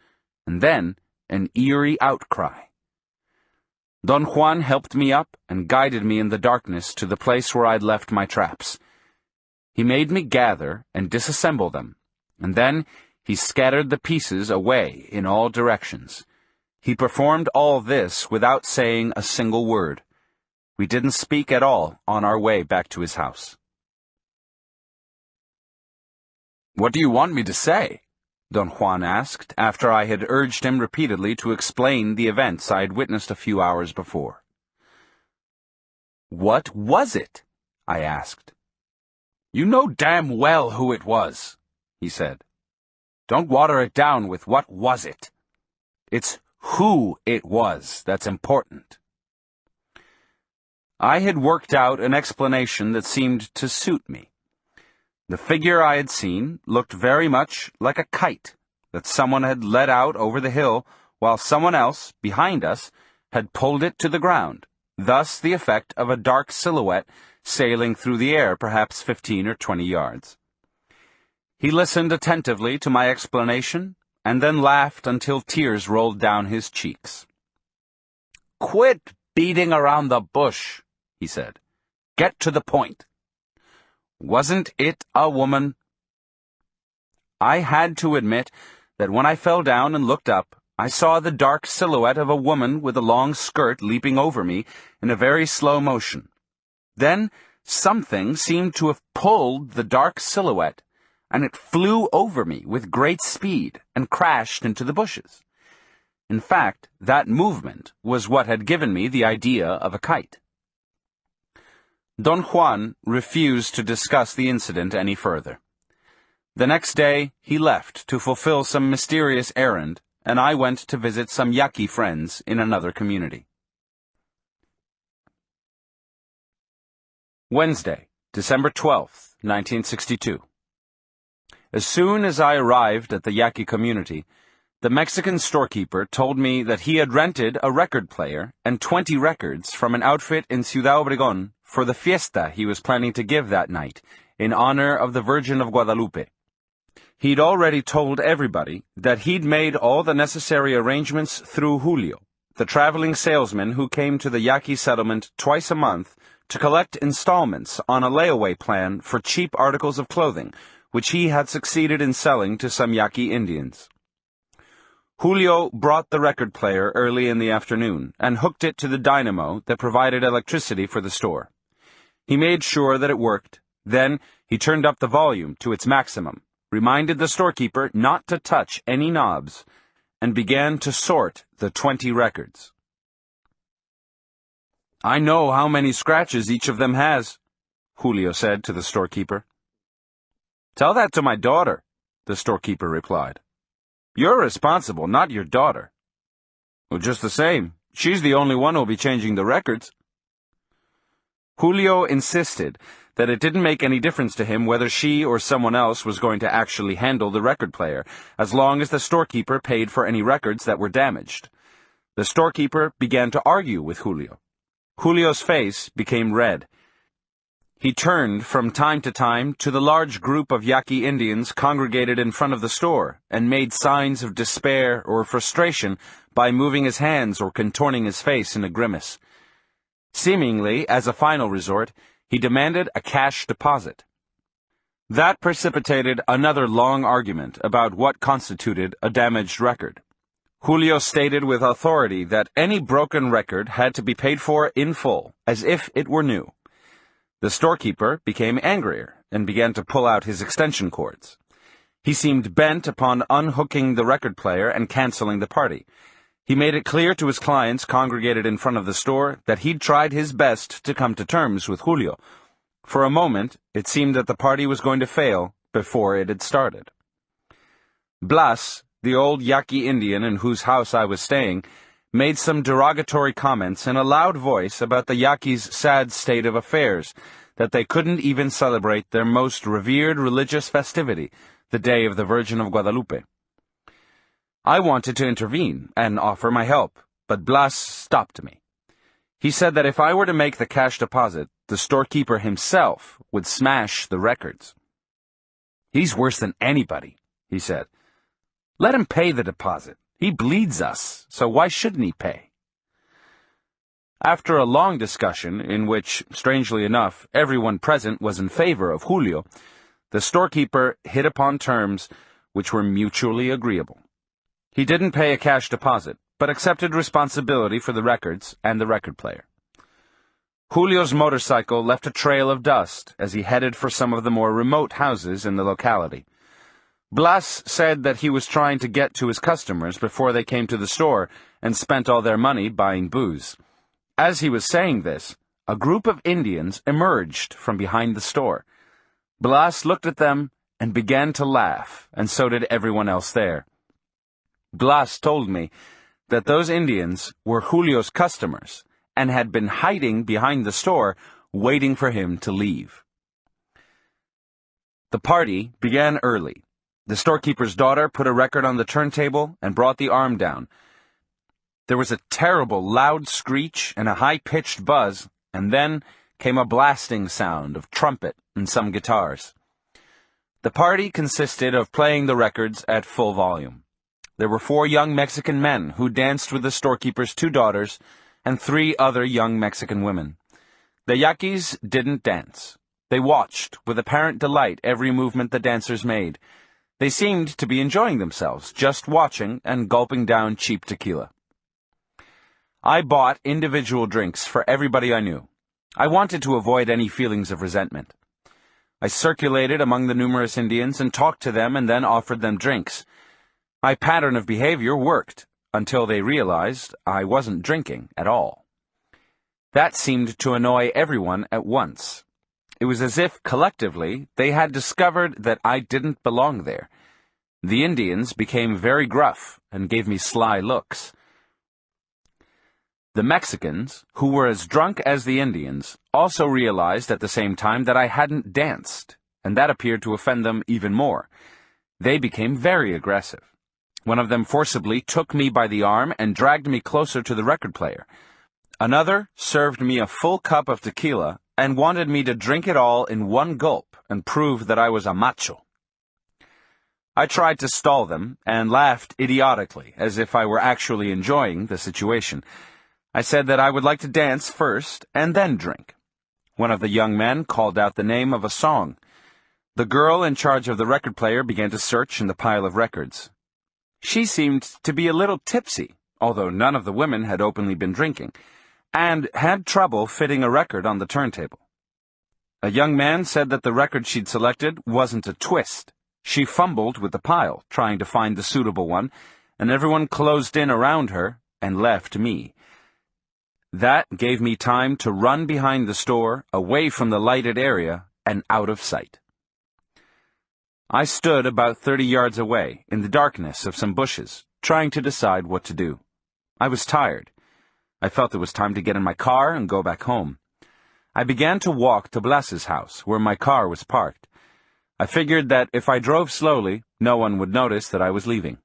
and then an eerie outcry. Don Juan helped me up and guided me in the darkness to the place where I'd left my traps. He made me gather and disassemble them, and then he scattered the pieces away in all directions. He performed all this without saying a single word. We didn't speak at all on our way back to his house. "What do you want me to say?" Don Juan asked, after I had urged him repeatedly to explain the events I had witnessed a few hours before. "What was it?" I asked. "You know damn well who it was," he said. "Don't water it down with what was it. It's who it was that's important." I had worked out an explanation that seemed to suit me. The figure I had seen looked very much like a kite that someone had let out over the hill while someone else, behind us, had pulled it to the ground, thus the effect of a dark silhouette sailing through the air perhaps 15 or 20 yards. He listened attentively to my explanation and then laughed until tears rolled down his cheeks. "Quit beating around the bush," he said. "Get to the point. Wasn't it a woman?" I had to admit that when I fell down and looked up, I saw the dark silhouette of a woman with a long skirt leaping over me in a very slow motion. Then something seemed to have pulled the dark silhouette, and it flew over me with great speed and crashed into the bushes. In fact, that movement was what had given me the idea of a kite. Don Juan refused to discuss the incident any further. The next day, he left to fulfill some mysterious errand, and I went to visit some Yaqui friends in another community. Wednesday, December 12th, 1962. As soon as I arrived at the Yaqui community, the Mexican storekeeper told me that he had rented a record player and 20 records from an outfit in Ciudad Obregón for the fiesta he was planning to give that night, in honor of the Virgin of Guadalupe. He'd already told everybody that he'd made all the necessary arrangements through Julio, the traveling salesman who came to the Yaqui settlement twice a month to collect installments on a layaway plan for cheap articles of clothing, which he had succeeded in selling to some Yaqui Indians. Julio brought the record player early in the afternoon and hooked it to the dynamo that provided electricity for the store. He made sure that it worked. Then he turned up the volume to its maximum, reminded the storekeeper not to touch any knobs, and began to sort the 20 records. "I know how many scratches each of them has," Julio said to the storekeeper. "Tell that to my daughter," the storekeeper replied. "You're responsible, not your daughter." "Well, just the same, she's the only one who'll be changing the records." Julio insisted that it didn't make any difference to him whether she or someone else was going to actually handle the record player, as long as the storekeeper paid for any records that were damaged. The storekeeper began to argue with Julio. Julio's face became red. He turned from time to time to the large group of Yaqui Indians congregated in front of the store and made signs of despair or frustration by moving his hands or contorting his face in a grimace. Seemingly, as a final resort, he demanded a cash deposit. That precipitated another long argument about what constituted a damaged record. Julio stated with authority that any broken record had to be paid for in full, as if it were new. The storekeeper became angrier and began to pull out his extension cords. He seemed bent upon unhooking the record player and canceling the party. He made it clear to his clients congregated in front of the store that he'd tried his best to come to terms with Julio. For a moment, it seemed that the party was going to fail before it had started. Blas, the old Yaqui Indian in whose house I was staying, made some derogatory comments in a loud voice about the Yaquis' sad state of affairs, that they couldn't even celebrate their most revered religious festivity, the Day of the Virgin of Guadalupe. I wanted to intervene and offer my help, but Blas stopped me. He said that if I were to make the cash deposit, the storekeeper himself would smash the records. "He's worse than anybody," he said. "Let him pay the deposit. He bleeds us, so why shouldn't he pay?" After a long discussion, in which, strangely enough, everyone present was in favor of Julio, the storekeeper hit upon terms which were mutually agreeable. He didn't pay a cash deposit, but accepted responsibility for the records and the record player. Julio's motorcycle left a trail of dust as he headed for some of the more remote houses in the locality. Blas said that he was trying to get to his customers before they came to the store and spent all their money buying booze. As he was saying this, a group of Indians emerged from behind the store. Blas looked at them and began to laugh, and so did everyone else there. Blas told me that those Indians were Julio's customers and had been hiding behind the store, waiting for him to leave. The party began early. The storekeeper's daughter put a record on the turntable and brought the arm down. There was a terrible loud screech and a high-pitched buzz, and then came a blasting sound of trumpet and some guitars. The party consisted of playing the records at full volume. There were 4 young Mexican men who danced with the storekeeper's 2 daughters and 3 other young Mexican women. The Yaquis didn't dance. They watched with apparent delight every movement the dancers made. They seemed to be enjoying themselves, just watching and gulping down cheap tequila. I bought individual drinks for everybody I knew. I wanted to avoid any feelings of resentment. I circulated among the numerous Indians and talked to them and then offered them drinks. My pattern of behavior worked, until they realized I wasn't drinking at all. That seemed to annoy everyone at once. It was as if, collectively, they had discovered that I didn't belong there. The Indians became very gruff and gave me sly looks. The Mexicans, who were as drunk as the Indians, also realized at the same time that I hadn't danced, and that appeared to offend them even more. They became very aggressive. One of them forcibly took me by the arm and dragged me closer to the record player. Another served me a full cup of tequila and wanted me to drink it all in one gulp and prove that I was a macho. I tried to stall them and laughed idiotically, as if I were actually enjoying the situation. I said that I would like to dance first and then drink. One of the young men called out the name of a song. The girl in charge of the record player began to search in the pile of records. She seemed to be a little tipsy, although none of the women had openly been drinking, and had trouble fitting a record on the turntable. A young man said that the record she'd selected wasn't a twist. She fumbled with the pile, trying to find the suitable one, and everyone closed in around her and left me. That gave me time to run behind the store, away from the lighted area, and out of sight. I stood about 30 yards away, in the darkness of some bushes, trying to decide what to do. I was tired. I felt it was time to get in my car and go back home. I began to walk to Blas's house, where my car was parked. I figured that if I drove slowly, no one would notice that I was leaving.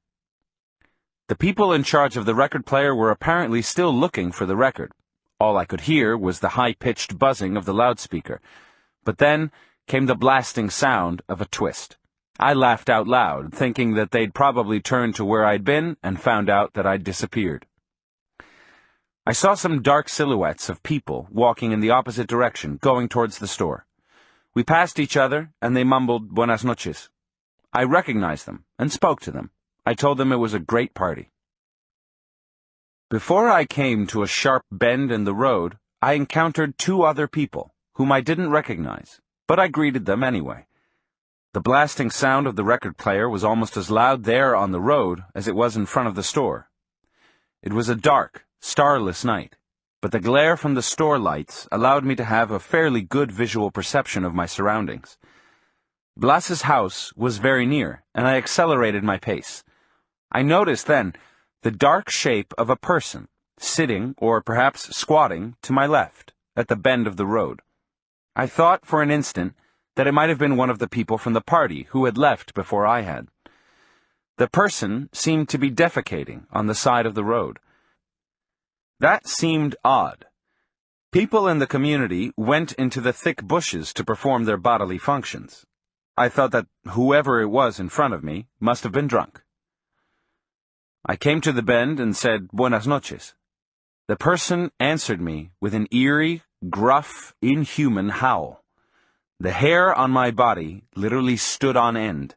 The people in charge of the record player were apparently still looking for the record. All I could hear was the high-pitched buzzing of the loudspeaker. But then came the blasting sound of a twist. I laughed out loud, thinking that they'd probably turned to where I'd been and found out that I'd disappeared. I saw some dark silhouettes of people walking in the opposite direction, going towards the store. We passed each other, and they mumbled "Buenas noches." I recognized them and spoke to them. I told them it was a great party. Before I came to a sharp bend in the road, I encountered two other people, whom I didn't recognize, but I greeted them anyway. The blasting sound of the record player was almost as loud there on the road as it was in front of the store. It was a dark, starless night, but the glare from the store lights allowed me to have a fairly good visual perception of my surroundings. Blas's house was very near, and I accelerated my pace. I noticed then the dark shape of a person, sitting, or perhaps squatting, to my left, at the bend of the road. I thought for an instant that it might have been one of the people from the party who had left before I had. The person seemed to be defecating on the side of the road. That seemed odd. People in the community went into the thick bushes to perform their bodily functions. I thought that whoever it was in front of me must have been drunk. I came to the bend and said, "Buenas noches." The person answered me with an eerie, gruff, inhuman howl. The hair on my body literally stood on end.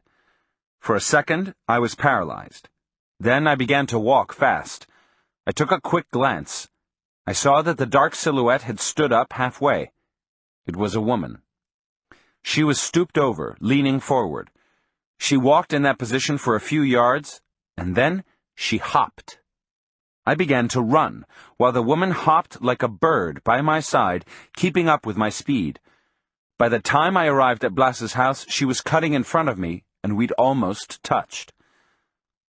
For a second, I was paralyzed. Then I began to walk fast. I took a quick glance. I saw that the dark silhouette had stood up halfway. It was a woman. She was stooped over, leaning forward. She walked in that position for a few yards, and then she hopped. I began to run, while the woman hopped like a bird by my side, keeping up with my speed. By the time I arrived at Blas's house, she was cutting in front of me, and we'd almost touched.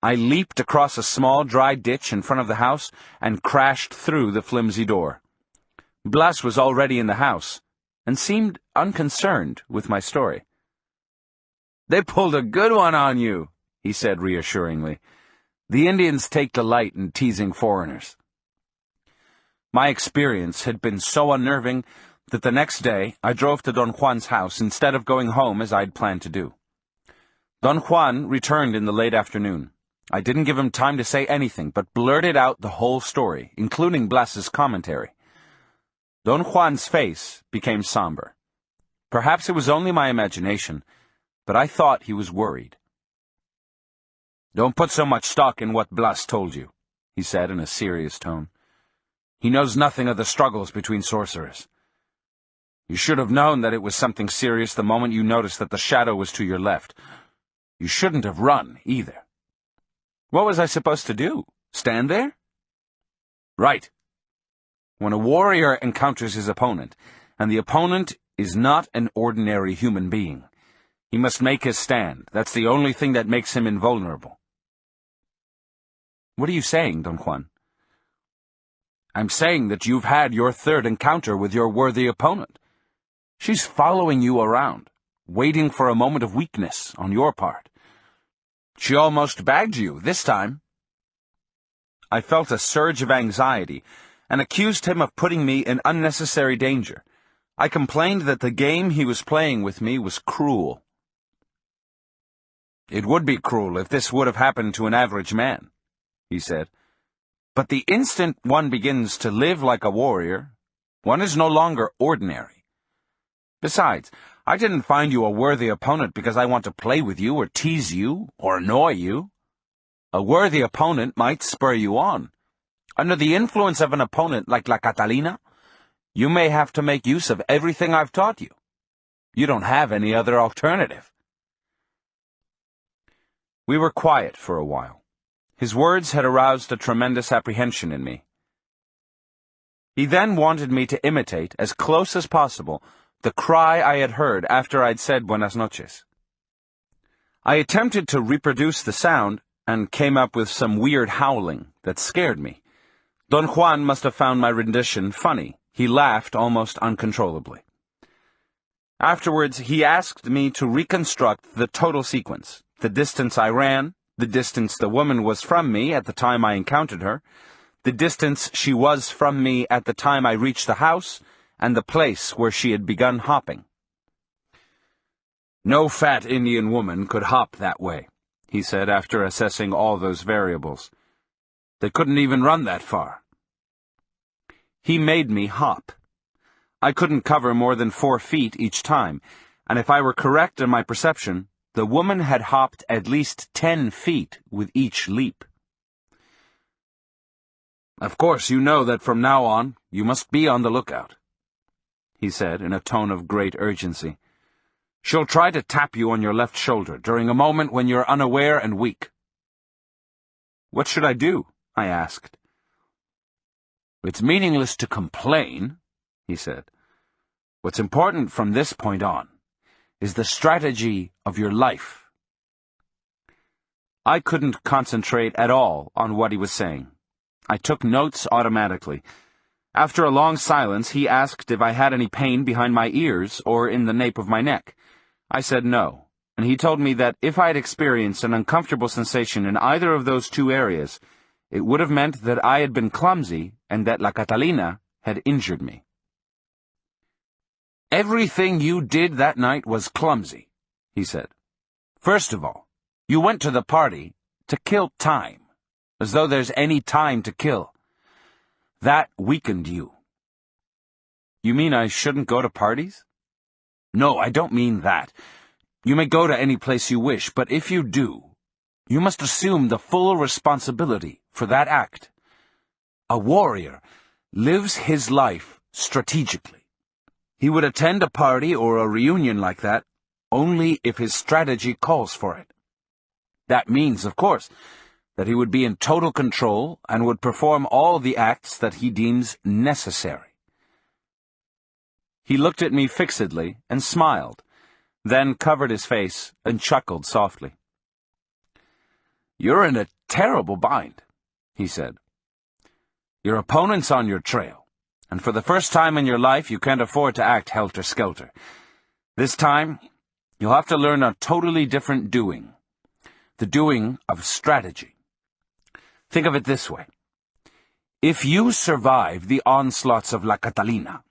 I leaped across a small, dry ditch in front of the house and crashed through the flimsy door. Blas was already in the house, and seemed unconcerned with my story. "They pulled a good one on you," he said reassuringly. "The Indians take delight in teasing foreigners." My experience had been so unnerving that the next day I drove to Don Juan's house instead of going home as I'd planned to do. Don Juan returned in the late afternoon. I didn't give him time to say anything, but blurted out the whole story, including Blas's commentary. Don Juan's face became somber. Perhaps it was only my imagination, but I thought he was worried. "Don't put so much stock in what Blas told you," he said in a serious tone. "He knows nothing of the struggles between sorcerers. You should have known that it was something serious the moment you noticed that the shadow was to your left. You shouldn't have run, either." "What was I supposed to do? Stand there?" "Right. When a warrior encounters his opponent, and the opponent is not an ordinary human being, he must make his stand. That's the only thing that makes him invulnerable." "What are you saying, Don Juan?" "I'm saying that you've had your third encounter with your worthy opponent. She's following you around, waiting for a moment of weakness on your part. She almost bagged you this time." I felt a surge of anxiety and accused him of putting me in unnecessary danger. I complained that the game he was playing with me was cruel. "It would be cruel if this would have happened to an average man," he said. "But the instant one begins to live like a warrior, one is no longer ordinary. Besides, I didn't find you a worthy opponent because I want to play with you or tease you or annoy you. A worthy opponent might spur you on. Under the influence of an opponent like La Catalina, you may have to make use of everything I've taught you. You don't have any other alternative." We were quiet for a while. His words had aroused a tremendous apprehension in me. He then wanted me to imitate, as close as possible, the cry I had heard after I'd said Buenas noches. I attempted to reproduce the sound and came up with some weird howling that scared me. Don Juan must have found my rendition funny, He laughed almost uncontrollably. Afterwards, he asked me to reconstruct the total sequence: the distance I ran, the distance the woman was from me at the time I encountered her, the distance she was from me at the time I reached the house, and the place where she had begun hopping. "No fat Indian woman could hop that way," he said after assessing all those variables. "They couldn't even run that far." He made me hop. I couldn't cover more than 4 feet each time, and if I were correct in my perception, the woman had hopped at least 10 feet with each leap. "Of course you know that from now on you must be on the lookout," he said in a tone of great urgency. "She'll try to tap you on your left shoulder during a moment when you're unaware and weak." "What should I do?" I asked. "It's meaningless to complain," he said. "What's important from this point on is the strategy of your life." I couldn't concentrate at all on what he was saying. I took notes automatically. After a long silence, he asked if I had any pain behind my ears or in the nape of my neck. I said no, and he told me that if I had experienced an uncomfortable sensation in either of those 2 areas, it would have meant that I had been clumsy and that La Catalina had injured me. "Everything you did that night was clumsy," he said. "First of all, you went to the party to kill time, as though there's any time to kill. That weakened you." "You mean I shouldn't go to parties?" "No, I don't mean that. You may go to any place you wish, but if you do, you must assume the full responsibility for that act. A warrior lives his life strategically. He would attend a party or a reunion like that only if his strategy calls for it. That means, of course, that he would be in total control and would perform all the acts that he deems necessary." He looked at me fixedly and smiled, then covered his face and chuckled softly. "You're in a terrible bind," he said. "Your opponent's on your trail, and for the first time in your life you can't afford to act helter-skelter. This time, you'll have to learn a totally different doing, the doing of strategy. Think of it this way. If you survive the onslaughts of La Catalina,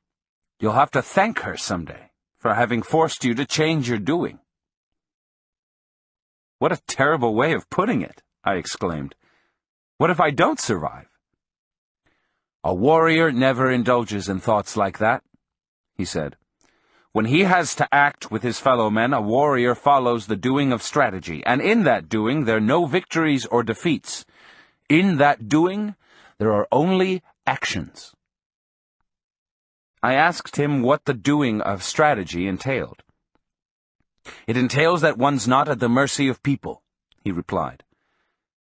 you'll have to thank her someday for having forced you to change your doing." "What a terrible way of putting it," I exclaimed. "What if I don't survive?" "A warrior never indulges in thoughts like that," he said. "When he has to act with his fellow men, a warrior follows the doing of strategy, and in that doing there are no victories or defeats. In that doing, there are only actions." I asked him what the doing of strategy entailed. "It entails that one's not at the mercy of people," he replied.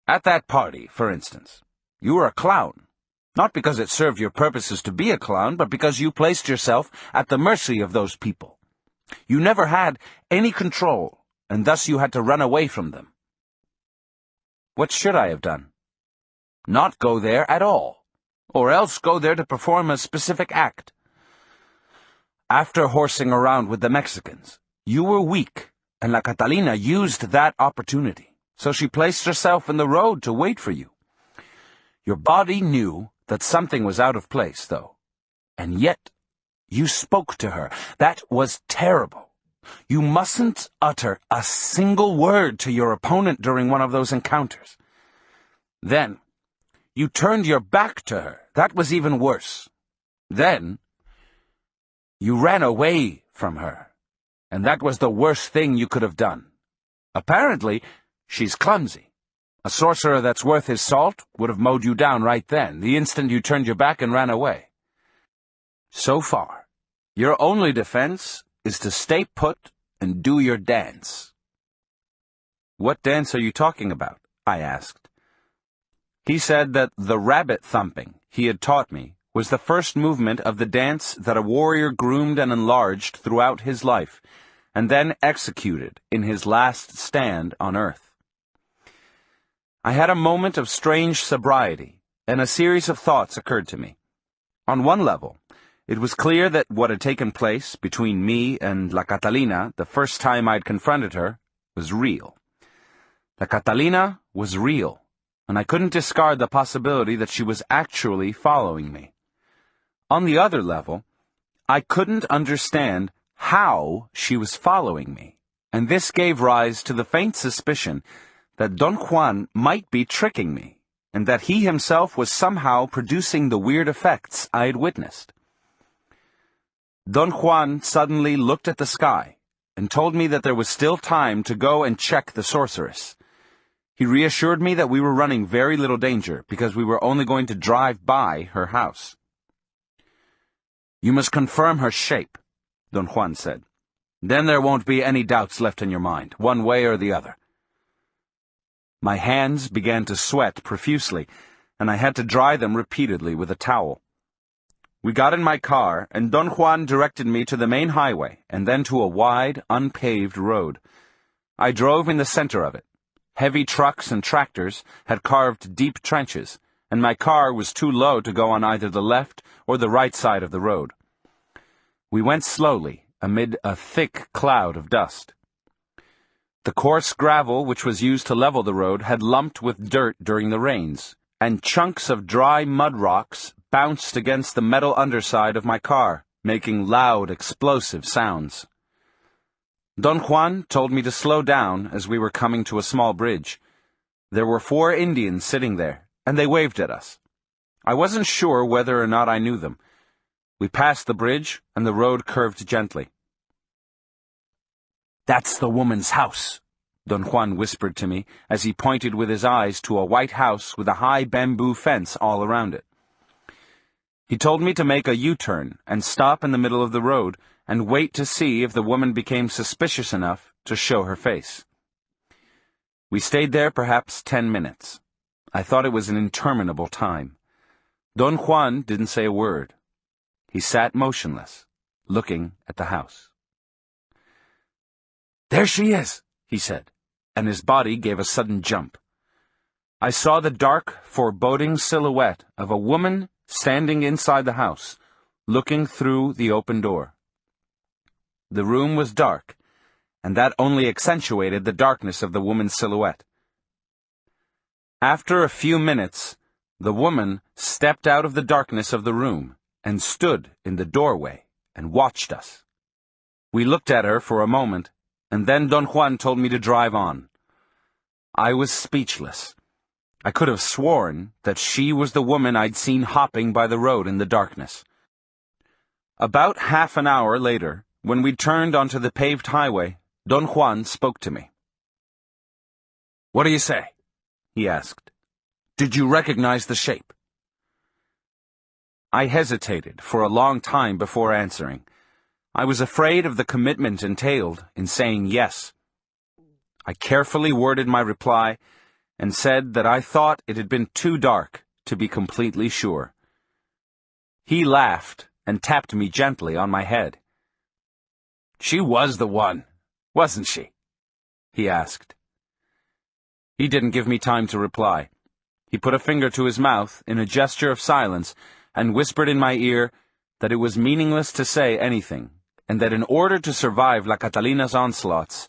"At that party, for instance, you were a clown. Not because it served your purposes to be a clown, but because you placed yourself at the mercy of those people. You never had any control, and thus you had to run away from them." What should I have done? Not go there at all, or else go there to perform a specific act. After horsing around with the Mexicans, you were weak, and La Catalina used that opportunity, so she placed herself in the road to wait for you. Your body knew that something was out of place, though, and yet you spoke to her. That was terrible. You mustn't utter a single word to your opponent during one of those encounters. Then, you turned your back to her. That was even worse. Then, you ran away from her, and that was the worst thing you could have done. Apparently, she's clumsy. A sorcerer that's worth his salt would have mowed you down right then, the instant you turned your back and ran away. So far, your only defense is to stay put and do your dance." "What dance are you talking about?" I asked. He said that the rabbit thumping he had taught me was the first movement of the dance that a warrior groomed and enlarged throughout his life, and then executed in his last stand on earth. I had a moment of strange sobriety, and a series of thoughts occurred to me. On one level, It was clear that what had taken place between me and La Catalina the first time I'd confronted her was real. La Catalina was real, and I couldn't discard the possibility that she was actually following me. On the other level, I couldn't understand how she was following me, and this gave rise to the faint suspicion that Don Juan might be tricking me, and that he himself was somehow producing the weird effects I had witnessed. Don Juan suddenly looked at the sky and told me that there was still time to go and check the sorceress. He reassured me that we were running very little danger because we were only going to drive by her house. "You must confirm her shape," Don Juan said. "Then there won't be any doubts left in your mind, one way or the other." My hands began to sweat profusely, and I had to dry them repeatedly with a towel. We got in my car, and Don Juan directed me to the main highway, and then to a wide, unpaved road. I drove in the center of it. Heavy trucks and tractors had carved deep trenches, and my car was too low to go on either the left or the right side of the road. We went slowly, amid a thick cloud of dust. The coarse gravel which was used to level the road had lumped with dirt during the rains, and chunks of dry mud rocks bounced against the metal underside of my car, making loud, explosive sounds. Don Juan told me to slow down as we were coming to a small bridge. There were 4 Indians sitting there, and they waved at us. I wasn't sure whether or not I knew them. We passed the bridge, and the road curved gently. "That's the woman's house," Don Juan whispered to me as he pointed with his eyes to a white house with a high bamboo fence all around it. He told me to make a U-turn and stop in the middle of the road and wait to see if the woman became suspicious enough to show her face. We stayed there perhaps 10 minutes. I thought it was an interminable time. Don Juan didn't say a word. He sat motionless, looking at the house. "There she is," he said, and his body gave a sudden jump. I saw the dark, foreboding silhouette of a woman standing inside the house, looking through the open door. The room was dark, and that only accentuated the darkness of the woman's silhouette. After a few minutes, the woman stepped out of the darkness of the room and stood in the doorway and watched us. We looked at her for a moment, and then Don Juan told me to drive on. I was speechless. I could have sworn that she was the woman I'd seen hopping by the road in the darkness. About half an hour later, when we turned onto the paved highway, Don Juan spoke to me. "What do you say?" he asked. "Did you recognize the shape?" I hesitated for a long time before answering. I was afraid of the commitment entailed in saying yes. I carefully worded my reply and said that I thought it had been too dark to be completely sure. He laughed and tapped me gently on my head. "She was the one, wasn't she?" he asked. He didn't give me time to reply. He put a finger to his mouth in a gesture of silence and whispered in my ear that it was meaningless to say anything, and that in order to survive La Catalina's onslaughts,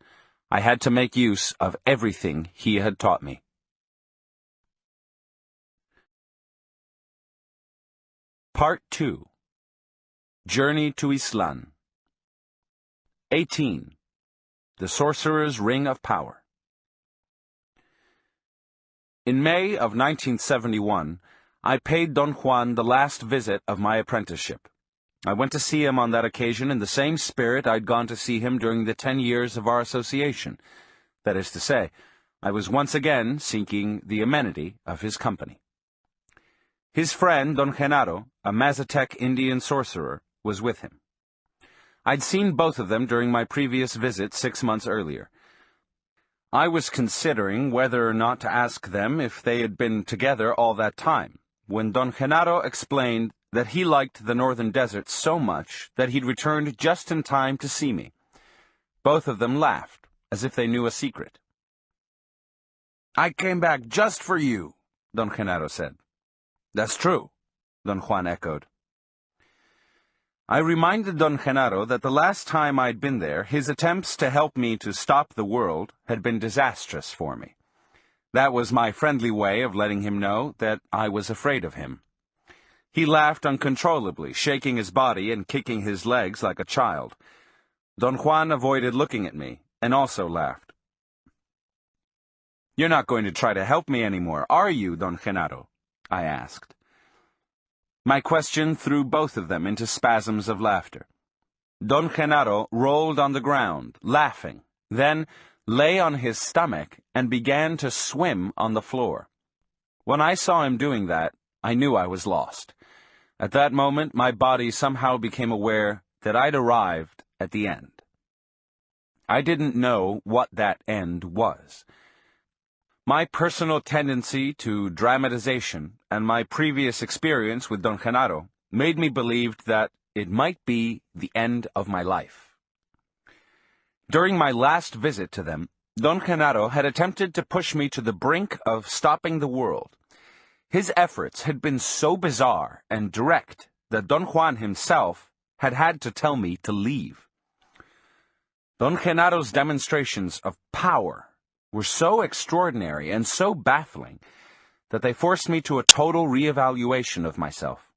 I had to make use of everything he had taught me. Part 2. Journey to Ixtlan. 18. The Sorcerer's Ring of Power. In May of 1971, I paid Don Juan the last visit of my apprenticeship. I went to see him on that occasion in the same spirit I'd gone to see him during the 10 years of our association. That is to say, I was once again seeking the amenity of his company. His friend, Don Genaro, a Mazatec Indian sorcerer, was with him. I'd seen both of them during my previous visit 6 months earlier. I was considering whether or not to ask them if they had been together all that time, when Don Genaro explained that he liked the northern desert so much that he'd returned just in time to see me. Both of them laughed, as if they knew a secret. "I came back just for you," Don Genaro said. "That's true," Don Juan echoed. I reminded Don Genaro that the last time I'd been there, his attempts to help me to stop the world had been disastrous for me. That was my friendly way of letting him know that I was afraid of him. He laughed uncontrollably, shaking his body and kicking his legs like a child. Don Juan avoided looking at me, and also laughed. "You're not going to try to help me anymore, are you, Don Genaro?" I asked. My question threw both of them into spasms of laughter. Don Genaro rolled on the ground, laughing, then lay on his stomach and began to swim on the floor. When I saw him doing that, I knew I was lost. At that moment, my body somehow became aware that I'd arrived at the end. I didn't know what that end was. My personal tendency to dramatization and my previous experience with Don Genaro made me believe that it might be the end of my life. During my last visit to them, Don Genaro had attempted to push me to the brink of stopping the world. His efforts had been so bizarre and direct that Don Juan himself had had to tell me to leave. Don Genaro's demonstrations of power were so extraordinary and so baffling that they forced me to a total reevaluation of myself.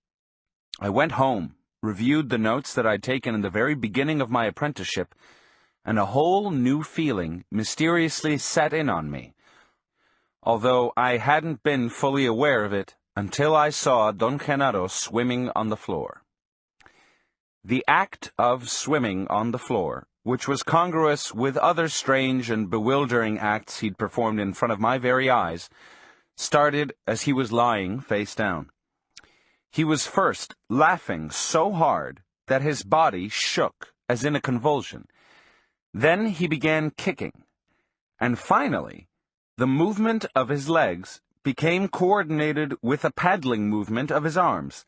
I went home, reviewed the notes that I'd taken in the very beginning of my apprenticeship, and a whole new feeling mysteriously set in on me, although I hadn't been fully aware of it until I saw Don Genaro swimming on the floor. The act of swimming on the floor, which was congruous with other strange and bewildering acts he'd performed in front of my very eyes, started as he was lying face down. He was first laughing so hard that his body shook as in a convulsion. Then he began kicking, and finally, the movement of his legs became coordinated with a paddling movement of his arms,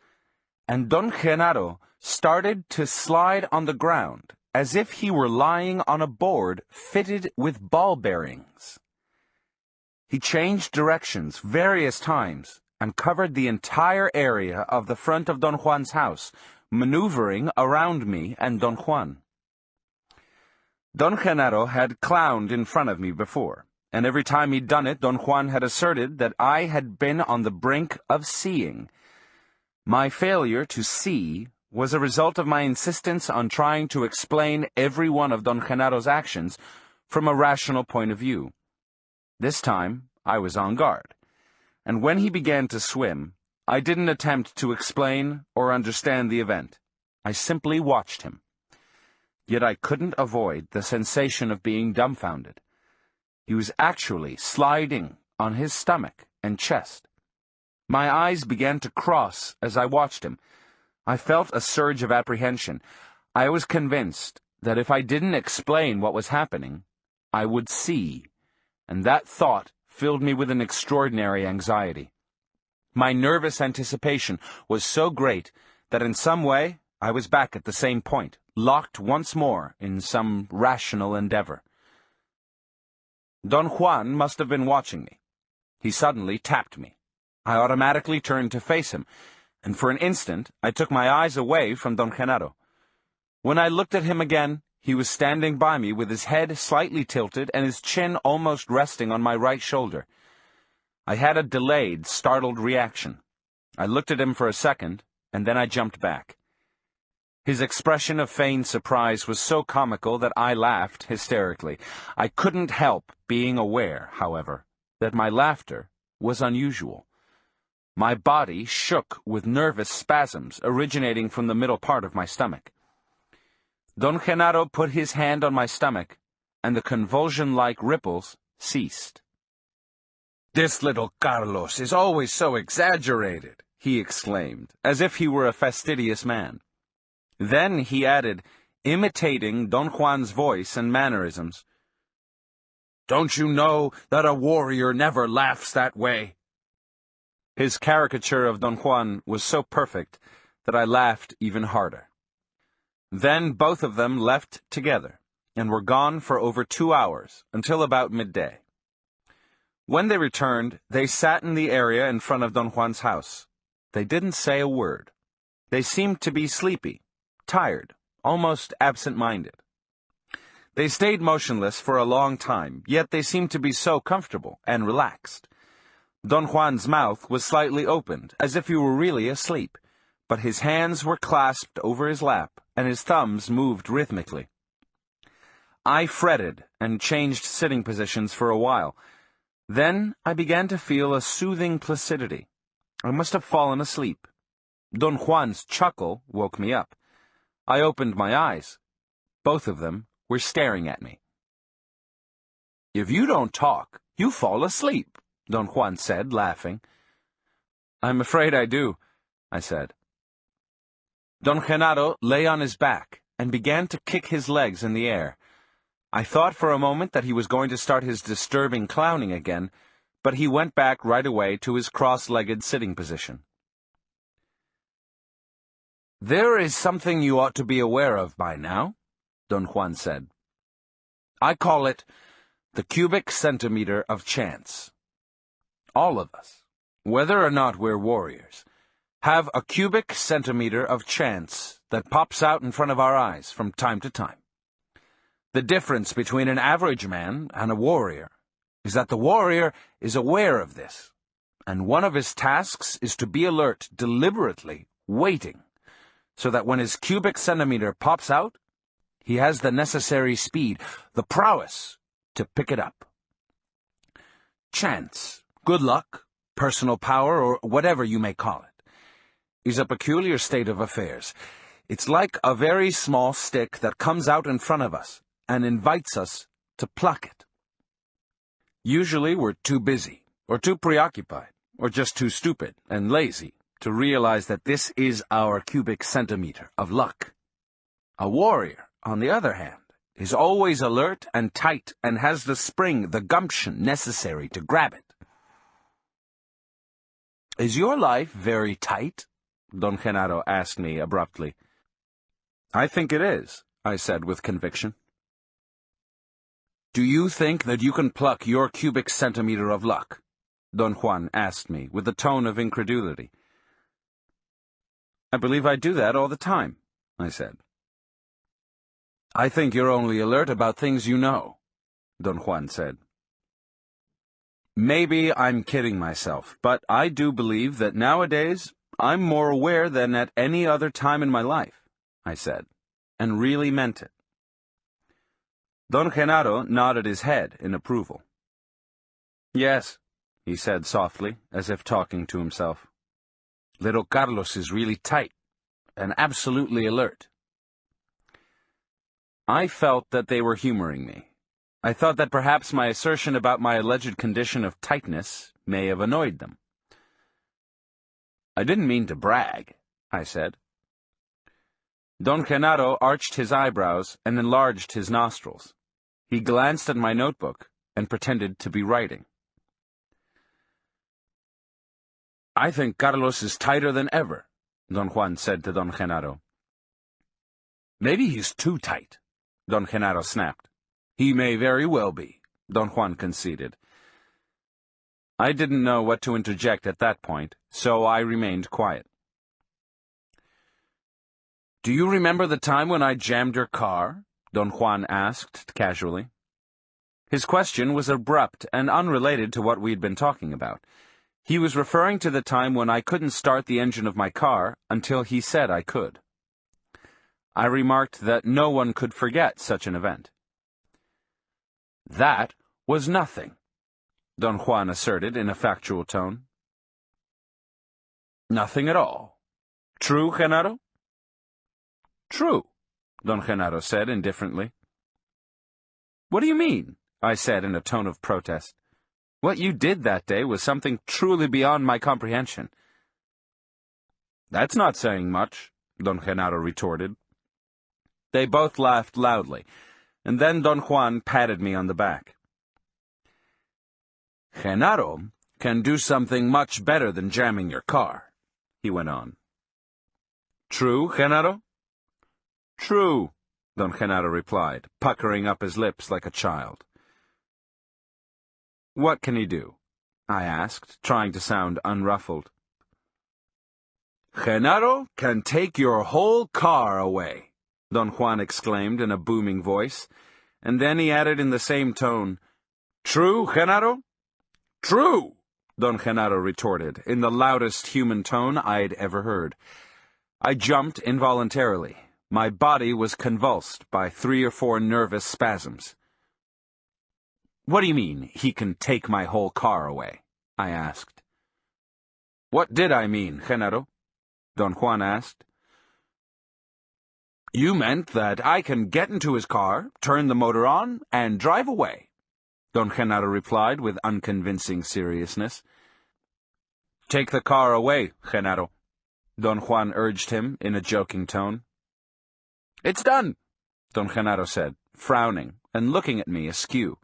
and Don Genaro started to slide on the ground as if he were lying on a board fitted with ball bearings. He changed directions various times and covered the entire area of the front of Don Juan's house, maneuvering around me and Don Juan. Don Genaro had clowned in front of me before, and every time he'd done it, Don Juan had asserted that I had been on the brink of seeing. My failure to see was a result of my insistence on trying to explain every one of Don Genaro's actions from a rational point of view. This time, I was on guard, and when he began to swim, I didn't attempt to explain or understand the event. I simply watched him. Yet I couldn't avoid the sensation of being dumbfounded. He was actually sliding on his stomach and chest. My eyes began to cross as I watched him. I felt a surge of apprehension. I was convinced that if I didn't explain what was happening, I would see, and that thought filled me with an extraordinary anxiety. My nervous anticipation was so great that in some way I was back at the same point, locked once more in some rational endeavor. Don Juan must have been watching me. He suddenly tapped me. I automatically turned to face him, and for an instant I took my eyes away from Don Genaro. When I looked at him again, he was standing by me with his head slightly tilted and his chin almost resting on my right shoulder. I had a delayed, startled reaction. I looked at him for a second, and then I jumped back. His expression of feigned surprise was so comical that I laughed hysterically. I couldn't help being aware, however, that my laughter was unusual. My body shook with nervous spasms originating from the middle part of my stomach. Don Genaro put his hand on my stomach, and the convulsion-like ripples ceased. "This little Carlos is always so exaggerated," he exclaimed, as if he were a fastidious man. Then he added, imitating Don Juan's voice and mannerisms, "Don't you know that a warrior never laughs that way?" His caricature of Don Juan was so perfect that I laughed even harder. Then both of them left together, and were gone for over 2 hours, until about midday. When they returned, they sat in the area in front of Don Juan's house. They didn't say a word. They seemed to be sleepy, tired, almost absent-minded. They stayed motionless for a long time, yet they seemed to be so comfortable and relaxed. Don Juan's mouth was slightly opened, as if he were really asleep, but his hands were clasped over his lap, and his thumbs moved rhythmically. I fretted and changed sitting positions for a while. Then I began to feel a soothing placidity. I must have fallen asleep. Don Juan's chuckle woke me up. I opened my eyes. Both of them were staring at me. "If you don't talk, you fall asleep," Don Juan said, laughing. "I'm afraid I do," I said. Don Genaro lay on his back and began to kick his legs in the air. I thought for a moment that he was going to start his disturbing clowning again, but he went back right away to his cross-legged sitting position. "There is something you ought to be aware of by now," Don Juan said. "I call it the cubic centimeter of chance. All of us, whether or not we're warriors, have a cubic centimeter of chance that pops out in front of our eyes from time to time. The difference between an average man and a warrior is that the warrior is aware of this, and one of his tasks is to be alert, deliberately waiting, so that when his cubic centimeter pops out, he has the necessary speed, the prowess, to pick it up. Chance, good luck, personal power, or whatever you may call it, is a peculiar state of affairs. It's like a very small stick that comes out in front of us and invites us to pluck it. Usually we're too busy, or too preoccupied, or just too stupid and lazy to realize that this is our cubic centimeter of luck. A warrior, on the other hand, is always alert and tight and has the spring, the gumption necessary to grab it. "Is your life very tight?" Don Genaro asked me abruptly. "I think it is," I said with conviction. "Do you think that you can pluck your cubic centimeter of luck?" Don Juan asked me with a tone of incredulity. "I believe I do that all the time," I said. "I think you're only alert about things you know," Don Juan said. "Maybe I'm kidding myself, but I do believe that nowadays I'm more aware than at any other time in my life," I said, and really meant it. Don Genaro nodded his head in approval. "Yes," he said softly, as if talking to himself. "Little Carlos is really tight and absolutely alert." I felt that they were humoring me. I thought that perhaps my assertion about my alleged condition of tightness may have annoyed them. "I didn't mean to brag," I said. Don Genaro arched his eyebrows and enlarged his nostrils. He glanced at my notebook and pretended to be writing. "I think Carlos is tighter than ever," Don Juan said to Don Genaro. "Maybe he's too tight," Don Genaro snapped. "He may very well be," Don Juan conceded. I didn't know what to interject at that point, so I remained quiet. "Do you remember the time when I jammed your car?" Don Juan asked casually. His question was abrupt and unrelated to what we'd been talking about. He was referring to the time when I couldn't start the engine of my car until he said I could. I remarked that no one could forget such an event. "That was nothing," Don Juan asserted in a factual tone. "Nothing at all. True, Genaro?" "True," Don Genaro said indifferently. "What do you mean?" I said in a tone of protest. "What you did that day was something truly beyond my comprehension." "That's not saying much," Don Genaro retorted. They both laughed loudly, and then Don Juan patted me on the back. "Genaro can do something much better than jamming your car," he went on. "True, Genaro?" "True," Don Genaro replied, puckering up his lips like a child. "What can he do?" I asked, trying to sound unruffled. Genaro can take your whole car away, Don Juan exclaimed in a booming voice, and then he added in the same tone, "True, Genaro?" "True," Don Genaro retorted, in the loudest human tone I'd ever heard. I jumped involuntarily. My body was convulsed by 3 or 4 nervous spasms. "What do you mean, he can take my whole car away?" I asked. "What did I mean, Genaro?" Don Juan asked. "You meant that I can get into his car, turn the motor on, and drive away," Don Genaro replied with unconvincing seriousness. "Take the car away, Genaro," Don Juan urged him in a joking tone. "It's done," Don Genaro said, frowning and looking at me askew.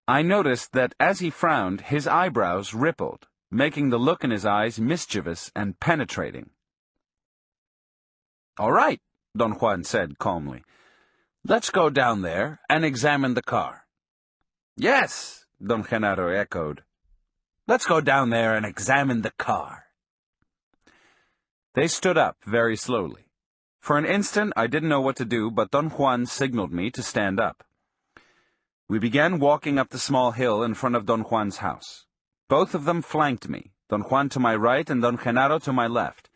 I noticed that as he frowned, his eyebrows rippled, making the look in his eyes mischievous and penetrating. "All right," Don Juan said calmly. "Let's go down there and examine the car." "Yes," Don Genaro echoed. "Let's go down there and examine the car." They stood up very slowly. For an instant I didn't know what to do, but Don Juan signaled me to stand up. We began walking up the small hill in front of Don Juan's house. Both of them flanked me, Don Juan to my right and Don Genaro to my left.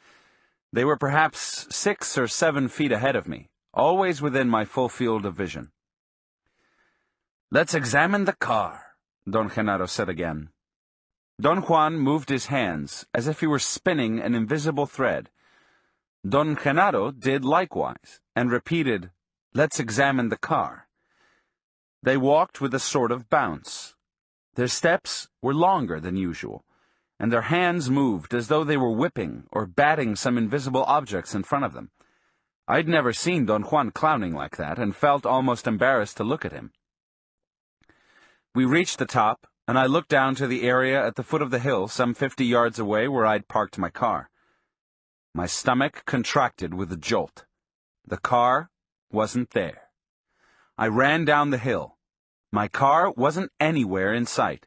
They were perhaps 6 or 7 feet ahead of me, always within my full field of vision. "Let's examine the car," Don Genaro said again. Don Juan moved his hands as if he were spinning an invisible thread. Don Genaro did likewise, and repeated, "Let's examine the car." They walked with a sort of bounce. Their steps were longer than usual, and their hands moved as though they were whipping or batting some invisible objects in front of them. I'd never seen Don Juan clowning like that, and felt almost embarrassed to look at him. We reached the top, and I looked down to the area at the foot of the hill some 50 yards away where I'd parked my car. My stomach contracted with a jolt. The car wasn't there. I ran down the hill. My car wasn't anywhere in sight.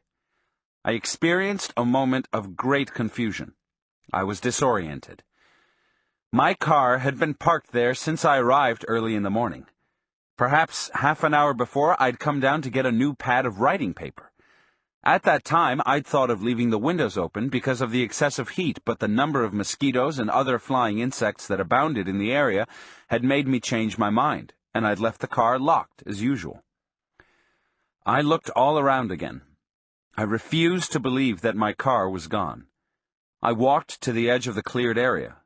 I experienced a moment of great confusion. I was disoriented. My car had been parked there since I arrived early in the morning. Perhaps half an hour before, I'd come down to get a new pad of writing paper. At that time, I'd thought of leaving the windows open because of the excessive heat, but the number of mosquitoes and other flying insects that abounded in the area had made me change my mind, and I'd left the car locked as usual. I looked all around again. I refused to believe that my car was gone. I walked to the edge of the cleared area.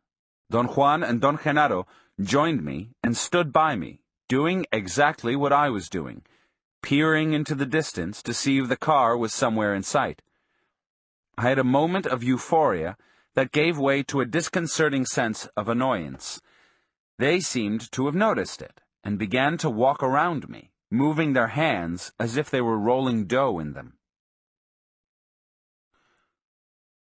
Don Juan and Don Genaro joined me and stood by me, doing exactly what I was doing, peering into the distance to see if the car was somewhere in sight. I had a moment of euphoria that gave way to a disconcerting sense of annoyance. They seemed to have noticed it, and began to walk around me, moving their hands as if they were rolling dough in them.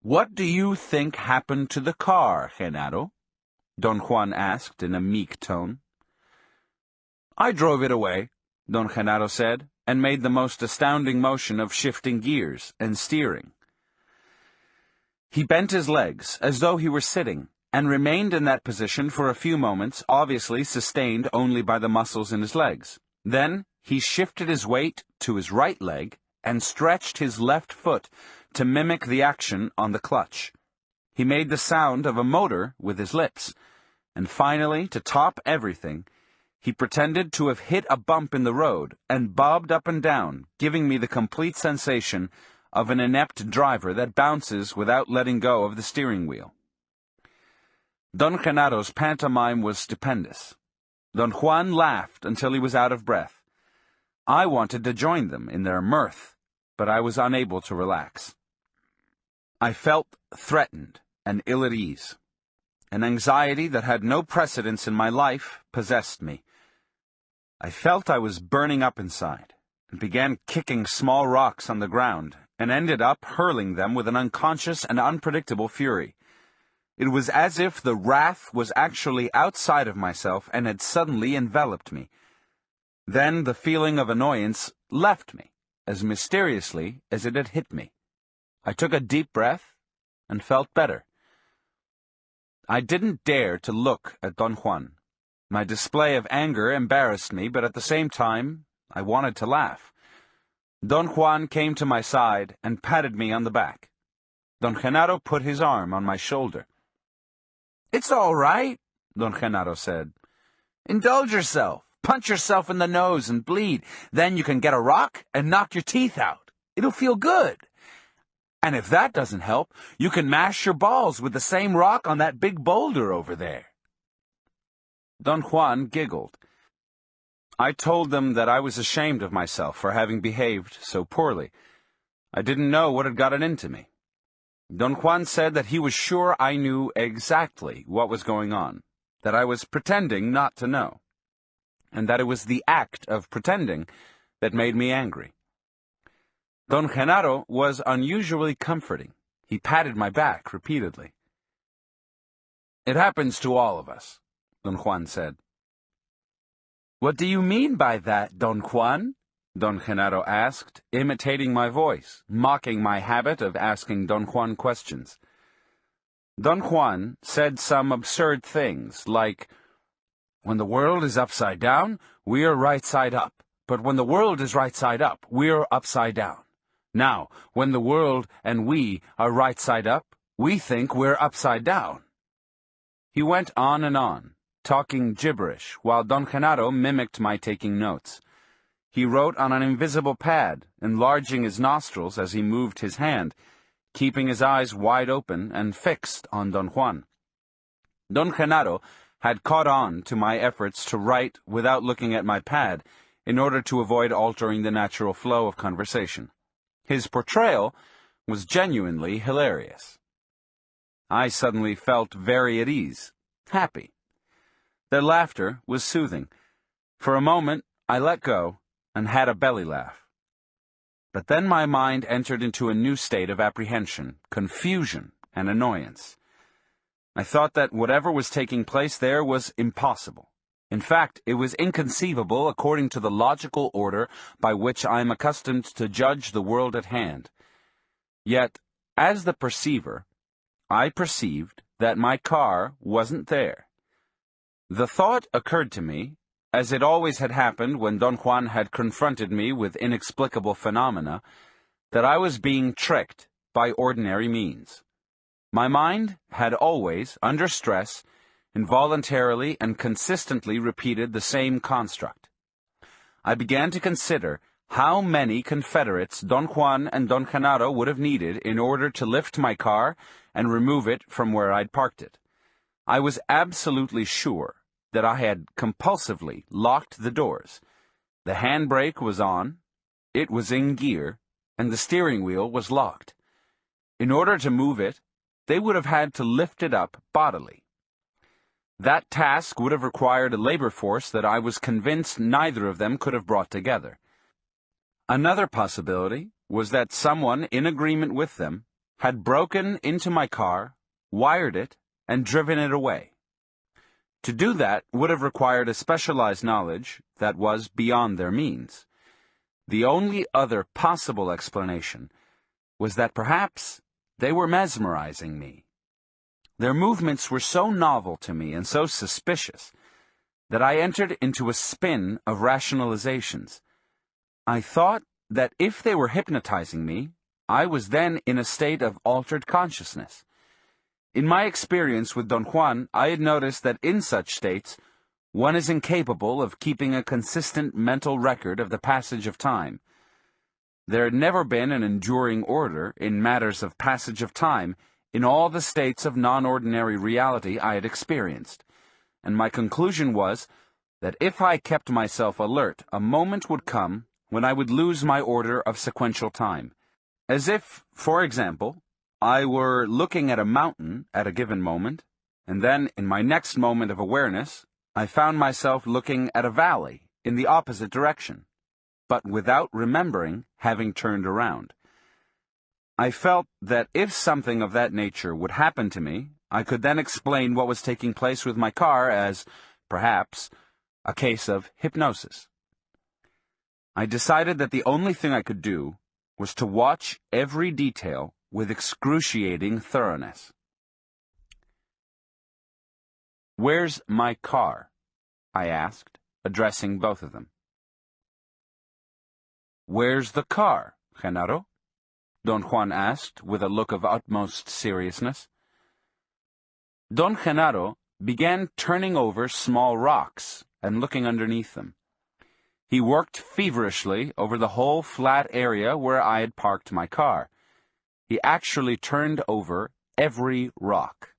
"What do you think happened to the car, Genaro?" Don Juan asked in a meek tone. "I drove it away," Don Genaro said, and made the most astounding motion of shifting gears and steering. He bent his legs as though he were sitting, and remained in that position for a few moments, obviously sustained only by the muscles in his legs. Then he shifted his weight to his right leg and stretched his left foot to mimic the action on the clutch. He made the sound of a motor with his lips, and finally, to top everything, he pretended to have hit a bump in the road and bobbed up and down, giving me the complete sensation of an inept driver that bounces without letting go of the steering wheel. Don Genaro's pantomime was stupendous. Don Juan laughed until he was out of breath. I wanted to join them in their mirth, but I was unable to relax. I felt threatened and ill at ease. An anxiety that had no precedence in my life possessed me. I felt I was burning up inside, and began kicking small rocks on the ground, and ended up hurling them with an unconscious and unpredictable fury. It was as if the wrath was actually outside of myself and had suddenly enveloped me. Then the feeling of annoyance left me, as mysteriously as it had hit me. I took a deep breath and felt better. I didn't dare to look at Don Juan. My display of anger embarrassed me, but at the same time, I wanted to laugh. Don Juan came to my side and patted me on the back. Don Genaro put his arm on my shoulder. "It's all right," Don Genaro said. "Indulge yourself. Punch yourself in the nose and bleed. Then you can get a rock and knock your teeth out. It'll feel good. And if that doesn't help, you can mash your balls with the same rock on that big boulder over there." Don Juan giggled. I told them that I was ashamed of myself for having behaved so poorly. I didn't know what had gotten into me. Don Juan said that he was sure I knew exactly what was going on, that I was pretending not to know, and that it was the act of pretending that made me angry. Don Genaro was unusually comforting. He patted my back repeatedly. "It happens to all of us," Don Juan said. "What do you mean by that, Don Juan?" Don Genaro asked, imitating my voice, mocking my habit of asking Don Juan questions. Don Juan said some absurd things, like, "When the world is upside down, we are right side up. But when the world is right side up, we're upside down. Now, when the world and we are right side up, we think we're upside down." He went on and on, talking gibberish, while Don Genaro mimicked my taking notes. He wrote on an invisible pad, enlarging his nostrils as he moved his hand, keeping his eyes wide open and fixed on Don Juan. Don Genaro had caught on to my efforts to write without looking at my pad, in order to avoid altering the natural flow of conversation. His portrayal was genuinely hilarious. I suddenly felt very at ease, happy. Their laughter was soothing. For a moment, I let go and had a belly laugh. But then my mind entered into a new state of apprehension, confusion, and annoyance. I thought that whatever was taking place there was impossible. In fact, it was inconceivable according to the logical order by which I am accustomed to judge the world at hand. Yet, as the perceiver, I perceived that my car wasn't there. The thought occurred to me, as it always had happened when Don Juan had confronted me with inexplicable phenomena, that I was being tricked by ordinary means. My mind had always, under stress, involuntarily and consistently repeated the same construct. I began to consider how many Confederates Don Juan and Don Genaro would have needed in order to lift my car and remove it from where I'd parked it. I was absolutely sure that I had compulsively locked the doors. The handbrake was on, it was in gear, and the steering wheel was locked. In order to move it, they would have had to lift it up bodily. That task would have required a labor force that I was convinced neither of them could have brought together. Another possibility was that someone in agreement with them had broken into my car, wired it, and driven it away. To do that would have required a specialized knowledge that was beyond their means. The only other possible explanation was that perhaps they were mesmerizing me. Their movements were so novel to me and so suspicious that I entered into a spin of rationalizations. I thought that if they were hypnotizing me, I was then in a state of altered consciousness. In my experience with Don Juan, I had noticed that in such states, one is incapable of keeping a consistent mental record of the passage of time. There had never been an enduring order in matters of passage of time in all the states of non-ordinary reality I had experienced, and my conclusion was that if I kept myself alert, a moment would come when I would lose my order of sequential time. As if, for example, I were looking at a mountain at a given moment, and then, in my next moment of awareness, I found myself looking at a valley in the opposite direction, but without remembering having turned around. I felt that if something of that nature would happen to me, I could then explain what was taking place with my car as, perhaps, a case of hypnosis. I decided that the only thing I could do was to watch every detail with excruciating thoroughness. "Where's my car?" I asked, addressing both of them. "Where's the car, Genaro?" Don Juan asked, with a look of utmost seriousness. Don Genaro began turning over small rocks and looking underneath them. He worked feverishly over the whole flat area where I had parked my car. He actually turned over every rock.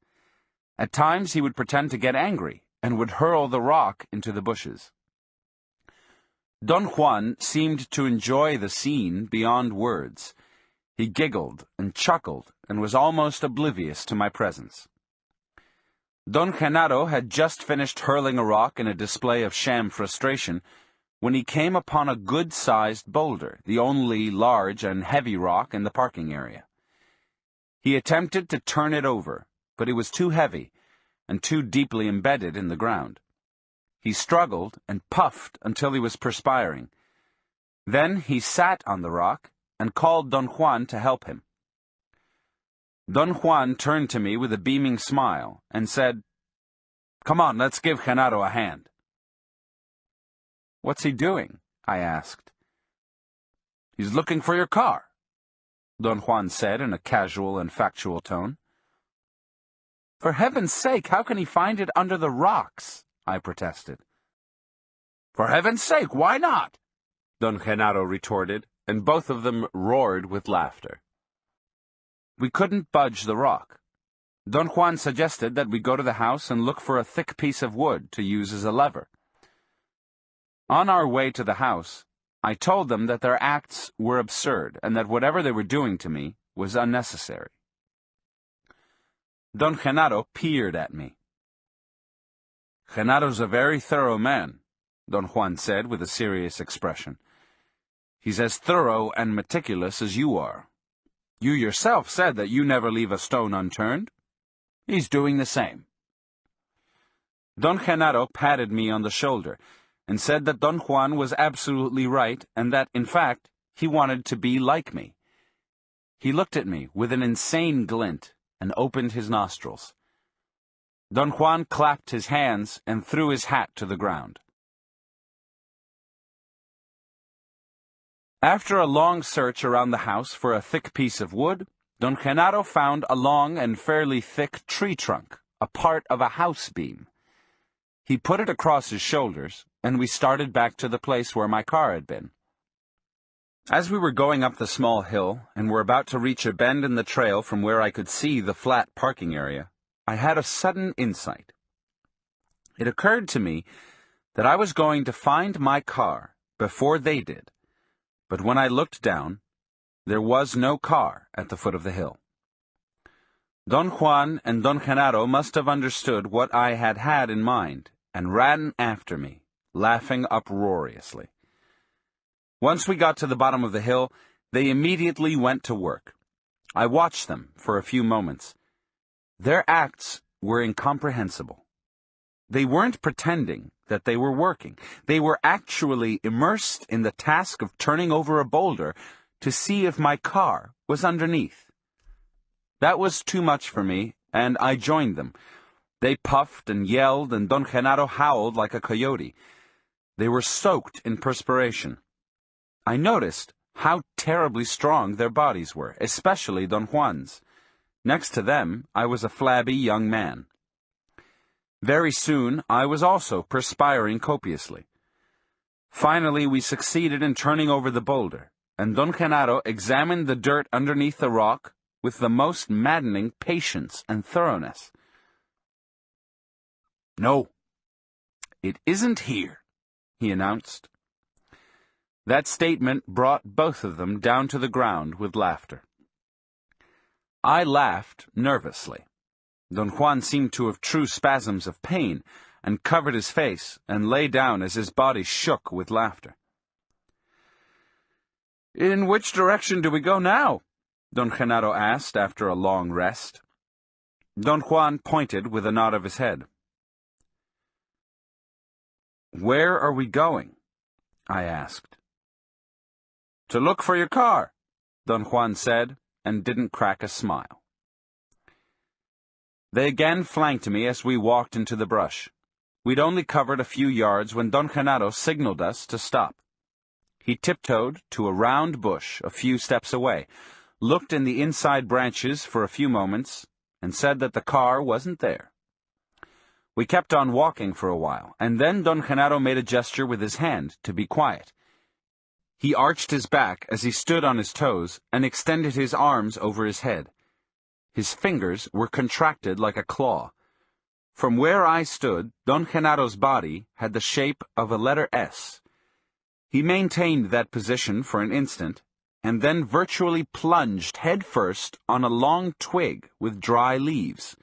At times he would pretend to get angry and would hurl the rock into the bushes. Don Juan seemed to enjoy the scene beyond words. He giggled and chuckled and was almost oblivious to my presence. Don Genaro had just finished hurling a rock in a display of sham frustration when he came upon a good-sized boulder, the only large and heavy rock in the parking area. He attempted to turn it over, but it was too heavy and too deeply embedded in the ground. He struggled and puffed until he was perspiring. Then he sat on the rock and called Don Juan to help him. Don Juan turned to me with a beaming smile and said, "Come on, let's give Genaro a hand." "What's he doing?" I asked. "He's looking for your car," Don Juan said in a casual and factual tone. "For heaven's sake, how can he find it under the rocks?" I protested. "For heaven's sake, why not?" Don Genaro retorted, and both of them roared with laughter. We couldn't budge the rock. Don Juan suggested that we go to the house and look for a thick piece of wood to use as a lever. On our way to the house, I told them that their acts were absurd and that whatever they were doing to me was unnecessary. Don Genaro peered at me. "Genaro's a very thorough man," Don Juan said with a serious expression. "He's as thorough and meticulous as you are. You yourself said that you never leave a stone unturned. He's doing the same." Don Genaro patted me on the shoulder and said that Don Juan was absolutely right and that, in fact, he wanted to be like me. He looked at me with an insane glint and opened his nostrils. Don Juan clapped his hands and threw his hat to the ground. After a long search around the house for a thick piece of wood, Don Genaro found a long and fairly thick tree trunk, a part of a house beam. He put it across his shoulders, and we started back to the place where my car had been. As we were going up the small hill and were about to reach a bend in the trail from where I could see the flat parking area, I had a sudden insight. It occurred to me that I was going to find my car before they did, but when I looked down, there was no car at the foot of the hill. Don Juan and Don Genaro must have understood what I had had in mind and ran after me, laughing uproariously. Once we got to the bottom of the hill, they immediately went to work. I watched them for a few moments. Their acts were incomprehensible. They weren't pretending that they were working. They were actually immersed in the task of turning over a boulder to see if my car was underneath. That was too much for me, and I joined them. They puffed and yelled, and Don Genaro howled like a coyote. They were soaked in perspiration. I noticed how terribly strong their bodies were, especially Don Juan's. Next to them, I was a flabby young man. Very soon, I was also perspiring copiously. Finally, we succeeded in turning over the boulder, and Don Genaro examined the dirt underneath the rock with the most maddening patience and thoroughness. "No, it isn't here," he announced. That statement brought both of them down to the ground with laughter. I laughed nervously. Don Juan seemed to have true spasms of pain, and covered his face and lay down as his body shook with laughter. "In which direction do we go now?" Don Genaro asked after a long rest. Don Juan pointed with a nod of his head. "Where are we going?" I asked. "To look for your car," Don Juan said, and didn't crack a smile. They again flanked me as we walked into the brush. We'd only covered a few yards when Don Genaro signaled us to stop. He tiptoed to a round bush a few steps away, looked in the inside branches for a few moments, and said that the car wasn't there. We kept on walking for a while, and then Don Genaro made a gesture with his hand to be quiet. He arched his back as he stood on his toes and extended his arms over his head. His fingers were contracted like a claw. From where I stood, Don Genaro's body had the shape of a letter S. He maintained that position for an instant, and then virtually plunged head-first on a long twig with dry leaves.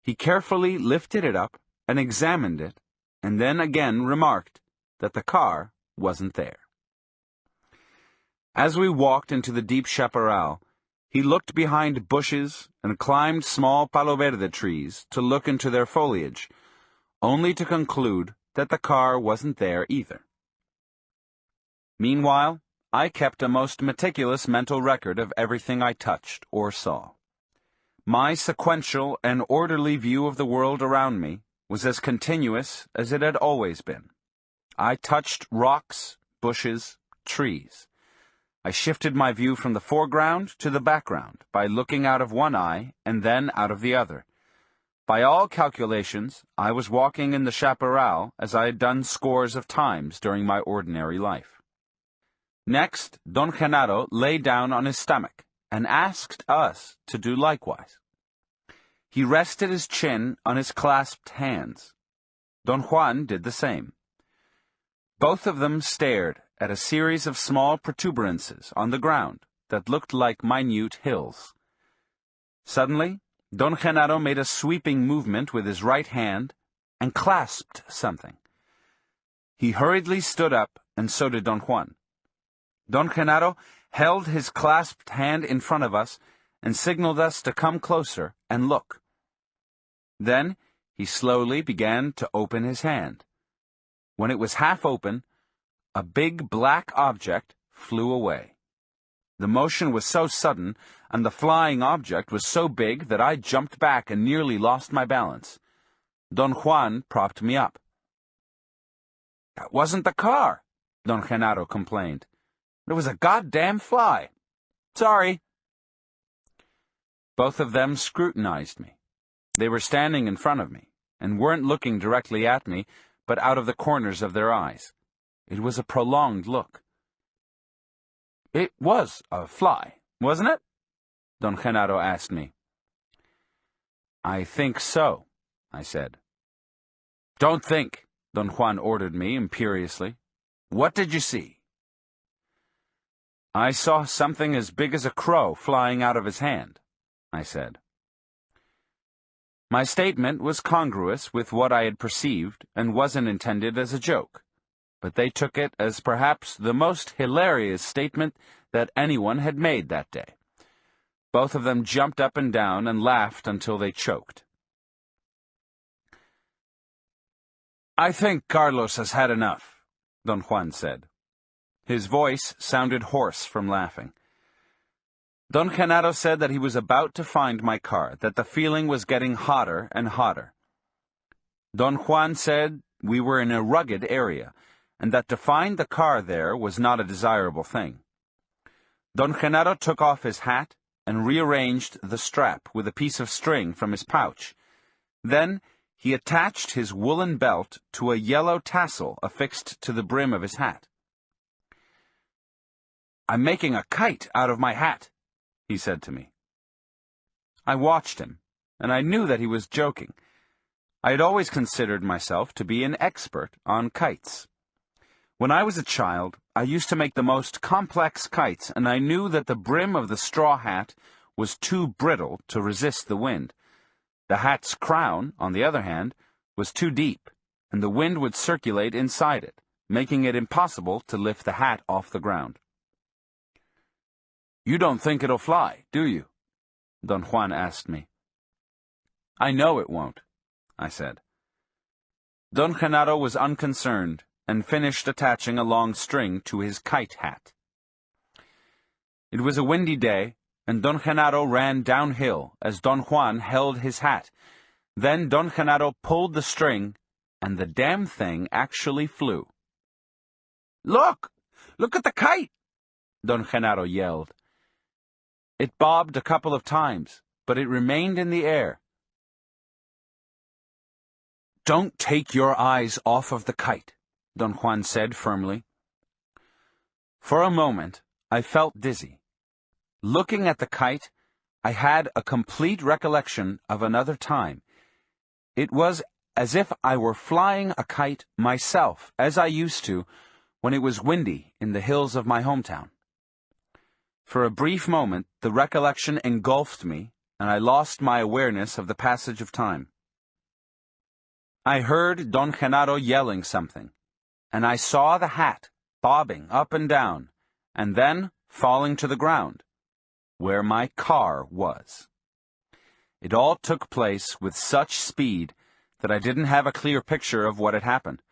He carefully lifted it up and examined it, and then again remarked that the car wasn't there. As we walked into the deep chaparral, he looked behind bushes and climbed small palo verde trees to look into their foliage, only to conclude that the car wasn't there either. Meanwhile, I kept a most meticulous mental record of everything I touched or saw. My sequential and orderly view of the world around me was as continuous as it had always been. I touched rocks, bushes, trees. I shifted my view from the foreground to the background by looking out of one eye and then out of the other. By all calculations, I was walking in the chaparral as I had done scores of times during my ordinary life. Next, Don Genaro lay down on his stomach and asked us to do likewise. He rested his chin on his clasped hands. Don Juan did the same. Both of them stared at a series of small protuberances on the ground that looked like minute hills. Suddenly, Don Genaro made a sweeping movement with his right hand and clasped something. He hurriedly stood up, and so did Don Juan. Don Genaro held his clasped hand in front of us and signaled us to come closer and look. Then he slowly began to open his hand. When it was half open, a big black object flew away. The motion was so sudden, and the flying object was so big that I jumped back and nearly lost my balance. Don Juan propped me up. "That wasn't the car," Don Genaro complained. "It was a goddamn fly. Sorry." Both of them scrutinized me. They were standing in front of me, and weren't looking directly at me, but out of the corners of their eyes. It was a prolonged look. "It was a fly, wasn't it?" Don Genaro asked me. "I think so," I said. "Don't think," Don Juan ordered me imperiously. "What did you see?" "I saw something as big as a crow flying out of his hand," I said. My statement was congruous with what I had perceived and wasn't intended as a joke, but they took it as perhaps the most hilarious statement that anyone had made that day. Both of them jumped up and down and laughed until they choked. "I think Carlos has had enough," Don Juan said. His voice sounded hoarse from laughing. Don Genaro said that he was about to find my car, that the feeling was getting hotter and hotter. Don Juan said we were in a rugged area, and that to find the car there was not a desirable thing. Don Genaro took off his hat and rearranged the strap with a piece of string from his pouch. Then he attached his woolen belt to a yellow tassel affixed to the brim of his hat. "I'm making a kite out of my hat," he said to me. I watched him, and I knew that he was joking. I had always considered myself to be an expert on kites. When I was a child, I used to make the most complex kites, and I knew that the brim of the straw hat was too brittle to resist the wind. The hat's crown, on the other hand, was too deep, and the wind would circulate inside it, making it impossible to lift the hat off the ground. "You don't think it'll fly, do you?" Don Juan asked me. "I know it won't," I said. Don Genaro was unconcerned and finished attaching a long string to his kite hat. It was a windy day, and Don Genaro ran downhill as Don Juan held his hat. Then Don Genaro pulled the string, and the damn thing actually flew. "Look! Look at the kite!" Don Genaro yelled. It bobbed a couple of times, but it remained in the air. "Don't take your eyes off of the kite," Don Juan said firmly. For a moment, I felt dizzy. Looking at the kite, I had a complete recollection of another time. It was as if I were flying a kite myself, as I used to when it was windy in the hills of my hometown. For a brief moment, the recollection engulfed me, and I lost my awareness of the passage of time. I heard Don Genaro yelling something, and I saw the hat bobbing up and down, and then falling to the ground, where my car was. It all took place with such speed that I didn't have a clear picture of what had happened.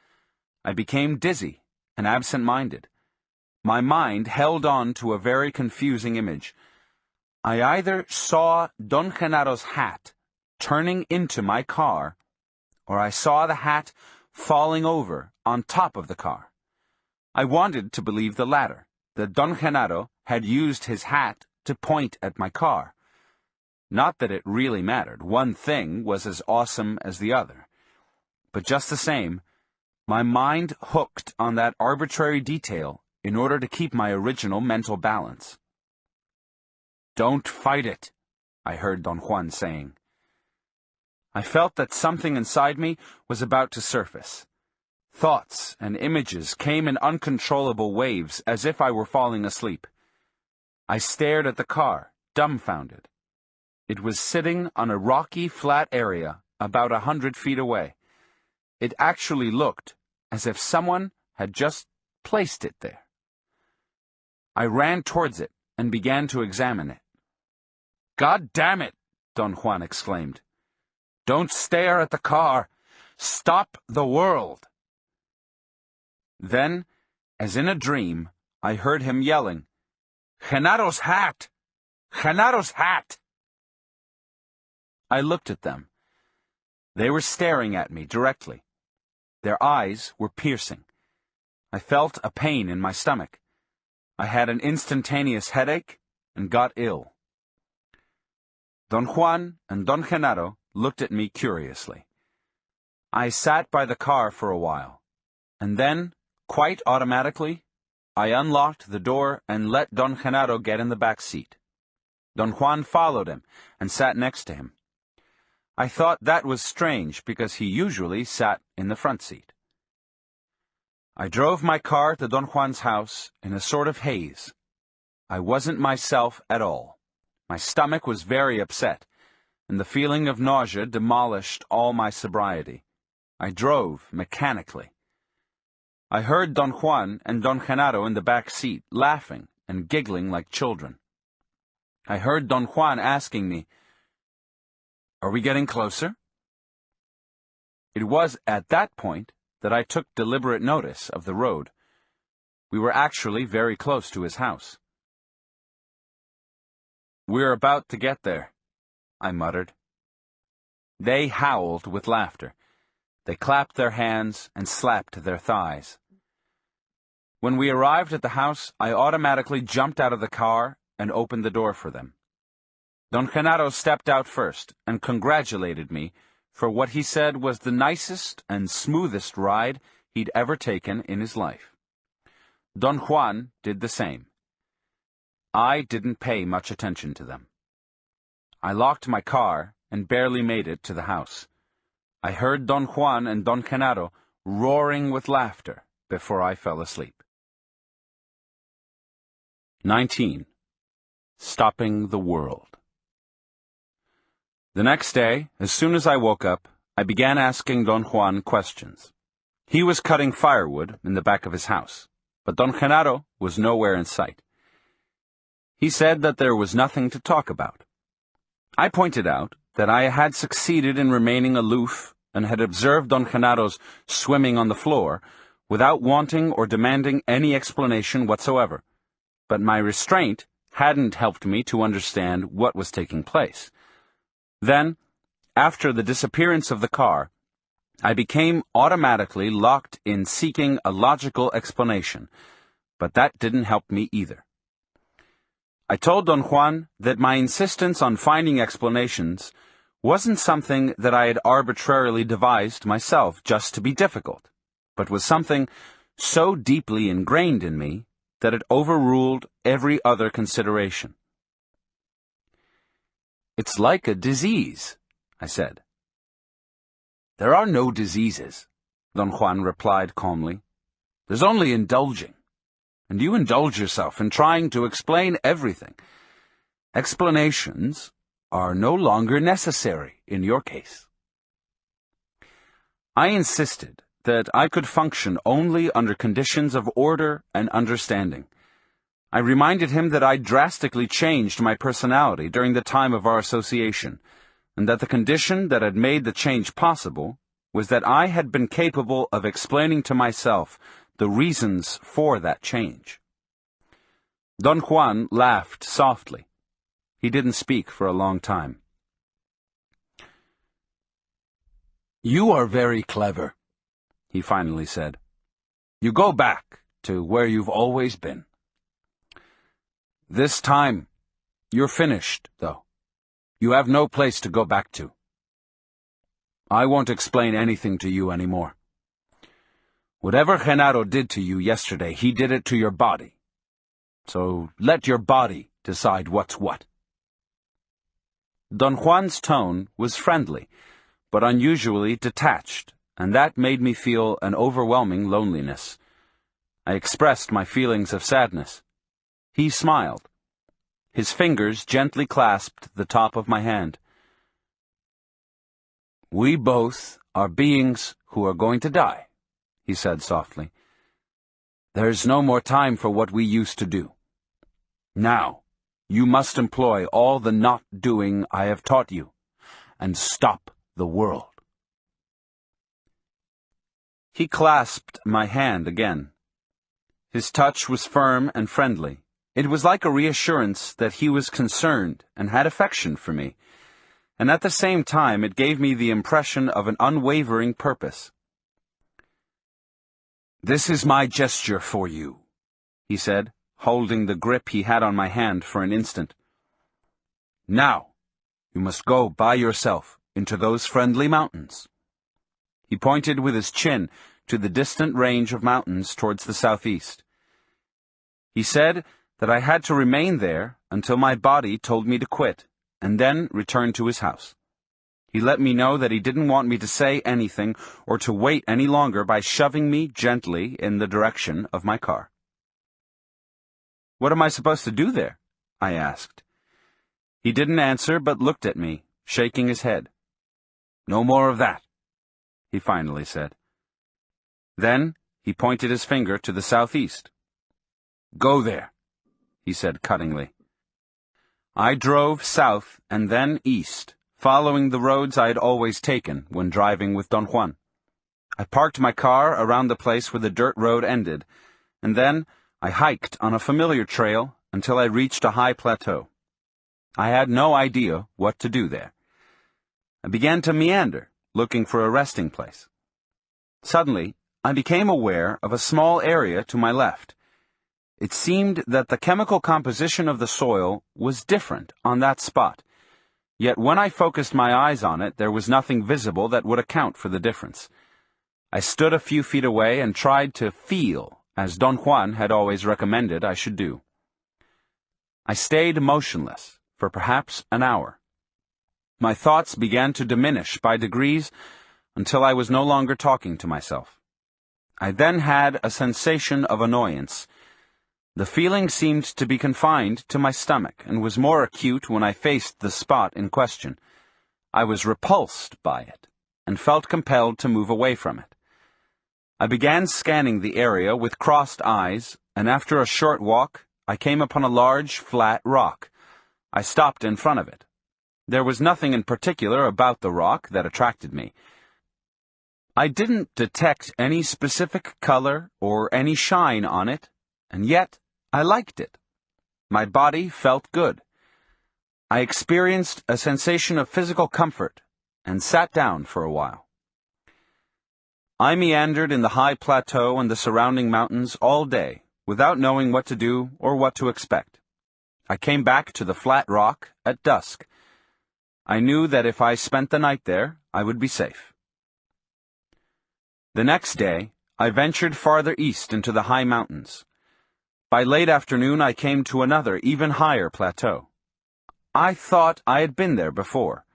I became dizzy and absent-minded. My mind held on to a very confusing image. I either saw Don Genaro's hat turning into my car, or I saw the hat falling over on top of the car. I wanted to believe the latter, that Don Genaro had used his hat to point at my car. Not that it really mattered. One thing was as awesome as the other. But just the same, my mind hooked on that arbitrary detail in order to keep my original mental balance. "Don't fight it," I heard Don Juan saying. I felt that something inside me was about to surface. Thoughts and images came in uncontrollable waves as if I were falling asleep. I stared at the car, dumbfounded. It was sitting on a rocky, flat area about 100 feet away. It actually looked as if someone had just placed it there. I ran towards it and began to examine it. "God damn it!" Don Juan exclaimed. "Don't stare at the car. Stop the world." Then, as in a dream, I heard him yelling, "Genaro's hat! Genaro's hat!" I looked at them. They were staring at me directly. Their eyes were piercing. I felt a pain in my stomach. I had an instantaneous headache and got ill. Don Juan and Don Genaro looked at me curiously. I sat by the car for a while, and then, quite automatically, I unlocked the door and let Don Genaro get in the back seat. Don Juan followed him and sat next to him. I thought that was strange because he usually sat in the front seat. I drove my car to Don Juan's house in a sort of haze. I wasn't myself at all. My stomach was very upset, and the feeling of nausea demolished all my sobriety. I drove mechanically. I heard Don Juan and Don Genaro in the back seat, laughing and giggling like children. I heard Don Juan asking me, "Are we getting closer?" It was at that point that I took deliberate notice of the road. We were actually very close to his house. "We're about to get there," I muttered. They howled with laughter. They clapped their hands and slapped their thighs. When we arrived at the house, I automatically jumped out of the car and opened the door for them. Don Genaro stepped out first and congratulated me for what he said was the nicest and smoothest ride he'd ever taken in his life. Don Juan did the same. I didn't pay much attention to them. I locked my car and barely made it to the house. I heard Don Juan and Don Genaro roaring with laughter before I fell asleep. 19. Stopping the World. The next day, as soon as I woke up, I began asking Don Juan questions. He was cutting firewood in the back of his house, but Don Genaro was nowhere in sight. He said that there was nothing to talk about. I pointed out that I had succeeded in remaining aloof and had observed Don Genaro's swimming on the floor without wanting or demanding any explanation whatsoever, but my restraint hadn't helped me to understand what was taking place. Then, after the disappearance of the car, I became automatically locked in seeking a logical explanation, but that didn't help me either. I told Don Juan that my insistence on finding explanations wasn't something that I had arbitrarily devised myself just to be difficult, but was something so deeply ingrained in me that it overruled every other consideration. "It's like a disease," I said. "There are no diseases," Don Juan replied calmly. "There's only indulging. And you indulge yourself in trying to explain everything. Explanations are no longer necessary in your case." I insisted that I could function only under conditions of order and understanding. I reminded him that I drastically changed my personality during the time of our association, and that the condition that had made the change possible was that I had been capable of explaining to myself the reasons for that change. Don Juan laughed softly. He didn't speak for a long time. "You are very clever," he finally said. "You go back to where you've always been. This time, you're finished, though. You have no place to go back to. I won't explain anything to you anymore. Whatever Genaro did to you yesterday, he did it to your body. So let your body decide what's what." Don Juan's tone was friendly, but unusually detached, and that made me feel an overwhelming loneliness. I expressed my feelings of sadness. He smiled. His fingers gently clasped the top of my hand. "We both are beings who are going to die," he said softly. "There's no more time for what we used to do. Now, you must employ all the not-doing I have taught you, and stop the world." He clasped my hand again. His touch was firm and friendly. It was like a reassurance that he was concerned and had affection for me, and at the same time it gave me the impression of an unwavering purpose. "This is my gesture for you," he said, holding the grip he had on my hand for an instant. "Now, you must go by yourself into those friendly mountains." He pointed with his chin to the distant range of mountains towards the southeast. He said that I had to remain there until my body told me to quit, and then return to his house. He let me know that he didn't want me to say anything or to wait any longer by shoving me gently in the direction of my car. "What am I supposed to do there?" I asked. He didn't answer but looked at me, shaking his head. "No more of that," he finally said. Then he pointed his finger to the southeast. "Go there," he said cuttingly. I drove south and then east, following the roads I had always taken when driving with Don Juan. I parked my car around the place where the dirt road ended, and then I hiked on a familiar trail until I reached a high plateau. I had no idea what to do there. I began to meander, looking for a resting place. Suddenly, I became aware of a small area to my left. It seemed that the chemical composition of the soil was different on that spot, yet when I focused my eyes on it, there was nothing visible that would account for the difference. I stood a few feet away and tried to feel, as Don Juan had always recommended I should do. I stayed motionless for perhaps an hour. My thoughts began to diminish by degrees until I was no longer talking to myself. I then had a sensation of annoyance. The feeling seemed to be confined to my stomach and was more acute when I faced the spot in question. I was repulsed by it and felt compelled to move away from it. I began scanning the area with crossed eyes, and after a short walk, I came upon a large, flat rock. I stopped in front of it. There was nothing in particular about the rock that attracted me. I didn't detect any specific color or any shine on it, and yet I liked it. My body felt good. I experienced a sensation of physical comfort and sat down for a while. I meandered in the high plateau and the surrounding mountains all day without knowing what to do or what to expect. I came back to the flat rock at dusk. I knew that if I spent the night there, I would be safe. The next day, I ventured farther east into the high mountains. By late afternoon, I came to another, even higher plateau. I thought I had been there before.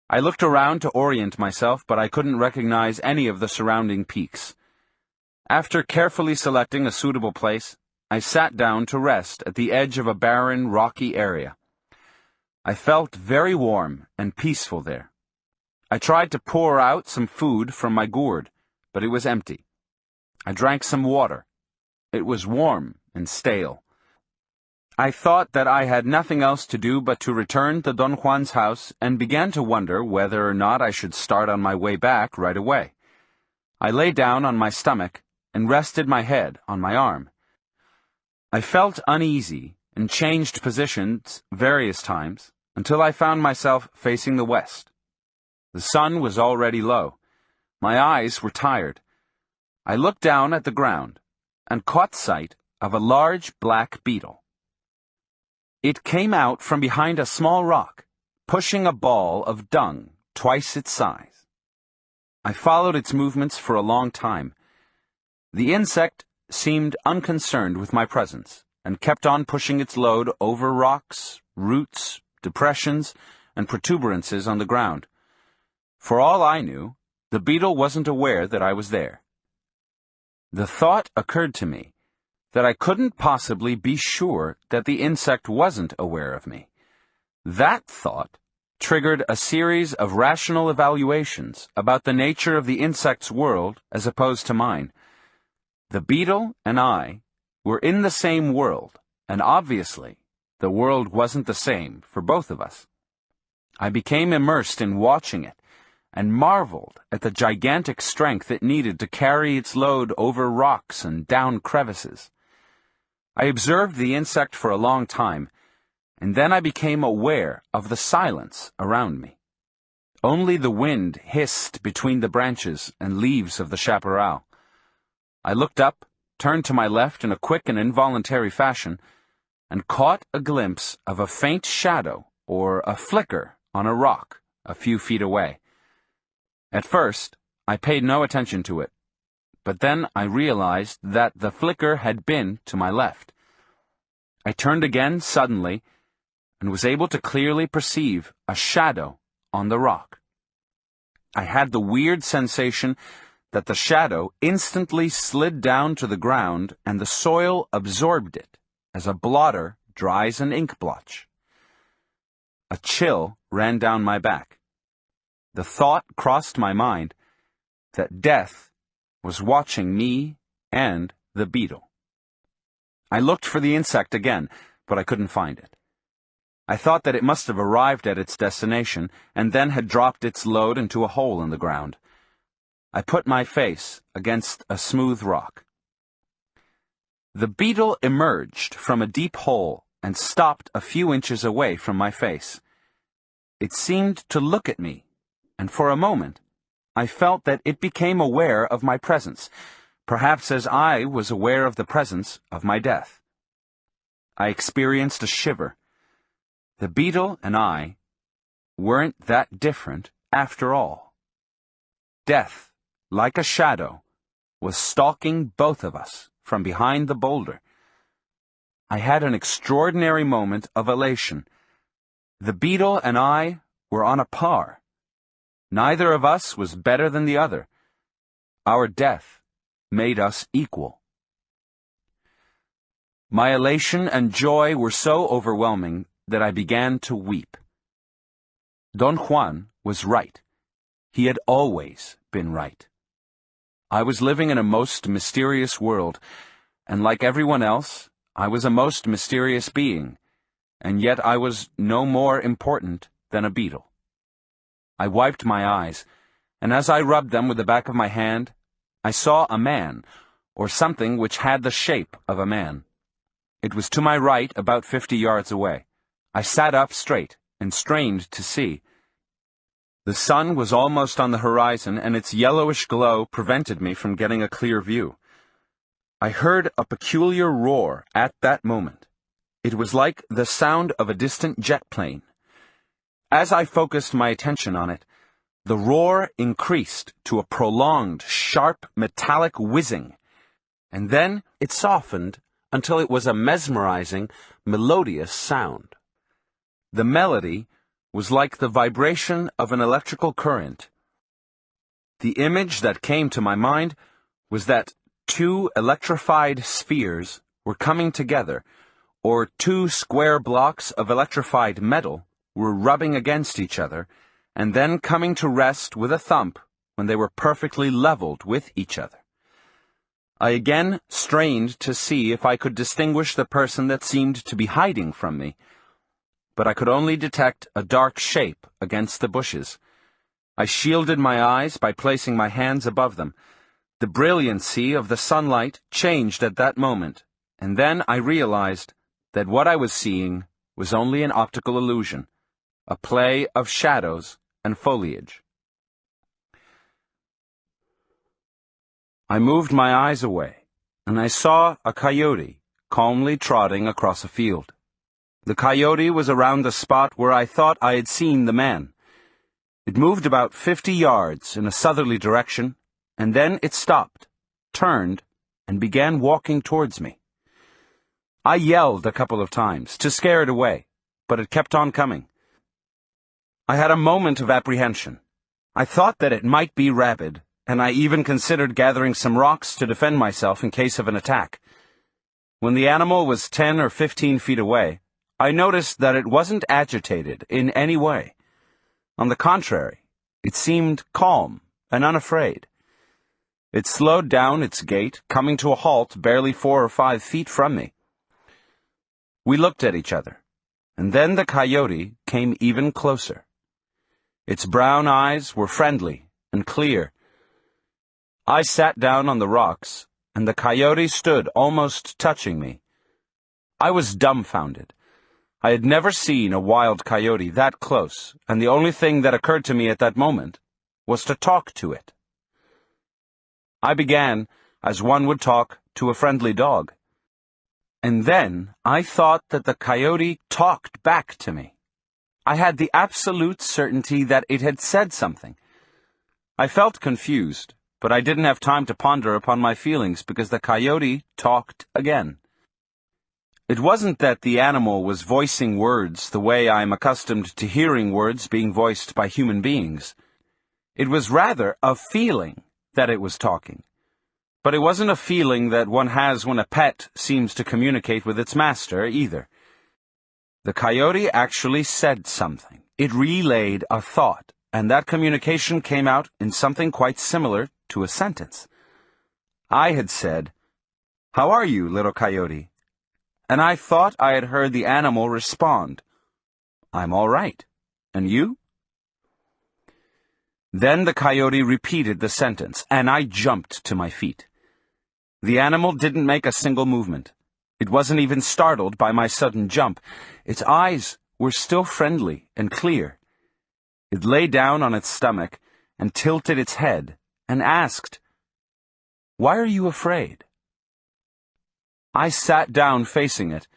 I looked around to orient myself, but I couldn't recognize any of the surrounding peaks. After carefully selecting a suitable place, I sat down to rest at the edge of a barren, rocky area. I felt very warm and peaceful there. I tried to pour out some food from my gourd, but it was empty. I drank some water. It was warm and stale. I thought that I had nothing else to do but to return to Don Juan's house and began to wonder whether or not I should start on my way back right away. I lay down on my stomach and rested my head on my arm. I felt uneasy and changed positions various times until I found myself facing the west. The sun was already low. My eyes were tired. I looked down at the ground and caught sight of a large black beetle. It came out from behind a small rock, pushing a ball of dung twice its size. I followed its movements for a long time. The insect seemed unconcerned with my presence and kept on pushing its load over rocks, roots, depressions, and protuberances on the ground. For all I knew, the beetle wasn't aware that I was there. The thought occurred to me that I couldn't possibly be sure that the insect wasn't aware of me. That thought triggered a series of rational evaluations about the nature of the insect's world as opposed to mine. The beetle and I were in the same world, and obviously the world wasn't the same for both of us. I became immersed in watching it, and marveled at the gigantic strength it needed to carry its load over rocks and down crevices. I observed the insect for a long time, and then I became aware of the silence around me. Only the wind hissed between the branches and leaves of the chaparral. I looked up, turned to my left in a quick and involuntary fashion, and caught a glimpse of a faint shadow or a flicker on a rock a few feet away. At first, I paid no attention to it, but then I realized that the flicker had been to my left. I turned again suddenly and was able to clearly perceive a shadow on the rock. I had the weird sensation that the shadow instantly slid down to the ground and the soil absorbed it as a blotter dries an ink blotch. A chill ran down my back. The thought crossed my mind that death was watching me and the beetle. I looked for the insect again, but I couldn't find it. I thought that it must have arrived at its destination and then had dropped its load into a hole in the ground. I put my face against a smooth rock. The beetle emerged from a deep hole and stopped a few inches away from my face. It seemed to look at me, and for a moment, I felt that it became aware of my presence, perhaps as I was aware of the presence of my death. I experienced a shiver. The beetle and I weren't that different after all. Death, like a shadow, was stalking both of us from behind the boulder. I had an extraordinary moment of elation. The beetle and I were on a par. Neither of us was better than the other. Our death made us equal. My elation and joy were so overwhelming that I began to weep. Don Juan was right. He had always been right. I was living in a most mysterious world, and like everyone else, I was a most mysterious being, and yet I was no more important than a beetle. I wiped my eyes, and as I rubbed them with the back of my hand, I saw a man, or something which had the shape of a man. It was to my right, about 50 yards away. I sat up straight and strained to see. The sun was almost on the horizon, and its yellowish glow prevented me from getting a clear view. I heard a peculiar roar at that moment. It was like the sound of a distant jet plane. As I focused my attention on it, the roar increased to a prolonged, sharp, metallic whizzing, and then it softened until it was a mesmerizing, melodious sound. The melody was like the vibration of an electrical current. The image that came to my mind was that two electrified spheres were coming together, or two square blocks of electrified metal were rubbing against each other, and then coming to rest with a thump when they were perfectly leveled with each other. I again strained to see if I could distinguish the person that seemed to be hiding from me, but I could only detect a dark shape against the bushes. I shielded my eyes by placing my hands above them. The brilliancy of the sunlight changed at that moment, and then I realized that what I was seeing was only an optical illusion, a play of shadows and foliage. I moved my eyes away, and I saw a coyote calmly trotting across a field. The coyote was around the spot where I thought I had seen the man. It moved about 50 yards in a southerly direction, and then it stopped, turned, and began walking towards me. I yelled a couple of times to scare it away, but it kept on coming. I had a moment of apprehension. I thought that it might be rabid, and I even considered gathering some rocks to defend myself in case of an attack. When the animal was 10 or 15 feet away, I noticed that it wasn't agitated in any way. On the contrary, it seemed calm and unafraid. It slowed down its gait, coming to a halt barely 4 or 5 feet from me. We looked at each other, and then the coyote came even closer. Its brown eyes were friendly and clear. I sat down on the rocks, and the coyote stood almost touching me. I was dumbfounded. I had never seen a wild coyote that close, and the only thing that occurred to me at that moment was to talk to it. I began as one would talk to a friendly dog. And then I thought that the coyote talked back to me. I had the absolute certainty that it had said something. I felt confused, but I didn't have time to ponder upon my feelings because the coyote talked again. It wasn't that the animal was voicing words the way I am accustomed to hearing words being voiced by human beings. It was rather a feeling that it was talking. But it wasn't a feeling that one has when a pet seems to communicate with its master, either. The coyote actually said something. It relayed a thought, and that communication came out in something quite similar to a sentence. I had said, "How are you, little coyote?" And I thought I had heard the animal respond, "I'm all right. And you?" Then the coyote repeated the sentence, and I jumped to my feet. The animal didn't make a single movement. It wasn't even startled by my sudden jump. Its eyes were still friendly and clear. It lay down on its stomach and tilted its head and asked, "Why are you afraid?" I sat down facing it,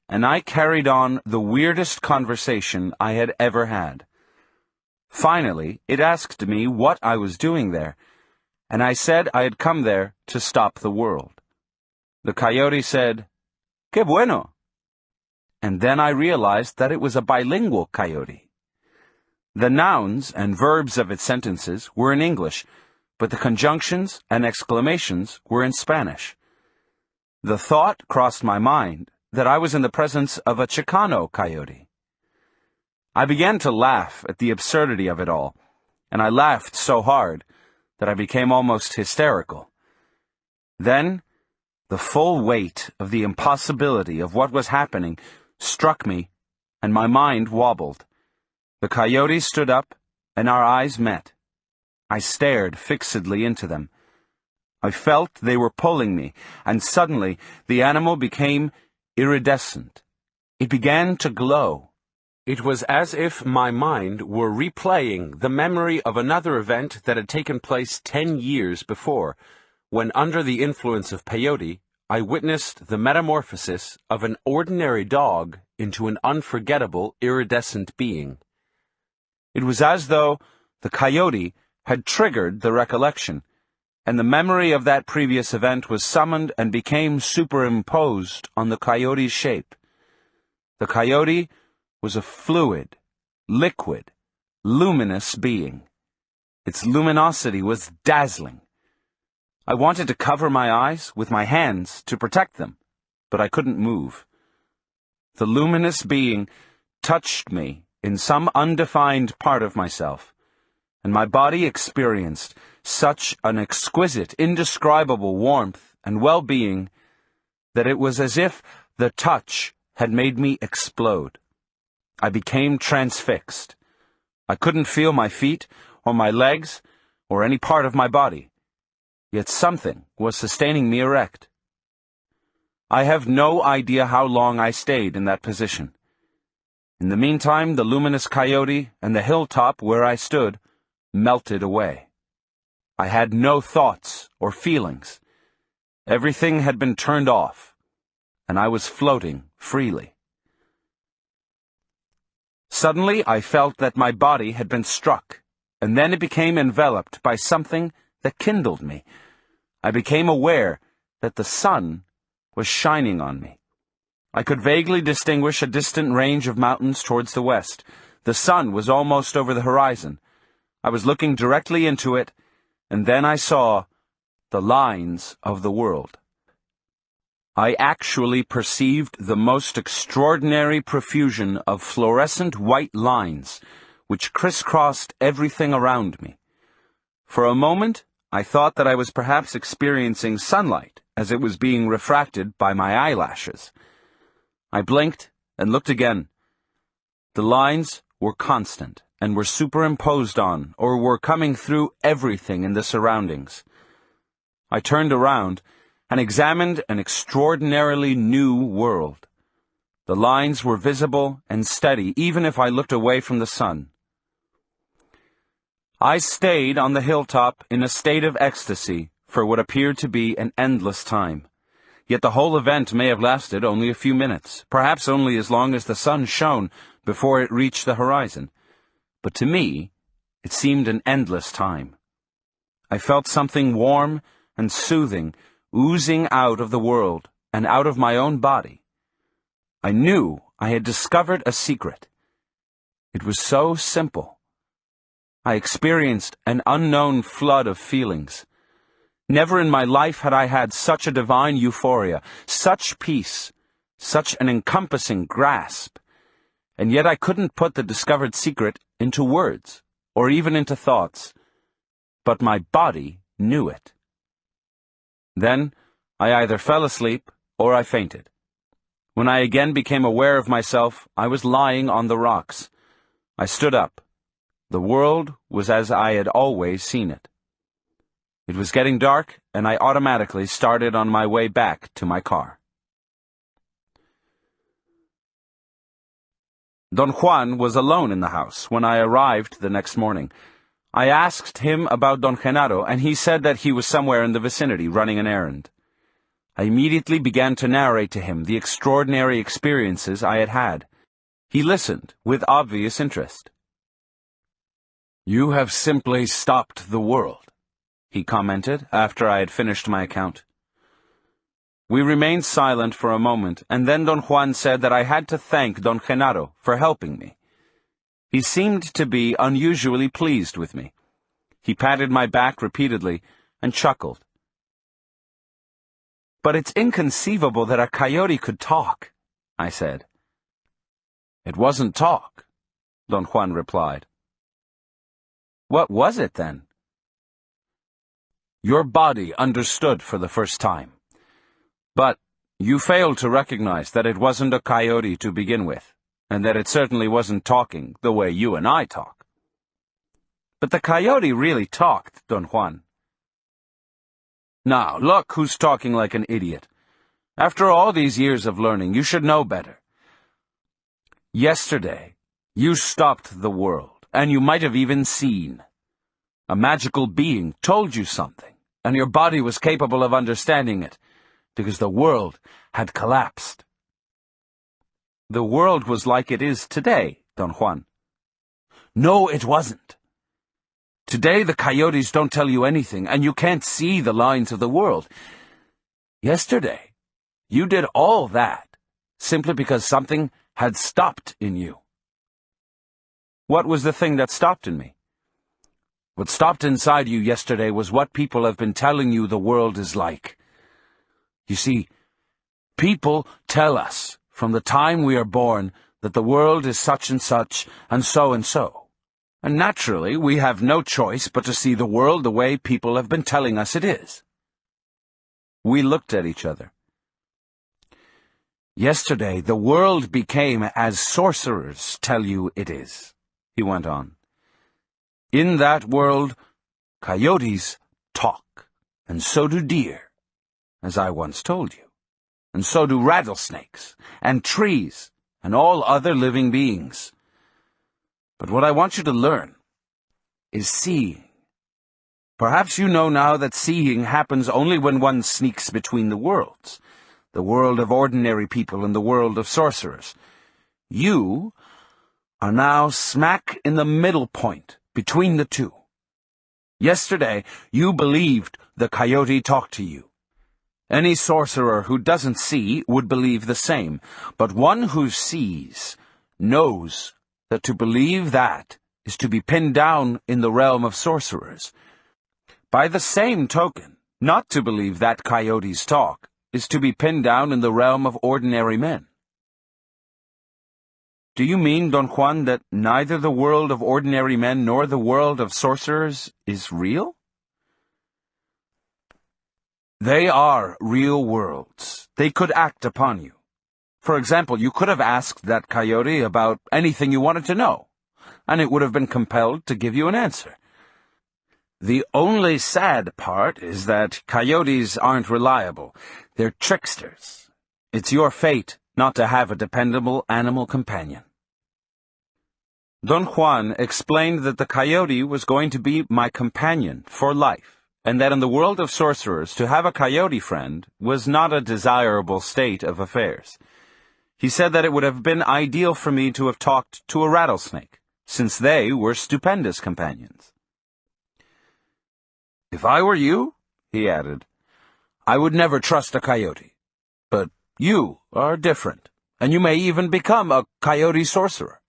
and I carried on the weirdest conversation I had ever had. Finally, it asked me what I was doing there, and I said I had come there to stop the world. The coyote said, "Que bueno." And then I realized that it was a bilingual coyote. The nouns and verbs of its sentences were in English, but the conjunctions and exclamations were in Spanish. The thought crossed my mind that I was in the presence of a Chicano coyote. I began to laugh at the absurdity of it all, and I laughed so hard that I became almost hysterical. Then, the full weight of the impossibility of what was happening struck me, and my mind wobbled. The coyote stood up, and our eyes met. I stared fixedly into them. I felt they were pulling me, and suddenly the animal became iridescent. It began to glow. It was as if my mind were replaying the memory of another event that had taken place 10 years before, when under the influence of peyote, I witnessed the metamorphosis of an ordinary dog into an unforgettable iridescent being. It was as though the coyote had triggered the recollection, and the memory of that previous event was summoned and became superimposed on the coyote's shape. The coyote was a fluid, liquid, luminous being. Its luminosity was dazzling. I wanted to cover my eyes with my hands to protect them, but I couldn't move. The luminous being touched me in some undefined part of myself, and my body experienced such an exquisite, indescribable warmth and well-being that it was as if the touch had made me explode. I became transfixed. I couldn't feel my feet or my legs or any part of my body, yet something was sustaining me erect. I have no idea how long I stayed in that position. In the meantime, the luminous coyote and the hilltop where I stood melted away. I had no thoughts or feelings. Everything had been turned off, and I was floating freely. Suddenly, I felt that my body had been struck, and then it became enveloped by something that kindled me. I became aware that the sun was shining on me. I could vaguely distinguish a distant range of mountains towards the west. The sun was almost over the horizon. I was looking directly into it, and then I saw the lines of the world. I actually perceived the most extraordinary profusion of fluorescent white lines, which crisscrossed everything around me. For a moment, I thought that I was perhaps experiencing sunlight as it was being refracted by my eyelashes. I blinked and looked again. The lines were constant and were superimposed on, or were coming through everything in the surroundings. I turned around and examined an extraordinarily new world. The lines were visible and steady, even if I looked away from the sun. I stayed on the hilltop in a state of ecstasy for what appeared to be an endless time. Yet the whole event may have lasted only a few minutes, perhaps only as long as the sun shone before it reached the horizon. But to me, it seemed an endless time. I felt something warm and soothing oozing out of the world and out of my own body. I knew I had discovered a secret. It was so simple. I experienced an unknown flood of feelings. Never in my life had I had such a divine euphoria, such peace, such an encompassing grasp. And yet I couldn't put the discovered secret into words, or even into thoughts. But my body knew it. Then I either fell asleep or I fainted. When I again became aware of myself, I was lying on the rocks. I stood up. The world was as I had always seen it. It was getting dark, and I automatically started on my way back to my car. Don Juan was alone in the house when I arrived the next morning. I asked him about Don Genaro, and he said that he was somewhere in the vicinity running an errand. I immediately began to narrate to him the extraordinary experiences I had had. He listened with obvious interest. "You have simply stopped the world," he commented after I had finished my account. We remained silent for a moment, and then Don Juan said that I had to thank Don Genaro for helping me. He seemed to be unusually pleased with me. He patted my back repeatedly and chuckled. "But it's inconceivable that a coyote could talk," I said. "It wasn't talk," Don Juan replied. "What was it then?" "Your body understood for the first time. But you failed to recognize that it wasn't a coyote to begin with, and that it certainly wasn't talking the way you and I talk." "But the coyote really talked, Don Juan." "Now, look who's talking like an idiot. After all these years of learning, you should know better. Yesterday, you stopped the world, and you might have even seen. A magical being told you something, and your body was capable of understanding it, because the world had collapsed. The world was like it is today, Don Juan. No, it wasn't. Today the coyotes don't tell you anything, and you can't see the lines of the world. Yesterday, you did all that simply because something had stopped in you. What was the thing that stopped in me? What stopped inside you yesterday was what people have been telling you the world is like. You see, people tell us from the time we are born that the world is such and such and so and so. And naturally, we have no choice but to see the world the way people have been telling us it is. We looked at each other. Yesterday, the world became as sorcerers tell you it is, he went on. In that world, coyotes talk, and so do deer, as I once told you. And so do rattlesnakes, and trees, and all other living beings. But what I want you to learn is seeing. Perhaps you know now that seeing happens only when one sneaks between the worlds, the world of ordinary people and the world of sorcerers. You are now smack in the middle point between the two. Yesterday, you believed the coyote talked to you. Any sorcerer who doesn't see would believe the same, but one who sees knows that to believe that is to be pinned down in the realm of sorcerers. By the same token, not to believe that coyotes talk is to be pinned down in the realm of ordinary men. Do you mean, Don Juan, that neither the world of ordinary men nor the world of sorcerers is real? They are real worlds. They could act upon you. For example, you could have asked that coyote about anything you wanted to know, and it would have been compelled to give you an answer. The only sad part is that coyotes aren't reliable. They're tricksters. It's your fate not to have a dependable animal companion. Don Juan explained that the coyote was going to be my companion for life, and that in the world of sorcerers to have a coyote friend was not a desirable state of affairs. He said that it would have been ideal for me to have talked to a rattlesnake, since they were stupendous companions. If I were you, he added, I would never trust a coyote. But you are different, and you may even become a coyote sorcerer.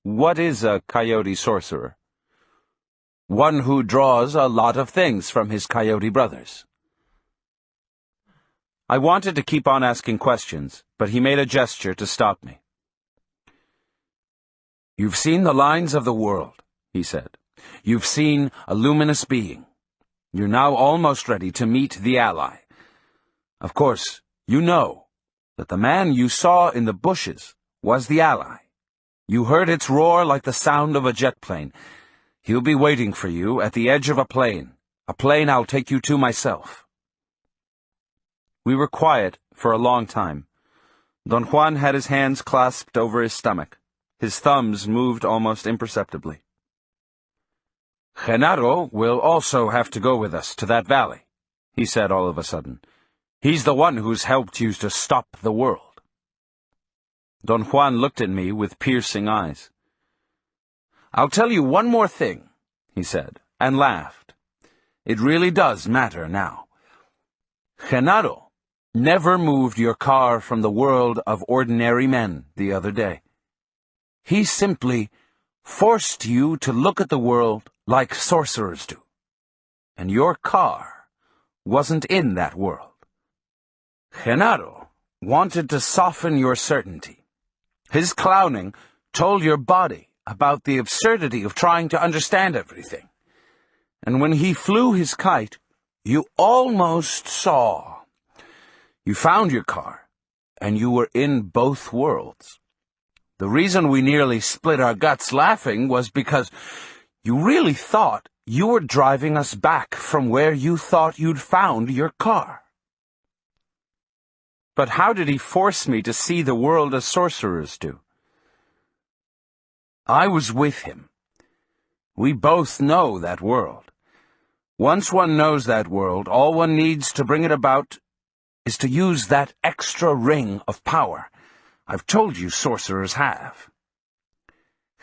What is a coyote sorcerer? One who draws a lot of things from his coyote brothers. I wanted to keep on asking questions, but he made a gesture to stop me. You've seen the lines of the world, he said. You've seen a luminous being. You're now almost ready to meet the ally. Of course, you know that the man you saw in the bushes was the ally. You heard its roar like the sound of a jet plane. He'll be waiting for you at the edge of a plane I'll take you to myself. We were quiet for a long time. Don Juan had his hands clasped over his stomach. His thumbs moved almost imperceptibly. Genaro will also have to go with us to that valley, he said all of a sudden. He's the one who's helped you to stop the world. Don Juan looked at me with piercing eyes. I'll tell you one more thing, he said, and laughed. It really does matter now. Genaro never moved your car from the world of ordinary men the other day. He simply forced you to look at the world like sorcerers do. And your car wasn't in that world. Genaro wanted to soften your certainty. His clowning told your body about the absurdity of trying to understand everything. And when he flew his kite, you almost saw. You found your car, and you were in both worlds. The reason we nearly split our guts laughing was because you really thought you were driving us back from where you thought you'd found your car. But how did he force me to see the world as sorcerers do? I was with him. We both know that world. Once one knows that world, all one needs to bring it about is to use that extra ring of power I've told you sorcerers have.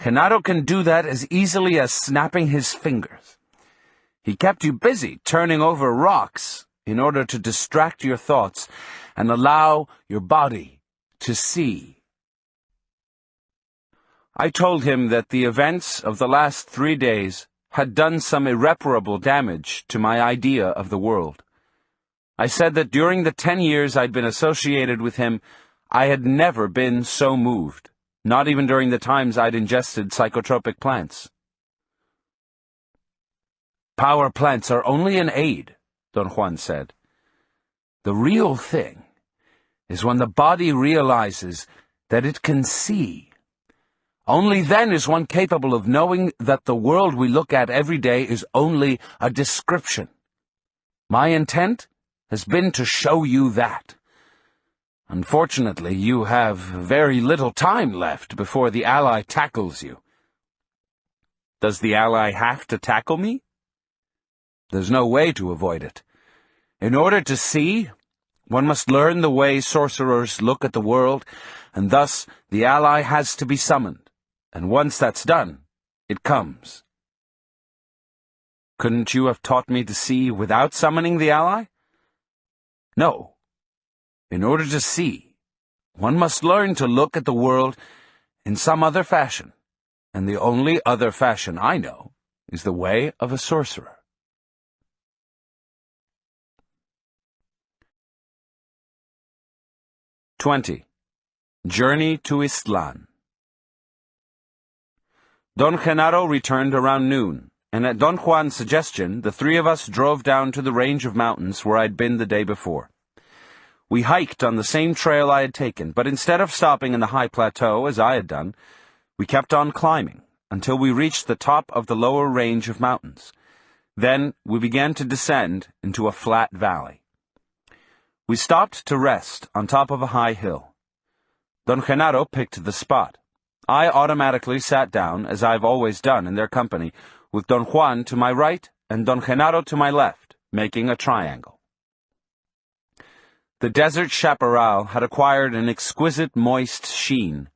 Genaro can do that as easily as snapping his fingers. He kept you busy turning over rocks in order to distract your thoughts and allow your body to see. I told him that the events of the last 3 days had done some irreparable damage to my idea of the world. I said that during the 10 years I'd been associated with him, I had never been so moved, not even during the times I'd ingested psychotropic plants. Power plants are only an aid, Don Juan said. The real thing is when the body realizes that it can see. Only then is one capable of knowing that the world we look at every day is only a description. My intent has been to show you that. Unfortunately, you have very little time left before the ally tackles you. Does the ally have to tackle me? There's no way to avoid it. In order to see, one must learn the way sorcerers look at the world, and thus the ally has to be summoned. And once that's done, it comes. Couldn't you have taught me to see without summoning the ally? No. In order to see, one must learn to look at the world in some other fashion, and the only other fashion I know is the way of a sorcerer. 20. Journey to Ixtlan. Don Genaro returned around noon, and at Don Juan's suggestion, the 3 of us drove down to the range of mountains where I'd been the day before. We hiked on the same trail I had taken, but instead of stopping in the high plateau, as I had done, we kept on climbing until we reached the top of the lower range of mountains. Then we began to descend into a flat valley. We stopped to rest on top of a high hill. Don Genaro picked the spot. I automatically sat down, as I've always done in their company, with Don Juan to my right and Don Genaro to my left, making a triangle. The desert chaparral had acquired an exquisite moist sheen.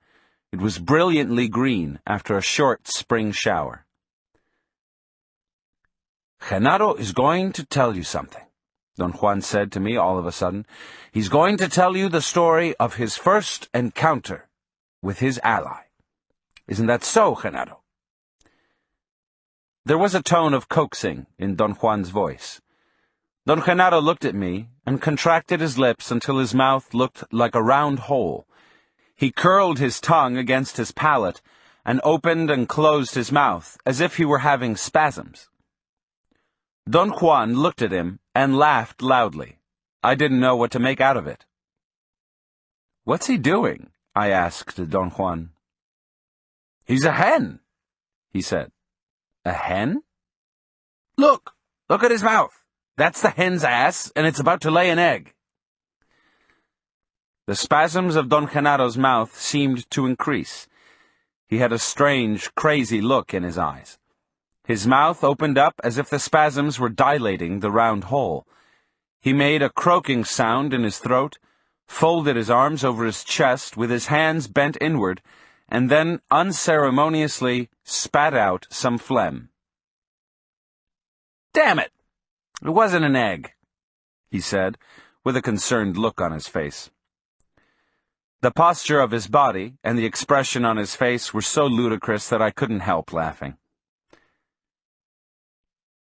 It was brilliantly green after a short spring shower. Genaro is going to tell you something, Don Juan said to me all of a sudden. He's going to tell you the story of his first encounter with his ally. Isn't that so, Genaro? There was a tone of coaxing in Don Juan's voice. Don Genaro looked at me and contracted his lips until his mouth looked like a round hole. He curled his tongue against his palate and opened and closed his mouth as if he were having spasms. Don Juan looked at him and laughed loudly. I didn't know what to make out of it. "What's he doing?" I asked Don Juan. "He's a hen," he said. "A hen?" Look at his mouth. That's the hen's ass, and it's about to lay an egg." The spasms of Don Genaro's mouth seemed to increase. He had a strange, crazy look in his eyes. His mouth opened up as if the spasms were dilating the round hole. He made a croaking sound in his throat, folded his arms over his chest with his hands bent inward, and then unceremoniously spat out some phlegm. "Damn it! It wasn't an egg," he said, with a concerned look on his face. The posture of his body and the expression on his face were so ludicrous that I couldn't help laughing.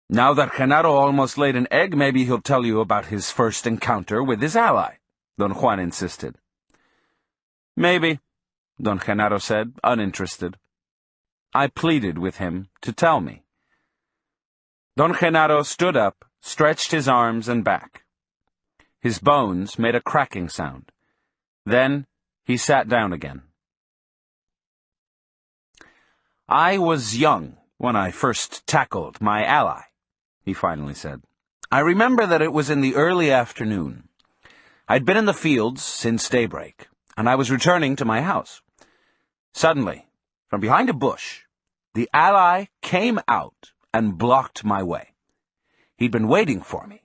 "Now that Genaro almost laid an egg, maybe he'll tell you about his first encounter with his ally," Don Juan insisted. "Maybe," Don Genaro said, uninterested. I pleaded with him to tell me. Don Genaro stood up, stretched his arms and back. His bones made a cracking sound. Then he sat down again. "I was young when I first tackled my ally," he finally said. "I remember that it was in the early afternoon. I'd been in the fields since daybreak, and I was returning to my house. Suddenly, from behind a bush, the ally came out and blocked my way. He'd been waiting for me,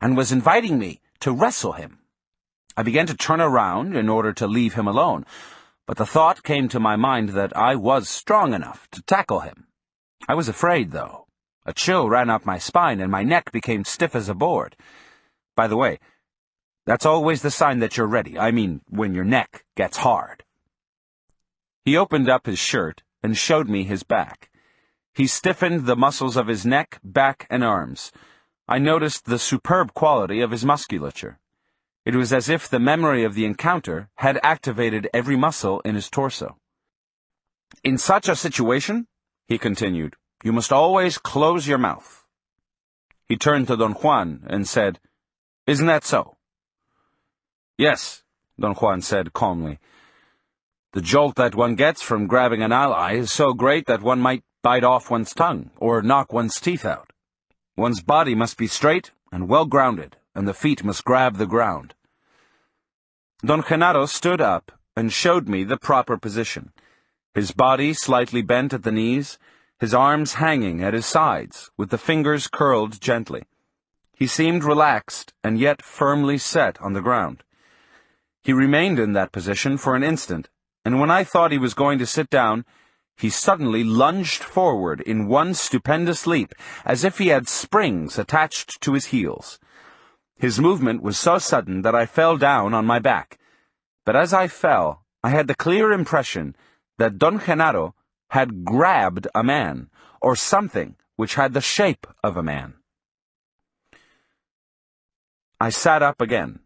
and was inviting me to wrestle him. I began to turn around in order to leave him alone, but the thought came to my mind that I was strong enough to tackle him. I was afraid, though. A chill ran up my spine, and my neck became stiff as a board. By the way, that's always the sign that you're ready. I mean, when your neck gets hard. He opened up his shirt and showed me his back. He stiffened the muscles of his neck, back, and arms. I noticed the superb quality of his musculature. It was as if the memory of the encounter had activated every muscle in his torso. "In such a situation," he continued, "you must always close your mouth." He turned to Don Juan and said, "Isn't that so?" "Yes," Don Juan said calmly. "The jolt that one gets from grabbing an ally is so great that one might bite off one's tongue or knock one's teeth out. One's body must be straight and well grounded, and the feet must grab the ground." Don Genaro stood up and showed me the proper position, his body slightly bent at the knees, his arms hanging at his sides, with the fingers curled gently. He seemed relaxed and yet firmly set on the ground. He remained in that position for an instant, and when I thought he was going to sit down, he suddenly lunged forward in one stupendous leap, as if he had springs attached to his heels. His movement was so sudden that I fell down on my back, but as I fell, I had the clear impression that Don Genaro had grabbed a man, or something which had the shape of a man. I sat up again.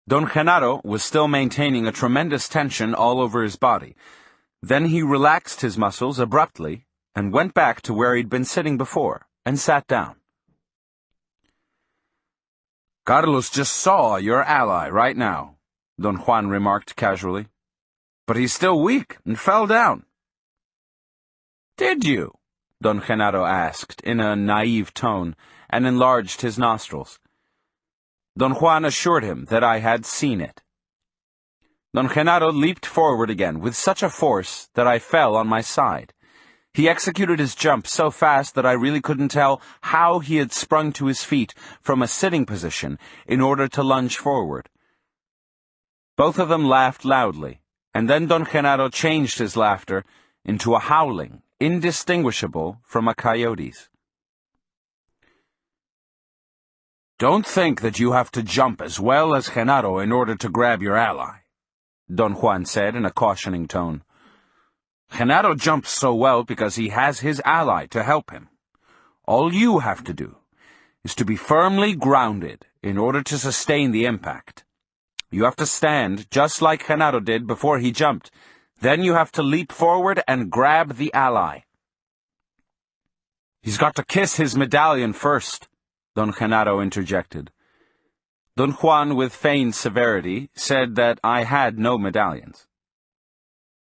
Don Genaro was still maintaining a tremendous tension all over his body. Then he relaxed his muscles abruptly and went back to where he'd been sitting before and sat down. "Carlos just saw your ally right now," Don Juan remarked casually. "But he's still weak and fell down." "Did you?" Don Genaro asked in a naive tone and enlarged his nostrils. Don Juan assured him that I had seen it. Don Genaro leaped forward again with such a force that I fell on my side. He executed his jump so fast that I really couldn't tell how he had sprung to his feet from a sitting position in order to lunge forward. Both of them laughed loudly, and then Don Genaro changed his laughter into a howling indistinguishable from a coyote's. "Don't think that you have to jump as well as Genaro in order to grab your ally," Don Juan said in a cautioning tone. "Genaro jumps so well because he has his ally to help him. All you have to do is to be firmly grounded in order to sustain the impact. You have to stand just like Genaro did before he jumped. Then you have to leap forward and grab the ally." "He's got to kiss his medallion first," Don Genaro interjected. Don Juan, with feigned severity, said that I had no medallions.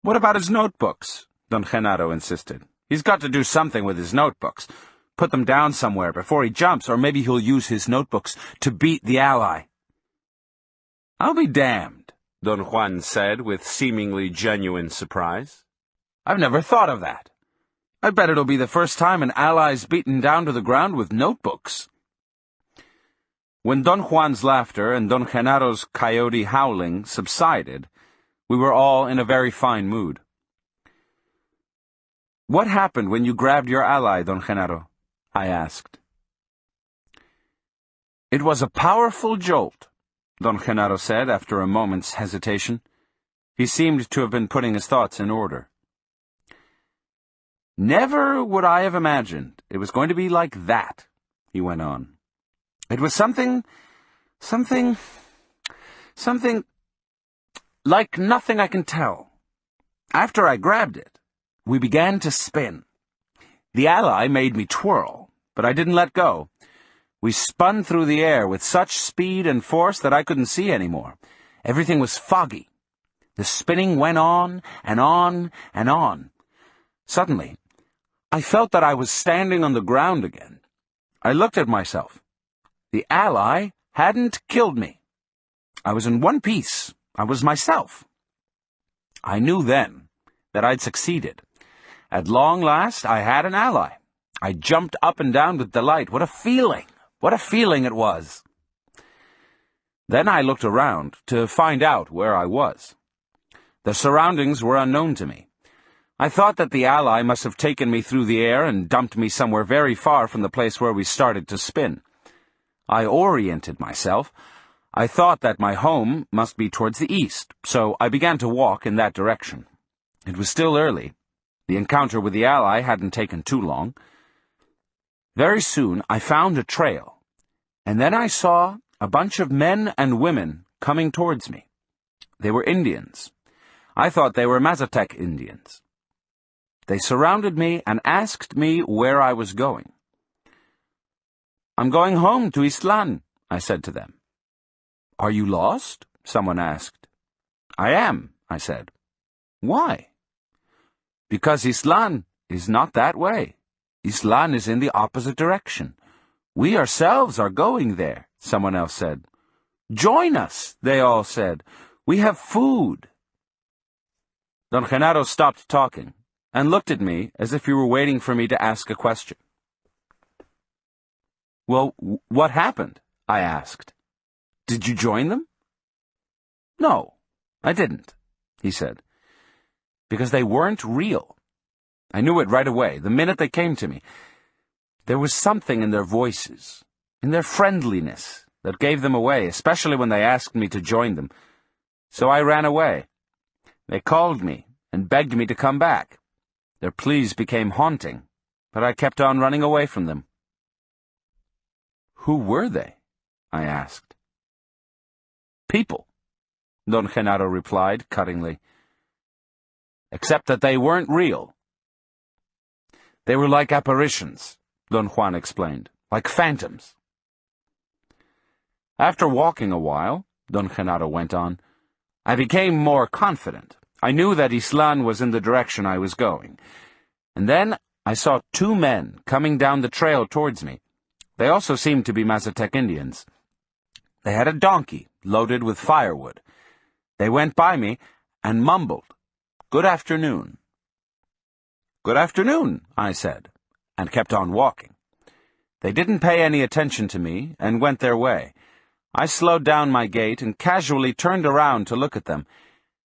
"What about his notebooks?" Don Genaro insisted. "He's got to do something with his notebooks. Put them down somewhere before he jumps, or maybe he'll use his notebooks to beat the ally." "I'll be damned," Don Juan said with seemingly genuine surprise. "I've never thought of that. I bet it'll be the first time an ally's beaten down to the ground with notebooks." When Don Juan's laughter and Don Genaro's coyote howling subsided, we were all in a very fine mood. "What happened when you grabbed your ally, Don Genaro?" I asked. "It was a powerful jolt," Don Genaro said after a moment's hesitation. He seemed to have been putting his thoughts in order. "Never would I have imagined it was going to be like that," he went on. "It was something like nothing I can tell. After I grabbed it, we began to spin. The ally made me twirl, but I didn't let go. We spun through the air with such speed and force that I couldn't see anymore. Everything was foggy. The spinning went on and on and on. Suddenly, I felt that I was standing on the ground again. I looked at myself. The ally hadn't killed me. I was in one piece. I was myself. I knew then that I'd succeeded. At long last, I had an ally. I jumped up and down with delight. What a feeling! What a feeling it was! Then I looked around to find out where I was. The surroundings were unknown to me. I thought that the ally must have taken me through the air and dumped me somewhere very far from the place where we started to spin. I oriented myself. I thought that my home must be towards the east, so I began to walk in that direction. It was still early. The encounter with the ally hadn't taken too long. Very soon I found a trail, and then I saw a bunch of men and women coming towards me. They were Indians. I thought they were Mazatec Indians. They surrounded me and asked me where I was going. "I'm going home to Ixtlan," I said to them. "Are you lost?" someone asked. "I am," I said. "Why?" "Because Ixtlan is not that way. Ixtlan is in the opposite direction. We ourselves are going there," someone else said. "Join us," they all said. "We have food." Don Genaro stopped talking and looked at me as if he were waiting for me to ask a question. "Well, what happened?" I asked. "Did you join them?" "No, I didn't," he said, "because they weren't real. I knew it right away, the minute they came to me. There was something in their voices, in their friendliness, that gave them away, especially when they asked me to join them. So I ran away. They called me and begged me to come back. Their pleas became haunting, but I kept on running away from them." "Who were they?" I asked. "People," Don Genaro replied cuttingly. "Except that they weren't real. They were like apparitions," Don Juan explained, "like phantoms." After walking a while, Don Genaro went on, I became more confident. I knew that Ixtlan was in the direction I was going. And then I saw two men coming down the trail towards me. They also seemed to be Mazatec Indians. They had a donkey loaded with firewood. They went by me and mumbled, "Good afternoon." "Good afternoon," I said, and kept on walking. They didn't pay any attention to me and went their way. I slowed down my gait and casually turned around to look at them.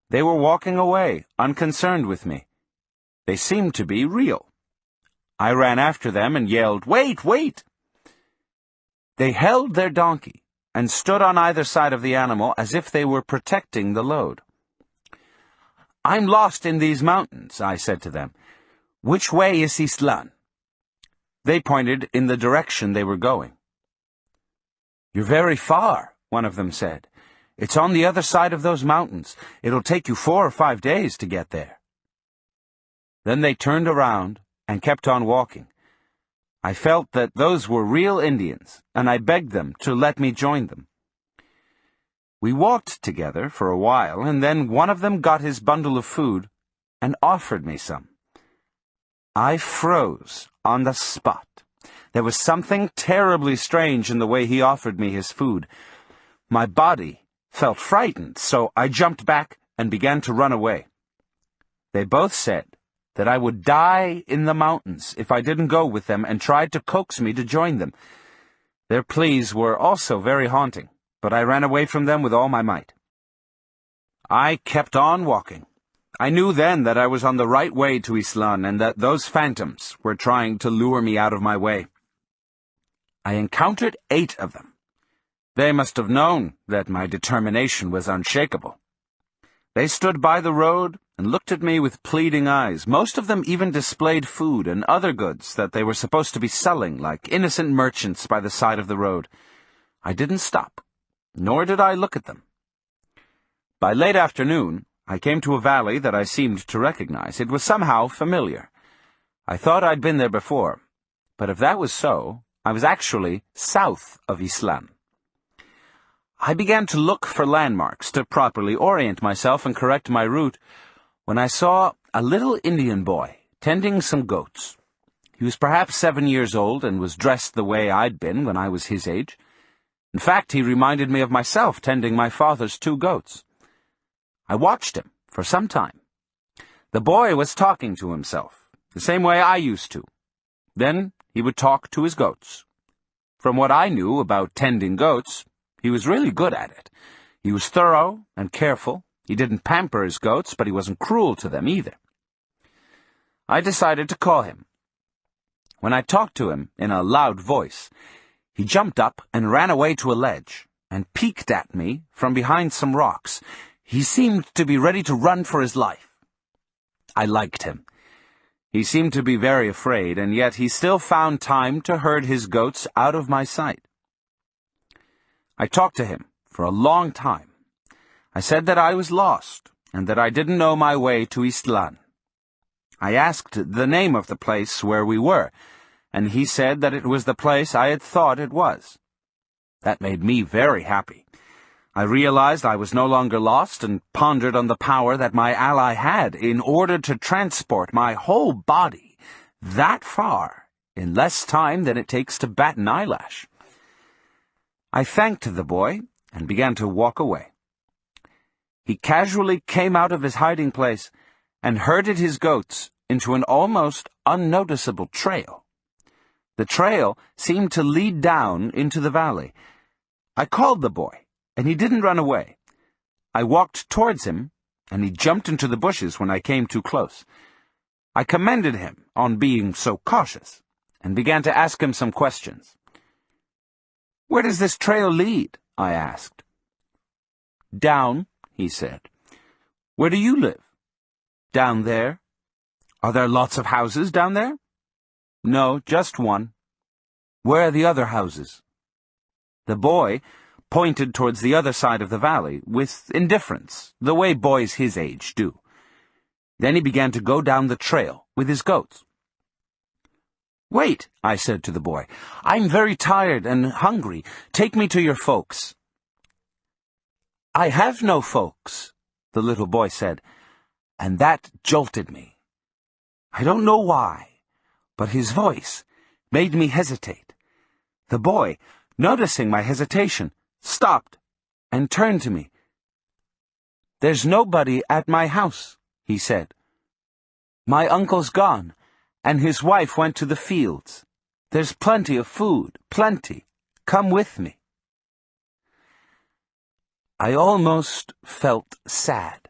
They were walking away, unconcerned with me. They seemed to be real. I ran after them and yelled, "Wait, wait!" They held their donkey and stood on either side of the animal as if they were protecting the load. "I'm lost in these mountains," I said to them. "Which way is Ixtlan?" They pointed in the direction they were going. "You're very far," one of them said. "It's on the other side of those mountains. It'll take you 4 or 5 days to get there." Then they turned around and kept on walking. I felt that those were real Indians, and I begged them to let me join them. We walked together for a while, and then one of them got his bundle of food and offered me some. I froze on the spot. There was something terribly strange in the way he offered me his food. My body felt frightened, so I jumped back and began to run away. They both said that I would die in the mountains if I didn't go with them, and tried to coax me to join them. Their pleas were also very haunting, but I ran away from them with all my might. I kept on walking. I knew then that I was on the right way to Ixtlan, and that those phantoms were trying to lure me out of my way. I encountered 8 of them. They must have known that my determination was unshakable. They stood by the road and looked at me with pleading eyes. Most of them even displayed food and other goods that they were supposed to be selling like innocent merchants by the side of the road. I didn't stop, nor did I look at them. By late afternoon, I came to a valley that I seemed to recognize. It was somehow familiar. I thought I'd been there before, but if that was so, I was actually south of Ixtlan. I began to look for landmarks to properly orient myself and correct my route when I saw a little Indian boy tending some goats. He was perhaps 7 years old and was dressed the way I'd been when I was his age. In fact, he reminded me of myself tending my father's 2 goats. I watched him for some time. The boy was talking to himself, the same way I used to. Then he would talk to his goats. From what I knew about tending goats, he was really good at it. He was thorough and careful. He didn't pamper his goats, but he wasn't cruel to them either. I decided to call him. When I talked to him in a loud voice, he jumped up and ran away to a ledge and peeked at me from behind some rocks. He seemed to be ready to run for his life. I liked him. He seemed to be very afraid, and yet he still found time to herd his goats out of my sight. I talked to him for a long time. I said that I was lost, and that I didn't know my way to Ixtlan. I asked the name of the place where we were, and he said that it was the place I had thought it was. That made me very happy. I realized I was no longer lost and pondered on the power that my ally had in order to transport my whole body that far in less time than it takes to bat an eyelash. I thanked the boy and began to walk away. He casually came out of his hiding place and herded his goats into an almost unnoticeable trail. The trail seemed to lead down into the valley. I called the boy, and he didn't run away. I walked towards him, and he jumped into the bushes when I came too close. I commended him on being so cautious, and began to ask him some questions. "Where does this trail lead?" I asked. "Down," he said. "Where do you live?" "Down there." "Are there lots of houses down there?" "No, just one." "Where are the other houses?" The boy pointed towards the other side of the valley, with indifference, the way boys his age do. Then he began to go down the trail with his goats. "Wait," I said to the boy. "I'm very tired and hungry. Take me to your folks." "I have no folks," the little boy said, and that jolted me. I don't know why, but his voice made me hesitate. The boy, noticing my hesitation, stopped and turned to me. "There's nobody at my house," he said. "My uncle's gone, and his wife went to the fields. There's plenty of food, plenty. Come with me." I almost felt sad.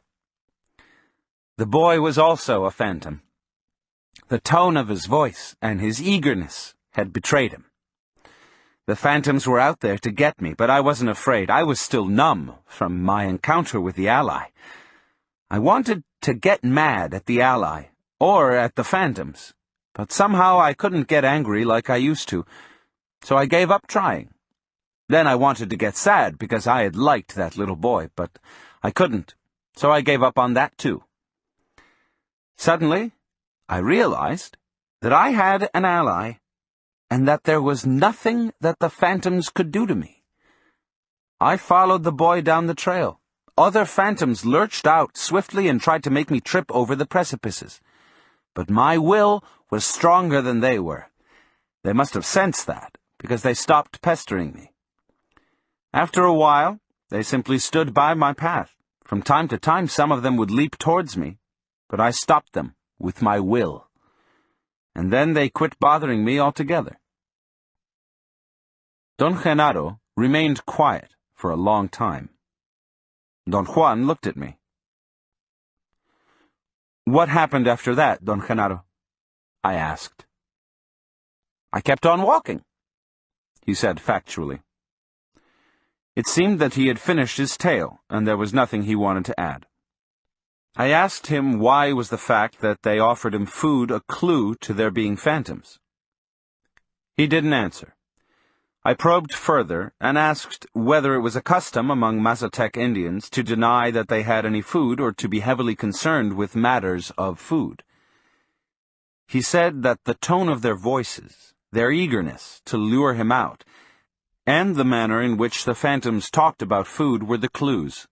The boy was also a phantom. The tone of his voice and his eagerness had betrayed him. The phantoms were out there to get me, but I wasn't afraid. I was still numb from my encounter with the ally. I wanted to get mad at the ally, or at the phantoms, but somehow I couldn't get angry like I used to, so I gave up trying. Then I wanted to get sad because I had liked that little boy, but I couldn't, so I gave up on that too. Suddenly, I realized that I had an ally, and that there was nothing that the phantoms could do to me. I followed the boy down the trail. Other phantoms lurched out swiftly and tried to make me trip over the precipices. But my will was stronger than they were. They must have sensed that, because they stopped pestering me. After a while, they simply stood by my path. From time to time, some of them would leap towards me, but I stopped them with my will. And then they quit bothering me altogether. Don Genaro remained quiet for a long time. Don Juan looked at me. "What happened after that, Don Genaro?" I asked. "I kept on walking," he said factually. It seemed that he had finished his tale, and there was nothing he wanted to add. I asked him why was the fact that they offered him food a clue to there being phantoms. He didn't answer. I probed further and asked whether it was a custom among Mazatec Indians to deny that they had any food or to be heavily concerned with matters of food. He said that the tone of their voices, their eagerness to lure him out, and the manner in which the phantoms talked about food were the clues,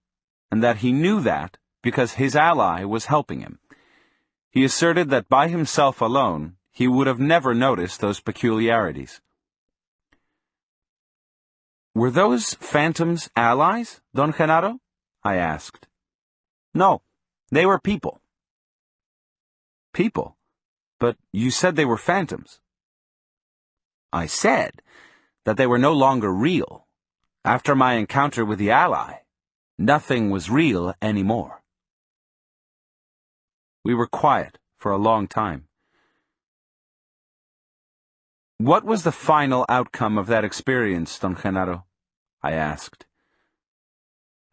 and that he knew that because his ally was helping him. He asserted that by himself alone he would have never noticed those peculiarities. Were those phantoms allies, Don Genaro? I asked. No, they were people. People? But you said they were phantoms. I said that they were no longer real. After my encounter with the ally, nothing was real anymore. We were quiet for a long time. What was the final outcome of that experience, Don Genaro? I asked.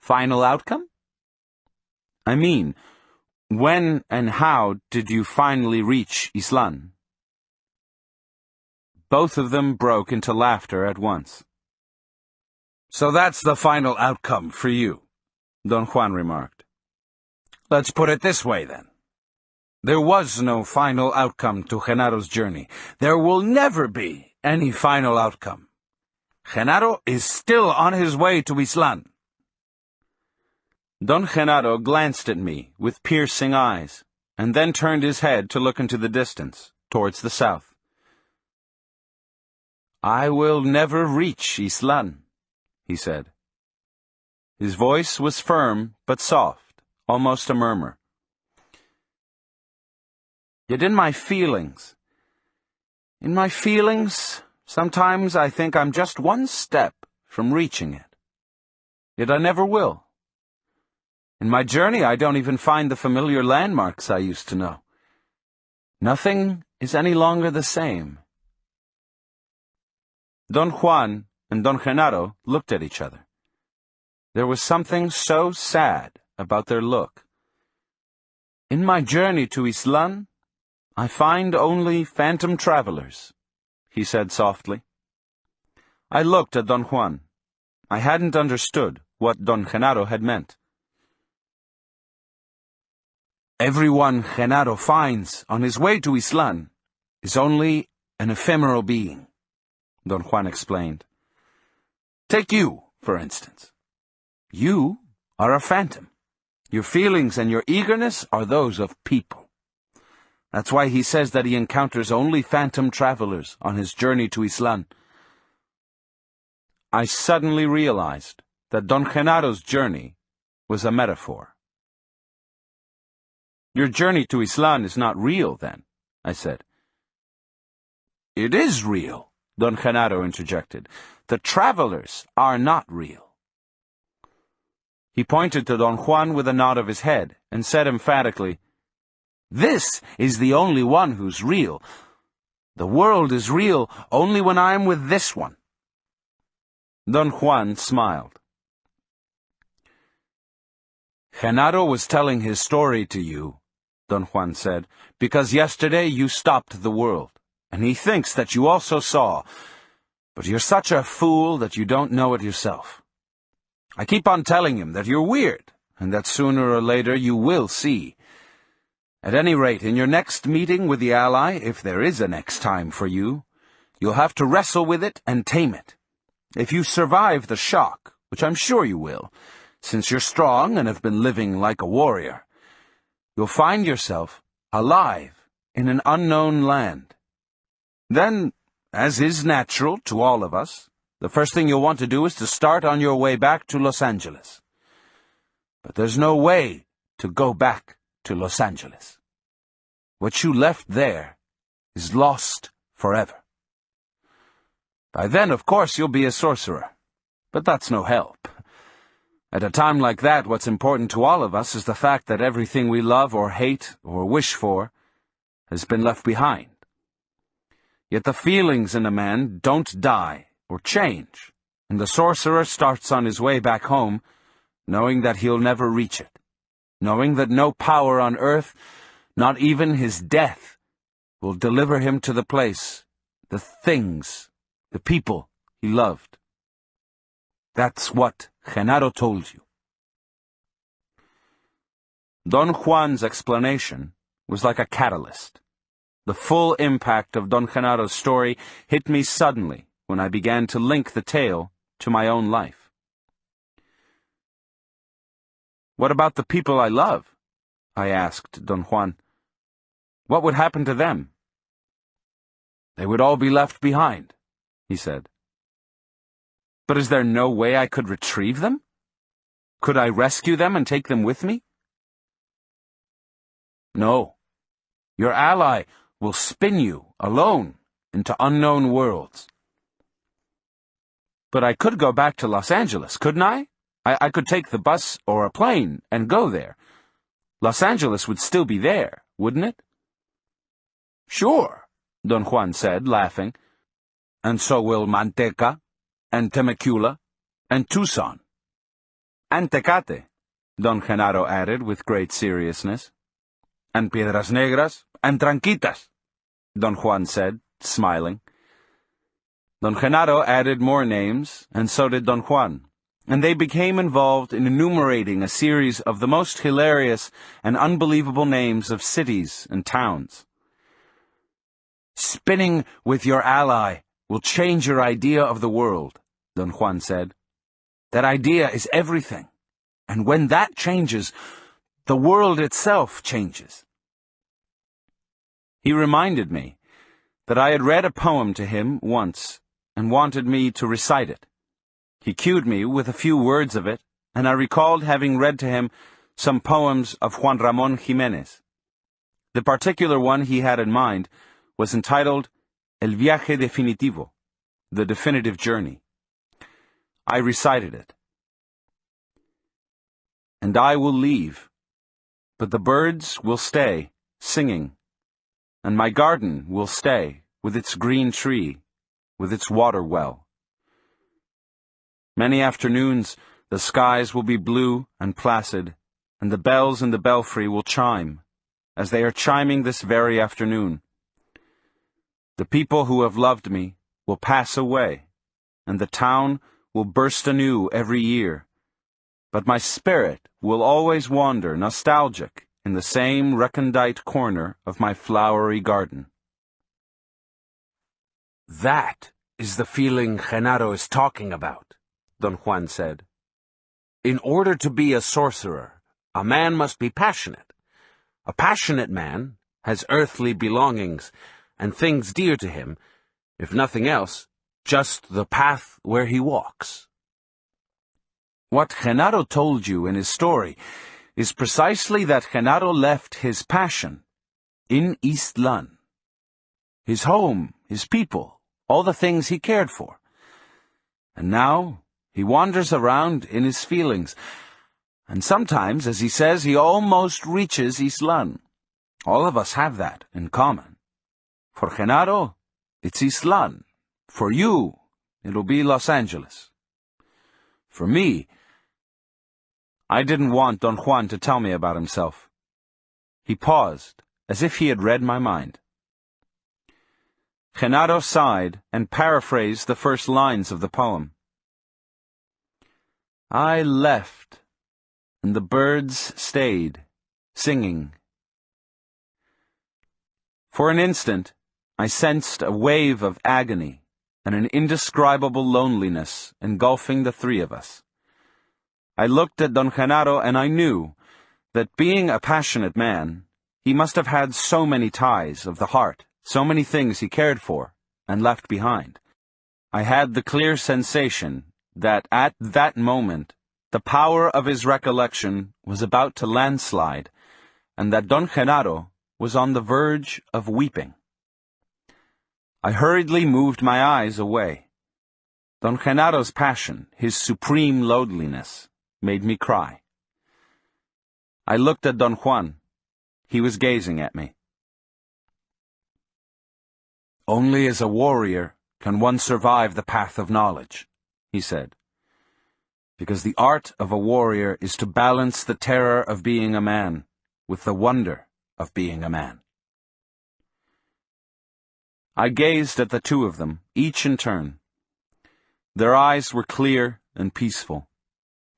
Final outcome? I mean, when and how did you finally reach Ixtlan? Both of them broke into laughter at once. So that's the final outcome for you, Don Juan remarked. Let's put it this way, then. There was no final outcome to Genaro's journey. There will never be any final outcome. Genaro is still on his way to Ixtlan. Don Genaro glanced at me with piercing eyes, and then turned his head to look into the distance, towards the south. I will never reach Ixtlan, he said. His voice was firm but soft, almost a murmur. Yet in my feelings, sometimes I think I'm just one step from reaching it. Yet I never will. In my journey, I don't even find the familiar landmarks I used to know. Nothing is any longer the same. Don Juan and Don Genaro looked at each other. There was something so sad about their look. In my journey to Ixtlan, I find only phantom travelers, he said softly. I looked at Don Juan. I hadn't understood what Don Genaro had meant. Everyone Genaro finds on his way to Ixtlan is only an ephemeral being, Don Juan explained. Take you, for instance. You are a phantom. Your feelings and your eagerness are those of people. That's why he says that he encounters only phantom travelers on his journey to Ixtlan. I suddenly realized that Don Genaro's journey was a metaphor. Your journey to Ixtlan is not real, then, I said. It is real, Don Genaro interjected. The travelers are not real. He pointed to Don Juan with a nod of his head and said emphatically, This is the only one who's real. The world is real only when I am with this one. Don Juan smiled. Genaro was telling his story to you, Don Juan said, because yesterday you stopped the world, and he thinks that you also saw, but you're such a fool that you don't know it yourself. I keep on telling him that you're weird, and that sooner or later you will see. At any rate, in your next meeting with the ally, if there is a next time for you, you'll have to wrestle with it and tame it. If you survive the shock, which I'm sure you will, since you're strong and have been living like a warrior, you'll find yourself alive in an unknown land. Then, as is natural to all of us, the first thing you'll want to do is to start on your way back to Los Angeles. But there's no way to go back to Los Angeles. What you left there is lost forever. By then, of course, you'll be a sorcerer, but that's no help. At a time like that, what's important to all of us is the fact that everything we love or hate or wish for has been left behind. Yet the feelings in a man don't die or change, and the sorcerer starts on his way back home knowing that he'll never reach it, knowing that no power on earth, not even his death, will deliver him to the place, the things, the people he loved. That's what Genaro told you. Don Juan's explanation was like a catalyst. The full impact of Don Genaro's story hit me suddenly when I began to link the tale to my own life. What about the people I love? I asked Don Juan. What would happen to them? They would all be left behind, he said. But is there no way I could retrieve them? Could I rescue them and take them with me? No. Your ally will spin you, alone, into unknown worlds. But I could go back to Los Angeles, couldn't I? I could take the bus or a plane and go there. Los Angeles would still be there, wouldn't it? Sure, Don Juan said, laughing. And so will Manteca, and Temecula, and Tucson. And Tecate, Don Genaro added with great seriousness. And Piedras Negras, and Tranquitas, Don Juan said, smiling. Don Genaro added more names, and so did Don Juan, and they became involved in enumerating a series of the most hilarious and unbelievable names of cities and towns. Spinning with your ally will change your idea of the world, Don Juan said. That idea is everything, and when that changes, the world itself changes. He reminded me that I had read a poem to him once and wanted me to recite it. He cued me with a few words of it, and I recalled having read to him some poems of Juan Ramón Jiménez. The particular one he had in mind was entitled El Viaje Definitivo, The Definitive Journey. I recited it. And I will leave, but the birds will stay, singing, and my garden will stay, with its green tree, with its water well. Many afternoons the skies will be blue and placid, and the bells in the belfry will chime, as they are chiming this very afternoon. The people who have loved me will pass away, and the town will burst anew every year, but my spirit will always wander nostalgic in the same recondite corner of my flowery garden. That is the feeling Genaro is talking about, Don Juan said. In order to be a sorcerer, a man must be passionate. A passionate man has earthly belongings and things dear to him, if nothing else, just the path where he walks. What Genaro told you in his story is precisely that Genaro left his passion in Ixtlan. His home, his people, all the things he cared for. And now he wanders around in his feelings, and sometimes, as he says, he almost reaches Ixtlan. All of us have that in common. For Genaro, it's Ixtlan. For you, it'll be Los Angeles. For me, I didn't want Don Juan to tell me about himself. He paused, as if he had read my mind. Genaro sighed and paraphrased the first lines of the poem. I left, and the birds stayed, singing. For an instant, I sensed a wave of agony and an indescribable loneliness engulfing the three of us. I looked at Don Genaro and I knew that being a passionate man, he must have had so many ties of the heart, so many things he cared for and left behind. I had the clear sensation that at that moment the power of his recollection was about to landslide, and that Don Genaro was on the verge of weeping. I hurriedly moved my eyes away. Don Genaro's passion, his supreme loneliness, made me cry. I looked at Don Juan. He was gazing at me. Only as a warrior can one survive the path of knowledge, he said. Because the art of a warrior is to balance the terror of being a man with the wonder of being a man. I gazed at the two of them, each in turn. Their eyes were clear and peaceful.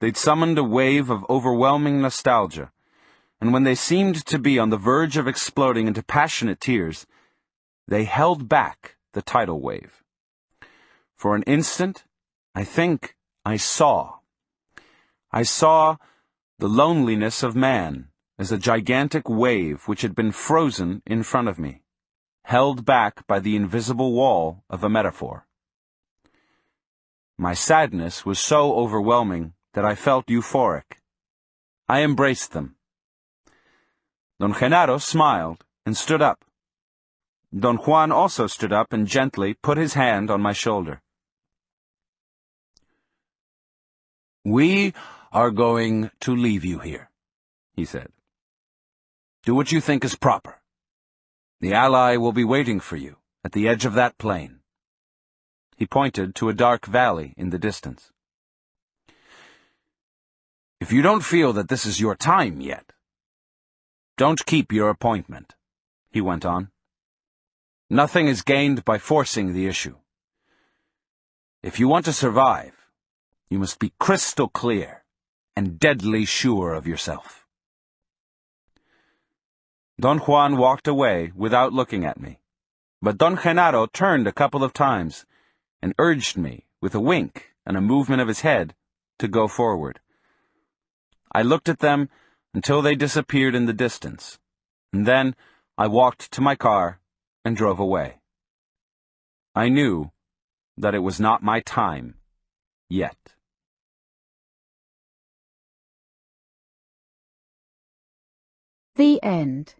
They'd summoned a wave of overwhelming nostalgia, and when they seemed to be on the verge of exploding into passionate tears, they held back the tidal wave. For an instant, I think I saw the loneliness of man as a gigantic wave which had been frozen in front of me, held back by the invisible wall of a metaphor. My sadness was so overwhelming that I felt euphoric. I embraced them. Don Genaro smiled and stood up. Don Juan also stood up and gently put his hand on my shoulder. "We are going to leave you here," he said. "Do what you think is proper. The ally will be waiting for you at the edge of that plain." He pointed to a dark valley in the distance. "If you don't feel that this is your time yet, don't keep your appointment," he went on. "Nothing is gained by forcing the issue. If you want to survive, you must be crystal clear and deadly sure of yourself." Don Juan walked away without looking at me, but Don Genaro turned a couple of times and urged me, with a wink and a movement of his head, to go forward. I looked at them until they disappeared in the distance, and then I walked to my car and drove away. I knew that it was not my time yet. The end.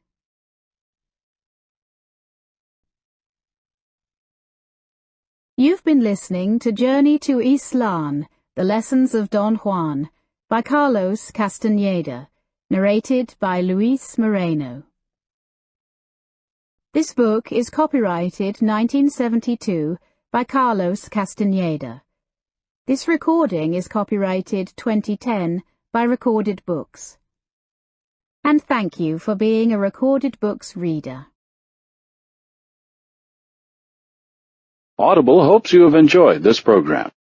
You've been listening to Journey to Ixtlan, The Lessons of Don Juan, by Carlos Castaneda, narrated by Luis Moreno. This book is copyrighted 1972 by Carlos Castaneda. This recording is copyrighted 2010 by Recorded Books. And thank you for being a Recorded Books reader. Audible hopes you have enjoyed this program.